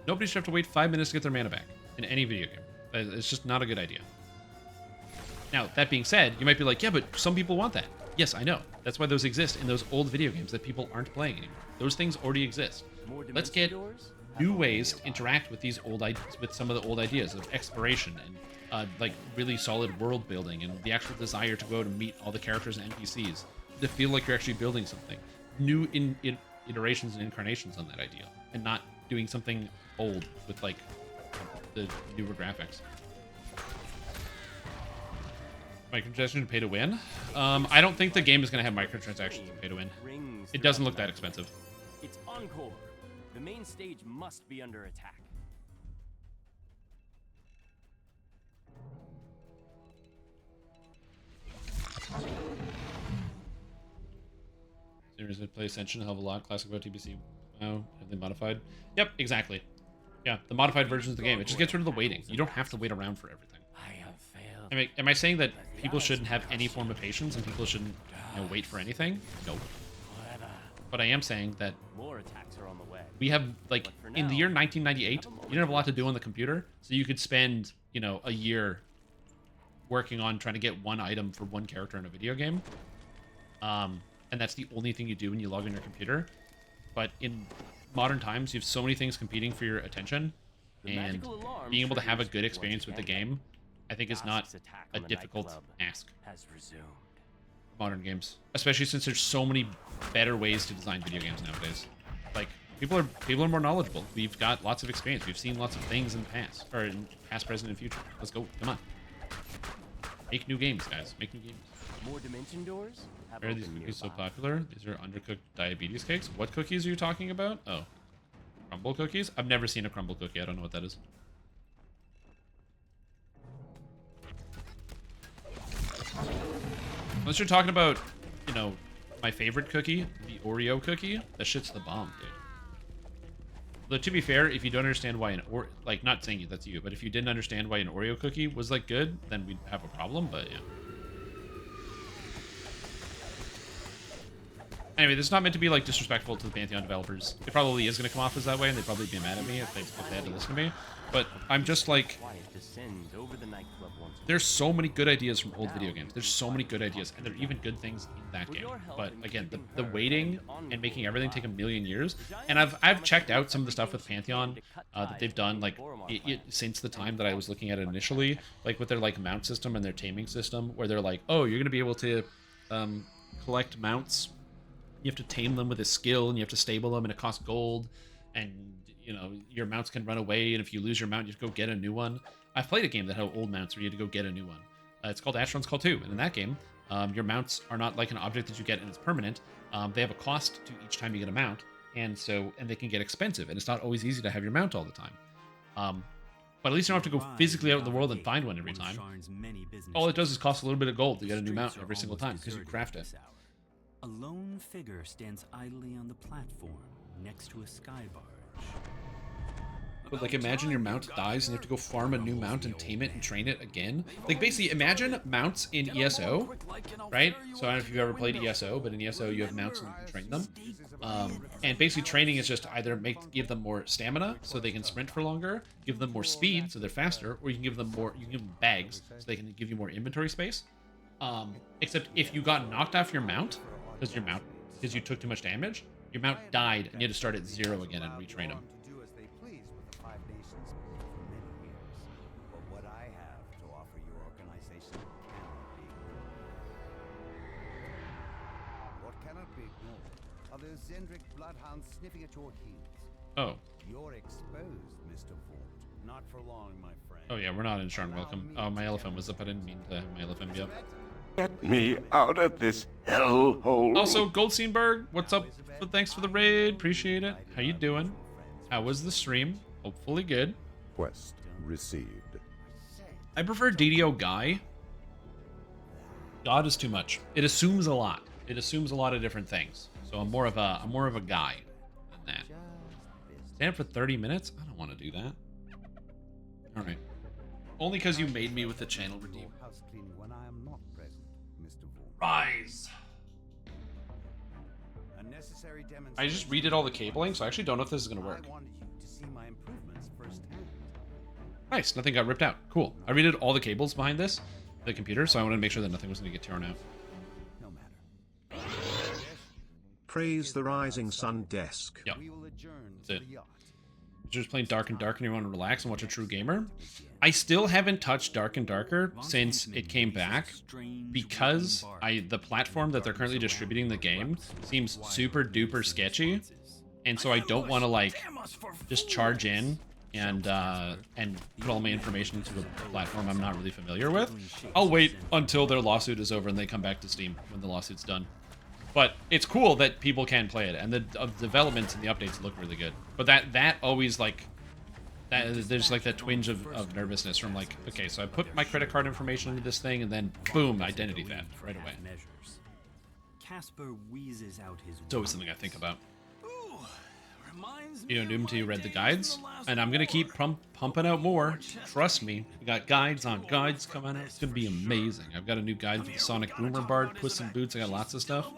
Nobody should have to wait 5 minutes to get their mana back in any video game. It's just not a good idea. Now, that being said, you might be like, yeah, but some people want that. Yes, I know. That's why those exist in those old video games that people aren't playing anymore. Those things already exist. Let's get new ways to interact with these with some of the old ideas of exploration and like really solid world building and the actual desire to go out and meet all the characters and NPCs to feel like you're actually building something. New iterations and incarnations on that idea, and not doing something old with like the newer graphics. Microtransactions to pay to win? I don't think the game is going to have microtransactions to pay to win. It doesn't look that expensive. It's encore. The main stage must be under attack. Seriously, play Ascension a hell of a lot. Classic about TBC. Wow, have they modified? Yep, exactly. Yeah, the modified versions of the game. It just gets rid of the waiting. You don't have to wait around for everything. I have failed. I mean, am I saying that people shouldn't have any form of patience and people shouldn't, wait for anything? Nope. But I am saying that more attacks are on the way. We have, like, in the year 1998, you didn't have a lot to do on the computer, so you could spend, a year working on trying to get one item for one character in a video game. And that's the only thing you do when you log in your computer. But in modern times, you have so many things competing for your attention, and being able to have a good experience with the game, I think is not a difficult ask. Modern games, especially since there's so many better ways to design video games nowadays. Like, people are more knowledgeable. We've got lots of experience. We've seen lots of things in the past, or in past, present, and future. Let's go. Come on. Make new games, guys. Make new games. More dimension doors? Why are these cookies so popular? These are undercooked diabetes cakes. What cookies are you talking about? Oh, crumble cookies? I've never seen a crumble cookie. I don't know what that is. Unless you're talking about, my favorite cookie, the Oreo cookie, that shit's the bomb, dude. Though, to be fair, if you don't understand why not saying that's you, but if you didn't understand why an Oreo cookie was, good, then we'd have a problem, but, yeah. Anyway, this is not meant to be, disrespectful to the Pantheon developers. It probably is going to come off as that way, and they'd probably be mad at me if they had to listen to me. But I'm just there's so many good ideas from old video games. There's so many good ideas, and there are even good things in that game. But again, the waiting and making everything take a million years. And I've checked out some of the stuff with Pantheon that they've done, since the time that I was looking at it initially, with their mount system and their taming system, where they're oh, you're going to be able to collect mounts. You have to tame them with a skill, and you have to stable them, and it costs gold, and your mounts can run away, and if you lose your mount, you have to go get a new one. I've played a game that had old mounts where you had to go get a new one. It's called Asheron's Call 2, and in that game, your mounts are not like an object that you get and it's permanent. They have a cost to each time you get a mount, and they can get expensive, and it's not always easy to have your mount all the time. But at least you don't have to go physically out in the world and find one every time. All it does is cost a little bit of gold to get a new mount every single time, because you craft it. A lone figure stands idly on the platform next to a sky barge. But imagine your mount dies and you have to go farm a new mount and tame it and train it again. Basically, imagine mounts in ESO, right? So I don't know if you've ever played ESO, but in ESO you have mounts and you can train them. And basically training is just either give them more stamina so they can sprint for longer, give them more speed so they're faster, or you can give them bags so they can give you more inventory space. Except if you got knocked off your mount, because you took too much damage, your mount died and you had to start at 0 again and retrain them. Zendrick bloodhounds sniffing at your heels. Oh. You're exposed, Mr. Vaught. Not for long, my friend. Oh yeah, we're not in Sharn Welcome. Oh, my elephant was up. I didn't mean to have my elephant be up. Get me out of this hellhole. Also, Goldsteinberg, what's up? Thanks for the raid. Appreciate it. How you doing? How was the stream? Hopefully good. Quest received. I prefer DDO Guy. God is too much. It assumes a lot. It assumes a lot of different things. So I'm more of a guy than that. Stand for 30 minutes? I don't want to do that. All right. Only because you made me with the channel redeem. Rise. I just redid all the cabling, so I actually don't know if this is going to work. Nice, nothing got ripped out. Cool. I redid all the cables behind the computer, so I wanted to make sure that nothing was going to get torn out. Praise the rising sun desk. Yep. That's it. You're just playing Dark and Darker and you want to relax and watch a true gamer? I still haven't touched Dark and Darker since it came back because the platform that they're currently distributing the game seems super duper sketchy, and so I don't want to like just charge in and put all my information into a platform I'm not really familiar with. I'll wait until their lawsuit is over and they come back to Steam when the lawsuit's done. But it's cool that people can play it, and the developments and the updates look really good. But that always like there's like that twinge of nervousness from like, okay, so I put my credit card information into this thing, and then boom, identity theft right away. Casper wheezes out his. It's always something I think about. You know, Doom until you read the guides, and I'm gonna keep pumping out more. Trust me, we got guides on guides coming out. It's gonna be amazing. I've got a new guide for the Sonic Boomer Bard, Puss in Boots. I got lots of stuff.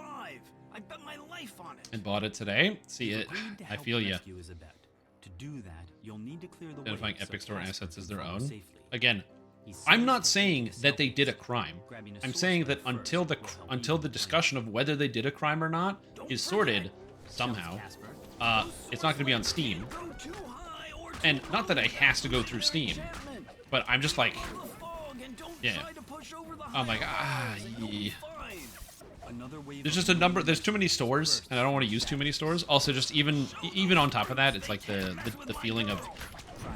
And bought it today. See it. I feel ya. To do that, you'll need to clear the Identifying Epic Store assets as their own. Again, I'm not saying that they did a crime. I'm saying that until the discussion of whether they did a crime or not is sorted somehow, it's not going to be on Steam. And not that it has to go through Steam, but I'm just like, yeah. I'm like, yeah. There's just a number. There's too many stores, and I don't want to use too many stores. Also, just even on top of that, it's like the feeling of,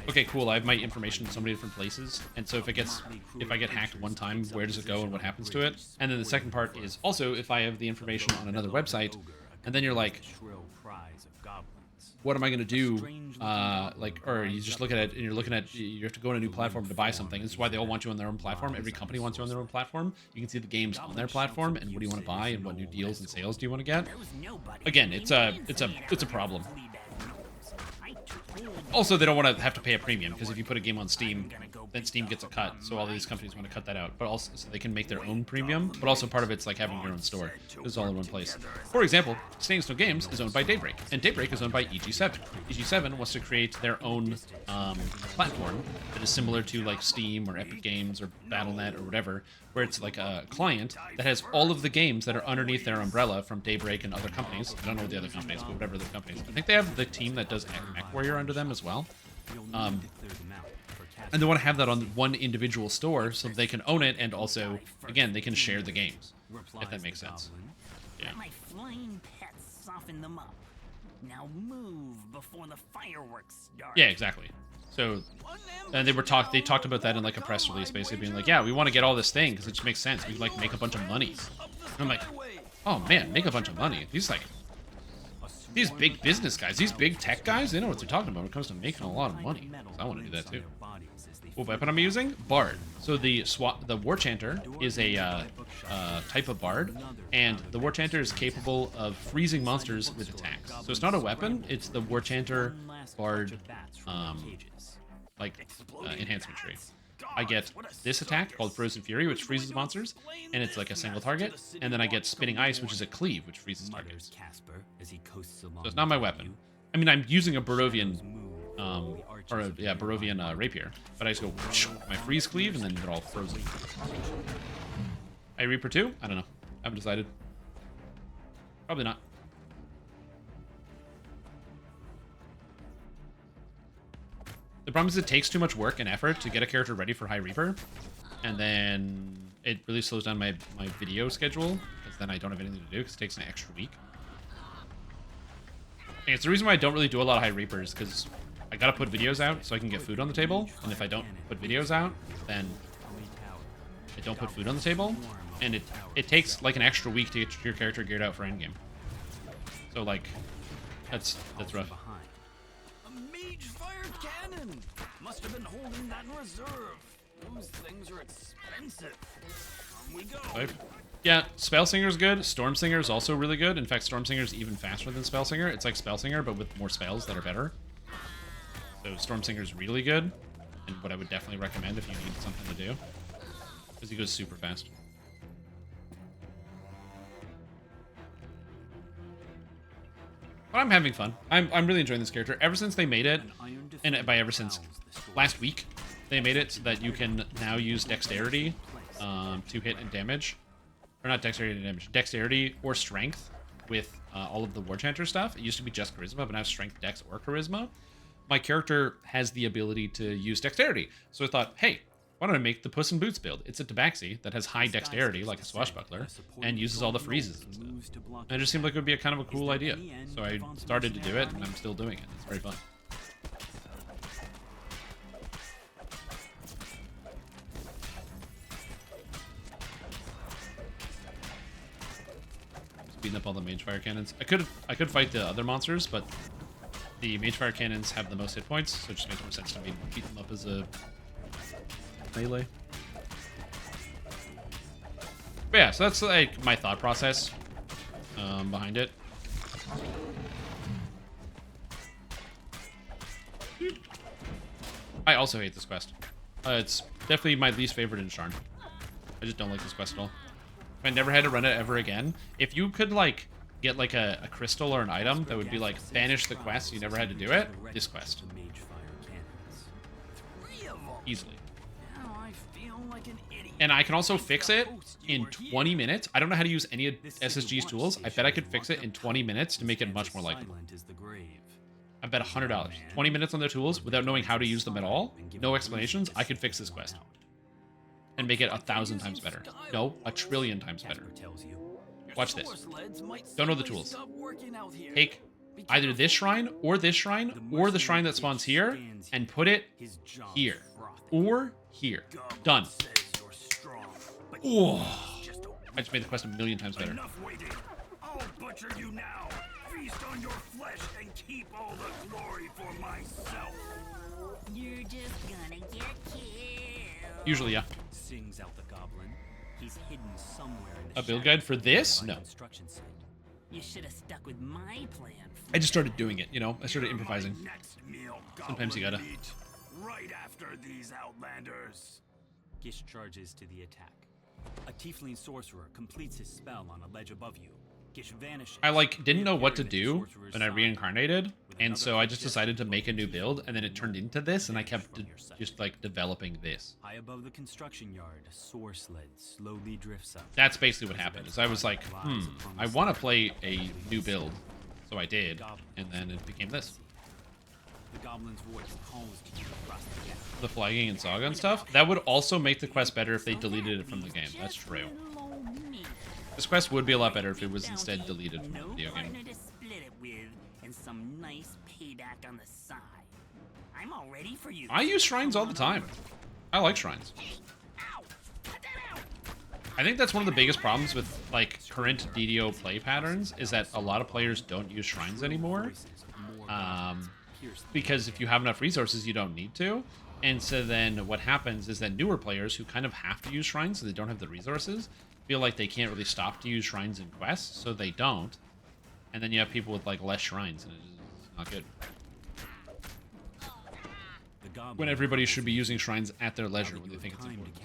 okay, cool, I have my information in so many different places, and so if I get hacked one time, where does it go and what happens to it? And then the second part is also if I have the information on another website, and then you're like, what am I going to do? Or you just look at it and you have to go on a new platform to buy something. This is why they all want you on their own platform. Every company wants you on their own platform. You can see the games on their platform and what do you want to buy and what new deals and sales do you want to get. Again, it's a problem. Also, they don't want to have to pay a premium because if you put a game on Steam, then Steam gets a cut. So all these companies want to cut that out. But also, so they can make their own premium. But also part of it's like having your own store. It's all in one place. For example, Staying Snow Games is owned by Daybreak, and Daybreak is owned by EG7. EG7 wants to create their own platform that is similar to like Steam or Epic Games or Battle.net or whatever, where it's like a client that has all of the games that are underneath their umbrella from Daybreak and other companies. I don't know what the other companies, but whatever the companies. I think they have the team that does MechWarrior under them as well. And they want to have that on one individual store so they can own it, and also, again, they can share the games, if that makes sense. Yeah. My flying pets soften them up. Now move before the fireworks start. Yeah, exactly. So, and they talked about that in like a press release, basically being like, yeah, we want to get all this thing because it just makes sense. We like make a bunch of money. And I'm like, oh man, make a bunch of money. These big business guys, these big tech guys, they know what they're talking about when it comes to making a lot of money. So I want to do that too. What weapon I'm using? Bard. So the War Chanter is a type of Bard, and the War Chanter is capable of freezing monsters with attacks. So it's not a weapon, it's the War Chanter Bard enhancement tree. I get this attack called Frozen Fury, which freezes monsters, and it's like a single target. And then I get Spinning Ice, which is a cleave, which freezes targets. So it's not my weapon. I mean, I'm using a Barovian, Barovian rapier, but I just go my freeze cleave, and then they're all frozen. I Reaper too? I don't know. I haven't decided. Probably not. The problem is it takes too much work and effort to get a character ready for High Reaper, and then it really slows down my video schedule, because then I don't have anything to do, because it takes an extra week. And it's the reason why I don't really do a lot of High Reapers, because I gotta put videos out so I can get food on the table, and if I don't put videos out, then I don't put food on the table, and it takes like an extra week to get your character geared out for endgame. So like, that's rough. cannon! Must have been holding that in reserve. Those things are expensive. On we go. Yeah, Spellsinger's good. Stormsinger's also really good. In fact, Stormsinger's even faster than Spellsinger. It's like Spellsinger, but with more spells that are better. So Stormsinger's really good, and what I would definitely recommend if you need something to do, because he goes super fast. But I'm having fun. I'm really enjoying this character. Ever since they made it, and by ever since last week, they made it so that you can now use Dexterity to hit and damage. Or not Dexterity and damage. Dexterity or Strength with all of the War Chanter stuff. It used to be just Charisma, but now Strength, Dex, or Charisma. My character has the ability to use Dexterity. So I thought, hey, why don't I make the Puss in Boots build? It's a Tabaxi that has high Dexterity, like a Swashbuckler, and uses all the freezes and stuff. And it just seemed like it would be a kind of a cool idea. So I started to do it, and I'm still doing it. It's very fun. Beating up all the Magefire cannons. I could fight the other monsters, but the Magefire cannons have the most hit points, so it just makes more sense to me to beat them up as a melee. But yeah, so that's like my thought process behind it. I also hate this quest. It's definitely my least favorite in Sharn. I just don't like this quest at all. If I never had to run it ever again, if you could like get like a crystal or an item that would be like banish the quest, you never had to do it, this quest. Easily. And I can also fix it in 20 minutes. I don't know how to use any of SSG's tools. I bet I could fix it in 20 minutes to make it much more likable. I bet $100. 20 minutes on their tools without knowing how to use them at all. No explanations. I could fix this quest. And make it 1,000 times better. No, 1,000,000,000,000 times better. Watch this. Don't know the tools. Take either this shrine or the shrine that spawns here and put it here. Or here. Done. Oh, I just made the quest 1,000,000 times better. I'll butcher you now. Feast on your flesh and keep all the glory for myself. You're just gonna get killed. Usually, yeah. Sings out the goblin. He's hidden somewhere in the A build guide for this? No. You should have stuck with my plan. I just started doing it, you know? I started improvising. Sometimes you gotta. Right after these outlanders. Gish charges to the attack. A tiefling sorcerer completes his spell on a ledge above you. Gish vanishes. I like didn't know what to do when I reincarnated, and so I just decided to make a new build, and then it turned into this, and I kept just like developing this. High above the construction yard, a soar sled slowly drifts up. That's basically what happened. Is I was like, I want to play a new build, so I did, and then it became this. The goblin's voice calls to you across the gap. The flagging and saga and stuff. That would also make the quest better if they deleted it from the game. That's true. This quest would be a lot better if it was instead deleted from the video game. To split it with, and some nice payback on the side. I'm all ready for you. I use shrines all the time. I like shrines. I think that's one of the biggest problems with like current DDO play patterns is that a lot of players don't use shrines anymore. Because if you have enough resources, you don't need to. And so then what happens is that newer players who kind of have to use shrines so they don't have the resources feel like they can't really stop to use shrines in quests, so they don't. And then you have people with like less shrines, and it's not good. When everybody should be using shrines at their leisure when they think it's important.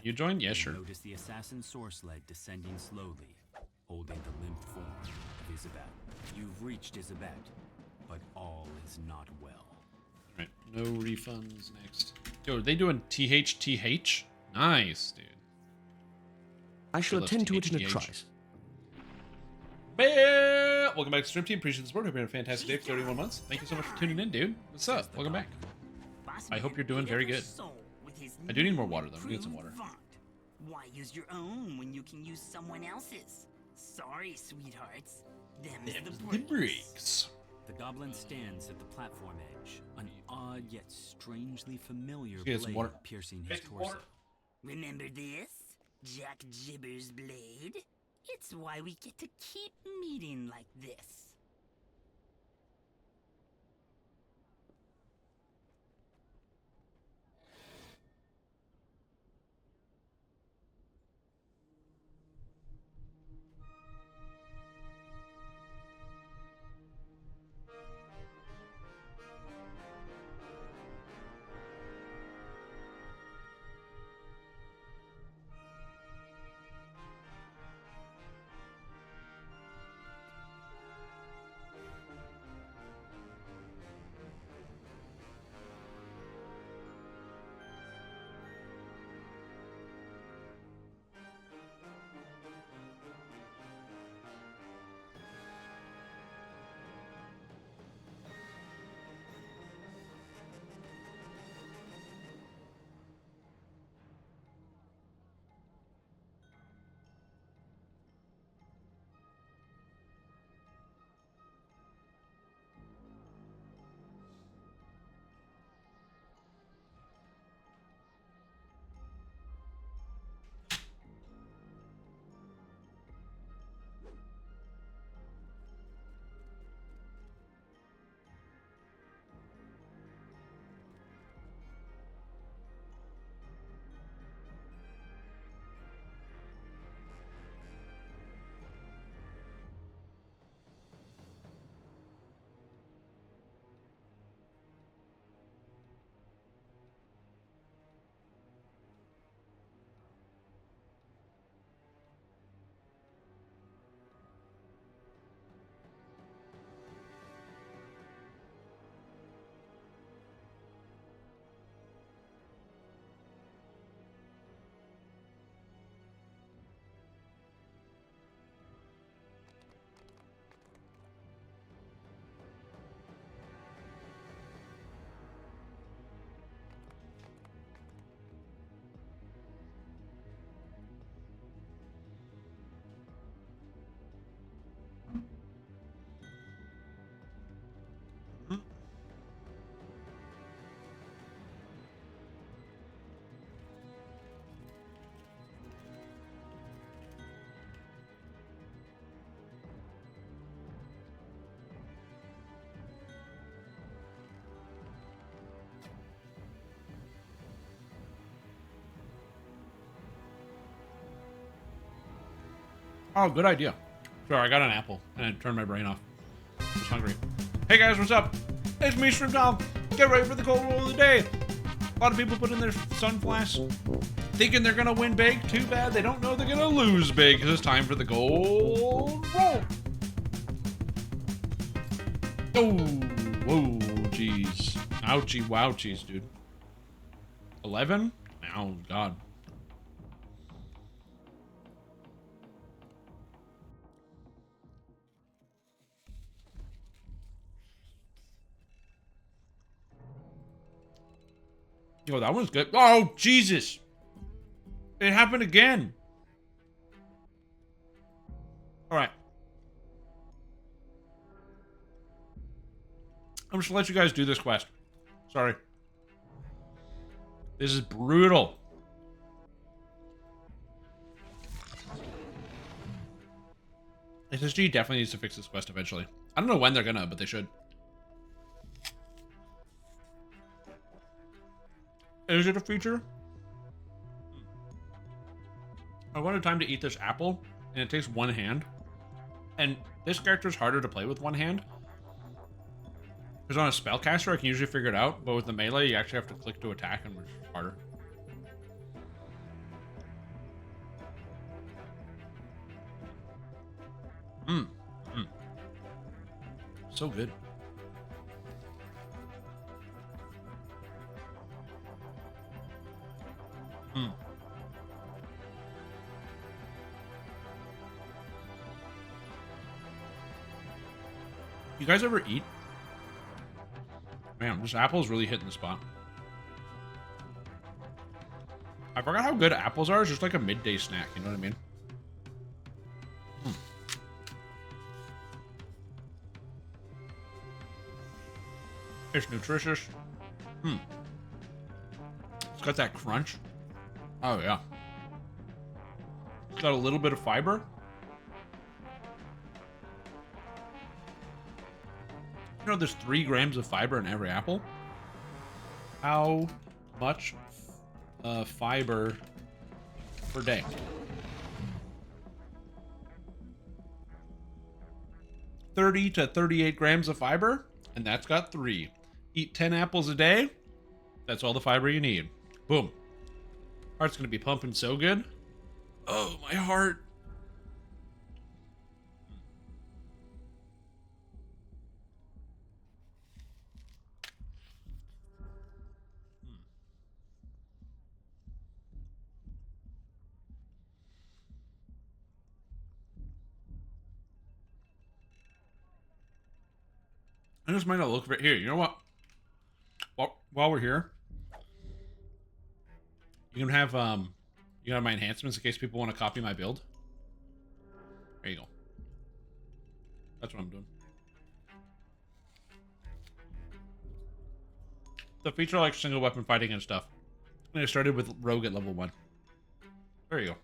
You join? Yeah, sure. Notice the assassin soar sled descending slowly, holding the limp form of Isabet. You've reached Isabet, but all is not well. Alright, no refunds next. Yo, are they doing THTH? Nice, dude. I shall attend to it in a trice. Welcome back to Stream Team. Appreciate the support. Hope you're having a fantastic day for 31 months. Thank you so much for tuning in, dude. What's up? Welcome back. I hope you're doing very good. I do need more water, though. I need some water. Why use your own when you can use someone else's? Sorry, sweethearts. Them's the breaks. The goblin stands at the platform edge, an odd yet strangely familiar Get some water. blade piercing his torso. Remember this? Jack Jibber's blade? It's why we get to keep meeting like this. Oh, good idea. Sorry, I got an apple and I turned my brain off. I was hungry. Hey guys, what's up? It's me, Shrimp Tom. Get ready for the cold roll of the day. A lot of people put in their sun flasks thinking they're gonna win big. Too bad they don't know they're gonna lose big because it's time for the gold roll. Oh, whoa, jeez. Ouchie, wouchies, dude. 11? Oh, God. Yo, that one's good. Oh, Jesus. It happened again. All right. I'm just gonna let you guys do this quest. Sorry. This is brutal. SSG definitely needs to fix this quest eventually. I don't know when they're gonna, but they should. Is it a feature? I wanted time to eat this apple, and it takes one hand. And this character is harder to play with one hand. Because on a spellcaster, I can usually figure it out, but with the melee, you actually have to click to attack, and it's harder. So good. You guys ever eat? Man, this apple is really hitting the spot. I forgot how good apples are. It's just like a midday snack, you know what I mean? It's nutritious. It's got that crunch. Oh, yeah. It's got a little bit of fiber. You know, there's 3 grams of fiber in every apple. How much fiber per day? 30 to 38 grams of fiber, and that's got 3. Eat 10 apples a day. That's all the fiber you need. Boom. Heart's gonna be pumping so good. Oh, my heart. I just might not look right here. You know what? While we're here, you can have you have my enhancements in case people want to copy my build. There you go. That's what I'm doing. The feature like single weapon fighting and stuff. And I started with rogue at level 1. There you go.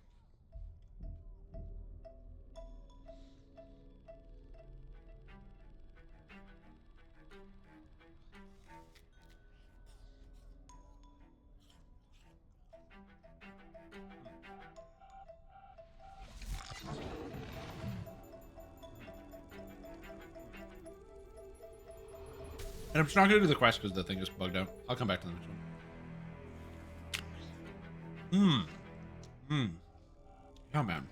And I'm just not going to do the quest because the thing is bugged out. I'll come back to the next one. Yeah, man.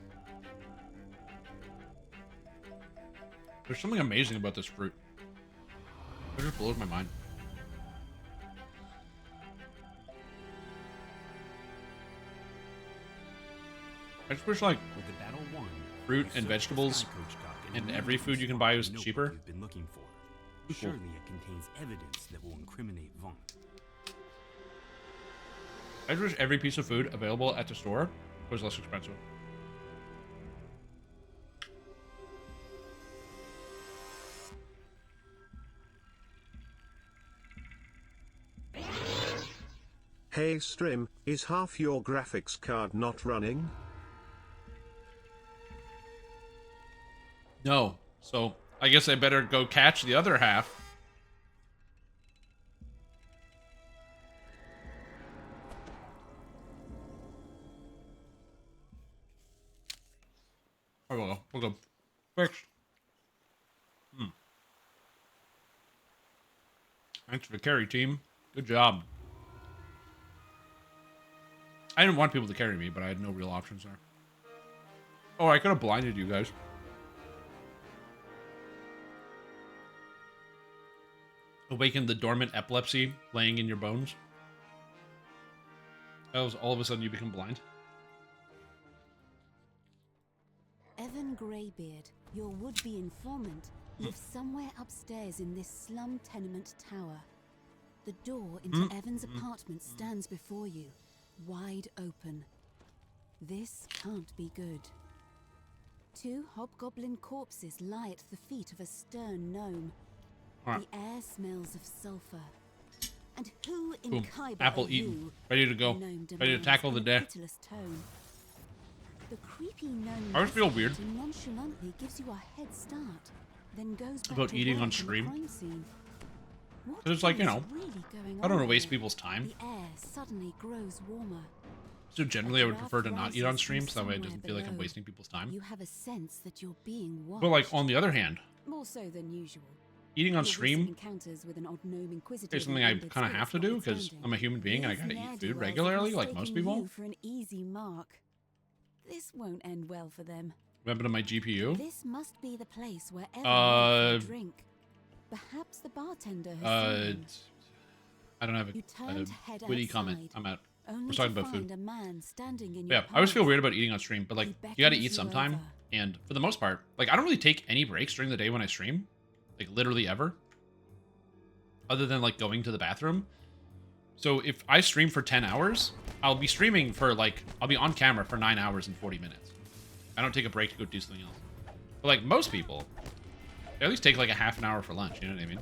There's something amazing about this fruit. It just blows my mind. I just wish, like, with the battle won, fruit and vegetables and every food you can buy is cheaper. You've been looking for. Cool. Surely it contains evidence that will incriminate Vaughn. I just wish every piece of food available at the store was less expensive. Hey Strim, is half your graphics card not running? No. So, I guess I better go catch the other half. Oh, we'll go. Fixed. Thanks for the carry, team. Good job. I didn't want people to carry me, but I had no real options there. Oh, I could have blinded you guys. Awakened the dormant epilepsy laying in your bones. That was all of a sudden you become blind. Evan Greybeard, your would-be informant, lives somewhere upstairs in this slum tenement tower. The door into Evan's apartment stands before you, wide open. This can't be good. 2 hobgoblin corpses lie at the feet of a stern gnome. The air smells of sulfur. And who in Khyber Apple are eaten. you? Ready to go. Gnome Ready to demands tackle the in a day. pitiless tone. The creepy gnome I always feel weird nonchalantly gives you a head start, then goes back about to eating work on the stream. crime scene. What Because it's like, you is know, really going I don't want to on waste here? people's time. The air suddenly grows warmer. So generally I would prefer to draft not eat on rises stream, from so that way it doesn't somewhere feel like I'm below. wasting people's time. You have a sense that you're being watched. But like, on the other hand, More so than usual. eating on Your stream recent encounters with an odd gnome inquisitor is something I remembered kind of have to do, spirits because I'm a human being and I These gotta eat ne'er-do-wells food have regularly, like most mistaken people. you for an easy mark. This won't end well for them. Remember to my GPU? This must be the place where Evan Uh, went for a drink. Perhaps the bartender has seen him. I don't have You turned to head a witty outside, comment. I'm out. only We're talking to about find food. a man standing in Yeah, your I always feel path. weird about eating on stream, but like, He you gotta beckons eat you sometime. over. And for the most part, like, I don't really take any breaks during the day when I stream. Like, literally ever. Other than, like, going to the bathroom. So if I stream for 10 hours, I'll be streaming for, like, I'll be on camera for 9 hours and 40 minutes. I don't take a break to go do something else. But, like, most people, they at least take, like, a half an hour for lunch, you know what I mean?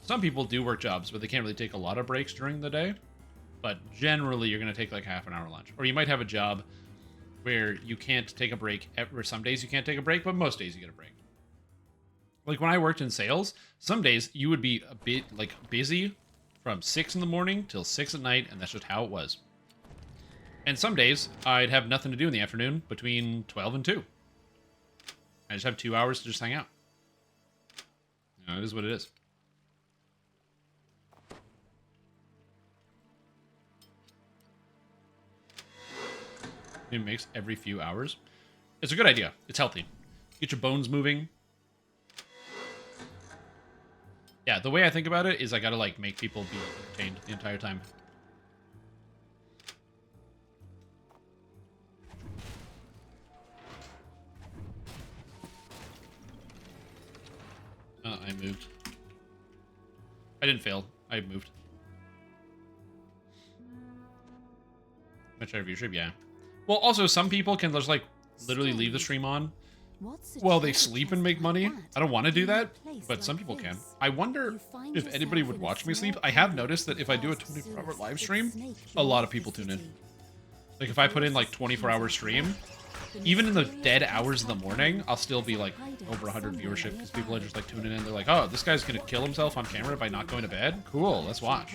Some people do work jobs, but they can't really take a lot of breaks during the day. But generally, you're going to take, like, half an hour lunch. Or you might have a job where you can't take a break, or some days you can't take a break, but most days you get a break. Like, when I worked in sales, some days you would be a bit, like, busy from 6 in the morning till 6 at night, and that's just how it was. And some days, I'd have nothing to do in the afternoon between 12 and 2. I just have 2 hours to just hang out. You know, it is what it is. It makes every few hours. It's a good idea. It's healthy. Get your bones moving. Yeah, the way I think about it is I gotta, like, make people be entertained the entire time. I moved. I didn't fail. I moved. Much better viewership, yeah. Well, also, some people can just, like, literally leave the stream on while they sleep and make money. I don't want to do that, but some people can. I wonder if anybody would watch me sleep. I have noticed that if I do a 24-hour live stream, a lot of people tune in. Like, if I put in, like, 24-hour stream, even in the dead hours of the morning, I'll still be, like, over 100 viewership, because people are just, like, tuning in. They're like, oh, this guy's gonna kill himself on camera by not going to bed? Cool, let's watch.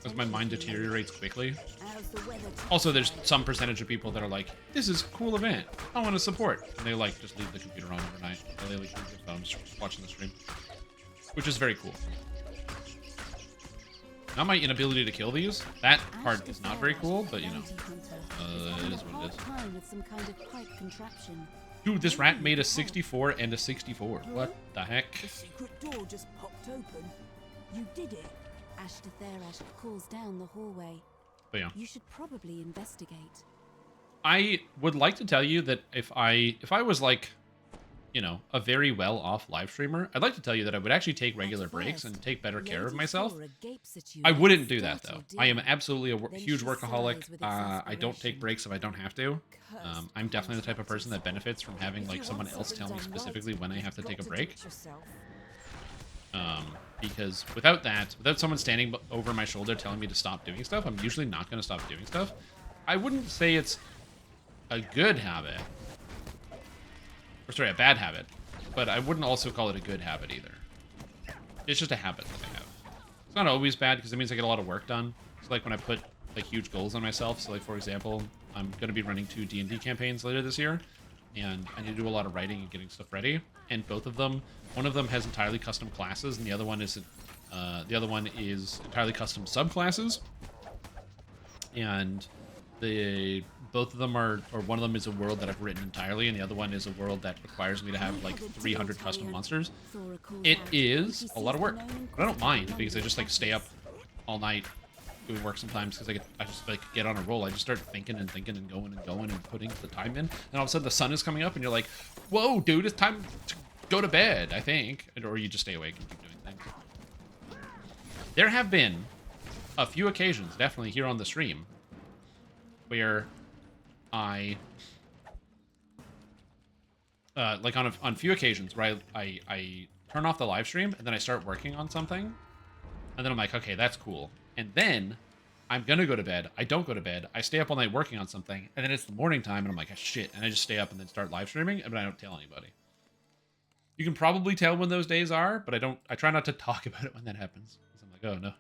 As my mind deteriorates quickly. Also, there's some percentage of people that are like, this is a cool event, I want to support. And they, like, just leave the computer on overnight. Or they, like, leave their phones watching the stream. Which is very cool. Not my inability to kill these. That part is not very cool, but, you know, it is what it is. Dude, this rat made a 64 and a 64. What the heck? The secret door just popped open. You did it. Ashta Therash calls down the hallway. But yeah. You should probably investigate. I would like to tell you that if I was like, you know, a very well-off live streamer, I'd like to tell you that I would actually take regular breaks and take better care of myself. I wouldn't do that, though. I am absolutely a huge workaholic. I don't take breaks if I don't have to. I'm definitely the type of person that benefits from having, like, someone else tell me specifically when I have to take a break. Because without that, without someone standing over my shoulder telling me to stop doing stuff, I'm usually not going to stop doing stuff. I wouldn't say it's a good habit. Or sorry, a bad habit. But I wouldn't also call it a good habit either. It's just a habit that I have. It's not always bad because it means I get a lot of work done. It's like when I put, like, huge goals on myself. So, like, for example, I'm going to be running 2 D&D campaigns later this year, and I need to do a lot of writing and getting stuff ready. And both of them, one of them has entirely custom classes, and the other one is entirely custom subclasses. And both of them are, or one of them is a world that I've written entirely, and the other one is a world that requires me to have like 300 custom monsters. It is a lot of work, but I don't mind because I just like stay up all night doing work sometimes because I just like get on a roll. I just start thinking and thinking and going and going and putting the time in, and all of a sudden the sun is coming up and you're like, whoa, dude, it's time to go to bed, I think. Or you just stay awake and keep doing things. There have been a few occasions, definitely here on the stream, where I like on a few occasions where I turn off the live stream and then I start working on something, and then I'm like, okay, that's cool. And then I'm gonna go to bed. I don't go to bed. I stay up all night working on something, and then it's the morning time, and I'm like, oh, shit. And I just stay up and then start live streaming, but I don't tell anybody. You can probably tell when those days are, but I try not to talk about it when that happens. Because I'm like, oh no.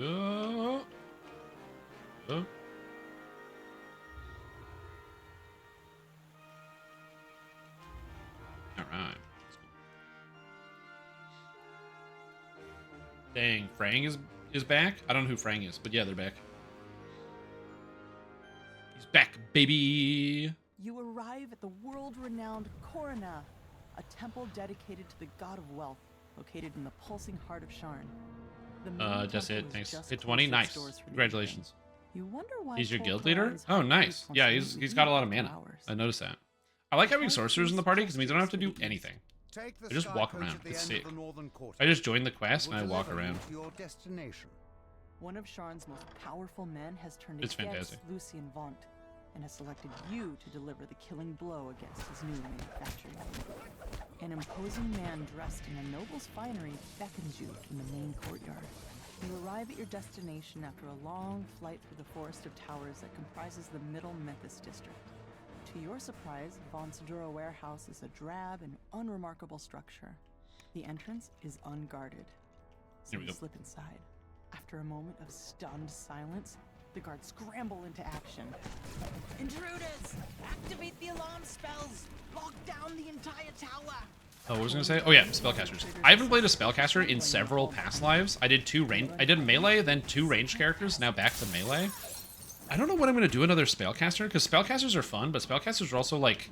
Oh. All right. Dang, Frang is back? I don't know who Frang is, but yeah, they're back. He's back, baby! You arrive at the world-renowned Corona, a temple dedicated to the god of wealth, located in the pulsing heart of Sharn. That's it. Thanks. Hit 20. Nice. Congratulations. You wonder why he's your guild leader? Oh, nice. Yeah, he's got a lot of mana. I noticed that. I like having sorcerers in the party because it means I don't have to do anything. I just walk around. It's sick. I just join the quest and I walk around. One of Sharn's most powerful men has turned it's against fantastic. Lucian Vaunt and has selected you to deliver the killing blow against his new manufacturing. An imposing man dressed in a noble's finery beckons you from the main courtyard. You arrive at your destination after a long flight through the forest of towers that comprises the Middle Memphis district. To your surprise, Vaught's Dura warehouse is a drab and unremarkable structure. The entrance is unguarded, so you slip inside. After a moment of stunned silence, the guards scramble into action. Intruders! Activate the alarm spells! Lock down the entire tower! Oh, what was I gonna say? Oh yeah, spellcasters. I haven't played a spellcaster in several past lives. I did melee, then 2 ranged characters, now back to melee. I don't know what I'm gonna do another spellcaster, because spellcasters are fun, but spellcasters are also like,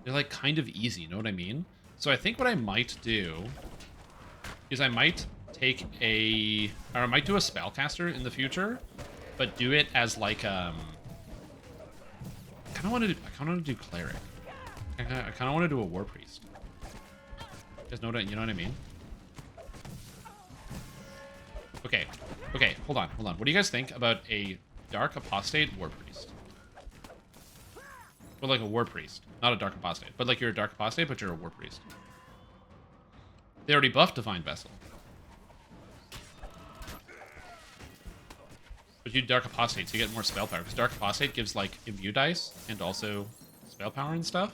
they're like kind of easy, you know what I mean? So I think what I might do is I might take I might do a spellcaster in the future, but do it as like I kind of want to do cleric. I kind of want to do a war priest. You guys know what I mean? Okay, hold on. What do you guys think about a dark apostate war priest? Or like a war priest, not a dark apostate, but like you're a dark apostate, but you're a war priest. They already buffed Divine Vessel. But you do Dark Apostate, so you get more spell power. Because Dark Apostate gives, like, imbue dice and also spell power and stuff.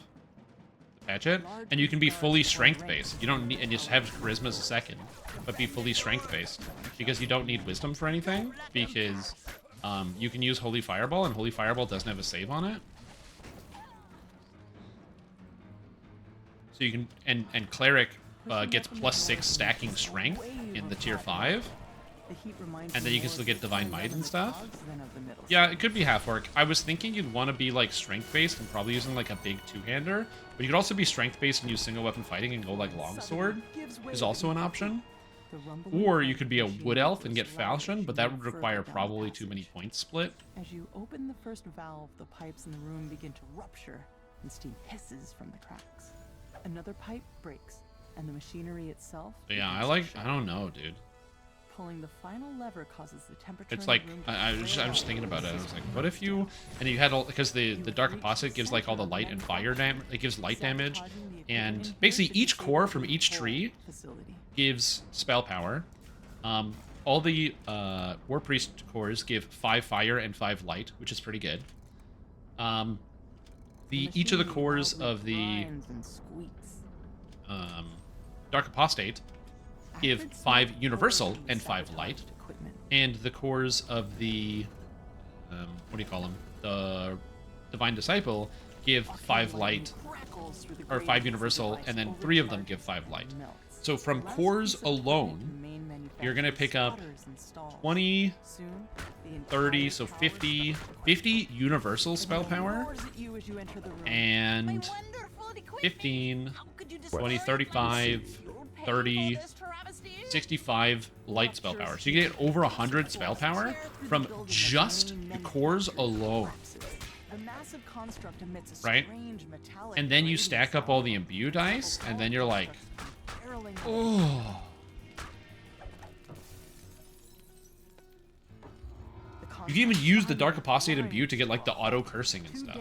To patch it. And you can be fully strength-based. You don't need... And just have Charisma as a second. But be fully strength-based. Because you don't need Wisdom for anything. Because you can use Holy Fireball, and Holy Fireball doesn't have a save on it. So you can... And Cleric gets +6 stacking strength in the tier 5. And then you can still get Divine Might and stuff. Yeah, it could be half orc. I was thinking you'd want to be like strength-based and probably using like a big two-hander. But you could also be strength-based and use single weapon fighting and go like longsword is also an option. Or you could be a wood elf and get falchion, but that would require probably too many points split. As you open the first valve, the pipes in the room begin to rupture and steam hisses from the cracks. Another pipe breaks, and the machinery itself... Yeah, I don't know, dude. Pulling the final lever causes the temperature. It's like I'm just thinking about it. I was like, what if you you had all, because the Dark Apostate gives like all the light and fire damage. It gives light damage, and basically each core from each tree gives spell power. all the War Priest cores give 5 fire and 5 light, which is pretty good. Each of the cores of the Dark Apostate give 5 universal and 5 light, and the cores of the what do you call them? The Divine Disciple give 5 light, or 5 universal, and then 3 of them give 5 light. So from cores alone, you're going to pick up 20, 30, so 50 universal spell power, and 15, 20, 35, 30, 65 light spell power. So you get over 100 spell power from just the cores alone. Right? And then you stack up all the imbue dice, and then you're like, oh. You can even use the Dark Apostate imbue to get like the auto cursing and stuff.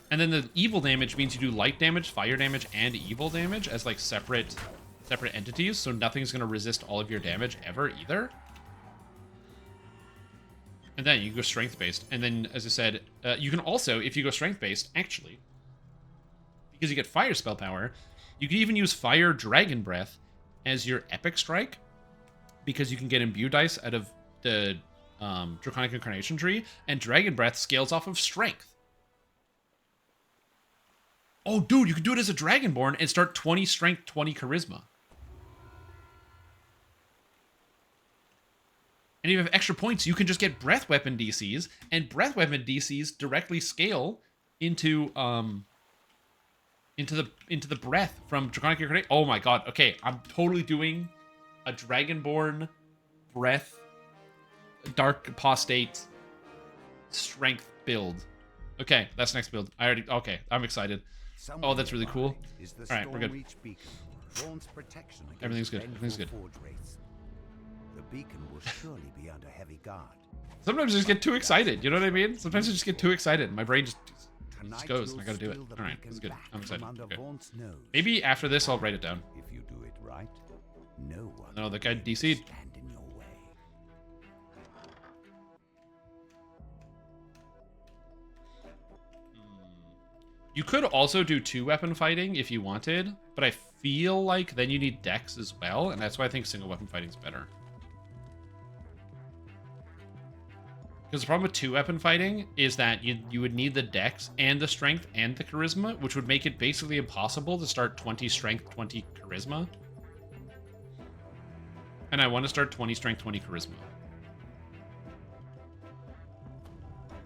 And then the evil damage means you do light damage, fire damage, and evil damage as like separate entities, so nothing's gonna resist all of your damage ever either. And then you go strength-based. And then, as I said, you can also, if you go strength-based, actually, because you get fire spell power, you can even use Fire Dragon Breath as your epic strike, because you can get imbue dice out of the Draconic Incarnation tree, and Dragon Breath scales off of strength. Oh, dude, you can do it as a Dragonborn and start 20 strength, 20 charisma. And if you have extra points, you can just get breath weapon DCs, and breath weapon DCs directly scale into the breath from Draconic Incarnation. Oh my god. Okay, I'm totally doing a Dragonborn breath Dark Apostate strength build. Okay, that's next build. Okay, I'm excited. Oh, that's really cool. All right, we're good. Everything's good. Everything's good. The beacon will surely be under heavy guard. Sometimes I just get too excited. You know what I mean? Sometimes I just get too excited. My brain just goes, and I gotta do it. All right, that's good. I'm excited. Okay. Maybe after this, I'll write it down. If you do it right, no, the guy DC'd. You could also do 2-weapon fighting if you wanted, but I feel like then you need dex as well, and that's why I think single weapon fighting is better. Because the problem with 2-weapon fighting is that you would need the dex and the strength and the charisma, which would make it basically impossible to start 20 strength, 20 charisma. And I want to start 20 strength, 20 charisma.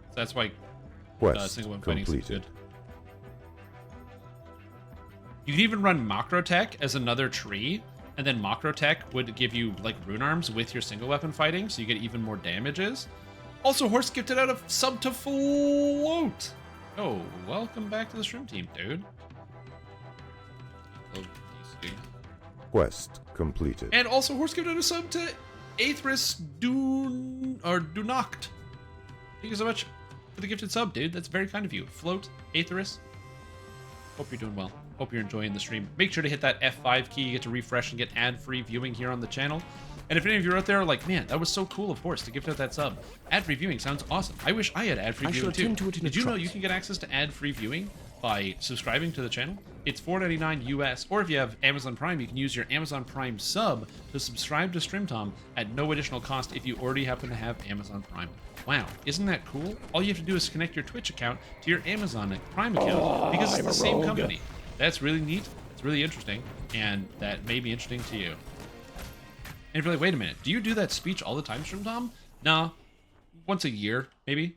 So that's why single weapon fighting is good. You can even run Macrotech as another tree, and then Macrotech would give you like rune arms with your single weapon fighting, so you get even more damages. Also, Horse gifted out a sub to Float. Oh, welcome back to the stream team, dude. Quest completed. And also, Horse gifted out a sub to Aethris Dunacht. Thank you so much for the gifted sub, dude. That's very kind of you. Float, Aethris. Hope you're doing well. Hope you're enjoying the stream. Make sure to hit that F5 key. You get to refresh and get ad-free viewing here on the channel. And if any of you are out there are like, man, that was so cool, of course, to gift out that sub. Ad-free viewing sounds awesome. I wish I had ad-free viewing too. Did you know you can get access to ad-free viewing by subscribing to the channel? It's $4.99 US, or if you have Amazon Prime, you can use your Amazon Prime sub to subscribe to StreamTom at no additional cost if you already happen to have Amazon Prime. Wow, isn't that cool? All you have to do is connect your Twitch account to your Amazon Prime account because it's the same company. That's really neat. It's really interesting, and that may be interesting to you. And if you're like, wait a minute, do you do that speech all the time, StreamTom? Nah, once a year, maybe.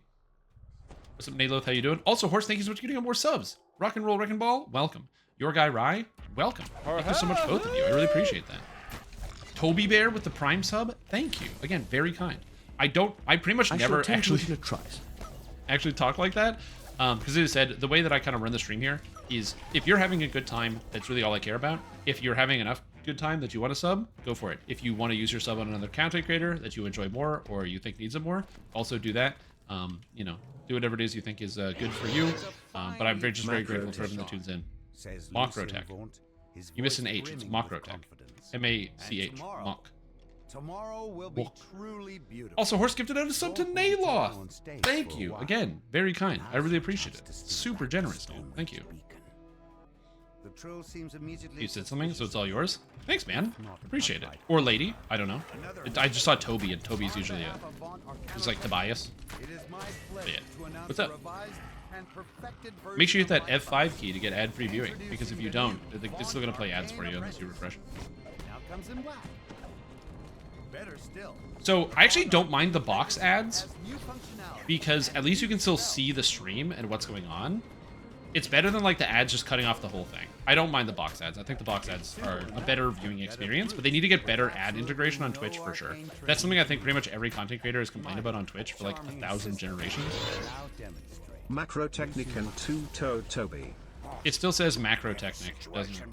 What's up, Naloth? How you doing? Also, Horse, thank you so much for getting more subs. Rock and Roll Wrecking Ball, welcome. Your Guy Rye, welcome. Thank you so much, both of you. I really appreciate that. Toby Bear with the Prime sub, thank you. Again, very kind. I pretty much never actually talk like that. Because as I said, the way that I kind of run the stream here is if you're having a good time, that's really all I care about. If you're having enough good time that you want to sub, go for it. If you want to use your sub on another content creator that you enjoy more or you think needs it more, also do that. You know, do whatever it is you think is good for you. But I'm very grateful for everyone that tunes in. Macrotech. You missed an H. It's Macrotech. M-A-C-H. Mock. Tomorrow will be truly beautiful. Also, Horse gifted out a sub to Nayloth. Thank you. Again, very kind. I really appreciate it. Super generous, dude. Thank you. The troll seems immediately You said something, so it's all yours? Thanks, man. Appreciate it. Or lady. I don't know. I just saw Toby, and Toby's usually he's like Tobias. But yeah. What's up? Make sure you hit that F5 key to get ad-free viewing, because if you don't, it's still going to play ads for you unless you refresh. Now comes in black. Better still. So, I actually don't mind the box ads, because at least you can still see the stream and what's going on. It's better than like the ads just cutting off the whole thing. I don't mind the box ads. I think the box ads are a better viewing experience, but they need to get better ad integration on Twitch for sure. That's something I think pretty much every content creator has complained about on Twitch for like 1,000 generations. Macrotechnic and Two-Toe Toby. It still says Macrotechnic, doesn't it?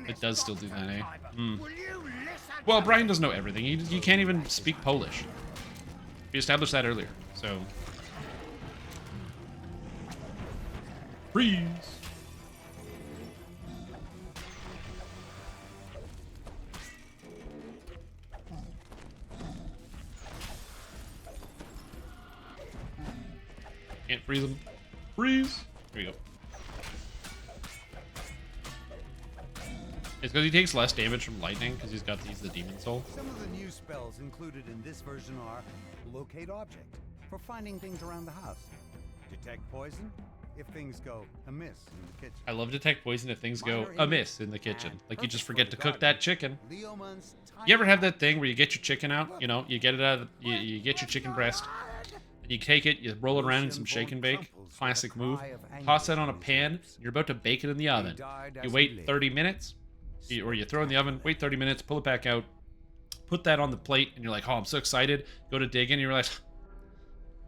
It does still do that, eh? Well, Brian doesn't know everything. He can't even speak Polish. We established that earlier, so... Freeze! Can't freeze him. Freeze! Here we go. It's because he takes less damage from lightning because he's got the Demon Soul. Some of the new spells included in this version are Locate Object, for finding things around the house. Detect Poison, if things go amiss in the kitchen. I love Detect Poison if things go amiss in the kitchen. Like you just forget to cook that chicken. You ever have that thing where you get your chicken out? You know, you get it out of you get your chicken breast, and you take it, you roll it around in some shake and bake. Classic move. Toss that on a pan. You're about to bake it in the oven. You wait 30 minutes. Or you throw it in the oven, wait 30 minutes, pull it back out, put that on the plate, and you're like, oh, I'm so excited. Go to dig in, and you realize,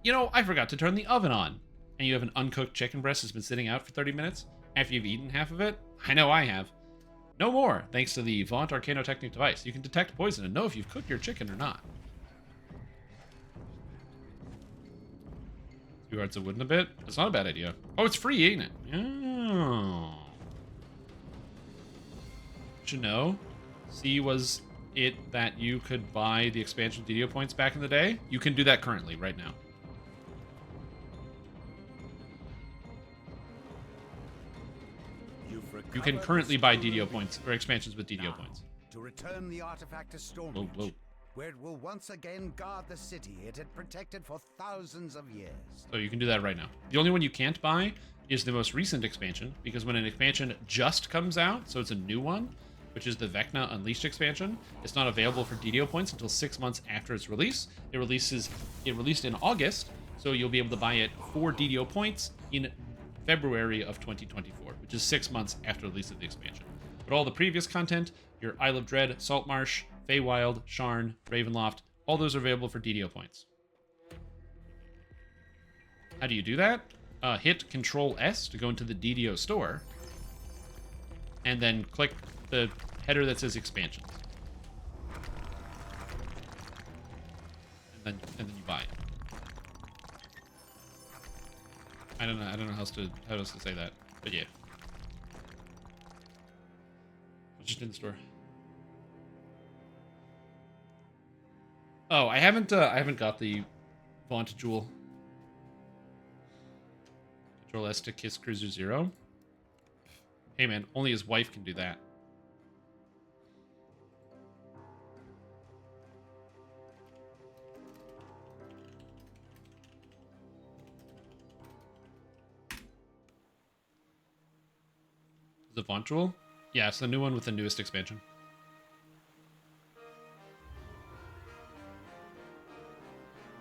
you know, I forgot to turn the oven on. And you have an uncooked chicken breast that's been sitting out for 30 minutes after you've eaten half of it. I know I have. No more, thanks to the Vaunt Arcanotechnic device. You can detect poison and know if you've cooked your chicken or not. 2 hearts of wood in a bit? That's not a bad idea. Oh, it's free, ain't it? Oh. You know, see, was it that you could buy the expansion DDO points back in the day? You can do that currently, right now. You can currently buy DDO points, or expansions with DDO points. To return the artifact to Stormreach, where it will once again guard the city it had protected for thousands of years. So you can do that right now. The only one you can't buy is the most recent expansion, because when an expansion just comes out, so it's a new one, which is the Vecna Unleashed expansion. It's not available for DDO points until 6 months after its release. It released in August, so you'll be able to buy it for DDO points in February of 2024, which is 6 months after the release of the expansion. But all the previous content, your Isle of Dread, Saltmarsh, Feywild, Sharn, Ravenloft, all those are available for DDO points. How do you do that? Hit Control S to go into the DDO store, and then click the header that says expansions, and then you buy it. I don't know how else to say that, but yeah. It's just in the store. Oh, I haven't got the Vaunt Jewel. Control S to kiss Cruiser 0. Hey man, only his wife can do that. The Vaunt Jewel? Yeah, it's the new one with the newest expansion.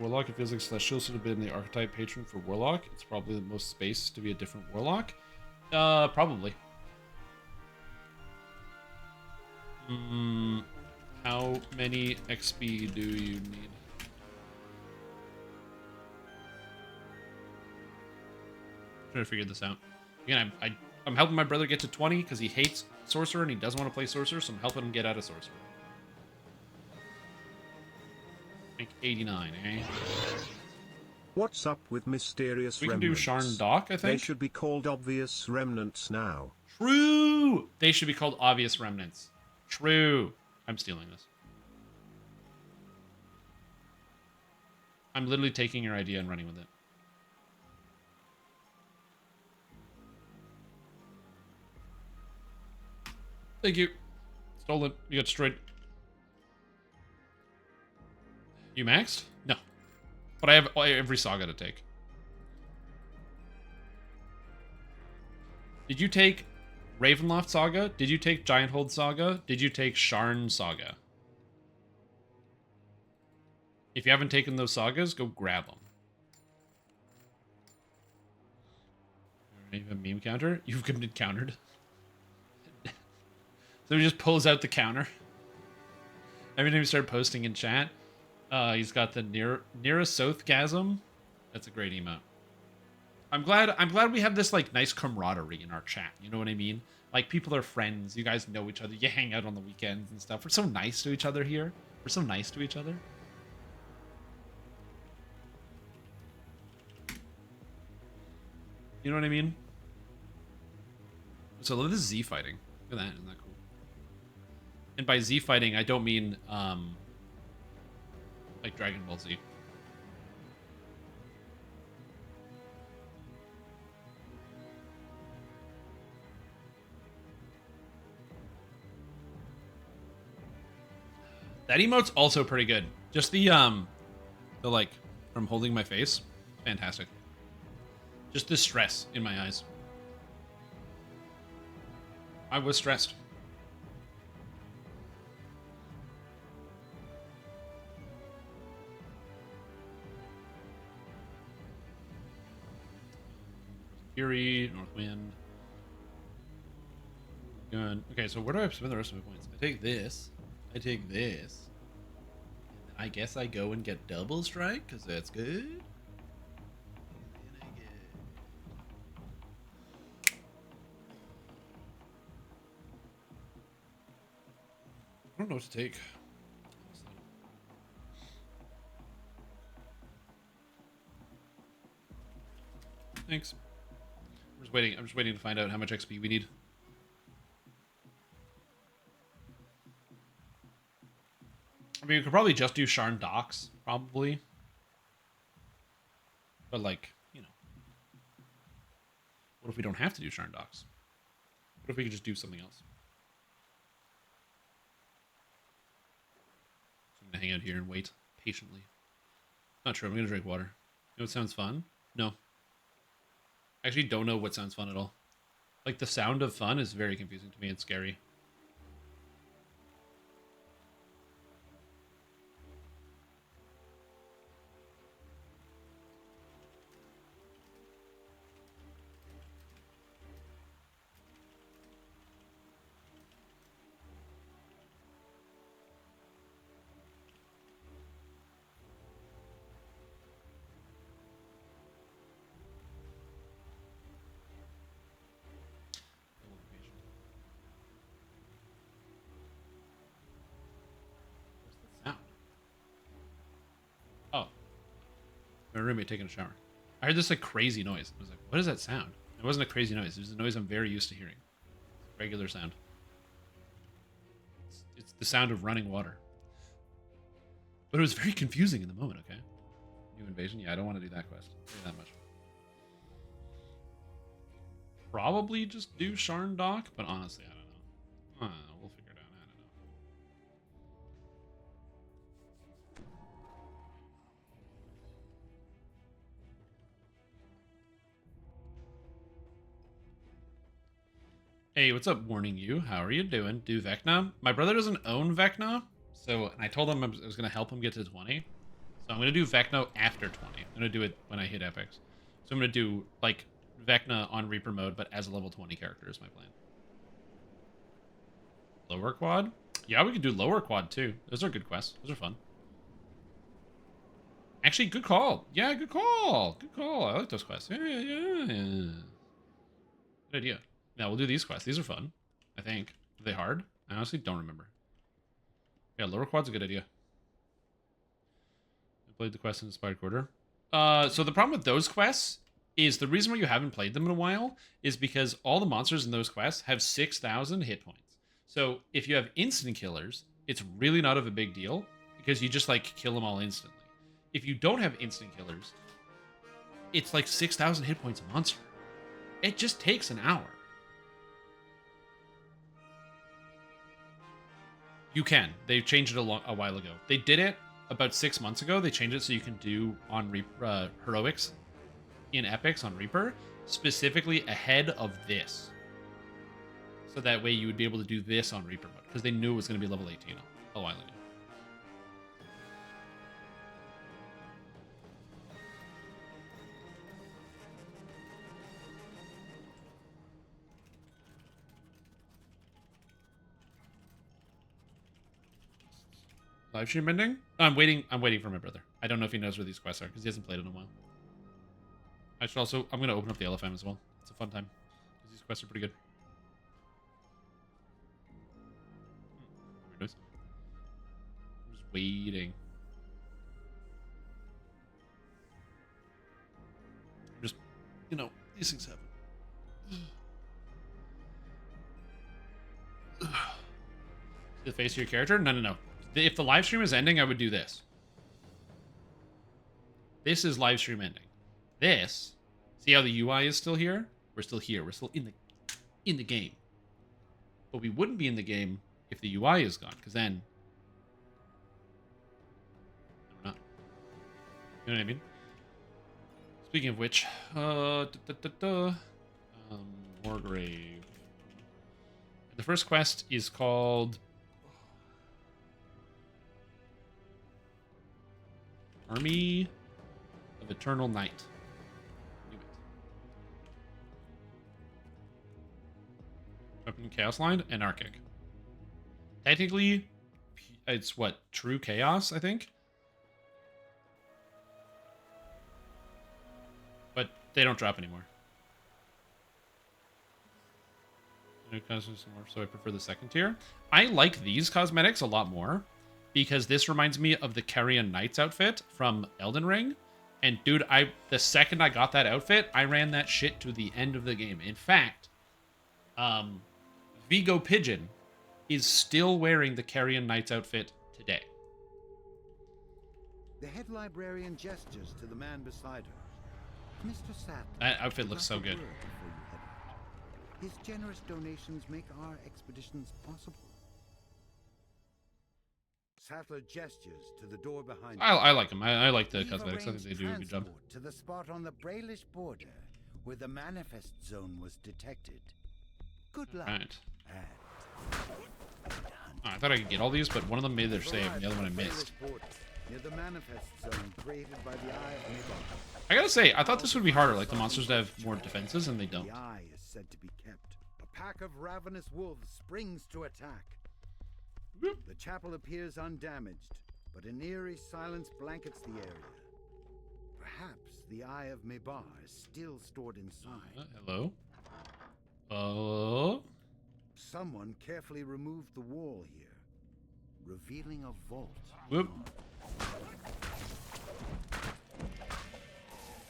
Warlock, it feels like Celestial should have been the archetype patron for Warlock. It's probably the most space to be a different Warlock. Probably. How many XP do you need? I'm trying to figure this out. Again, I'm helping my brother get to 20 because he hates Sorcerer and he doesn't want to play Sorcerer, so I'm helping him get out of Sorcerer. I think 89, eh? What's up with mysterious we can remnants? do Sharn Dock, I think. They should be called obvious remnants now. True! They should be called obvious remnants. True. I'm stealing this. I'm literally taking your idea and running with it. Thank you. Stolen. You got destroyed. You maxed? No. But I have every saga to take. Did you take Ravenloft Saga? Did you take Gianthold Saga? Did you take Sharn Saga? If you haven't taken those sagas, go grab them. You have a meme counter? You've been countered. So he just pulls out the counter. Every time you start posting in chat, he's got the Nearasothgasm. That's a great emote. I'm glad we have this like nice camaraderie in our chat. You know what I mean? Like people are friends. You guys know each other. You hang out on the weekends and stuff. We're so nice to each other here. We're so nice to each other. You know what I mean? So look at this Z fighting. Look at that. Isn't that cool? And by Z fighting, I don't mean like Dragon Ball Z. That emote's also pretty good. Just the like from holding my face, fantastic. Just the stress in my eyes. I was stressed. Fury, Northwind. Good. Okay, so where do I spend the rest of my points? I take this. I take this. And then I guess I go and get double strike, because that's good. I don't know what to take. Thanks. I'm just waiting to find out how much XP we need. I mean, we could probably just do Sharn Docks, probably. But like, you know. What if we don't have to do Sharn Docks? What if we could just do something else? So I'm gonna hang out here and wait patiently. Not sure. I'm gonna drink water. You know what sounds fun? No. I actually don't know what sounds fun at all. Like the sound of fun is very confusing to me. It's scary. My roommate taking a shower. I heard this like crazy noise. I was like, what is that sound? It wasn't a crazy noise. It was a noise I'm very used to hearing. Regular sound. It's the sound of running water. But it was very confusing in the moment, okay? New invasion? Yeah, I don't want to do that quest. Not that much. Probably just do Sharn Dock, but honestly, I don't know. We'll figure it out. I don't know. Hey, what's up, Warning You? How are you doing? Do Vecna? My brother doesn't own Vecna, so and I told him I was going to help him get to 20. So I'm going to do Vecna after 20. I'm going to do it when I hit epics. So I'm going to do, like, Vecna on Reaper mode, but as a level 20 character is my plan. Lower quad? Yeah, we could do lower quad, too. Those are good quests. Those are fun. Actually, good call. Yeah, good call. Good call. I like those quests. Yeah. Good idea. Yeah, we'll do these quests. These are fun, I think. Are they hard? I honestly don't remember. Yeah, lower quad's a good idea. I played the quest in Inspired Quarter. So the problem with those quests is the reason why you haven't played them in a while is because all the monsters in those quests have 6,000 hit points. So if you have instant killers, it's really not of a big deal because you just like kill them all instantly. If you don't have instant killers, it's like 6,000 hit points a monster. It just takes an hour. You can. They changed it a while ago. They did it about 6 months ago. They changed it so you can do on heroics in epics on Reaper, specifically ahead of this. So that way you would be able to do this on Reaper mode, because they knew it was going to be level 18 a while ago. Live stream ending? I'm waiting for my brother. I don't know if he knows where these quests are, because he hasn't played in a while. I should also... I'm going to open up the LFM as well. It's a fun time. These quests are pretty good. I'm just waiting. Just, you know, these things happen. The face of your character? No. If the live stream is ending, I would do this. This is live stream ending. This, see how the UI is still here? We're still here. We're still in the game. But we wouldn't be in the game if the UI is gone, because then we're not. You know what I mean? Speaking of which, Wargrave. The first quest is called Army of Eternal Night. Weapon Chaos Line, Anarchic. Technically, it's what? True Chaos, I think? But they don't drop anymore. So I prefer the second tier. I like these cosmetics a lot more because this reminds me of the Carrion Knights outfit from Elden Ring. And dude, the second I got that outfit, I ran that shit to the end of the game. In fact, Vigo Pigeon is still wearing the Carrion Knights outfit today. The head librarian gestures to the man beside her. Mr. Sattler. That outfit looks so good. His generous donations make our expeditions possible. Sattler gestures to the door behind I like them. I like the cosmetics. I think they do a good job. To the spot on the Brailish border where the manifest zone was detected. Good luck. Right. Oh, I thought I could get all these, but one of them made their save, and the other one I missed. Near the manifest zone created by the Eye of Mabon. I gotta say, I thought this would be harder, like the monsters to have more defenses, and they don't. The eye is said to be kept. A pack of ravenous wolves springs to attack. The chapel appears undamaged, but an eerie silence blankets the area. Perhaps the Eye of Mebar is still stored inside. Hello? Oh? Someone carefully removed the wall here, revealing a vault. Whoop.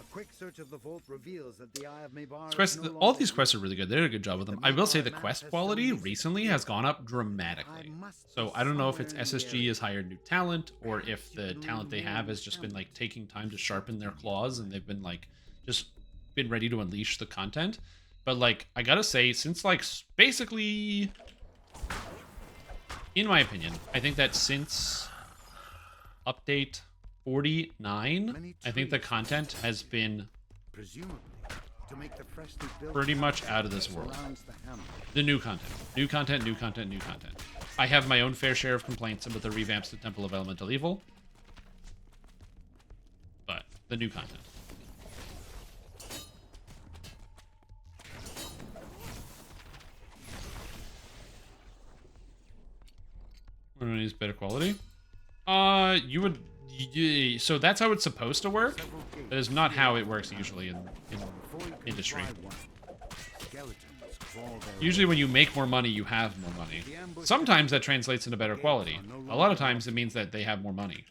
A quick search of the vault reveals that the Eye of Mebar All these quests are really good. They did a good job with them. I will say the quest quality recently has gone up dramatically. So I don't know if it's SSG has hired new talent or if the talent they have has just been like taking time to sharpen their claws and they've been like just been ready to unleash the content. But like I gotta say, since like basically, in my opinion, I think that since update 49, I think the content has been pretty much out of this world. The new content. New content, new content, new content. I have my own fair share of complaints about the revamps to Temple of Elemental Evil. But the new content. What do I need? Better quality? You would... So that's how it's supposed to work. That is not how it works usually in industry. Usually when you make more money, you have more money. Sometimes that translates into better quality. A lot of times it means that they have more money.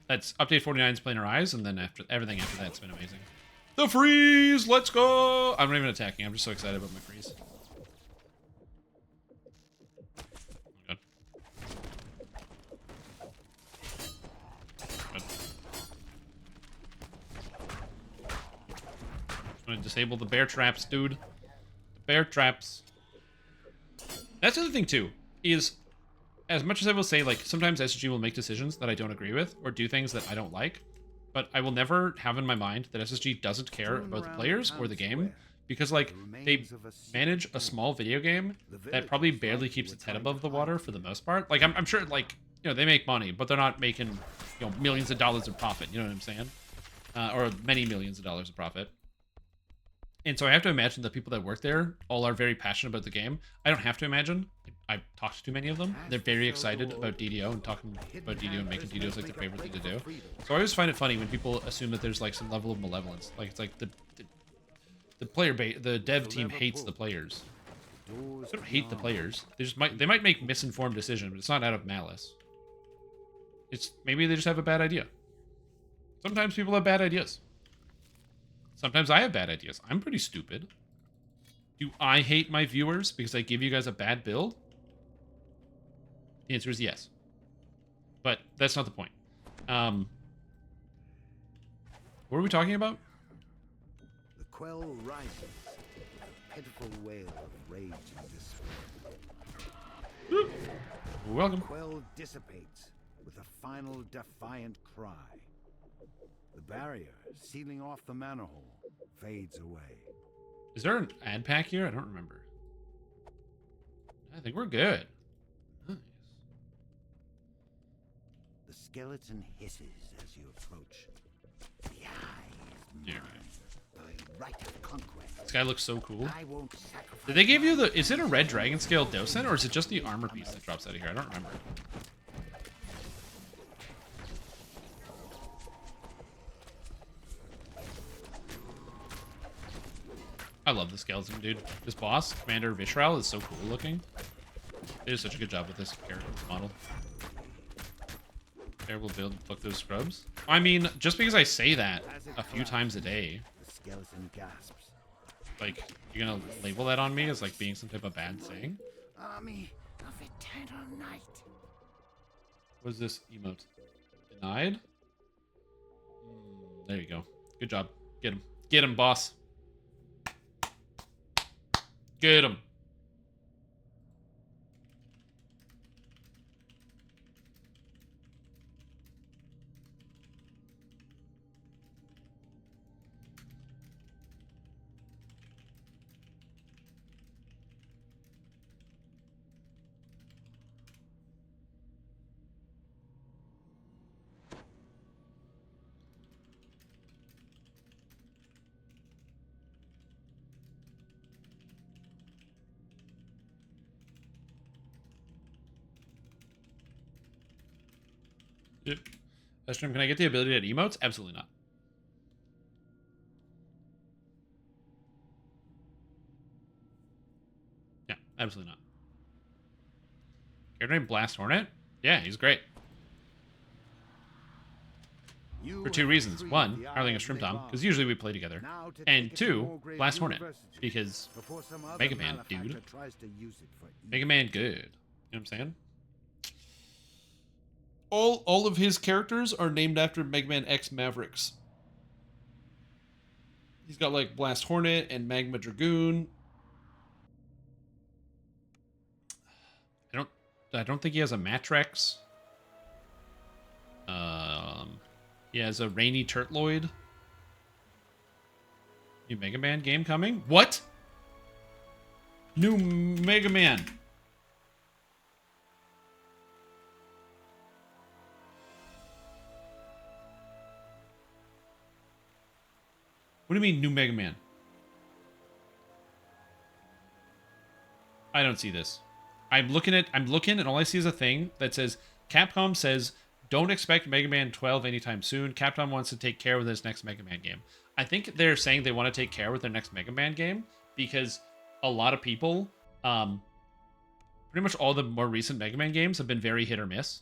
That's update 49's Planar Eyes, and then after everything after that's been amazing. The freeze! Let's go! I'm not even attacking. I'm just so excited about my freeze. Good. Good. I'm gonna disable the bear traps, dude. The bear traps. That's the other thing, too, is as much as I will say, like, sometimes SSG will make decisions that I don't agree with, or do things that I don't like, but I will never have in my mind that SSG doesn't care about the players or the game, because, like, they manage a small video game that probably barely keeps its head above the water for the most part. Like, I'm sure, like, you know, they make money, but they're not making, you know, millions of dollars of profit, you know what I'm saying? Or many millions of dollars of profit. And so I have to imagine the people that work there all are very passionate about the game. I don't have to imagine. I've talked to many of them. They're very excited about DDO and talking about DDO and making DDOs like their favorite thing to do. So I always find it funny when people assume that there's like some level of malevolence. Like it's like the dev team hates the players. They don't hate the players. They might make misinformed decisions, but it's not out of malice. It's maybe they just have a bad idea. Sometimes people have bad ideas. Sometimes I have bad ideas. I'm pretty stupid. Do I hate my viewers because I give you guys a bad build? The answer is yes. But that's not the point. What are we talking about? The quell rises, a pitiful wail of rage and despair. Welcome. The quell dissipates with a final defiant cry. The barrier sealing off the manor hall fades away. Is there an ad pack here? I don't remember. I think we're good. Nice. The skeleton hisses as you approach. The eye is mine. By right of conquest. This guy looks so cool. I won't sacrifice. Did they give you the... Is it a red dragon scale docent, or is it just the armor piece that drops out of here? I don't remember. I love the skeleton, dude. This boss, Commander Visceral, is so cool looking. They did such a good job with this character model. Terrible build, pluck those scrubs. I mean, just because I say that a few times a day, the skeleton gasps. Like, you're gonna label that on me as like being some type of bad thing? Army of eternal night. What is this emote? Denied? There you go. Good job. Get him. Get him, boss. Get him. Yep. Estrum, can I get the ability at emotes? Absolutely not. Yeah, absolutely not. Character named Blast Hornet? Yeah, he's great. For two reasons. One, Arling and Shrimp Tom, because usually we play together. And two, Blast Hornet, because Mega Man, dude. Mega Man good. You know what I'm saying? All of his characters are named after Mega Man X Mavericks. He's got like Blast Hornet and Magma Dragoon. I don't think he has a Matrex. He has a Rainy Turtloid. New Mega Man game coming? What? New Mega Man. What do you mean, new Mega Man? I don't see this. I'm looking, and all I see is a thing that says, Capcom says, don't expect Mega Man 12 anytime soon. Capcom wants to take care with this next Mega Man game. I think they're saying they want to take care with their next Mega Man game because a lot of people, pretty much all the more recent Mega Man games have been very hit or miss.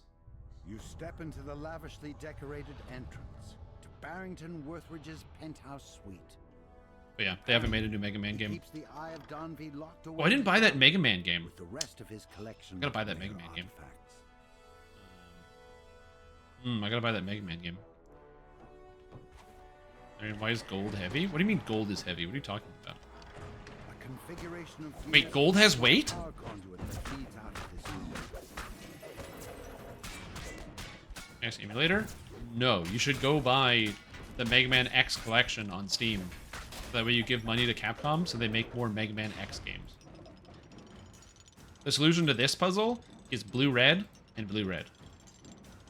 You step into the lavishly decorated entrance to Barrington Worthridge's penthouse suite. But yeah, they haven't made a new Mega Man game. Keeps the Eye of Donvi locked away. Oh, I didn't buy that Mega Man game. With the rest of his collection. I gotta buy that Mega Man game. I gotta buy that Mega Man game. I mean, why is gold heavy? What do you mean gold is heavy? What are you talking about? A configuration of Wait, gold has weight? power conduit that feeds out of this room. Next emulator? No, you should go buy the Mega Man X collection on Steam. That way you give money to Capcom so they make more Mega Man X games. The solution to this puzzle is blue-red and blue-red.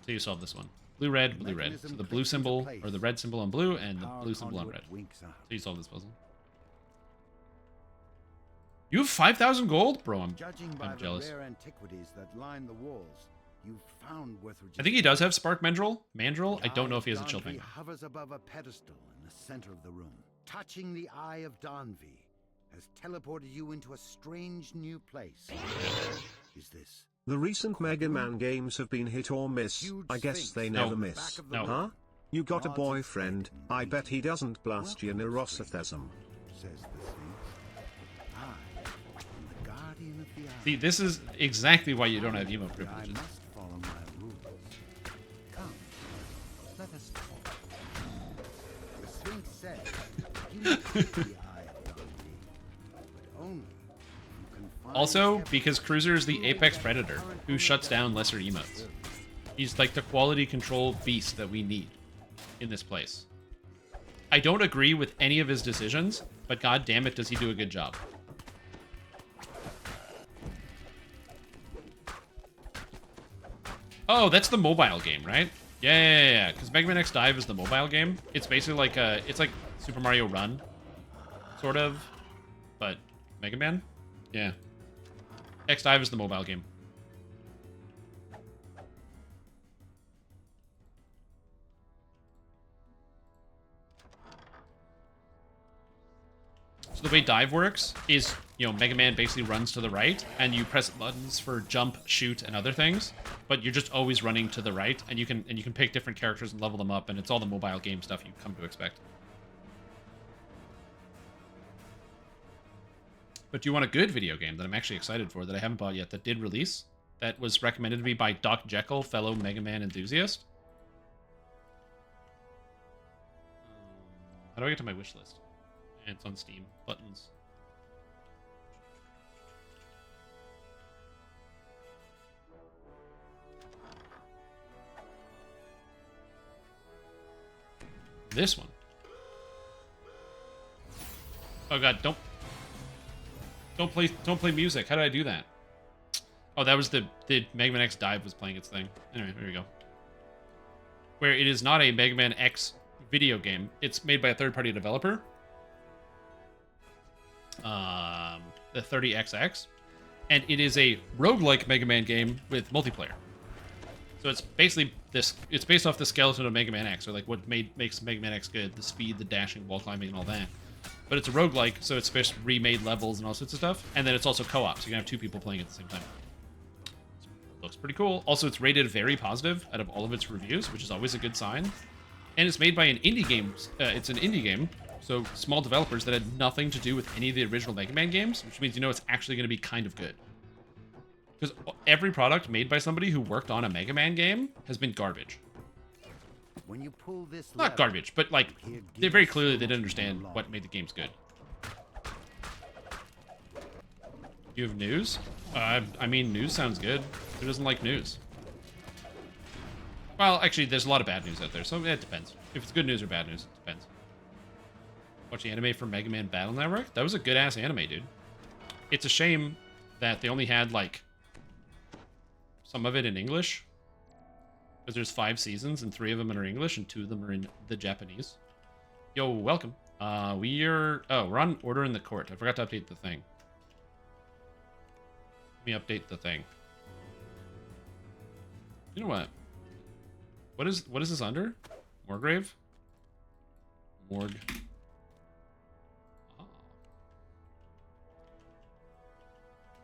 So you solve this one. Blue-red, blue-red. So the blue symbol, or the red symbol on blue, and the blue symbol on red. So you solve this puzzle. You have 5,000 gold? Bro, I'm jealous. The rare antiquities that line the walls, you've found Worthridge's. I think he does have Spark Mandrill. I don't know if he has a Chill Penguin. Hovers above a pedestal in the center of the room. Touching the Eye of Donvi has teleported you into a strange new place. Is this? The recent Mega Man games have been hit or miss. I guess they never miss. No. Huh? You got a boyfriend. I bet he doesn't blast you neuroticism. Says the Sphinx. I am the guardian of the eye. See, this is exactly why you don't have emo I privileges. must follow my rules. Come, let us talk. The Sphinx says you must keep the eye of Donvi, but only if you can find Also, because Cruiser is the apex predator who shuts down lesser emotes. He's like the quality control beast that we need in this place. I don't agree with any of his decisions, but god damn it, does he do a good job. Oh, that's the mobile game, right? Yeah. Because Mega Man X Dive is the mobile game. It's basically like it's like Super Mario Run, sort of, but Mega Man. Yeah. X Dive is the mobile game. So the way dive works is, you know, Mega Man basically runs to the right, and you press buttons for jump, shoot, and other things, but you're just always running to the right, and you can pick different characters and level them up, and it's all the mobile game stuff you come to expect. But do you want a good video game that I'm actually excited for, that I haven't bought yet, that did release, that was recommended to me by Doc Jekyll, fellow Mega Man enthusiast? How do I get to my wish list? And it's on Steam. Buttons. This one. Oh god, don't play music. How did I do that? Oh, that was the Mega Man X Dive was playing its thing. Anyway, there we go. Where it is not a Mega Man X video game. It's made by a third-party developer. The 30XX, and it is a roguelike Mega Man game with multiplayer. So it's basically it's based off the skeleton of Mega Man X, or like what makes Mega Man X good, the speed, the dashing, wall climbing, and all that. But it's a roguelike, so it's just remade levels and all sorts of stuff, and then it's also co-op, so you can have two people playing at the same time. So it looks pretty cool. Also, it's rated very positive out of all of its reviews, which is always a good sign. And it's made by an indie game. It's an indie game. So small developers that had nothing to do with any of the original Mega Man games, which means you know it's actually going to be kind of good. Because every product made by somebody who worked on a Mega Man game has been garbage. When you pull this Not garbage, but like they very clearly they didn't understand what made the games good. You have news? I mean, news sounds good. Who doesn't like news? Well, actually, there's a lot of bad news out there, so it depends. If it's good news or bad news, it depends. Watching anime for Mega Man Battle Network? That was a good-ass anime, dude. It's a shame that they only had, like, some of it in English. Because there's 5 seasons, and 3 of them are English, and 2 of them are in the Japanese. Yo, welcome. We're on Order in the Court. I forgot to update the thing. Let me update the thing. You know what? What is this under? Morgrave? Morg. Oh.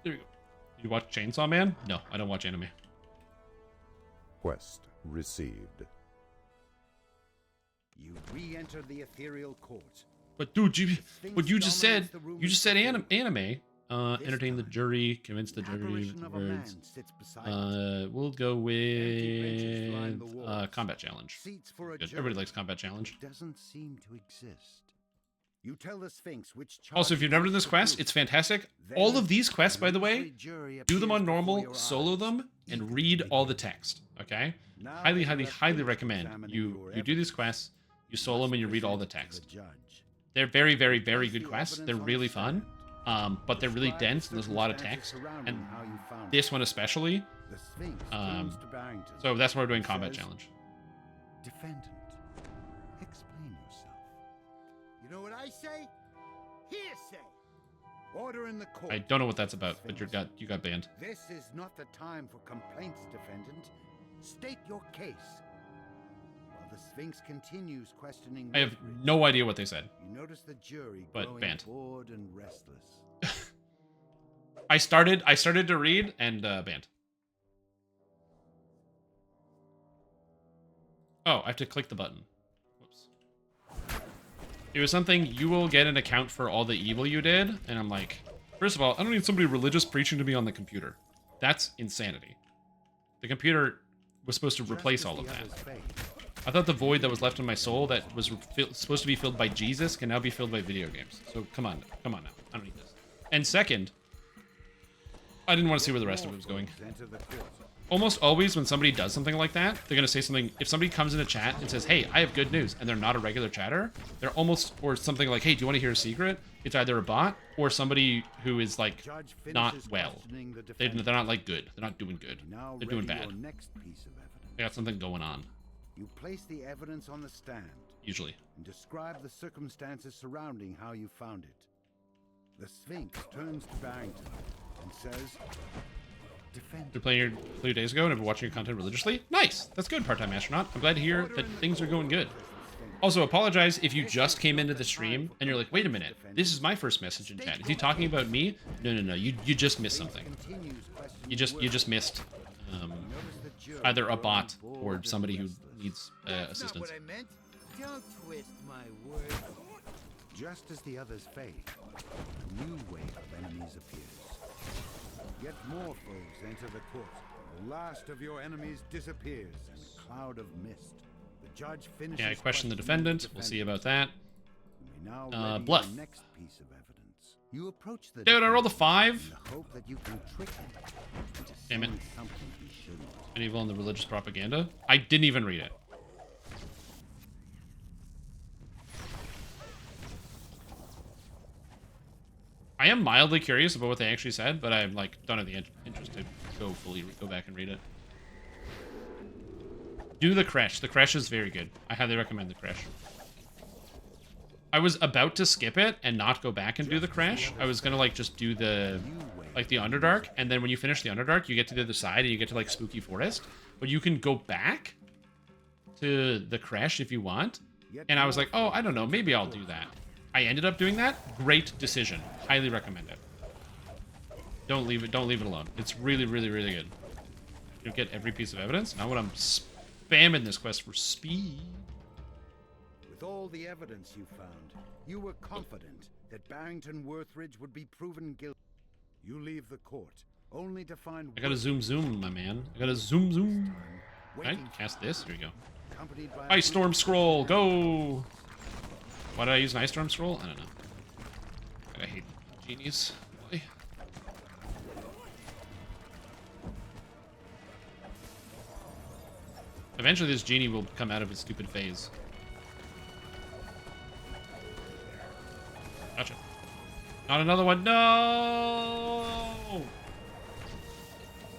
There we go. You watch Chainsaw Man? No, I don't watch anime. Quest received. You re-enter the ethereal court. But dude, you just said anime. Entertain the jury, convince the jury with the words. We'll go with combat challenge. Good. Everybody likes combat challenge. Doesn't seem to exist. You tell the Sphinx which Also, if you've never done this quest, it's fantastic. All of these quests, by the way, do them on normal, solo them, and read all the text. Okay? Highly, highly, highly recommend you do these quests, you solo them, and you read all the text. They're very, very, very good quests. They're really fun, but they're really dense, and there's a lot of text. And this one especially. So that's why we're doing combat challenge. Defendant, explain yourself. You know what I say? Hearsay. Order in the court. I don't know what that's about, but you got banned. This is not the time for complaints, defendant. State your case. While the Sphinx continues questioning. I have no idea what they said. You notice the jury but banned. Bored and restless. I started to read and banned. Oh, I have to click the button. Whoops. It was something, you will get an account for all the evil you did, and I'm like, first of all, I don't need somebody religious preaching to me on the computer. That's insanity. The computer was supposed to replace all of that. I thought the void that was left in my soul that was supposed to be filled by Jesus can now be filled by video games. So come on now. I don't need this. And second, I didn't want to see where the rest of it was going. Almost always when somebody does something like that, they're going to say something. If somebody comes in a chat and says, hey, I have good news, and they're not a regular chatter, they're almost, or something like, hey, do you want to hear a secret? It's either a bot or somebody who is like not well. They're not like good. They're not doing good. They're doing bad. They got something going on. You place the evidence on the stand. Usually. And describe the circumstances surrounding how you found it. The Sphinx turns to Barrington and says, defend. Been playing your days ago and have been watching your content religiously? Nice! That's good, part-time astronaut. I'm glad to hear that things are going good. Also, apologize if you just came into the stream and you're like, wait a minute, this is my first message in chat. Is he talking about me? No. You just missed something. You just missed either a bot or somebody who needs assistance. That's not what I meant. Don't twist my words. Just as the others fade, a new wave of enemies appears. Yet more foes enter the court. The last of your enemies disappears in a cloud of mist. The judge finishes. Yeah, I question the defendant. We'll see about that. Bluff. Next piece of evidence. You approach the Dude, I rolled a 5. in the hope that you can trick him into Damn it. saying something he shouldn't. Medieval and the religious propaganda. I didn't even read it. I am mildly curious about what they actually said, but I'm like don't have the interest to go back and read it. Do the Crash. The Crash is very good. I highly recommend the Crash. I was about to skip it and not go back and do the Crash. I was gonna like just do the Underdark, and then when you finish the Underdark, you get to the other side and you get to like Spooky Forest. But you can go back to the Crash if you want. And I was like, oh, I don't know, maybe I'll do that. I ended up doing that. Great decision. Highly recommend it. Don't leave it alone. It's really, really, really good. You'll get every piece of evidence. Now when I'm spamming this quest for speed. With all the evidence you found, you were confident that Barrington Worthridge would be proven guilty. You leave the court, only to find... I gotta zoom, my man. I gotta zoom. Can I cast this? Here we go. Ice Storm Scroll, go! Why did I use an Ice Storm Scroll? I don't know. I hate genies. Boy. Eventually this genie will come out of his stupid phase. Gotcha. Not another one. No!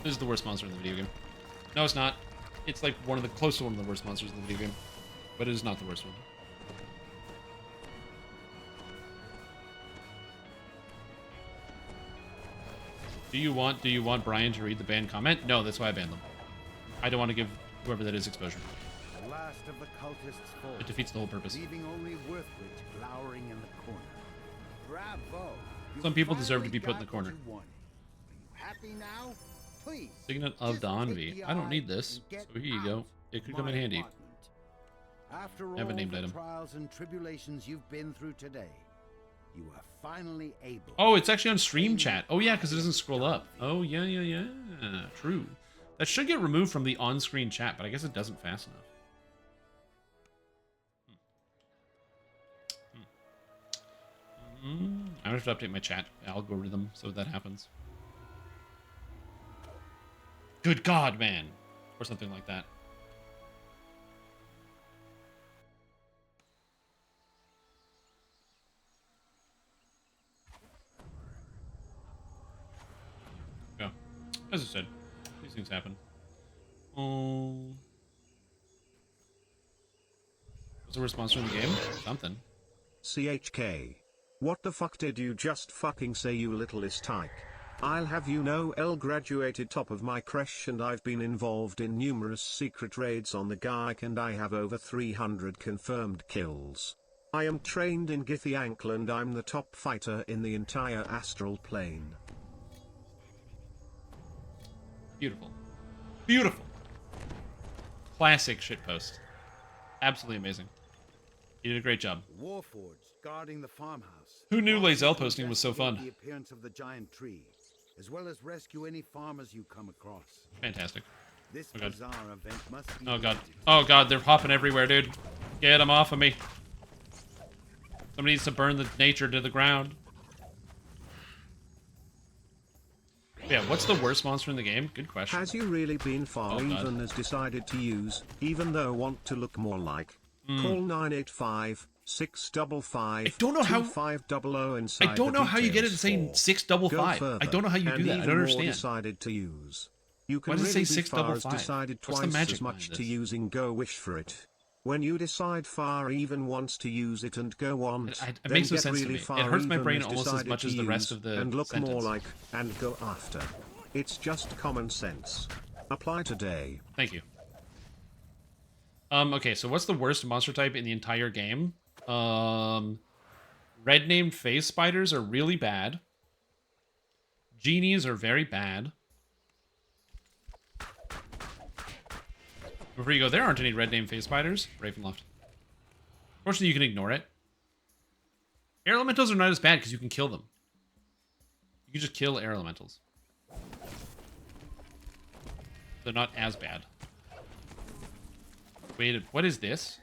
This is the worst monster in the video game. No, it's not. It's like close to one of the worst monsters in the video game. But it is not the worst one. Do you want Brian to read the ban comment? No, that's why I banned them. I don't want to give whoever that is exposure. The last of the cultists fall. It defeats the whole purpose. Leaving only Worthridge glowering in the corner. Bravo! Some people deserve to be put in the corner. Are you happy now? Please. Signet of the Envy. I don't need this, so here you go. It could come in handy. After I have a all named the item. trials and tribulations you've been through today, you are finally able. Oh, it's actually on stream chat. Oh yeah, because it doesn't scroll up. Oh yeah. True. That should get removed from the on-screen chat, but I guess it doesn't fast enough. I have to update my chat algorithm so that happens. Good God, man. Or something like that. Yeah. As I said, these things happen. Oh. What's the response from the game? Something. CHK. What the fuck did you just fucking say, you littlest tyke? I'll have you know, L graduated top of my creche and I've been involved in numerous secret raids on the Gaik and I have over 300 confirmed kills. I am trained in Githyank and I'm the top fighter in the entire astral plane. Beautiful. Beautiful. Classic shitpost. Absolutely amazing. You did a great job. Warforged guarding the farmhouse. Who knew Lazel posting was so fun? The appearance of the giant tree, as well as rescue any farmers you come across. Fantastic. This Oh god. bizarre event must be Oh god. Oh god, they're hopping everywhere, dude. Get them off of me. Somebody needs to burn the nature to the ground. Yeah, what's the worst monster in the game? Good question. Has you really been far Oh, God. even as decided to use, even though want to look more like? Call 985 655 I don't know how- 2500 inside I don't know how you get it to details say for. 655. Go I don't know how you further, do that. I and don't even more understand. decided to use. You can Why does it really say be far as 655? decided What's the twice magic as much behind to this? using go wish for it. When you decide far even wants to use it and go on, It then makes no get sense to really me. It far hurts my even brain almost as decided much to as the rest use of the and look more sentence. like and go after. It's just common sense. Apply today. Thank you. Okay, so what's the worst monster type in the entire game? Red named phase spiders are really bad. Genies are very bad. Before you go, there aren't any red named phase spiders. Ravenloft. Fortunately, you can ignore it. Air elementals are not as bad because you can kill them. You can just kill air elementals. They're not as bad. Wait, what is this?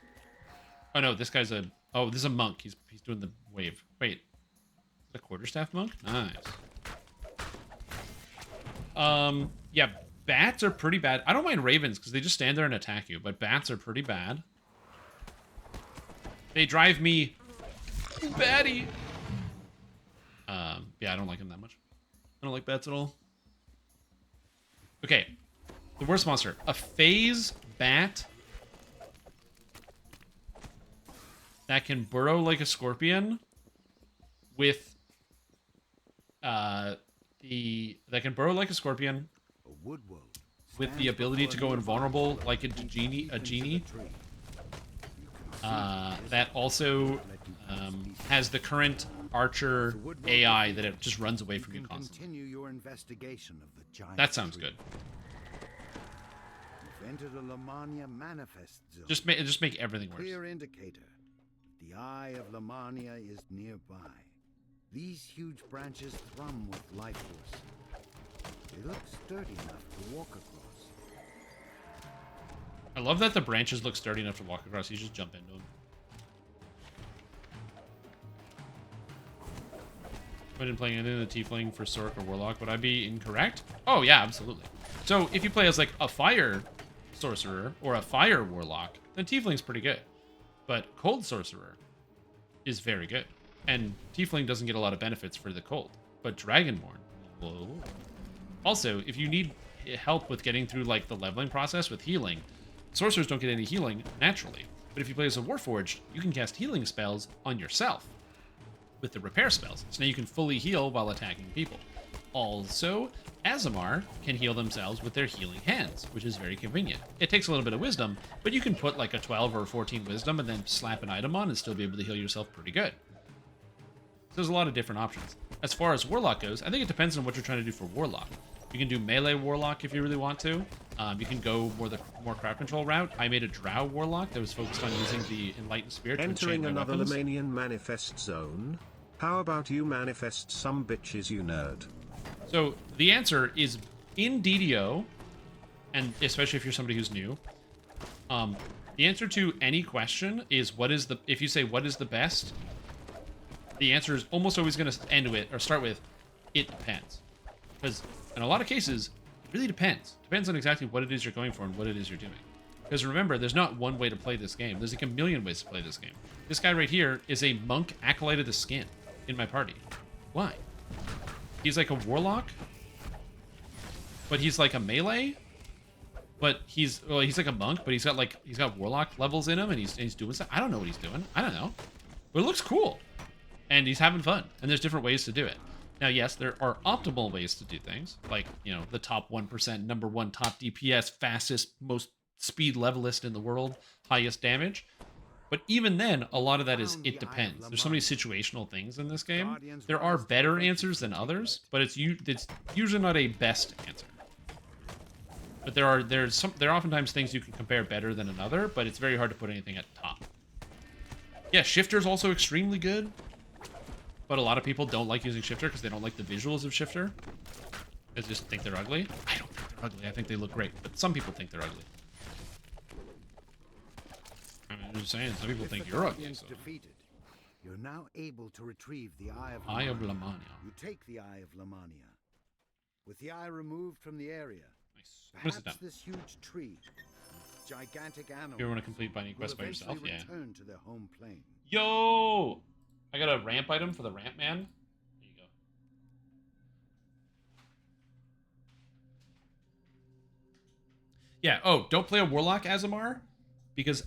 Oh no, this guy's a... Oh, this is a monk. He's doing the wave. Wait. Is that a quarterstaff monk? Nice. Yeah, bats are pretty bad. I don't mind ravens because they just stand there and attack you, but bats are pretty bad. They drive me batty. Yeah, I don't like them that much. I don't like bats at all. Okay. The worst monster. A phase bat that can burrow like a scorpion with that can burrow like a scorpion with the ability to go invulnerable like a genie. That also has the current archer AI that it just runs away from you constantly. Continue your investigation of the giant That sounds tree. good. You've entered a Lamannia manifest zone. Just make everything worse. Clear indicator. The eye of Lamannia is nearby. These huge branches thrum with life force. They look sturdy enough to walk across. I love that the branches look sturdy enough to walk across. You just jump into them. If I didn't play anything in the Tiefling for Sork or Warlock, would I be incorrect? Oh, yeah, absolutely. So, if you play as, like, a Fire Sorcerer or a Fire Warlock, then Tiefling's pretty good. But Cold Sorcerer is very good. And Tiefling doesn't get a lot of benefits for the Cold. But Dragonborn, whoa. Also, if you need help with getting through, like, the leveling process with healing, Sorcerers don't get any healing naturally. But if you play as a Warforged, you can cast healing spells on yourself with the repair spells. So now you can fully heal while attacking people. Also, Aasimar can heal themselves with their healing hands, which is very convenient. It takes a little bit of wisdom, but you can put like a 12 or 14 wisdom and then slap an item on and still be able to heal yourself pretty good. So there's a lot of different options. As far as Warlock goes, I think it depends on what you're trying to do for Warlock. You can do melee warlock if you really want to. You can go more crowd control route. I made a drow warlock that was focused on using the enlightened spirit to Entering enchant my another weapons. Lamannian manifest zone. How about you manifest some bitches, you nerd? So the answer is in DDO, and especially if you're somebody who's new, the answer to any question is if you say what is the best, the answer is almost always going to end with or start with it depends. Because in a lot of cases, it really depends. Depends on exactly what it is you're going for and what it is you're doing. Because remember, there's not one way to play this game. There's like a million ways to play this game. This guy right here is a monk acolyte of the skin in my party. Why? He's like a warlock, but he's like a melee. But he's like a monk, but he's got warlock levels in him, and he's doing stuff. I don't know what he's doing. I don't know, but it looks cool, and he's having fun. And there's different ways to do it. Now, yes, there are optimal ways to do things, like, you know, the top 1%, #1 top DPS, fastest, most speed levelist in the world, highest damage. But even then, a lot of that is it depends. There's so many situational things in this game. There are better answers than others, but it's usually not a best answer. But there are oftentimes things you can compare better than another, but it's very hard to put anything at the top. Yeah, Shifter's also extremely good, but a lot of people don't like using Shifter because they don't like the visuals of Shifter. They just think they're ugly. I don't think they're ugly. I think they look great, but some people think they're ugly. I'm just saying, some people think you're ugly. So. Defeated, you're now able to retrieve the Eye of Eye of Lamannia. Lamannia. You take the Eye of Lamannia. With the eye removed from the area, Nice. perhaps this huge tree, gigantic animal. You ever want to complete binding quest by yourself? Yeah. Return to their home plane. Yo! I got a ramp item for the ramp man. There you go. Yeah, oh, don't play a Warlock Azamar, because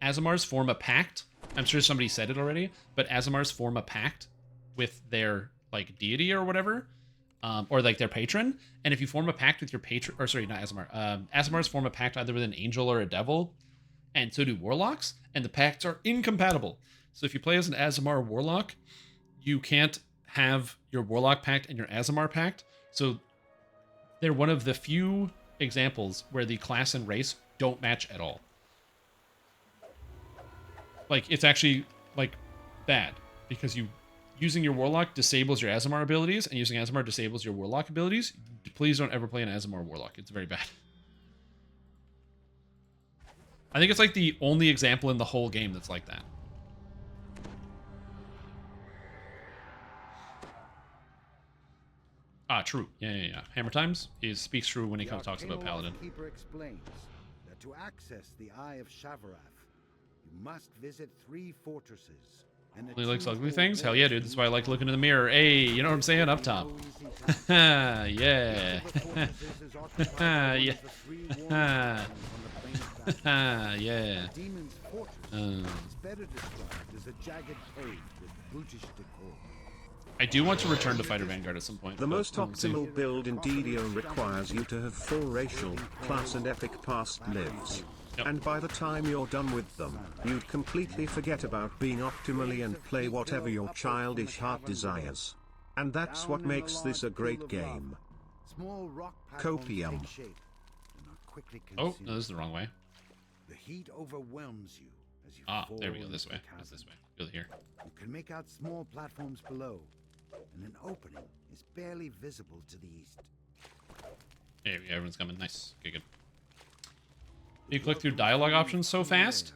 Azamars form a pact. I'm sure somebody said it already, but Azamars form a pact with their, like, deity or whatever, or, like, their patron. And if you form a pact with your patron, or sorry, not Azamar, Azamars form a pact either with an angel or a devil, and so do Warlocks, and the pacts are incompatible. So if you play as an Azamar Warlock, you can't have your Warlock pact and your Azamar pact. So they're one of the few examples where the class and race don't match at all. Like, it's actually, like, bad, because using your Warlock disables your Azamar abilities, and using Azamar disables your Warlock abilities. Please don't ever play an Azamar Warlock. It's very bad. I think it's, like, the only example in the whole game that's like that. Ah, true. Yeah. Hammer Times speaks true when he talks about Paladin. The Keeper explains that to access the Eye of Shavarath, you must visit 3 fortresses. He likes ugly things? Hell yeah, dude. That's why I like looking in the mirror. Hey, you know what I'm saying? Up top. Yeah. Yeah. Yeah. Demon's Fortress is better described as a jagged cave with brutish decor. I do want to return to Fighter Vanguard at some point. The most optimal build in DDO requires you to have full racial, class and epic past lives. Yep. And by the time you're done with them, you'd completely forget about being optimally and play whatever your childish heart desires. And that's what makes this a great game. Small rock Copium. Oh, no, this is the wrong way. The heat overwhelms you as you fall there we go. This into way. the That's this chasm. way. Go here. You can make out small platforms below, and an opening is barely visible to the east. There we go. Everyone's coming. Nice. Okay, good. You click through dialogue options so fast.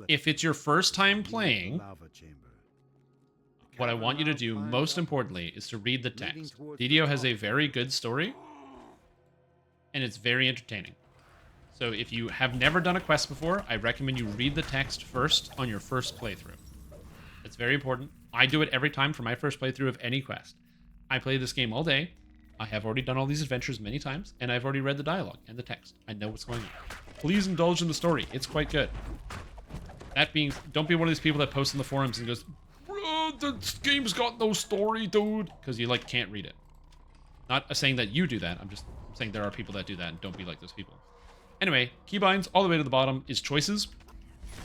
If it's your first time playing, what I want you to do, most importantly, is to read the text. DDO has a very good story, and it's very entertaining. So if you have never done a quest before, I recommend you read the text first on your first playthrough. It's very important. I do it every time for my first playthrough of any quest. I play this game all day. I have already done all these adventures many times, and I've already read the dialogue and the text. I know what's going on. Please indulge in the story. It's quite good. That being, don't be one of these people that posts in the forums and goes, "Bro, this game's got no story, dude," because you, like, can't read it. Not saying that you do that. I'm just saying there are people that do that, and don't be like those people. Anyway, keybinds all the way to the bottom is choices.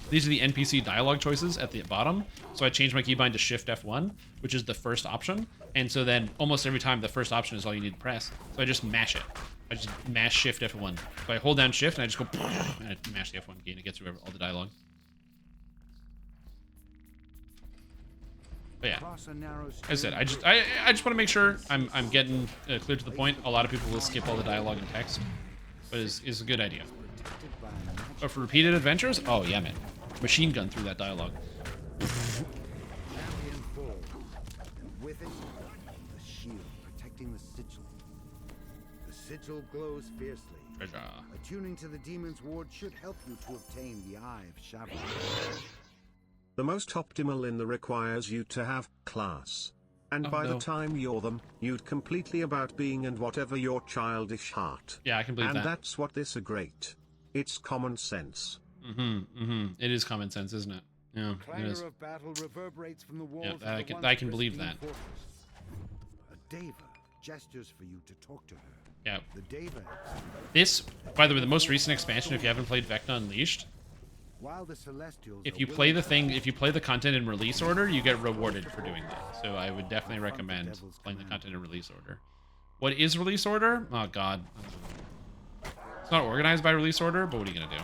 These are the NPC dialogue choices at the bottom. So I changed my keybind to Shift F1, which is the first option. And so then almost every time the first option is all you need to press. So I just mash it. I just mash Shift F1. So I hold down Shift and I just go and I mash the F1 key and it gets rid of all the dialogue. But yeah, as I said, I just want to make sure I'm getting clear to the point. A lot of people will skip all the dialogue and text, but is a good idea. But for repeated adventures, oh yeah, man, machine gun through that dialogue. Champion falls, and with it, the shield protecting the sigil. The sigil glows fiercely. Treasure. Attuning to the demon's ward should help you to obtain the Eye of Shavra. The most optimal in the requires you to have class. And by the time you're them, you'd completely about being and whatever your childish heart. Yeah, I can believe that. And that's what this is great. It's common sense. It is common sense, isn't it? Yeah, it is. Of battle reverberates from the walls yeah, of I can believe that. A Deva gestures for you to talk to her. Yeah. The Deva. This, by the way, the most recent expansion, if you haven't played Vecna Unleashed, While the Celestials if you play the thing, if you play the content in release order, you get rewarded for doing that. So I would definitely recommend playing the content in release order. What is release order? Oh god. It's not organized by release order, but what are you gonna do?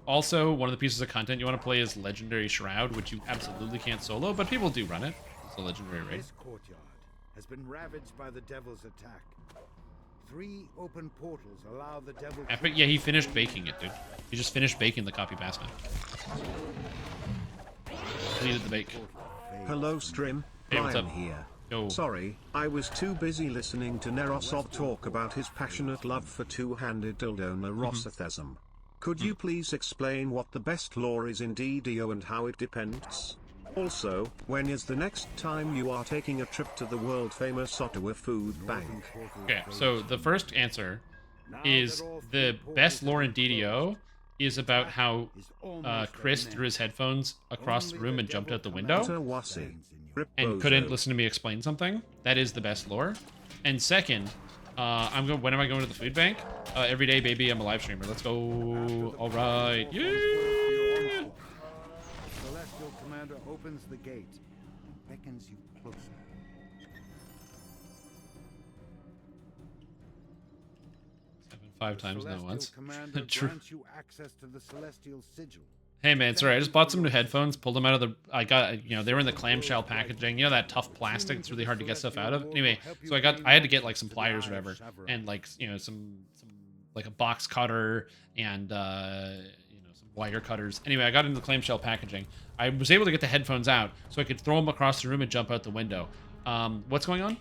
Also, one of the pieces of content you want to play is Legendary Shroud, which you absolutely can't solo, but people do run it. It's a legendary raid. This courtyard has been ravaged by the Devil's attack. 3 open portals allow the Devil. Epic, yeah, he finished baking it, dude. He just finished baking the copy pasta. Completed the bake. Hello, Strim. Hey, what's Brian up? here. Yo. Sorry, I was too busy listening to Nerosov talk about his passionate love for two-handed dildo Nerosothism. Could you please explain what the best lore is in DDO and how it depends? Also, when is the next time you are taking a trip to the world-famous Ottawa Food Bank? Okay, so the first answer is the best lore in DDO is about how Chris threw his headphones across the room and jumped out the window and couldn't listen to me explain something. That is the best lore. And second, when am I going to the food bank? Every day, baby. I'm a live streamer. Let's go. All right. Yeah. Celestial Commander opens the gate and beckons you closer. 5 times, no once. True. You access to the Celestial Sigil. Hey man, sorry, I just bought some new headphones, pulled them out of the, they were in the clamshell packaging, you know that tough plastic, it's really hard to get stuff out of. Anyway, so I had to get like some pliers or whatever, and like, some like a box cutter and, some wire cutters. Anyway, I got into the clamshell packaging. I was able to get the headphones out, so I could throw them across the room and jump out the window. What's going on?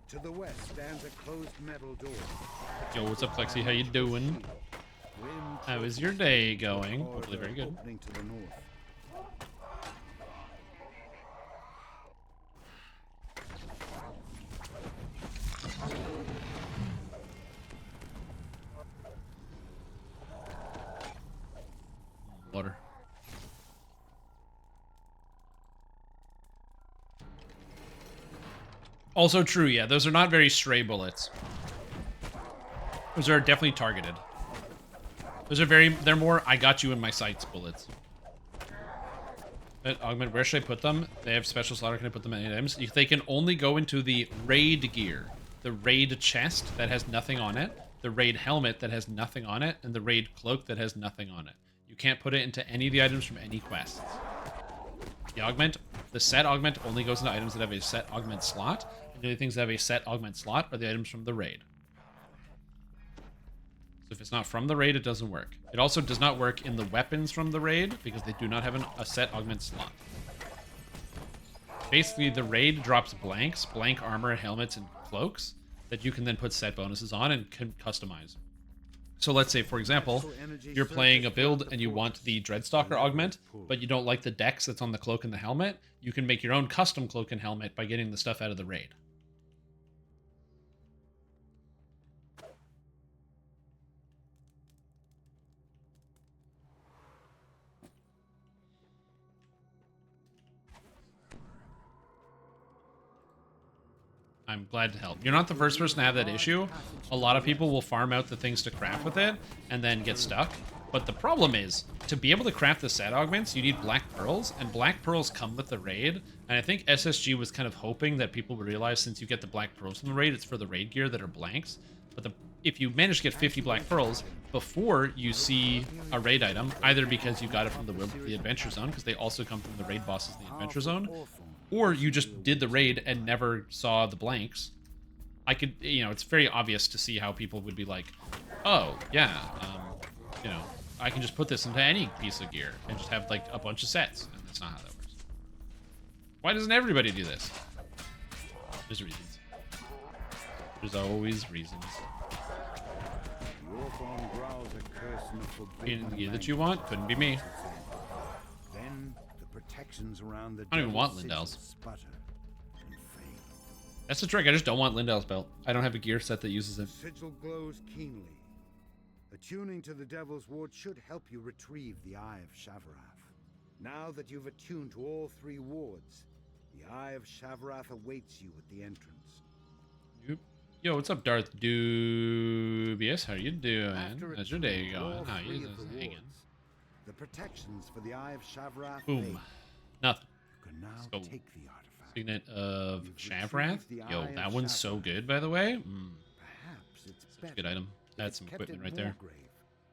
To the west stands a closed metal door. Yo, what's up, Plexi? How you doing? How is your day going? Hopefully very good. To the north. Water. Also true, yeah. Those are not very stray bullets. Those are definitely targeted. Those are they're more, I got you in my sights bullets. Augment, where should I put them? They have special slaughter, can I put them in items? They can only go into the raid gear. The raid chest that has nothing on it. The raid helmet that has nothing on it. And the raid cloak that has nothing on it. You can't put it into any of the items from any quests. The set augment only goes into items that have a set augment slot. The only things that have a set augment slot are the items from the raid. So if it's not from the raid, it doesn't work. It also does not work in the weapons from the raid because they do not have a set augment slot. Basically, the raid drops blank armor, helmets, and cloaks that you can then put set bonuses on and can customize. So let's say, for example, you're playing a build and you want the Dreadstalker augment, but you don't like the dex that's on the cloak and the helmet, you can make your own custom cloak and helmet by getting the stuff out of the raid. I'm glad to help. You're not the first person to have that issue. A lot of people will farm out the things to craft with it and then get stuck. But the problem is, to be able to craft the set augments, you need black pearls, and black pearls come with the raid. And I think SSG was kind of hoping that people would realize since you get the black pearls from the raid, it's for the raid gear that are blanks. But if you manage to get 50 black pearls before you see a raid item, either because you got it from the adventure zone, because they also come from the raid bosses in the adventure zone, or you just did the raid and never saw the blanks, I could, you know, it's very obvious to see how people would be like, oh, yeah, you know, I can just put this into any piece of gear and just have, like, a bunch of sets. And that's not how that works. Why doesn't everybody do this? There's reasons. There's always reasons. In the gear that you want, couldn't be me. Then the protections around the I don't even want Lindell's. That's the trick. I just don't want Lindell's belt. I don't have a gear set that uses it. The sigil glows keenly. Attuning to the Devil's Ward should help you retrieve the Eye of Shavarath. Now that you've attuned to all 3 wards, the Eye of Shavarath awaits you at the entrance. Yep. Yo, what's up, Darth Dubious? How you doing? How's your day going? How you just hanging? The protections for the Eye of Shavarath. Boom. Nothing. You can now Let's go. take the artifact. Signet of Shavarath. Yo, that one's so good, by the way. Perhaps it's such a good item. That's some equipment right there.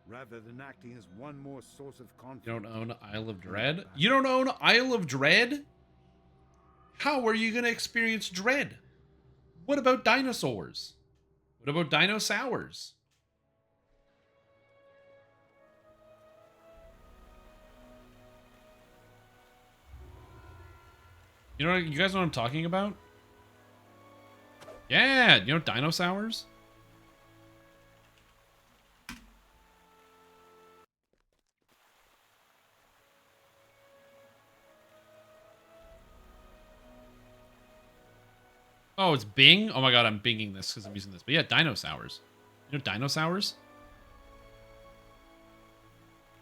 Rather than acting as one more source of conflict. You don't own Isle of Dread? You don't own Isle of Dread? How are you going to experience Dread? What about dinosaurs? What about dinosaurs? You know, you guys know what I'm talking about? Yeah, you know dinosaurs? Oh, it's Bing? Oh my god, I'm binging this because I'm using this. But yeah, dinosaurs. You know dinosaurs?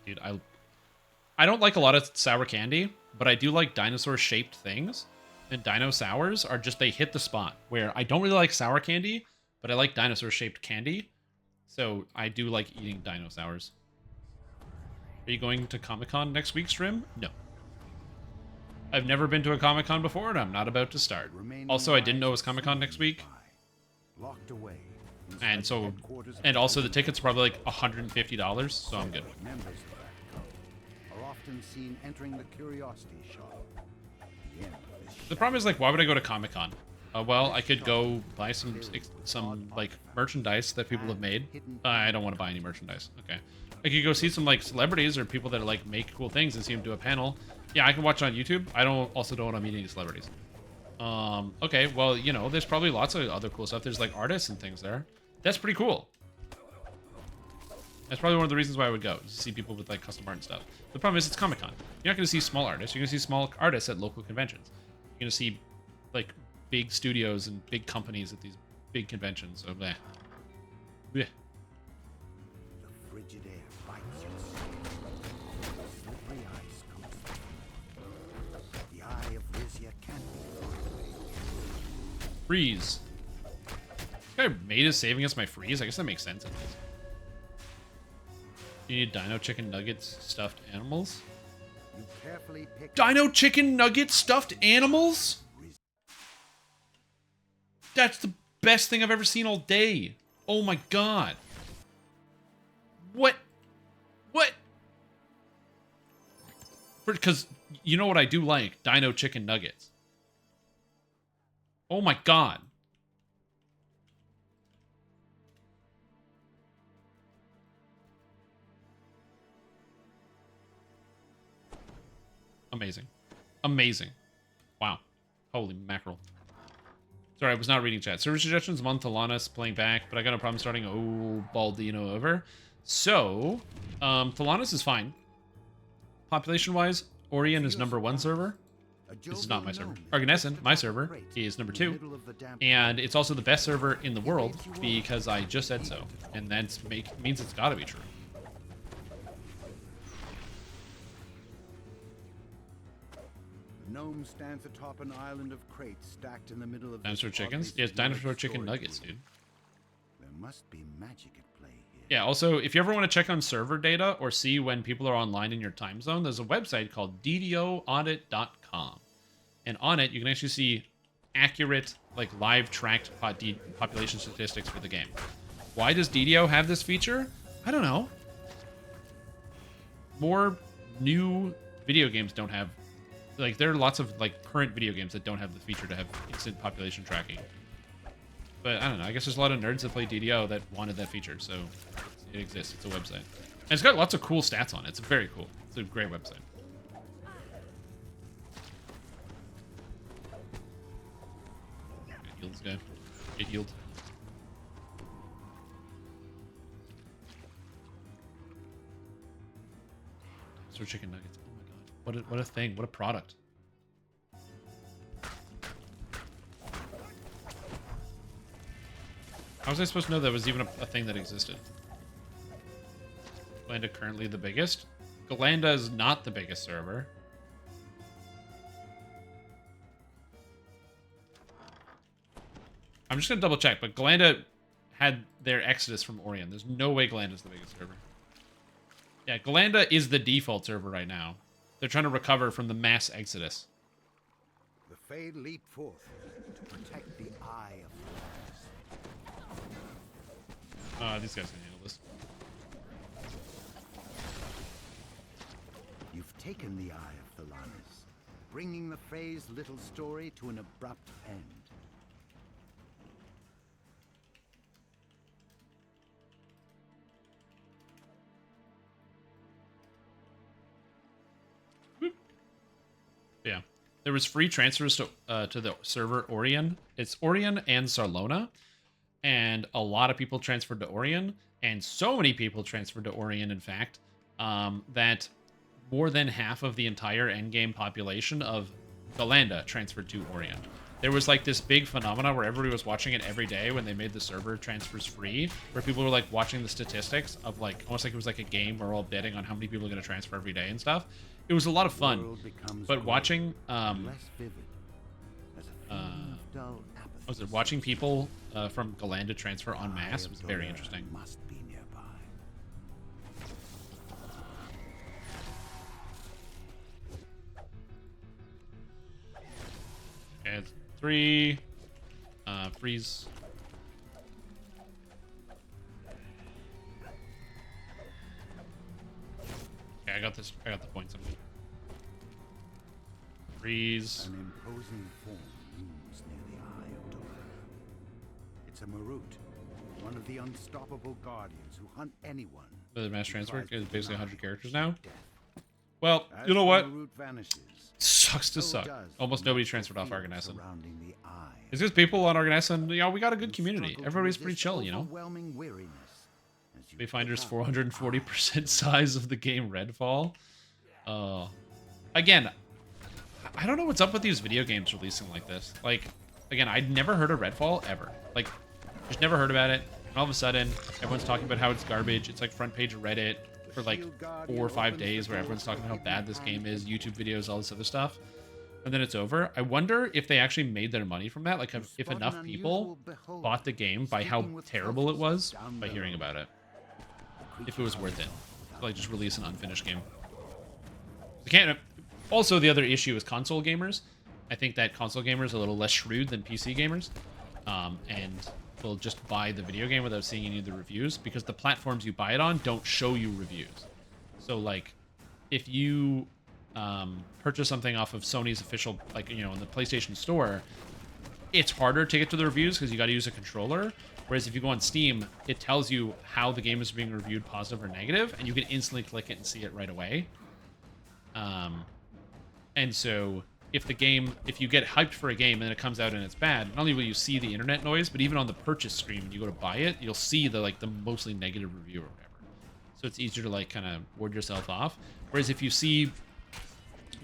Dude, I don't like a lot of sour candy, but I do like dinosaur-shaped things. And dinosaurs are just, they hit the spot. Where I don't really like sour candy, but I like dinosaur-shaped candy. So I do like eating dinosaurs. Are you going to Comic-Con next week, Strim? No. I've never been to a Comic-Con before, and I'm not about to start. Also, I didn't know it was Comic-Con next week. Locked away. And so, and also the ticket's probably like $150, so I'm good. Members of that cult are often seen entering the curiosity shop. At the end of this The problem is, like, why would I go to Comic-Con? Well, I could go buy some like merchandise that people have made. I don't want to buy any merchandise. Okay. I could go see some like celebrities or people that like make cool things and see them do a panel. Yeah, I can watch it on YouTube. I don't want to meet any celebrities. Okay, well, you know, there's probably lots of other cool stuff. There's like artists and things there. That's pretty cool. That's probably one of the reasons why I would go, to see people with like custom art and stuff. The problem is it's Comic-Con. You're not going to see small artists. You're going to see small artists at local conventions. You're going to see like big studios and big companies at these big conventions. So, bleh. Bleh. The frigid air bites your skin. Slippery ice comes through. The eye of Rizia can't be thrown away. Freeze. This guy made is saving us my freeze. I guess that makes sense at least. You need dino chicken nuggets stuffed animals? You carefully pick Dino chicken nuggets stuffed animals? That's the best thing I've ever seen all day. Oh my god. What? What? Because you know what I do like? Dino chicken nuggets. Oh my god. Amazing. Amazing. Wow. Holy mackerel. Sorry, I was not reading chat. Server suggestions, Thalanus playing back, but I got no problem starting Baldino over. So, Thalanus is fine. Population-wise, Orion is #1 server. This is not my server. Arganescent, my server, is #2. And it's also the best server in the world because I just said so. And that means it's gotta be true. gnome stands atop an island of crates stacked in the middle of Dinosaur this chickens? oddly Yeah, it's dinosaur surreal chicken story nuggets, building. dude. There must be magic at play here. Yeah, also, if you ever want to check on server data or see when people are online in your time zone, there's a website called DDOaudit.com. And on it, you can actually see accurate, like, live tracked population statistics for the game. Why does DDO have this feature? I don't know. More new video games don't have... Like, there are lots of, like, current video games that don't have the feature to have instant population tracking. But, I don't know. I guess there's a lot of nerds that play DDO that wanted that feature, so it exists. It's a website. And it's got lots of cool stats on it. It's very cool. It's a great website. Heal this guy. Get healed. So chicken nuggets. Oh my god. What a thing. What a product. How was I supposed to know that was even a thing that existed? Galanda currently the biggest? Galanda is not the biggest server. I'm just gonna double check, but Galanda had their exodus from Orion. There's no way Galanda's the biggest server. Yeah, Galanda is the default server right now. They're trying to recover from the mass exodus. The Fade leap forth to protect the Eye of These guys can handle this. You've taken the Eye of Thalanis, bringing the Fae's little story to an abrupt end. Yeah. There was free transfers to the server Orion. It's Orion and Sarlona. And a lot of people transferred to Orion. And so many people transferred to Orion, in fact, that more than half of the entire endgame population of Galanda transferred to Orion. There was like this big phenomena where everybody was watching it every day when they made the server transfers free, where people were like watching the statistics of like, almost like it was like a game where we're all betting on how many people are going to transfer every day and stuff. It was a lot of fun, but watching, watching people from Galanda transfer en masse was very interesting. Must be nearby. Okay, it's 3. Freeze. Okay, I got this. I got the points. I'm good. Freeze. An imposing form looms near the Eye of Dora. It's a Marut, one of the unstoppable guardians who hunt anyone. The mass transfer is basically 100 characters now. Well, you know what? Sucks to suck. Almost nobody transferred off Arganesson. It's just people on Arganesson, you know, we got a good community. Everybody's pretty chill, you know? Wayfinder's 440% size of the game Redfall. Again, I don't know what's up with these video games releasing like this. Like, again, I'd never heard of Redfall, ever. Like, just never heard about it. And all of a sudden, everyone's talking about how it's garbage. It's like front page of Reddit for like 4 or 5 days where everyone's talking about how bad this game is, YouTube videos, all this other stuff. And then it's over. I wonder if they actually made their money from that. Like, if enough people bought the game by how terrible it was by hearing about it. If it was worth it. To, like, just release an unfinished game. I can't... Also, the other issue is console gamers. I think that console gamers are a little less shrewd than PC gamers. And will just buy the video game without seeing any of the reviews, because the platforms you buy it on don't show you reviews. So, like, if you purchase something off of Sony's official, like, you know, in the PlayStation Store, it's harder to get to the reviews because you got to use a controller. Whereas if you go on Steam, it tells you how the game is being reviewed, positive or negative, and you can instantly click it and see it right away. And so if you get hyped for a game and it comes out and it's bad, not only will you see the internet noise, but even on the purchase screen when you go to buy it, you'll see the mostly negative review or whatever. So it's easier to like kind of ward yourself off. Whereas if you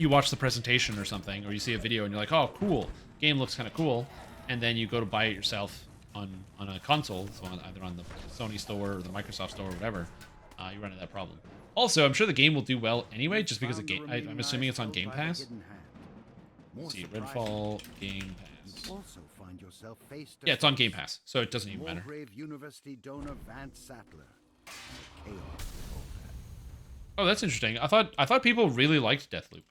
watch the presentation or something, or you see a video and you're like, oh, cool, game looks kind of cool, and then you go to buy it yourself on a console, so either on the Sony store or the Microsoft store or whatever, you run into that problem. Also, I'm sure the game will do well anyway, just because I'm assuming it's on Game Pass. Let's see, Redfall Game Pass. Also find yourself face to Yeah, it's on Game Pass, so it doesn't even matter. Grave University donor Vance Sattler. Chaos. Oh, that's interesting. I thought people really liked Deathloop.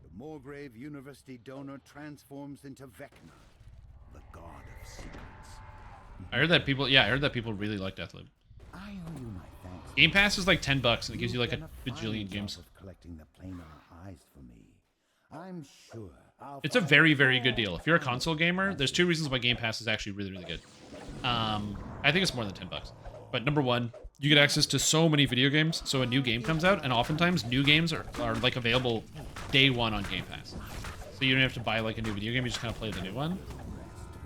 The Moorgrave University donor transforms into Vecna, the god of secrets. I heard that people really like Deathloop. I owe you my thanks. Game Pass is like $10 and it gives you like a bajillion games. Collecting the planar eyes for me. I'm sure It's a very, very good deal. If you're a console gamer, there's two reasons why Game Pass is actually really, really good. I think it's more than $10. But number one, you get access to so many video games. So a new game comes out, and oftentimes new games are like available day one on Game Pass. So you don't have to buy like a new video game, you just kind of play the new one.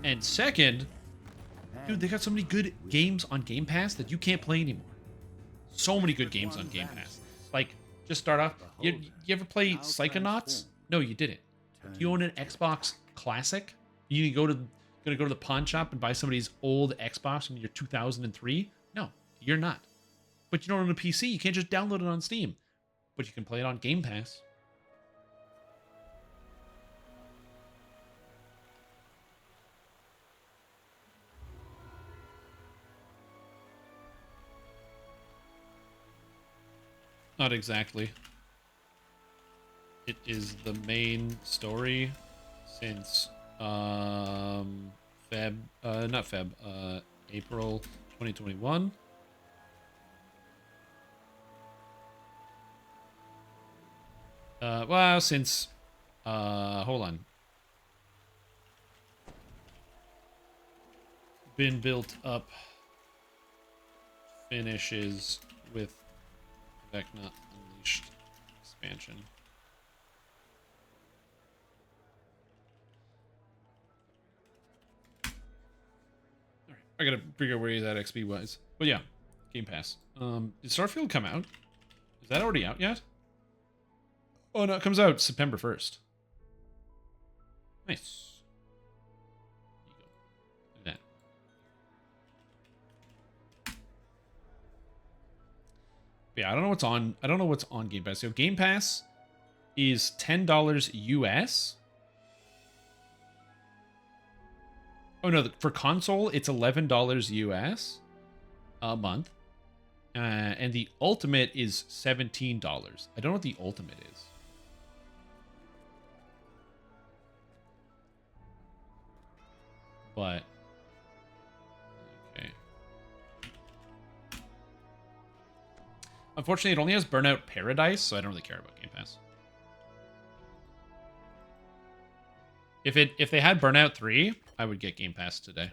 And second, dude, they got so many good games on Game Pass that you can't play anymore. So many good games on Game Pass. Like, just start off, you ever play Psychonauts? No, you didn't. Do you own an Xbox Classic? You gonna go to the pawn shop and buy somebody's old Xbox from your 2003? No, you're not. But you don't own a PC. You can't just download it on Steam. But you can play it on Game Pass. Not exactly. It is the main story since April 2021. Well, since hold on. Been built up, finishes with Vecna Unleashed expansion. Alright, I gotta figure out where he's at XP wise. But yeah, Game Pass. Did Starfield come out? Is that already out yet? Oh no, it comes out September 1st. Nice. Yeah, I don't know what's on. I don't know what's on Game Pass. So Game Pass is $10 US. Oh no, for console it's $11 US a month, and the Ultimate is $17. I don't know what the Ultimate is. But okay. Unfortunately, it only has Burnout Paradise, so I don't really care about Game Pass. If they had Burnout 3, I would get Game Pass today.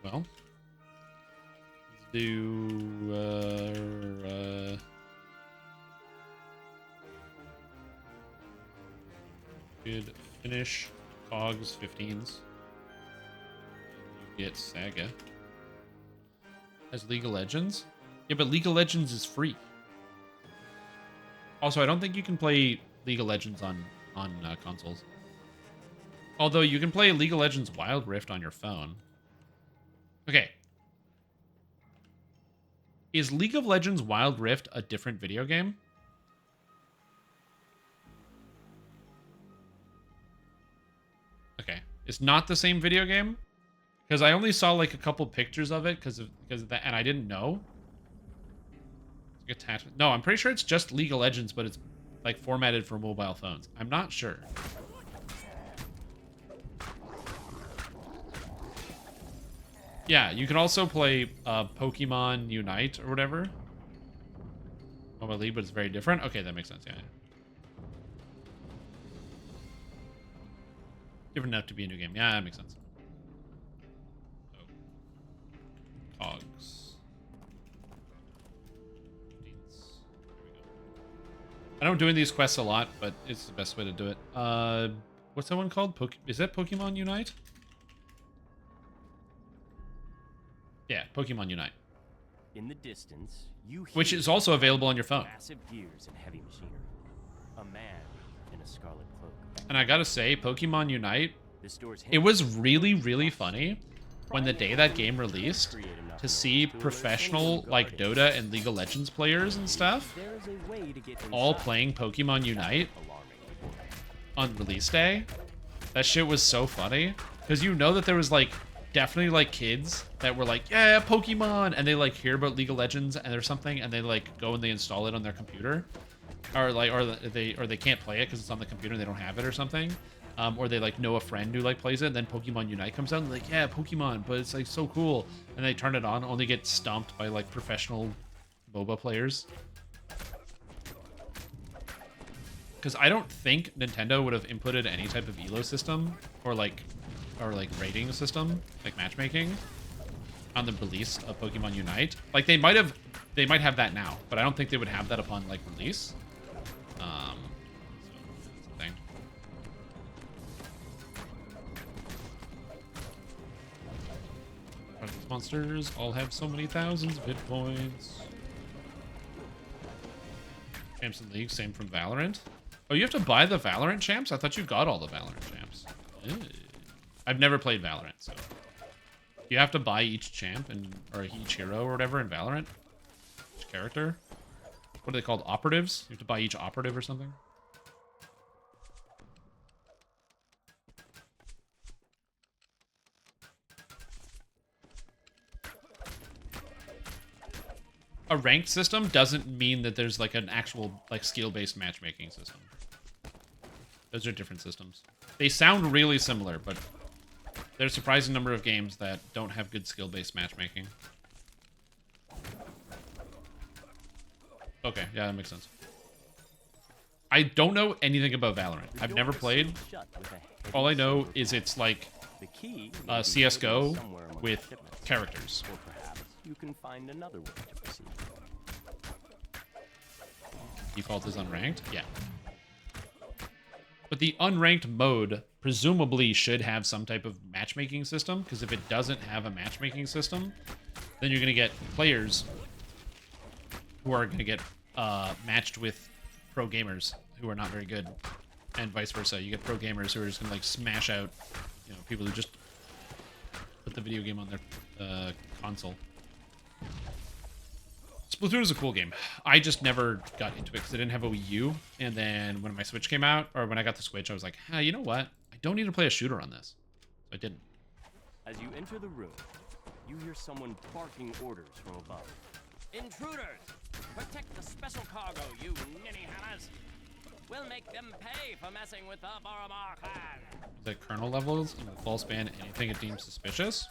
Well, let's do good finish Cogs 15s. You get Saga. Has League of Legends? Yeah, but League of Legends is free. Also, I don't think you can play League of Legends on consoles. Although you can play League of Legends Wild Rift on your phone. Okay. Is League of Legends Wild Rift a different video game? Okay. It's not the same video game? Because I only saw like a couple pictures of it because of that, and I didn't know. It's like attachment. No, I'm pretty sure it's just League of Legends, but it's like formatted for mobile phones. I'm not sure. Yeah, you can also play Pokemon Unite or whatever. Mobile League, but it's very different. Okay, that makes sense. Yeah. Different enough to be a new game. Yeah, that makes sense. Cogs. I know I'm doing these quests a lot, but it's the best way to do it. What's that one called? Is that Pokemon Unite? Yeah, Pokemon Unite. In the distance, you hear which is also available on your phone. Massive gears and heavy machinery. A man in a scarlet cloak. And I gotta say, Pokemon Unite, This door's it was really, really funny when the day that game released, to see professional like Dota and League of Legends players and stuff all playing Pokemon Unite on release day. That shit was so funny because you know that there was like definitely like kids that were like, yeah, Pokemon, and they like hear about League of Legends and there's something, and they like go and they install it on their computer, or they can't play it because it's on the computer and they don't have it or something. Or they like know a friend who like plays it, and then Pokemon Unite comes out and they're like, yeah, Pokemon, but it's like so cool, and they turn it on only get stomped by like professional MOBA players. Because I don't think Nintendo would have inputted any type of elo system or like rating system, like matchmaking, on the release of Pokemon Unite. Like they might have that now, but I don't think they would have that upon like release. So that's the thing. These monsters all have so many thousands of hit points. Champs in League, same from Valorant. Oh, you have to buy the Valorant champs? I thought you got all the Valorant champs. Ew. I've never played Valorant, so you have to buy each champ or each hero or whatever in Valorant. Each character. What are they called? Operatives? You have to buy each operative or something. A ranked system doesn't mean that there's like an actual like skill-based matchmaking system. Those are different systems. They sound really similar, but there's a surprising number of games that don't have good skill-based matchmaking. Okay, yeah, that makes sense. I don't know anything about Valorant. I've never played. All I know is it's like CSGO with characters. You can find another way to proceed. Default is unranked? Yeah. But the unranked mode presumably should have some type of matchmaking system, because if it doesn't have a matchmaking system, then you're going to get players who are going to get matched with pro gamers who are not very good, and vice versa. You get pro gamers who are just going to like smash out, you know, people who just put the video game on their console. Splatoon is a cool game. I just never got into it because I didn't have a Wii U. And then when my Switch came out, or when I got the Switch, I was like, hey, you know what? I don't need to play a shooter on this. So I didn't. As you enter the room, you hear someone barking orders from above. Intruders! Protect the special cargo, you ninny hammers! We'll make them pay for messing with the Boromar clan! Is that kernel levels and will false ban anything it deems suspicious?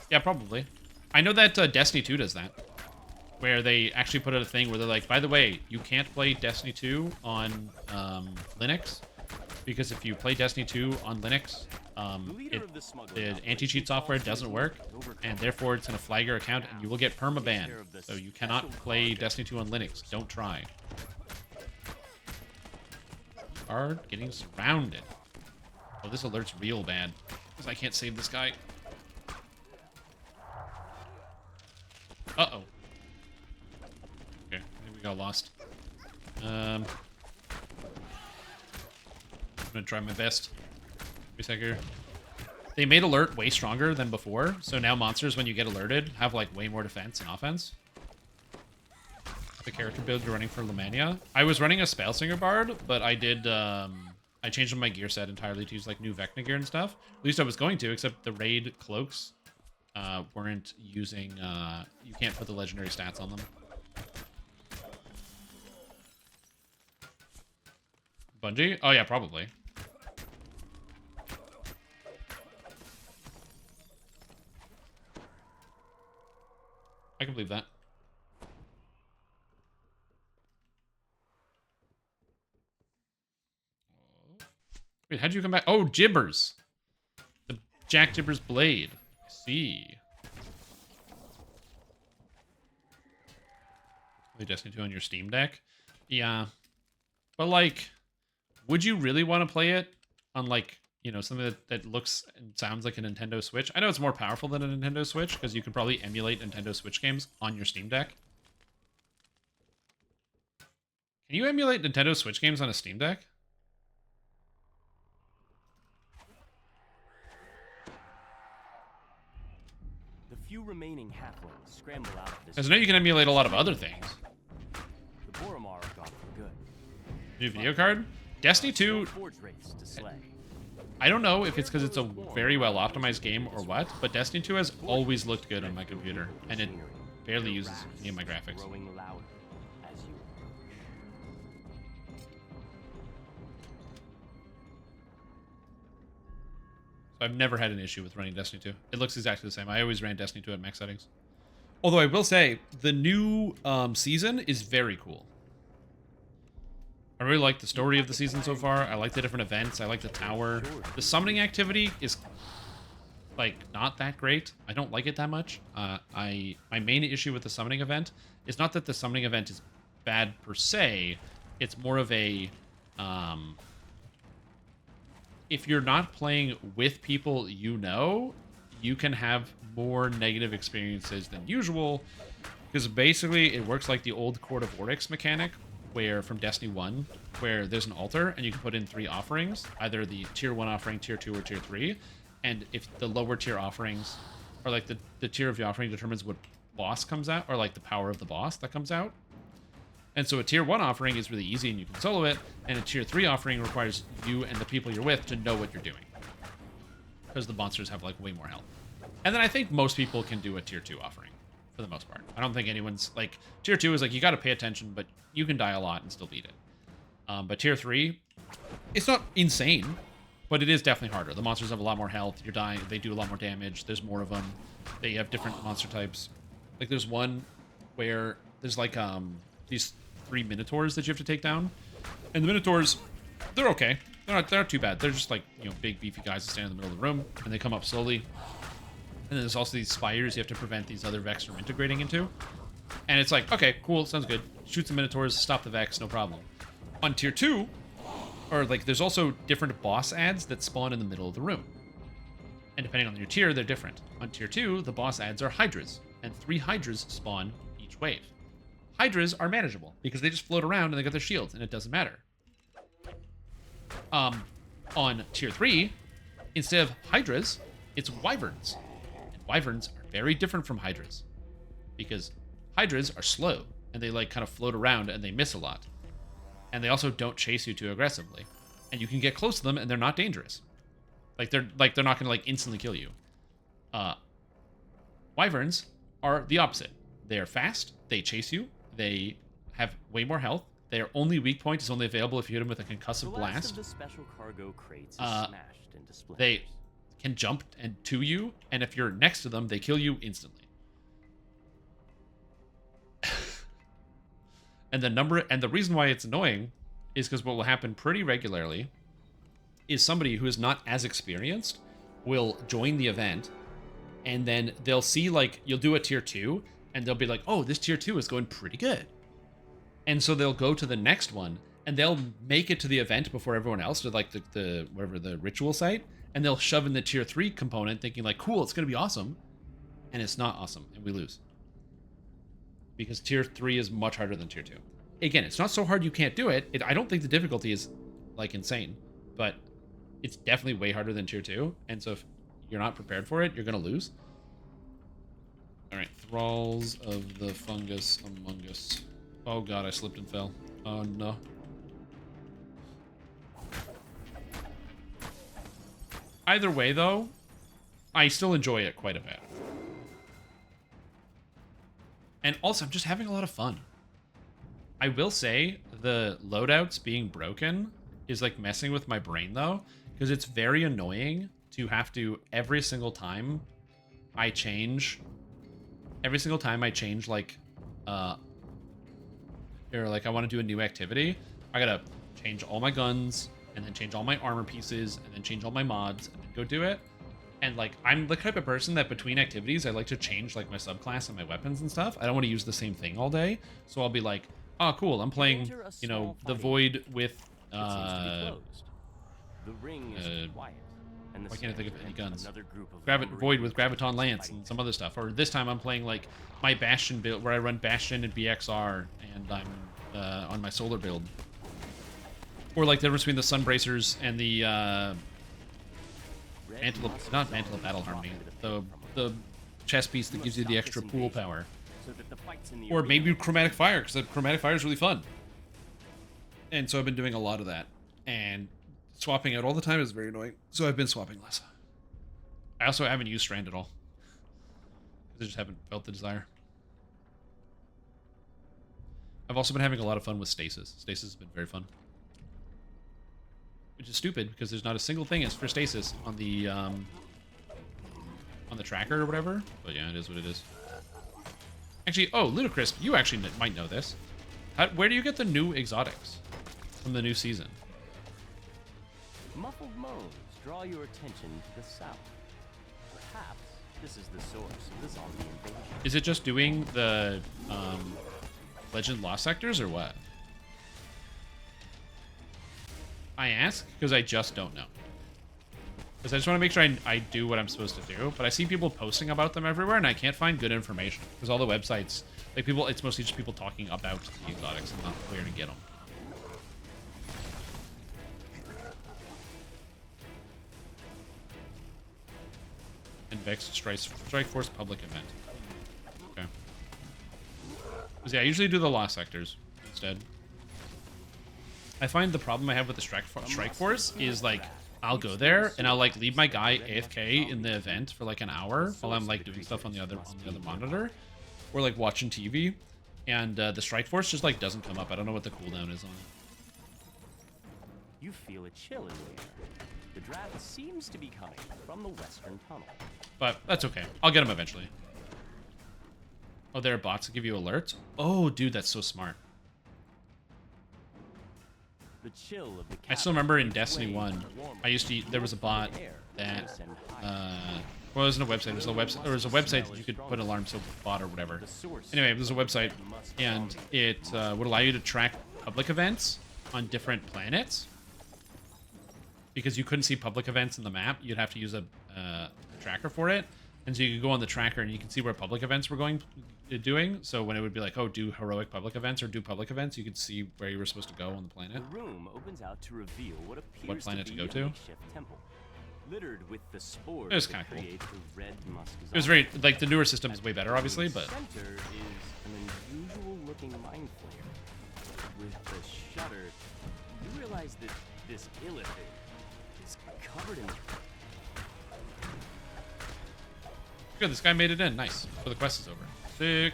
Yeah, probably. I know that Destiny 2 does that. Where they actually put out a thing where they're like, by the way, you can't play Destiny 2 on Linux, because if you play Destiny 2 on Linux, the anti-cheat software doesn't work, and therefore it's going to flag your account and you will get permaban. So you cannot play Destiny 2 on Linux. Don't try. Are getting surrounded. Oh, this alert's real bad, because I can't save this guy. Uh-oh. Okay, I think we got lost. I'm gonna try my best. Wait a sec here. They made alert way stronger than before, so now monsters, when you get alerted, have like way more defense and offense. The character build you're running for Lamannia. I was running a Spellsinger Bard, but I did I changed my gear set entirely to use like new Vecna gear and stuff. At least I was going to, except the raid cloaks weren't using you can't put the legendary stats on them. Bungie? Oh yeah, probably. I can believe that. Wait, how'd you come back? Oh, Gibbers! The Jack Gibbers blade. I see. Play Destiny 2 on your Steam Deck? Yeah. But like, would you really want to play it on like, you know, something that looks and sounds like a Nintendo Switch? I know it's more powerful than a Nintendo Switch because you can probably emulate Nintendo Switch games on your Steam Deck. Can you emulate Nintendo Switch games on a Steam Deck? few remaining halflings scramble out of this. Because I know you can emulate a lot of other things. The Boromar are gone for good. New video card? Destiny 2. Forge race to slay. I don't know if it's because it's a very well optimized game or what, but Destiny 2 has always looked good on my computer, and it barely uses any of my graphics. Growing louder as you So I've never had an issue with running Destiny 2. It looks exactly the same. I always ran Destiny 2 at max settings. Although I will say, the new season is very cool. I really like the story of the season so far. I like the different events. I like the tower. The summoning activity is, like, not that great. I don't like it that much. My main issue with the summoning event is not that the summoning event is bad per se. It's more of a... if you're not playing with people you know, you can have more negative experiences than usual. Because basically, it works like the old Court of Oryx mechanic, where from Destiny 1, where there's an altar and you can put in 3 offerings, either the tier 1 offering, tier 2, or tier 3. And if the lower tier offerings, or like the tier of the offering determines what boss comes out, or like the power of the boss that comes out. And so a tier 1 offering is really easy and you can solo it, and a tier 3 offering requires you and the people you're with to know what you're doing. Because the monsters have like way more health. And then I think most people can do a tier 2 offering, for the most part. I don't think anyone's, like, tier 2 is like, you gotta pay attention, but you can die a lot and still beat it. But tier 3, it's not insane, but it is definitely harder. The monsters have a lot more health, you're dying, they do a lot more damage, there's more of them, they have different monster types. Like, there's one where there's like, these 3 Minotaurs that you have to take down. And the Minotaurs, they're okay. They're not too bad. They're just like, you know, big, beefy guys that stand in the middle of the room, and they come up slowly. And then there's also these spires you have to prevent these other Vex from integrating into. And it's like, okay, cool, sounds good. Shoot some Minotaurs, stop the Vex, no problem. On tier 2, or like, there's also different boss ads that spawn in the middle of the room. And depending on your tier, they're different. On tier 2, the boss ads are Hydras, and 3 Hydras spawn each wave. Hydras are manageable, because they just float around and they got their shields, and it doesn't matter. On tier 3, instead of Hydras, it's Wyverns. And Wyverns are very different from Hydras, because Hydras are slow, and they like kind of float around and they miss a lot. And they also don't chase you too aggressively. And you can get close to them and they're not dangerous. They're not gonna like instantly kill you. Wyverns are the opposite. They are fast, they chase you, they have way more health. Their only weak point is only available if you hit them with a concussive blast. The special cargo crates is smashed into splinters. They can jump to you, and if you're next to them, they kill you instantly. And the reason why it's annoying is because what will happen pretty regularly is somebody who is not as experienced will join the event, and then they'll see, like, you'll do a tier 2, and they'll be like, oh, this tier 2 is going pretty good. And so they'll go to the next one, and they'll make it to the event before everyone else, to like the whatever the ritual site, and they'll shove in the tier 3 component thinking like, cool, it's going to be awesome. And it's not awesome, and we lose. Because tier 3 is much harder than tier 2. Again, it's not so hard you can't do it. I don't think the difficulty is, like, insane. But it's definitely way harder than tier 2. And so if you're not prepared for it, you're going to lose. Alright, Thralls of the Fungus Among Us. Oh god, I slipped and fell. Oh no. Either way, though, I still enjoy it quite a bit. And also, I'm just having a lot of fun. I will say, the loadouts being broken is like messing with my brain, though, because it's very annoying to have to, every single time I change, like, or like I want to do a new activity, I gotta change all my guns, and then change all my armor pieces, and then change all my mods, and then go do it. And like, I'm the type of person that between activities, I like to change like my subclass and my weapons and stuff. I don't want to use the same thing all day. So I'll be like, oh cool, I'm playing, you know, the Void with, The ring is quiet. And why can't I think of any guns? Void Void with Graviton Lance and some other stuff. Or this time I'm playing like my Bastion build, where I run Bastion and BXR, and I'm on my Solar build. Or like the difference between the Sunbracers and the Mantle of Battle Harmony. The chess piece that gives you the extra pool power. So that the fights in the Or maybe chromatic fire, because chromatic fire is really fun. And so I've been doing a lot of that. And swapping out all the time is very annoying. So I've been swapping less. I also haven't used Strand at all. Because I just haven't felt the desire. I've also been having a lot of fun with stasis. Stasis has been very fun. Which is stupid, because there's not a single thing for stasis on the tracker or whatever. But yeah, it is what it is. Actually, oh, Ludicrous, you actually might know this. Where do you get the new exotics from the new season? Muffled moans draw your attention to the south. Perhaps this is the source of the zombie invasion. Is it just doing the Legend Lost sectors or what? I ask because I just don't know. Because I just want to make sure I do what I'm supposed to do, but I see people posting about them everywhere, and I can't find good information. Because all the websites, like people, it's mostly just people talking about the exotics and not where to get them. And Vex Strike Force public event. Okay. Because yeah, I usually do the Lost sectors instead. I find the problem I have with the Strike Force is like, I'll go there and I'll like leave my guy AFK in the event for like an hour while I'm like doing stuff on the other monitor, or like watching TV, and the Strike Force just like doesn't come up. I don't know what the cooldown is on it. You feel a chill in the air. The draft seems to be coming from the western tunnel. But that's okay. I'll get them eventually. Oh, there are bots that give you alerts? Oh, dude, that's so smart. The chill of the I still remember in Destiny 1, there was a bot that, well, it wasn't a website, it was a website, there was a website that you could put an alarm so bot or whatever. Anyway, it was a website, and it would allow you to track public events on different planets. Because you couldn't see public events in the map, you'd have to use a tracker for it. And so you could go on the tracker and you can see where public events were doing. So when it would be like, oh, do heroic public events or do public events, you could see where you were supposed to go on the planet. The room opens out to reveal what appears what planet to go a to. makeshift temple, littered with the spores It was kind of cool. create the red musk It was very, like, the newer system is way better, obviously, In the but... center is an unusual-looking mind flare. With the shutter, you realize that this illithid is covered in... Good, this guy made it in. Nice. So the quest is over. Sick.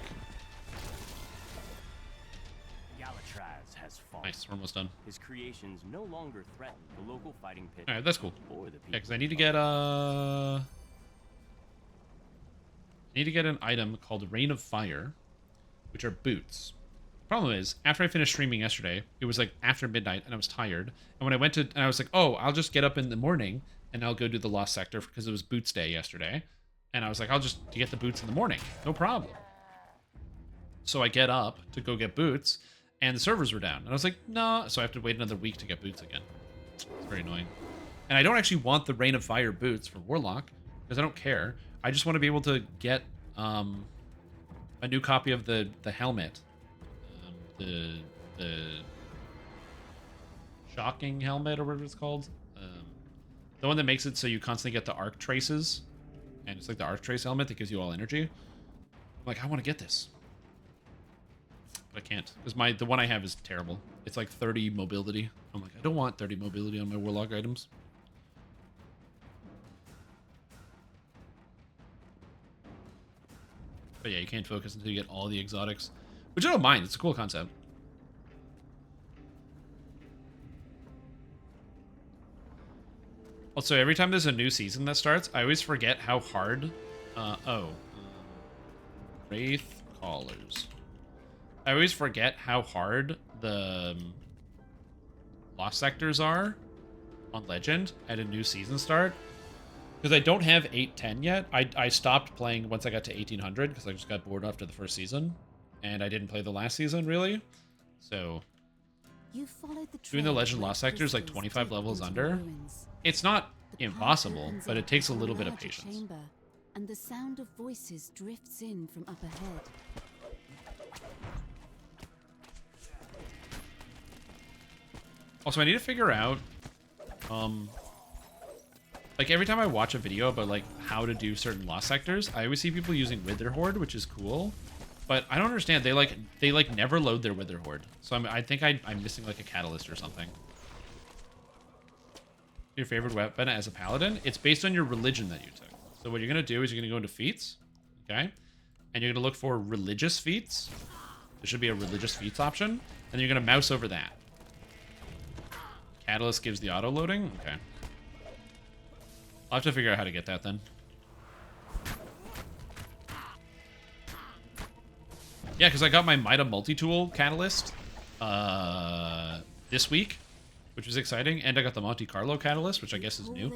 Galatraz has fallen. Nice, we're almost done. His creations no longer threaten the local fighting pit. Alright, that's cool. Or the Yeah, people. because I need to get an item called Rain of Fire, which are boots. Problem is, after I finished streaming yesterday, it was like after midnight and I was tired. And when I went to, and I was like, oh, I'll just get up in the morning and I'll go do the Lost Sector because it was boots day yesterday. And I was like, I'll just get the boots in the morning. No problem. So I get up to go get boots and the servers were down. And I was like, no. So I have to wait another week to get boots again. It's very annoying. And I don't actually want the Rain of Fire boots for Warlock because I don't care. I just want to be able to get a new copy of the helmet. The shocking helmet or whatever it's called. The one that makes it so you constantly get the arc traces. And it's like the arc trace helmet that gives you all energy. I'm like, I want to get this. But I can't. Because the one I have is terrible. It's like 30 mobility. I'm like, I don't want 30 mobility on my Warlock items. But yeah, you can't focus until you get all the exotics. Which I don't mind. It's a cool concept. Also, every time there's a new season that starts, I always forget how hard... Wraith Callers. I always forget how hard the Lost Sectors are on Legend at a new season start. Because I don't have 810 yet. I stopped playing once I got to 1800 because I just got bored after the first season. And I didn't play the last season, really. So... doing the Legend Lost Sectors like 25 levels under, it's not impossible, but it takes a little bit of patience. Chamber, and the sound of voices drifts in from up ahead. Also, I need to figure out Like every time I watch a video about like how to do certain lost sectors, I always see people using Wither Horde, which is cool. But I don't understand. They like never load their Wither Horde. So I think I'm missing like a catalyst or something. Your favorite weapon as a paladin? It's based on your religion that you took. So what you're gonna do is you're gonna go into feats, okay? And you're gonna look for religious feats. There should be a religious feats option, and then you're gonna mouse over that. Catalyst gives the auto loading. Okay. I'll have to figure out how to get that then. Yeah, because I got my Mida multi-tool catalyst this week, which was exciting, and I got the Monte Carlo catalyst, which I guess is new.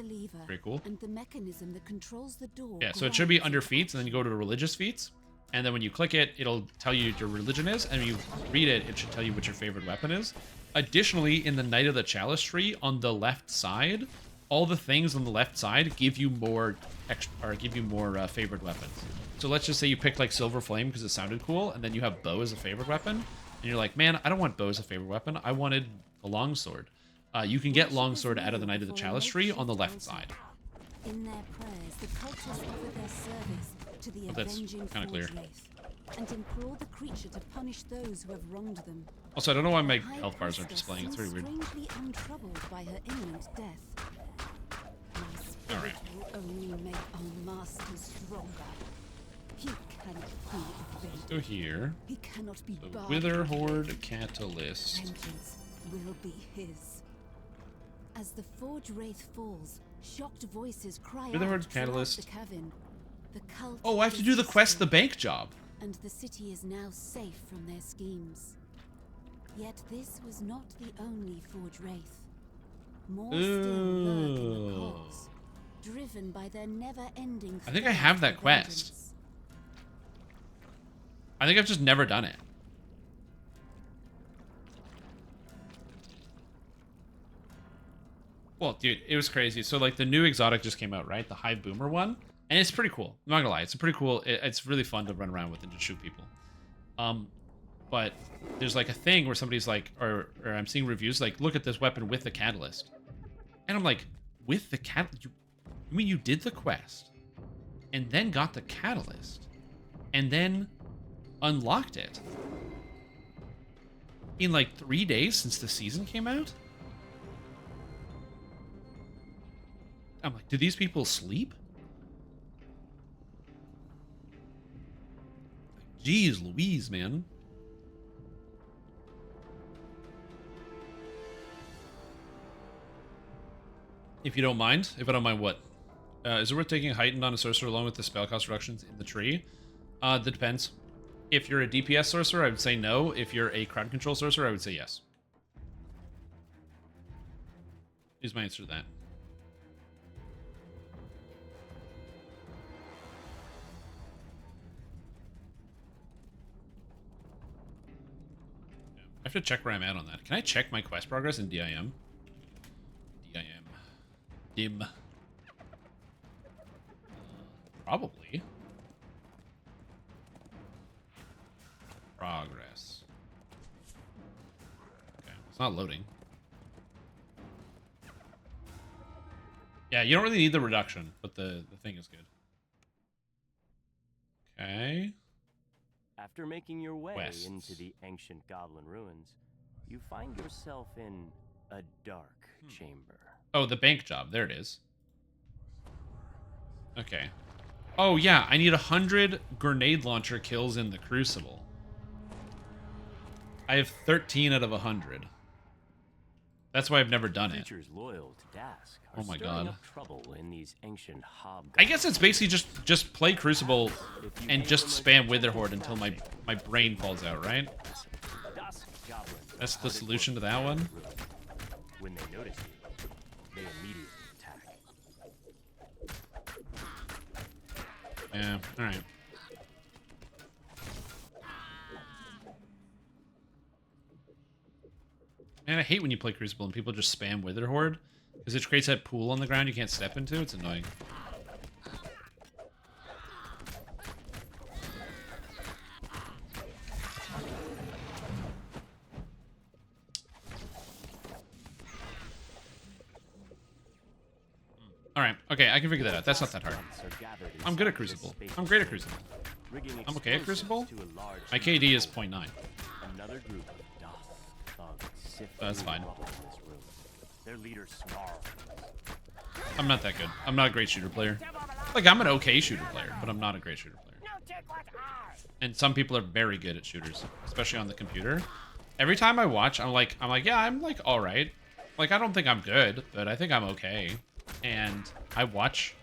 Very cool. And the mechanism that controls the door. Yeah, so it should be under feats, and then you go to religious feats, and then when you click it, it'll tell you what your religion is, and when you read it, it should tell you what your favorite weapon is. Additionally, in the Knight of the Chalice tree on the left side, all the things on the left side give you more favorite weapons. So let's just say you picked like Silver Flame because it sounded cool, and then you have Bow as a favorite weapon, and you're like, man, I don't want Bow as a favorite weapon. I wanted a Longsword. You can get Longsword out of the Knight of the Chalice tree on the left side. In their prayers, the cultists offer their service to the avenging Forge Wraith, and implore the creature to punish those who have wronged them. Also, I don't know why my health bars aren't displaying. It's very weird. Strangely untroubled by her imminent death. My spirit will only make our master stronger. He cannot be evaded. Let's go here. He cannot be barred. Wither Horde Catalyst. Vengeance will be his. As the Forge Wraith falls, shocked voices cry Wither out Horde throughout Catalyst. the cavern. The cult Oh, I have to do the quest, the bank job. And the city is now safe from their schemes. Yet this was not the only Forge Wraith. More still lurk in the courts, driven by their never-ending. I think I have that quest. I think I've just never done it. Well, dude, it was crazy. So, like, the new exotic just came out, right? The Hive Boomer one. And it's pretty cool. I'm not gonna lie. It's a pretty cool... It's really fun to run around with and just shoot people. But there's, like, a thing where somebody's like... Or I'm seeing reviews, like, look at this weapon with the catalyst. And I'm like, with the catalyst? You mean you did the quest? And then got the catalyst? And then unlocked it? In, like, 3 days since the season came out? I'm like, do these people sleep? Jeez Louise, man. If you don't mind. If I don't mind what? Is it worth taking Heightened on a sorcerer along with the spell cost reductions in the tree? That depends. If you're a DPS sorcerer, I would say no. If you're a crowd control sorcerer, I would say yes. Here's my answer to that. I have to check where I'm at on that. Can I check my quest progress in DIM? DIM. Probably. Progress. Okay, it's not loading. Yeah, you don't really need the reduction, but the thing is good. Okay. After making your way Quests. into the ancient goblin ruins, you find yourself in a dark chamber. Oh, the bank job. There it is. Okay. Oh, yeah. I need 100 grenade launcher kills in the Crucible. I have 13 out of 100. That's why I've never done it. Creatures loyal to Dask are Oh my stirring God. up trouble in these ancient hobgoblins. I guess it's basically just play Crucible and just spam Wither Horde until my brain falls out, right? Dusk goblins are That's the hard at solution to work that in one? room. When they notice you, they immediately attack. Yeah, alright. Man, I hate when you play Crucible and people just spam Wither Horde, because it creates that pool on the ground you can't step into. It's annoying. Alright, okay, I can figure that out. That's not that hard. I'm good at Crucible. I'm great at Crucible. I'm okay at Crucible. My KD is 0.9. Another group of Doth thugs sift That's fine. Their leader snarls. I'm not that good. I'm not a great shooter player. Like, I'm an okay shooter player, but I'm not a great shooter player. And some people are very good at shooters, especially on the computer. Every time I watch, I'm like, yeah, I'm like all right. Like, I don't think I'm good, but I think I'm okay. And I watch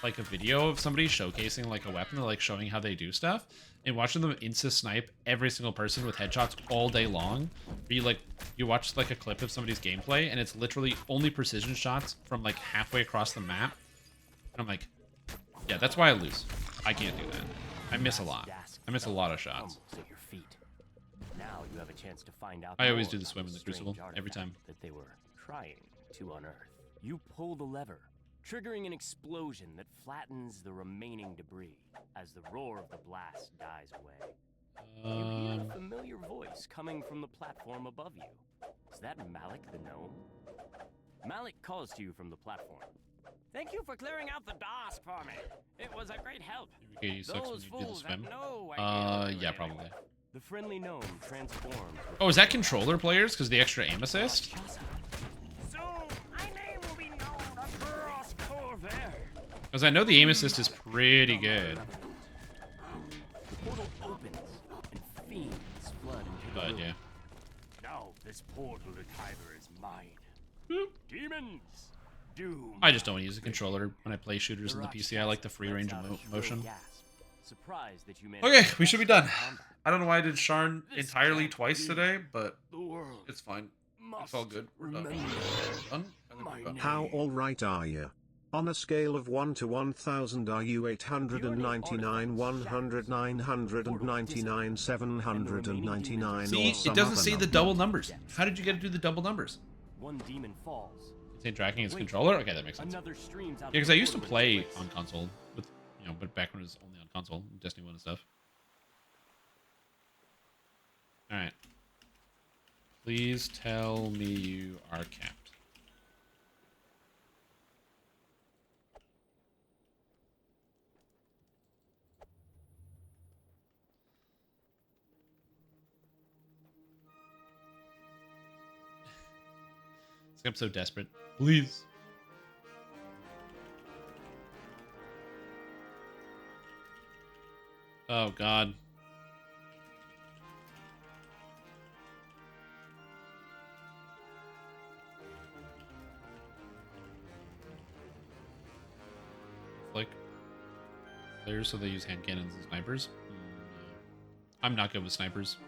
like a video of somebody showcasing like a weapon, or like showing how they do stuff, and watching them insta snipe every single person with headshots all day long. You watch like a clip of somebody's gameplay, and it's literally only precision shots from like halfway across the map. And I'm like, yeah, that's why I lose. I can't do that. I miss a lot. I miss a lot of shots. Now you have a chance to find out. I always do the swim in the Crucible every time. That they were trying to unearth. You pull the lever, triggering an explosion that flattens the remaining debris as the roar of the blast dies away. You hear a familiar voice coming from the platform above you. Is that Malik the gnome? Malik calls to you from the platform. Thank you for clearing out the DOS for me. It was a great help. Okay, sucks when you do the swim. Yeah, probably. The friendly gnome transforms. Oh, is that controller players? Because the extra aim assist? Because I know the aim assist is pretty good. The portal opens and fiends flood into the room. Yeah. Now this portal to Kyber is mine. Demons! Doom! I just don't use a controller when I play shooters in the PC. I like the free range of motion. Surprised that you Okay, we should be done. I don't know why I did Sharn entirely twice today, but it's fine. It's all good. We're done. Done? I think we're done. How alright are you? On a scale of 1 to 1000, are you 899, 100, 999, 799, See, or some it doesn't other say the number? double numbers. How did you get to do the double numbers? One demon falls. Say tracking his controller? Okay, that makes sense. Yeah, because I used to play on console, with, but back when it was only on console, Destiny 1 and stuff. Alright. Please tell me you are capped. I'm so desperate. Please. Oh, God. Like, players, so they use hand cannons and snipers? No. I'm not good with snipers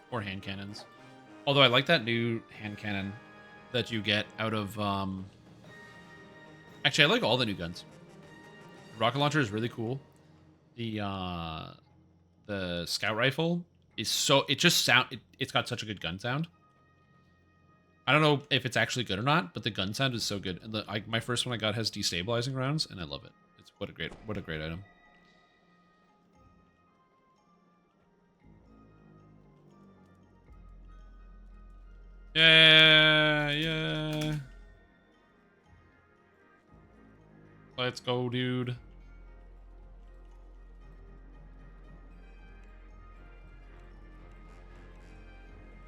or hand cannons. Although I like that new hand cannon that you get out of, actually, I like all the new guns. Rocket launcher is really cool. The scout rifle is so, it's got such a good gun sound. I don't know if it's actually good or not, but the gun sound is so good. And my first one I got has destabilizing rounds, and I love it. It's what a great item. Yeah. Let's go, dude.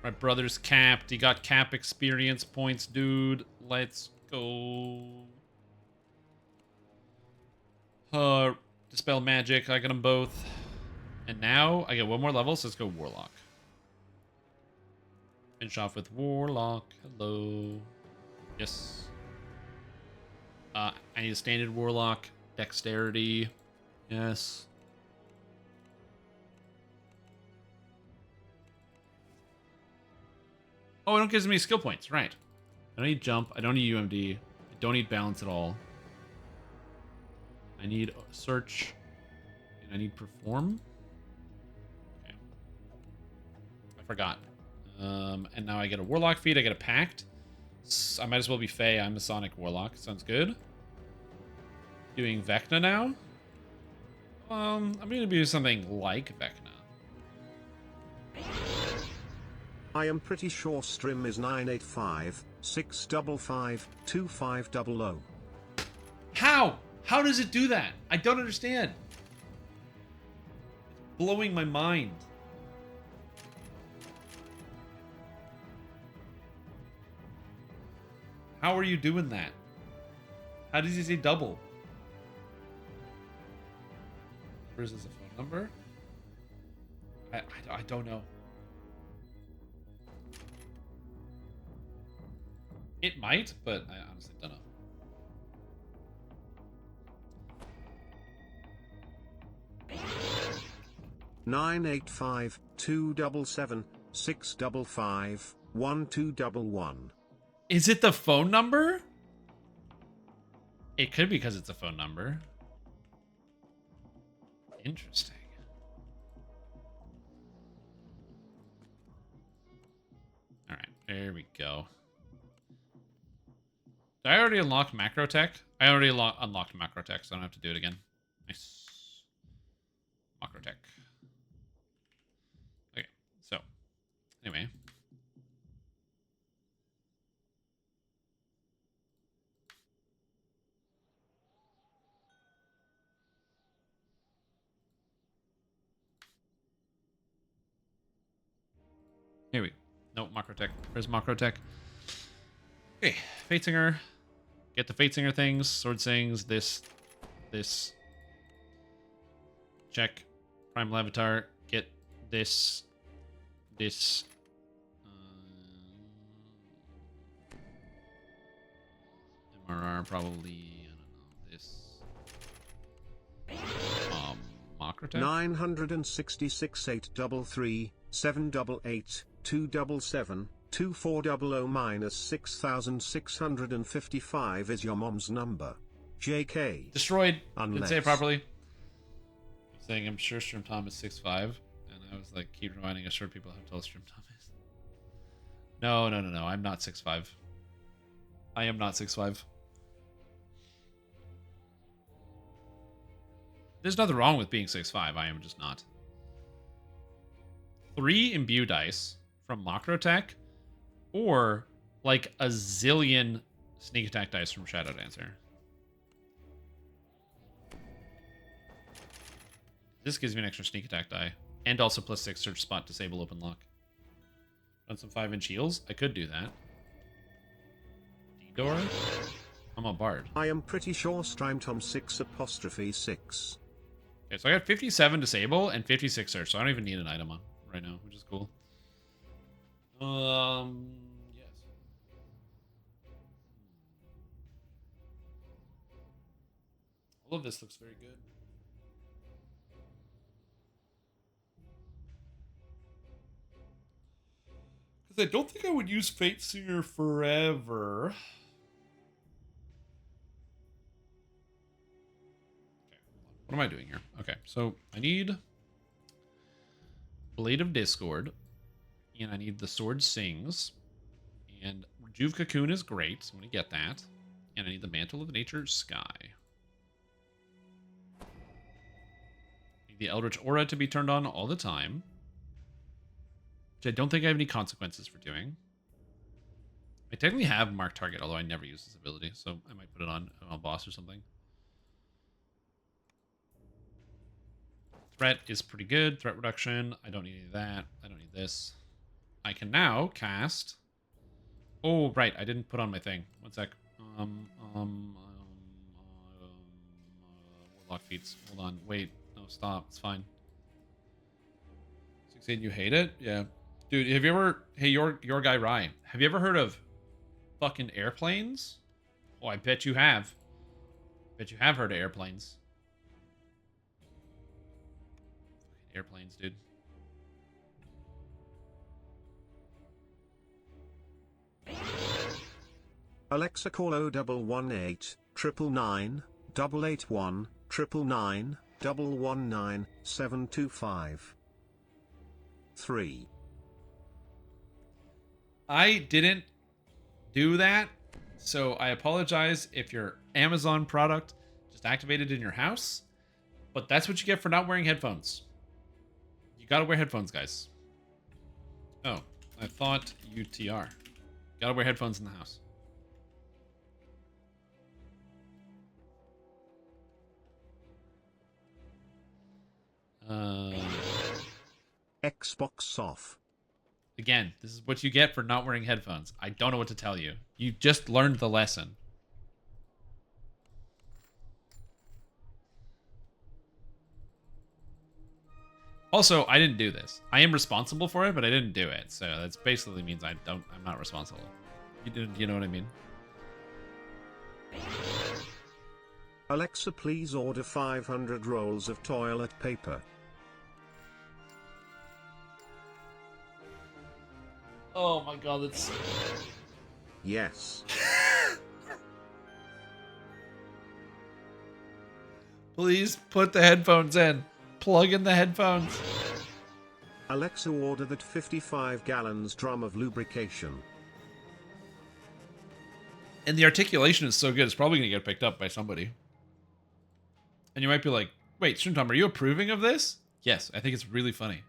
My brother's capped. He got cap experience points, dude. Let's go. Dispel magic. I got them both. And now I get one more level, so let's go Warlock. Finish off with Warlock. Hello. Yes. I need a standard Warlock. Dexterity. Yes. Oh, it don't give me skill points. Right. I don't need jump. I don't need UMD. I don't need balance at all. I need search. And I need perform. Okay. I forgot. And now I get a Warlock feat. I get a Pact. I might as well be Fey. I'm a Sonic Warlock. Sounds good. Doing Vecna now. I'm going to do something like Vecna. I am pretty sure Strim is 985 655 2500. How? How does it do that? I don't understand. It's blowing my mind. How are you doing that? How does he say double? Or is this a phone number? I don't know. It might, but I honestly don't know. Nine 985-277-655-1211. Is it the phone number? It could be because it's a phone number. Interesting. All right, there we go. Did I already unlock macro tech? I already unlocked macro tech, so I don't have to do it again. Nice. Macro tech. Okay, so anyway. Here we go. Nope, macro tech. Where's macro tech? Okay, Fatesinger. Get the Fatesinger things, sword sings, this. Check. Prime Lavatar. Get this. MRR probably, I don't know, this. Macrotech? 966 833 788 277 2400 minus 6655 is your mom's number. JK. Destroyed. Unless. Didn't say it properly. I'm saying I'm sure Stream Tom is 6'5", and I was like, keep reminding us sure people how tall Stream Tom is. No. I'm not 6'5". I am not 6'5". There's nothing wrong with being 6'5". I am just not. 3 imbue dice from Macrotech, or like a zillion sneak attack dice from Shadow Dancer. This gives me an extra sneak attack die, and also +6 search spot, disable open lock. Run some 5-inch heals. I could do that. D-door. I'm a bard. I am pretty sure Streamtom 6'6". Okay, so I got 57 disable and 56 search, so I don't even need an item on right now, which is cool. Yes. All of this looks very good. Because I don't think I would use Fatesinger forever. What am I doing here? Okay, so I need Blade of Discord, and I need the Sword Sings, and Rejuve Cocoon is great, so I'm going to get that, and I need the Mantle of Nature Sky. I need the Eldritch Aura to be turned on all the time, which I don't think I have any consequences for doing. I technically have Mark Target, although I never use this ability, so I might put it on a boss or something. Threat is pretty good. Threat reduction. I don't need any of that. I don't need this. I can now cast... Oh, right. I didn't put on my thing. One sec. Warlock feats. Hold on. Wait. No, stop. It's fine. 16, you hate it? Yeah. Dude, have you ever... Hey, your guy, Ryan. Have you ever heard of fucking airplanes? Oh, I bet you have. Bet you have heard of airplanes. Airplanes, dude. Alexa, call 0118 999 881 999 119 725 3. I didn't do that, so I apologize if your Amazon product just activated in your house, but that's what you get for not wearing headphones. You gotta wear headphones, guys. Oh, I thought UTR. Gotta wear headphones in the house. Xbox off. Again, this is what you get for not wearing headphones. I don't know what to tell you. You just learned the lesson. Also, I didn't do this. I am responsible for it, but I didn't do it. So that basically means I'm not responsible. You know what I mean? Alexa, please order 500 rolls of toilet paper. Oh my god, that's... Yes. Please put the headphones in. Plug in the headphones. Alexa, order that 55 gallons drum of lubrication. And the articulation is so good, it's probably going to get picked up by somebody. And you might be like, wait, Shuntom, are you approving of this? Yes, I think it's really funny.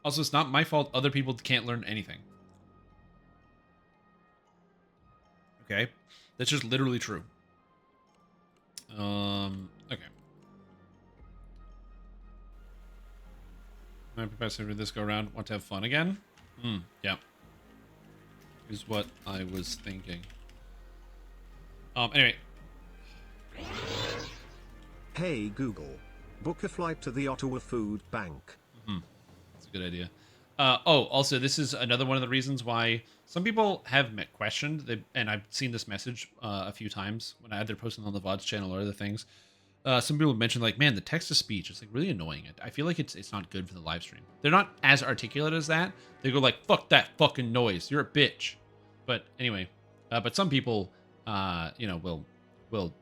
Also, it's not my fault other people can't learn anything. Okay? That's just literally true. Okay. My professor did this go around. Want to have fun again? Yeah. Is what I was thinking. Anyway. Hey Google, book a flight to the Ottawa Food Bank. That's a good idea. Also, this is another one of the reasons why some people have questioned, and I've seen this message a few times when I either posted on the VODs channel or other things. Some people mentioned, like, man, the text-to-speech is like really annoying. I feel like it's not good for the live stream. They're not as articulate as that. They go like, fuck that fucking noise. You're a bitch. But anyway, but some people, will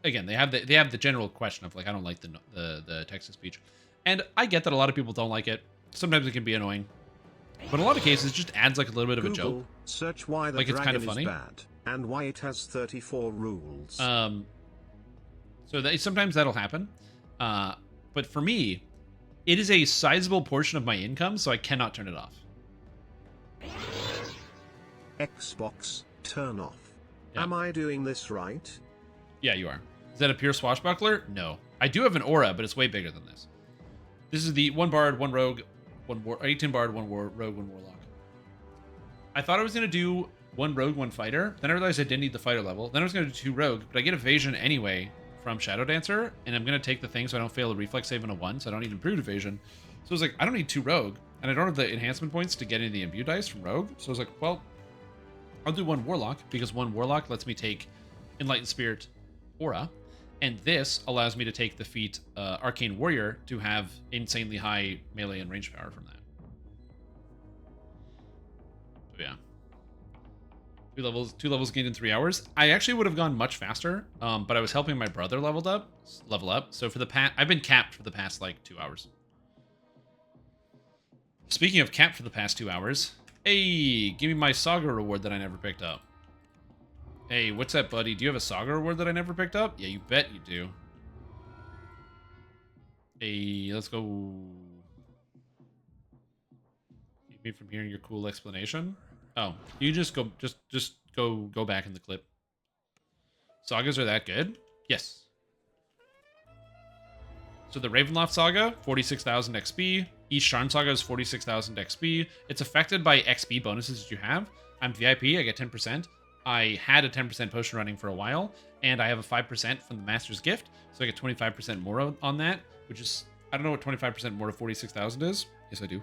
again, they have the general question of like, I don't like the text-to-speech. And I get that a lot of people don't like it. Sometimes it can be annoying. But in a lot of cases, it just adds like a little bit of a Google, joke. Search why the like it's kind of dragon funny. is bad, and why it has 34 rules. So sometimes that'll happen. But for me, it is a sizable portion of my income, so I cannot turn it off. Xbox, turn off. Yeah. Am I doing this right? Yeah, you are. Is that a pure swashbuckler? No. I do have an aura, but it's way bigger than this. This is the 1 bard, 1 rogue, 18 bard, 1 rogue, 1 warlock. I thought I was going to do 1 rogue, 1 fighter. Then I realized I didn't need the fighter level. Then I was going to do 2 rogue, but I get evasion anyway from Shadow Dancer, and I'm going to take the thing so I don't fail a reflex save in a 1, so I don't need improved evasion. So I was like, I don't need 2 rogue, and I don't have the enhancement points to get any of the imbue dice from rogue. So I was like, well, I'll do 1 warlock, because 1 warlock lets me take Enlightened Spirit aura, and this allows me to take the feat Arcane Warrior to have insanely high melee and range power from that. So yeah. 2 levels gained in 3 hours. I actually would have gone much faster, but I was helping my brother level up. So for the I've been capped for the past like 2 hours. Speaking of capped for the past 2 hours, hey, give me my Saga reward that I never picked up. Hey, what's that, buddy? Do you have a Saga reward that I never picked up? Yeah, you bet you do. Hey, let's go. Keep me from hearing your cool explanation. Oh, you just go, just go back in the clip. Sagas are that good? Yes. So the Ravenloft Saga, 46,000 XP. Each Charm Saga is 46,000 XP. It's affected by XP bonuses that you have. I'm VIP, I get 10%. I had a 10% potion running for a while, and I have a 5% from the Master's Gift, so I get 25% more on that, which is, I don't know what 25% more to 46,000 is. Yes, I do.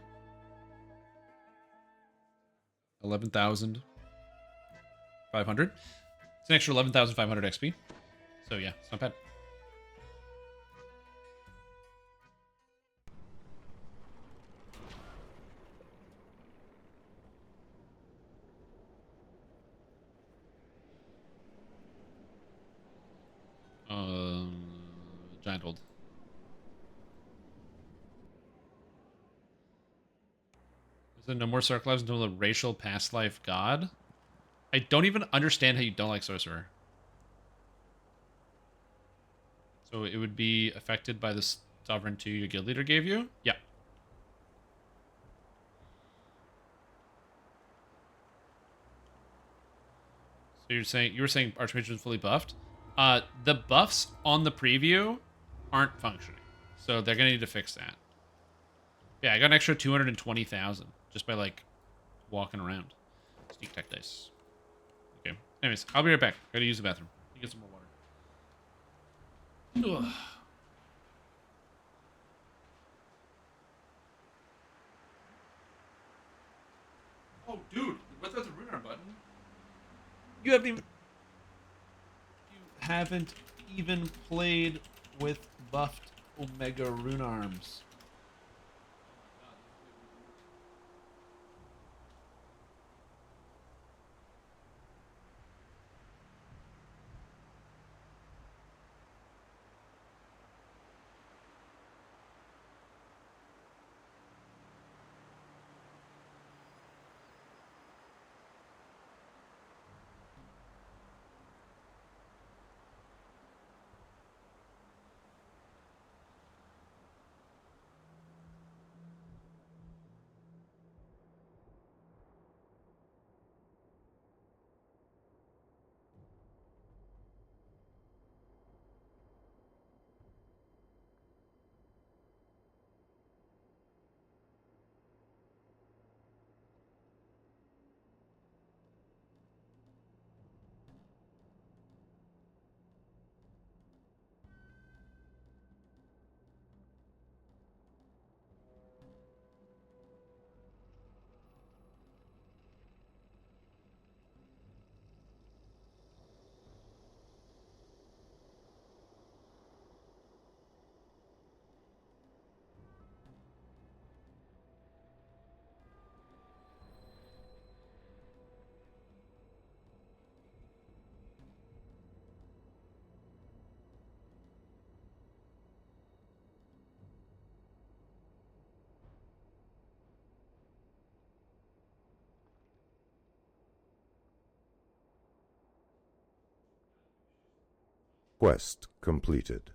11,500. It's an extra 11,500 XP. So yeah, it's not bad. Giant hold. Is there no more Circle Lives until the racial past life god? I don't even understand how you don't like Sorcerer. So it would be affected by the Sovereign 2 your guild leader gave you? Yeah. So you were saying Archmage was fully buffed? The buffs on the preview aren't functioning. So they're going to need to fix that. Yeah, I got an extra 220,000 just by like walking around. Sneak tech dice. Okay. Anyways, I'll be right back. Gotta use the bathroom. Get some more water. Ugh. Oh, dude, what's that? The rune arm button? You haven't even played with buffed Omega rune arms. Quest completed.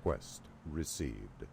Quest received.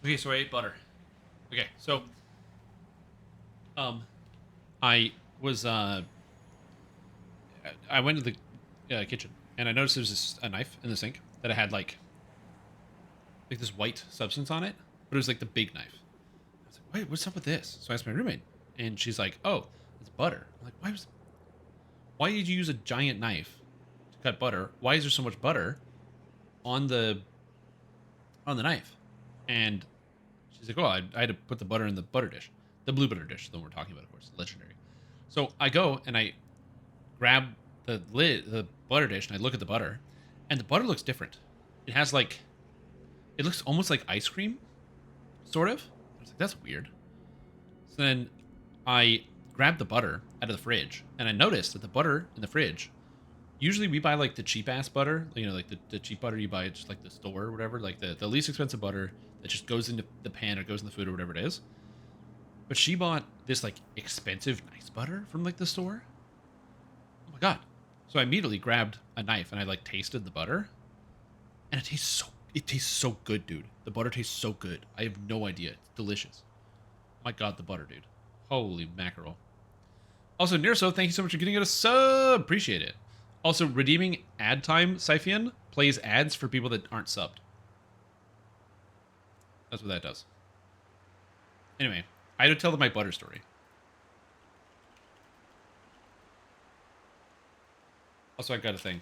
Okay, so I ate butter. Okay, so I was I went to the kitchen and I noticed there's a knife in the sink that I had like this white substance on it, but it was like the big knife. I was like, wait, what's up with this? So I asked my roommate, and she's like, oh, it's butter. I'm like, why did you use a giant knife to cut butter? Why is there so much butter on the knife? And she's like, oh, I had to put the butter in the butter dish. The blue butter dish, the one we're talking about, of course, legendary. So I go and I grab the lid, the butter dish, and I look at the butter, and the butter looks different. It has like, it looks almost like ice cream, sort of. I was like, that's weird. So then I grabbed the butter out of the fridge, and I noticed that the butter in the fridge, usually we buy like the cheap ass butter, you know, like the cheap butter you buy at just like the store or whatever, like the least expensive butter that just goes into the pan or goes in the food or whatever it is. But she bought this like expensive nice butter from like the store. Oh my god. So I immediately grabbed a knife and I like tasted the butter. And it tastes so good, dude. The butter tastes so good. I have no idea. It's delicious. My god, the butter, dude. Holy mackerel. Also, Nirso, thank you so much for getting us a sub. Appreciate it. Also, redeeming ad time, Syphian plays ads for people that aren't subbed. That's what that does. Anyway, I had to tell them my butter story. Also, I got a thing.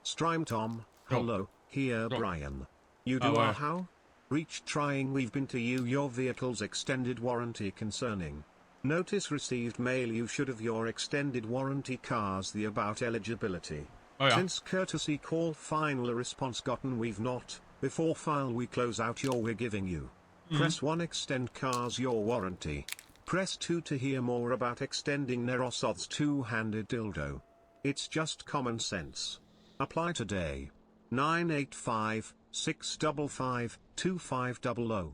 Strime Tom, hello, here Brian. You do how? Reach trying, we've been to you your vehicle's extended warranty concerning. Notice received mail, you should have your extended warranty cars the about eligibility. Since courtesy call final response gotten we've not, before file we close out your we're giving you. Press 1 extend cars your warranty. Press 2 to hear more about extending Nerosov's two-handed dildo. It's just common sense. Apply today. 985-655-2500.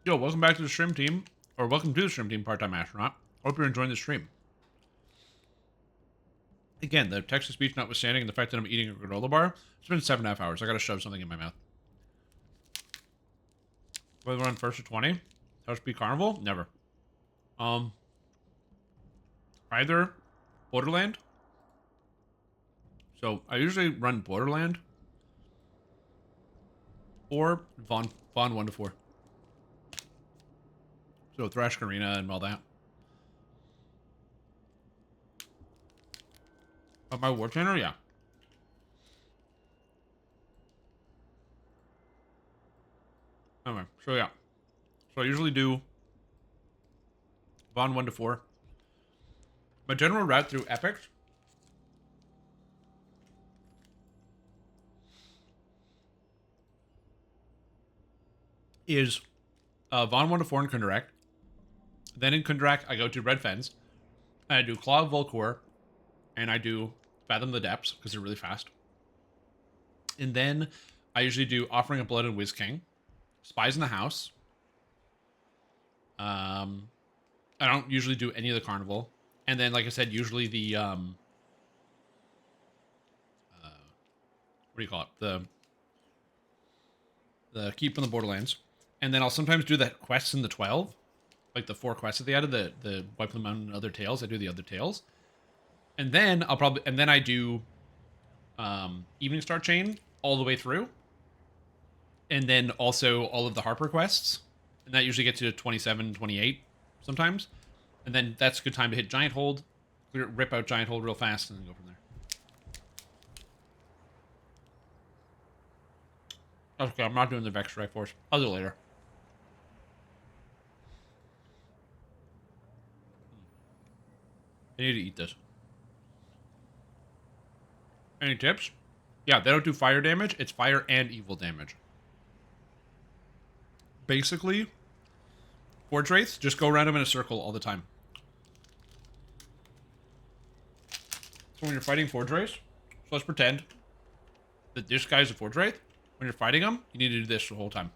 Yo, welcome back to the stream team. Or welcome to the stream team, part-time astronaut. Hope you're enjoying the stream. Again, the text-to-speech notwithstanding and the fact that I'm eating a granola bar, it's been 7.5 hours. I gotta shove something in my mouth. Whether we're on first to 20? House Beat Carnival? Never. Either Borderland. So I usually run Borderland or Vaughn 1 to 4. So Thrash Arena and all that. But my War Channel, yeah. Anyway, so yeah. So I usually do Von 1 to 4. My general route through epics is Von 1 to 4 in Kundrak. Then in Kundrak, I go to Red Fens. And I do Claw of Volkor. And I do Fathom the Depths, because they're really fast. And then I usually do Offering of Blood and Whiz King. Spies in the House. I don't usually do any of the Carnival. And then, like I said, usually the, what do you call it? The Keep from the Borderlands. And then I'll sometimes do the quests in the 12. Like the 4 quests that they added, the Wipe them out and Other Tales. I do the Other Tales. And then I do Evening Star Chain all the way through. And then also all of the Harper quests. And that usually gets you to 27, 28 sometimes. And then that's a good time to hit Giant Hold, rip out Giant Hold real fast, and then go from there. Okay, I'm not doing the Vex Strike Force. I'll do it later. I need to eat this. Any tips? Yeah, they don't do fire damage. It's fire and evil damage. Basically, Forge Wraiths, just go around them in a circle all the time. So when you're fighting Forge Wraiths, so let's pretend that this guy's a Forge Wraith. When you're fighting him, you need to do this the whole time.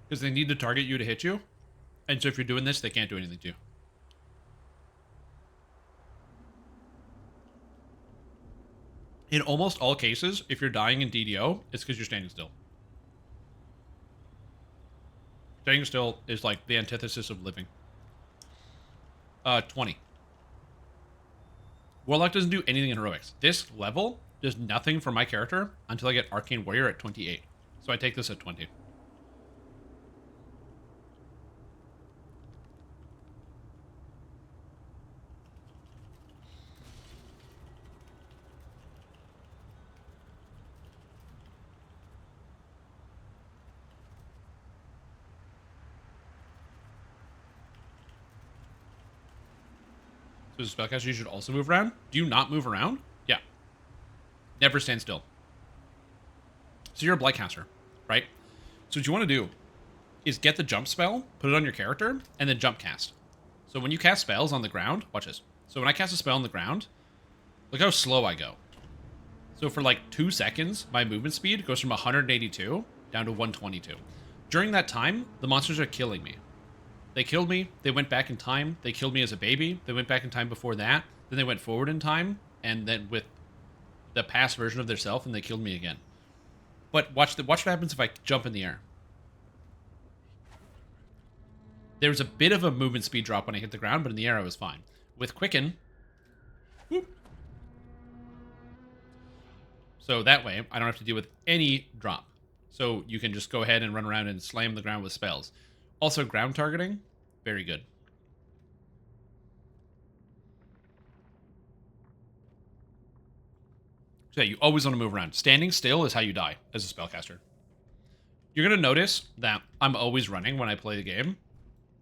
Because they need to target you to hit you. And so if you're doing this, they can't do anything to you. In almost all cases, if you're dying in DDO, it's because you're standing still. Standing still is like the antithesis of living. 20. Warlock doesn't do anything in heroics. This level does nothing for my character until I get Arcane Warrior at 28. So I take this at 20. So as a spellcaster, you should also move around. Do you not move around? Yeah. Never stand still. So you're a Blightcaster, right? So what you want to do is get the jump spell, put it on your character, and then jump cast. So when you cast spells on the ground, watch this. So when I cast a spell on the ground, look how slow I go. So for like 2 seconds, my movement speed goes from 182 down to 122. During that time, the monsters are killing me. They killed me, they went back in time, they killed me as a baby, they went back in time before that, then they went forward in time, and then with the past version of their self, and they killed me again. But watch what happens if I jump in the air. There's a bit of a movement speed drop when I hit the ground, but in the air I was fine. With Quicken, whoop. So that way, I don't have to deal with any drop. So you can just go ahead and run around and slam the ground with spells. Also, ground targeting, very good. So yeah, you always want to move around. Standing still is how you die as a spellcaster. You're going to notice that I'm always running when I play the game.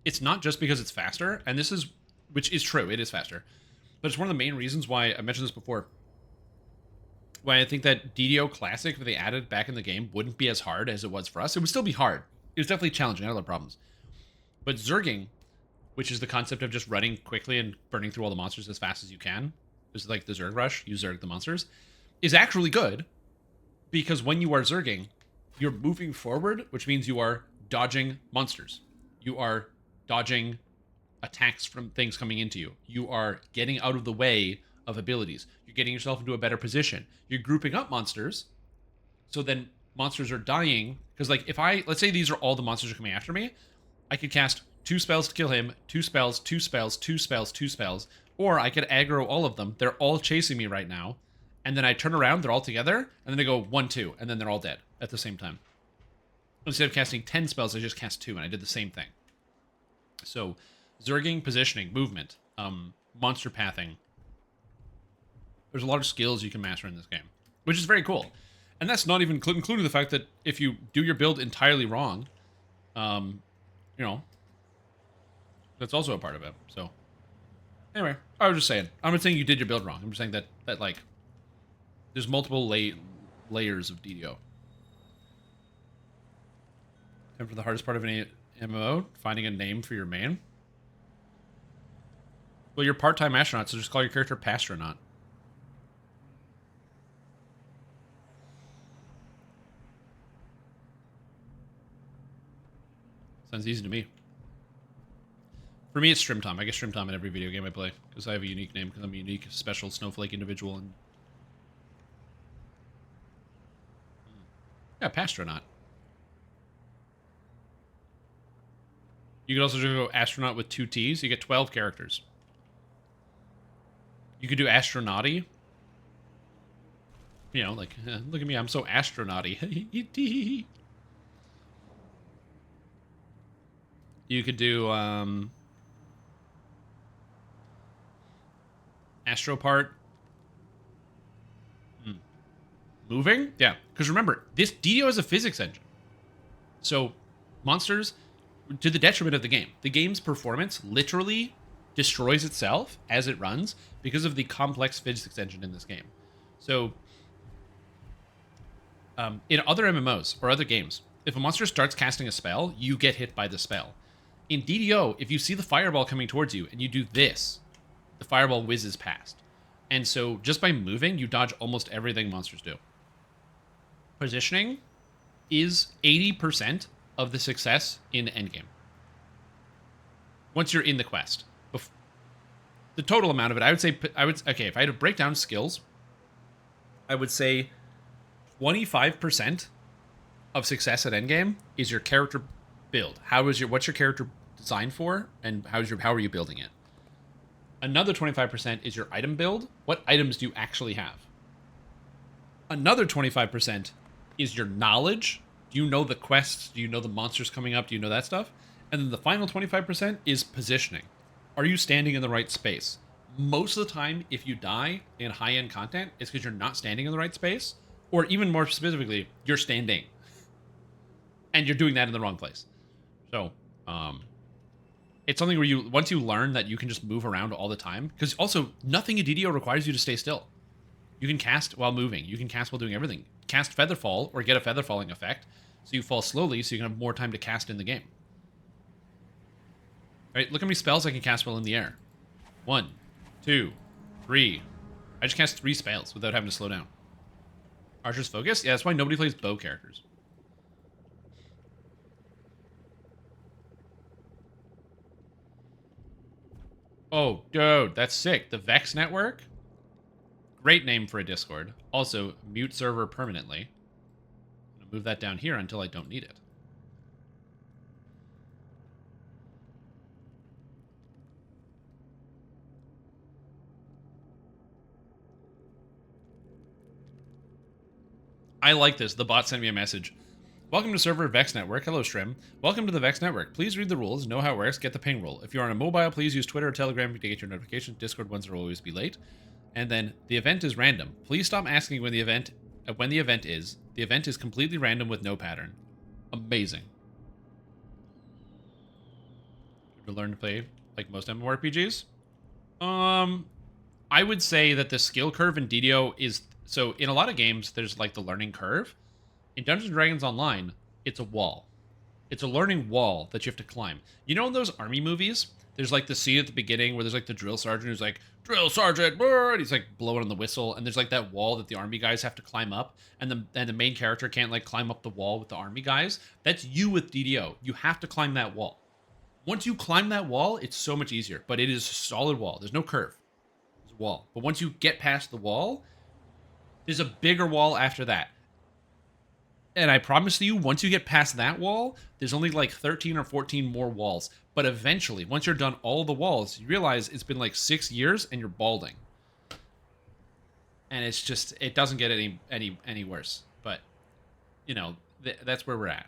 It's not just because it's faster, and this is, which is true, it is faster. But it's one of the main reasons why, I mentioned this before, why I think that DDO Classic that they added back in the game wouldn't be as hard as it was for us. It would still be hard. It was definitely challenging, I had other problems. But Zerging, which is the concept of just running quickly and burning through all the monsters as fast as you can, is like the Zerg rush, you Zerg the monsters, is actually good, because when you are Zerging, you're moving forward, which means you are dodging monsters. You are dodging attacks from things coming into you. You are getting out of the way of abilities. You're getting yourself into a better position. You're grouping up monsters, so then monsters are dying, because like if let's say these are all the monsters who are coming after me, I could cast 2 spells to kill him, 2 spells, 2 spells, 2 spells, 2 spells, or I could aggro all of them. They're all chasing me right now, and then I turn around, they're all together, and then they go 1, 2, and then they're all dead at the same time. instead of casting 10 spells, I just cast 2, and I did the same thing. So, zerging, positioning, movement, monster pathing. There's a lot of skills you can master in this game, which is very cool. And that's not even including the fact that if you do your build entirely wrong, you know, that's also a part of it. So, anyway, I was just saying. I'm not saying you did your build wrong. I'm just saying that like, there's multiple layers of DDO. And for the hardest part of an MMO, finding a name for your main. Well, you're part-time astronaut, so just call your character Pastronaut. Sounds easy to me. For me, it's Strim Tom. I get Strim Tom in every video game I play because I have a unique name because I'm a unique, special snowflake individual. And yeah, Pastronaut. You could also just go astronaut with 2 T's. You get 12 characters. You could do astronauty. You know, like, look at me, I'm so astronauty. You could do Astropart. Moving? Yeah, because remember, this DDO is a physics engine. So, monsters, to the detriment of the game. The game's performance literally destroys itself as it runs because of the complex physics engine in this game. So, in other MMOs or other games, if a monster starts casting a spell, you get hit by the spell. In DDO, if you see the fireball coming towards you and you do this, the fireball whizzes past. And so just by moving, you dodge almost everything monsters do. Positioning is 80% of the success in endgame. Once you're in the quest. The total amount of it, okay, if I had to break down skills, I would say 25% of success at endgame is your character build. What's your character designed for, and how are you building it? Another 25% is your item build. What items do you actually have? Another 25% is your knowledge. Do you know the quests? Do you know the monsters coming up? Do you know that stuff? And then the final 25% is positioning. Are you standing in the right space? Most of the time, if you die in high-end content, it's because you're not standing in the right space, or even more specifically, you're standing. And you're doing that in the wrong place. So, it's something where once you learn that you can just move around all the time, because also, nothing in DDO requires you to stay still. You can cast while moving. You can cast while doing everything. Cast Featherfall, or get a feather falling effect, so you fall slowly, so you can have more time to cast in the game. Right, look how many spells I can cast while in the air. 1, 2, 3. I just cast 3 spells without having to slow down. Archer's Focus? Yeah, that's why nobody plays bow characters. Oh, dude, that's sick. The Vex Network? Great name for a Discord. Also, mute server permanently. I'm going to move that down here until I don't need it. I like this. The bot sent me a message. Welcome to server Vex Network. Hello, Strim. Welcome to the Vex Network. Please read the rules, know how it works, get the ping roll. If you're on a mobile, please use Twitter or Telegram to get your notifications. Discord ones will always be late. And then the event is random. Please stop asking when the event is. The event is completely random with no pattern. Amazing. To learn to play like most MMORPGs. I would say that the skill curve in DDO is so in a lot of games there's like the learning curve. In Dungeons & Dragons Online, it's a wall. It's a learning wall that you have to climb. You know in those army movies, there's like the scene at the beginning where there's like the drill sergeant who's like, "Drill sergeant," and he's like blowing on the whistle, and there's like that wall that the army guys have to climb up, and the main character can't like climb up the wall with the army guys. That's you with DDO. You have to climb that wall. Once you climb that wall, it's so much easier, but it is a solid wall. There's no curve. It's a wall. But once you get past the wall, there's a bigger wall after that. And I promise you, once you get past that wall, there's only like 13 or 14 more walls. But eventually, once you're done all the walls, you realize it's been like 6 years and you're balding. And it's just, it doesn't get any worse. But, you know, that's where we're at.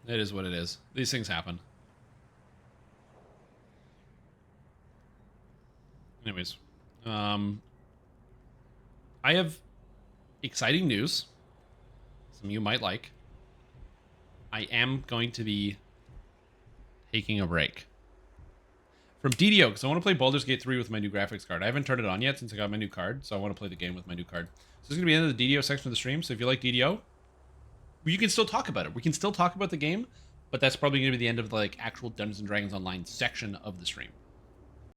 It is what it is. These things happen. Anyways, I have exciting news. Some of you might like. I am going to be taking a break from DDO because I want to play Baldur's Gate 3 with my new graphics card. I haven't turned it on yet since I got my new card, so I want to play the game with my new card. So this is going to be the end of the DDO section of the stream, so if you like DDO, you can still talk about it. We can still talk about the game, but that's probably going to be the end of the like actual Dungeons & Dragons Online section of the stream.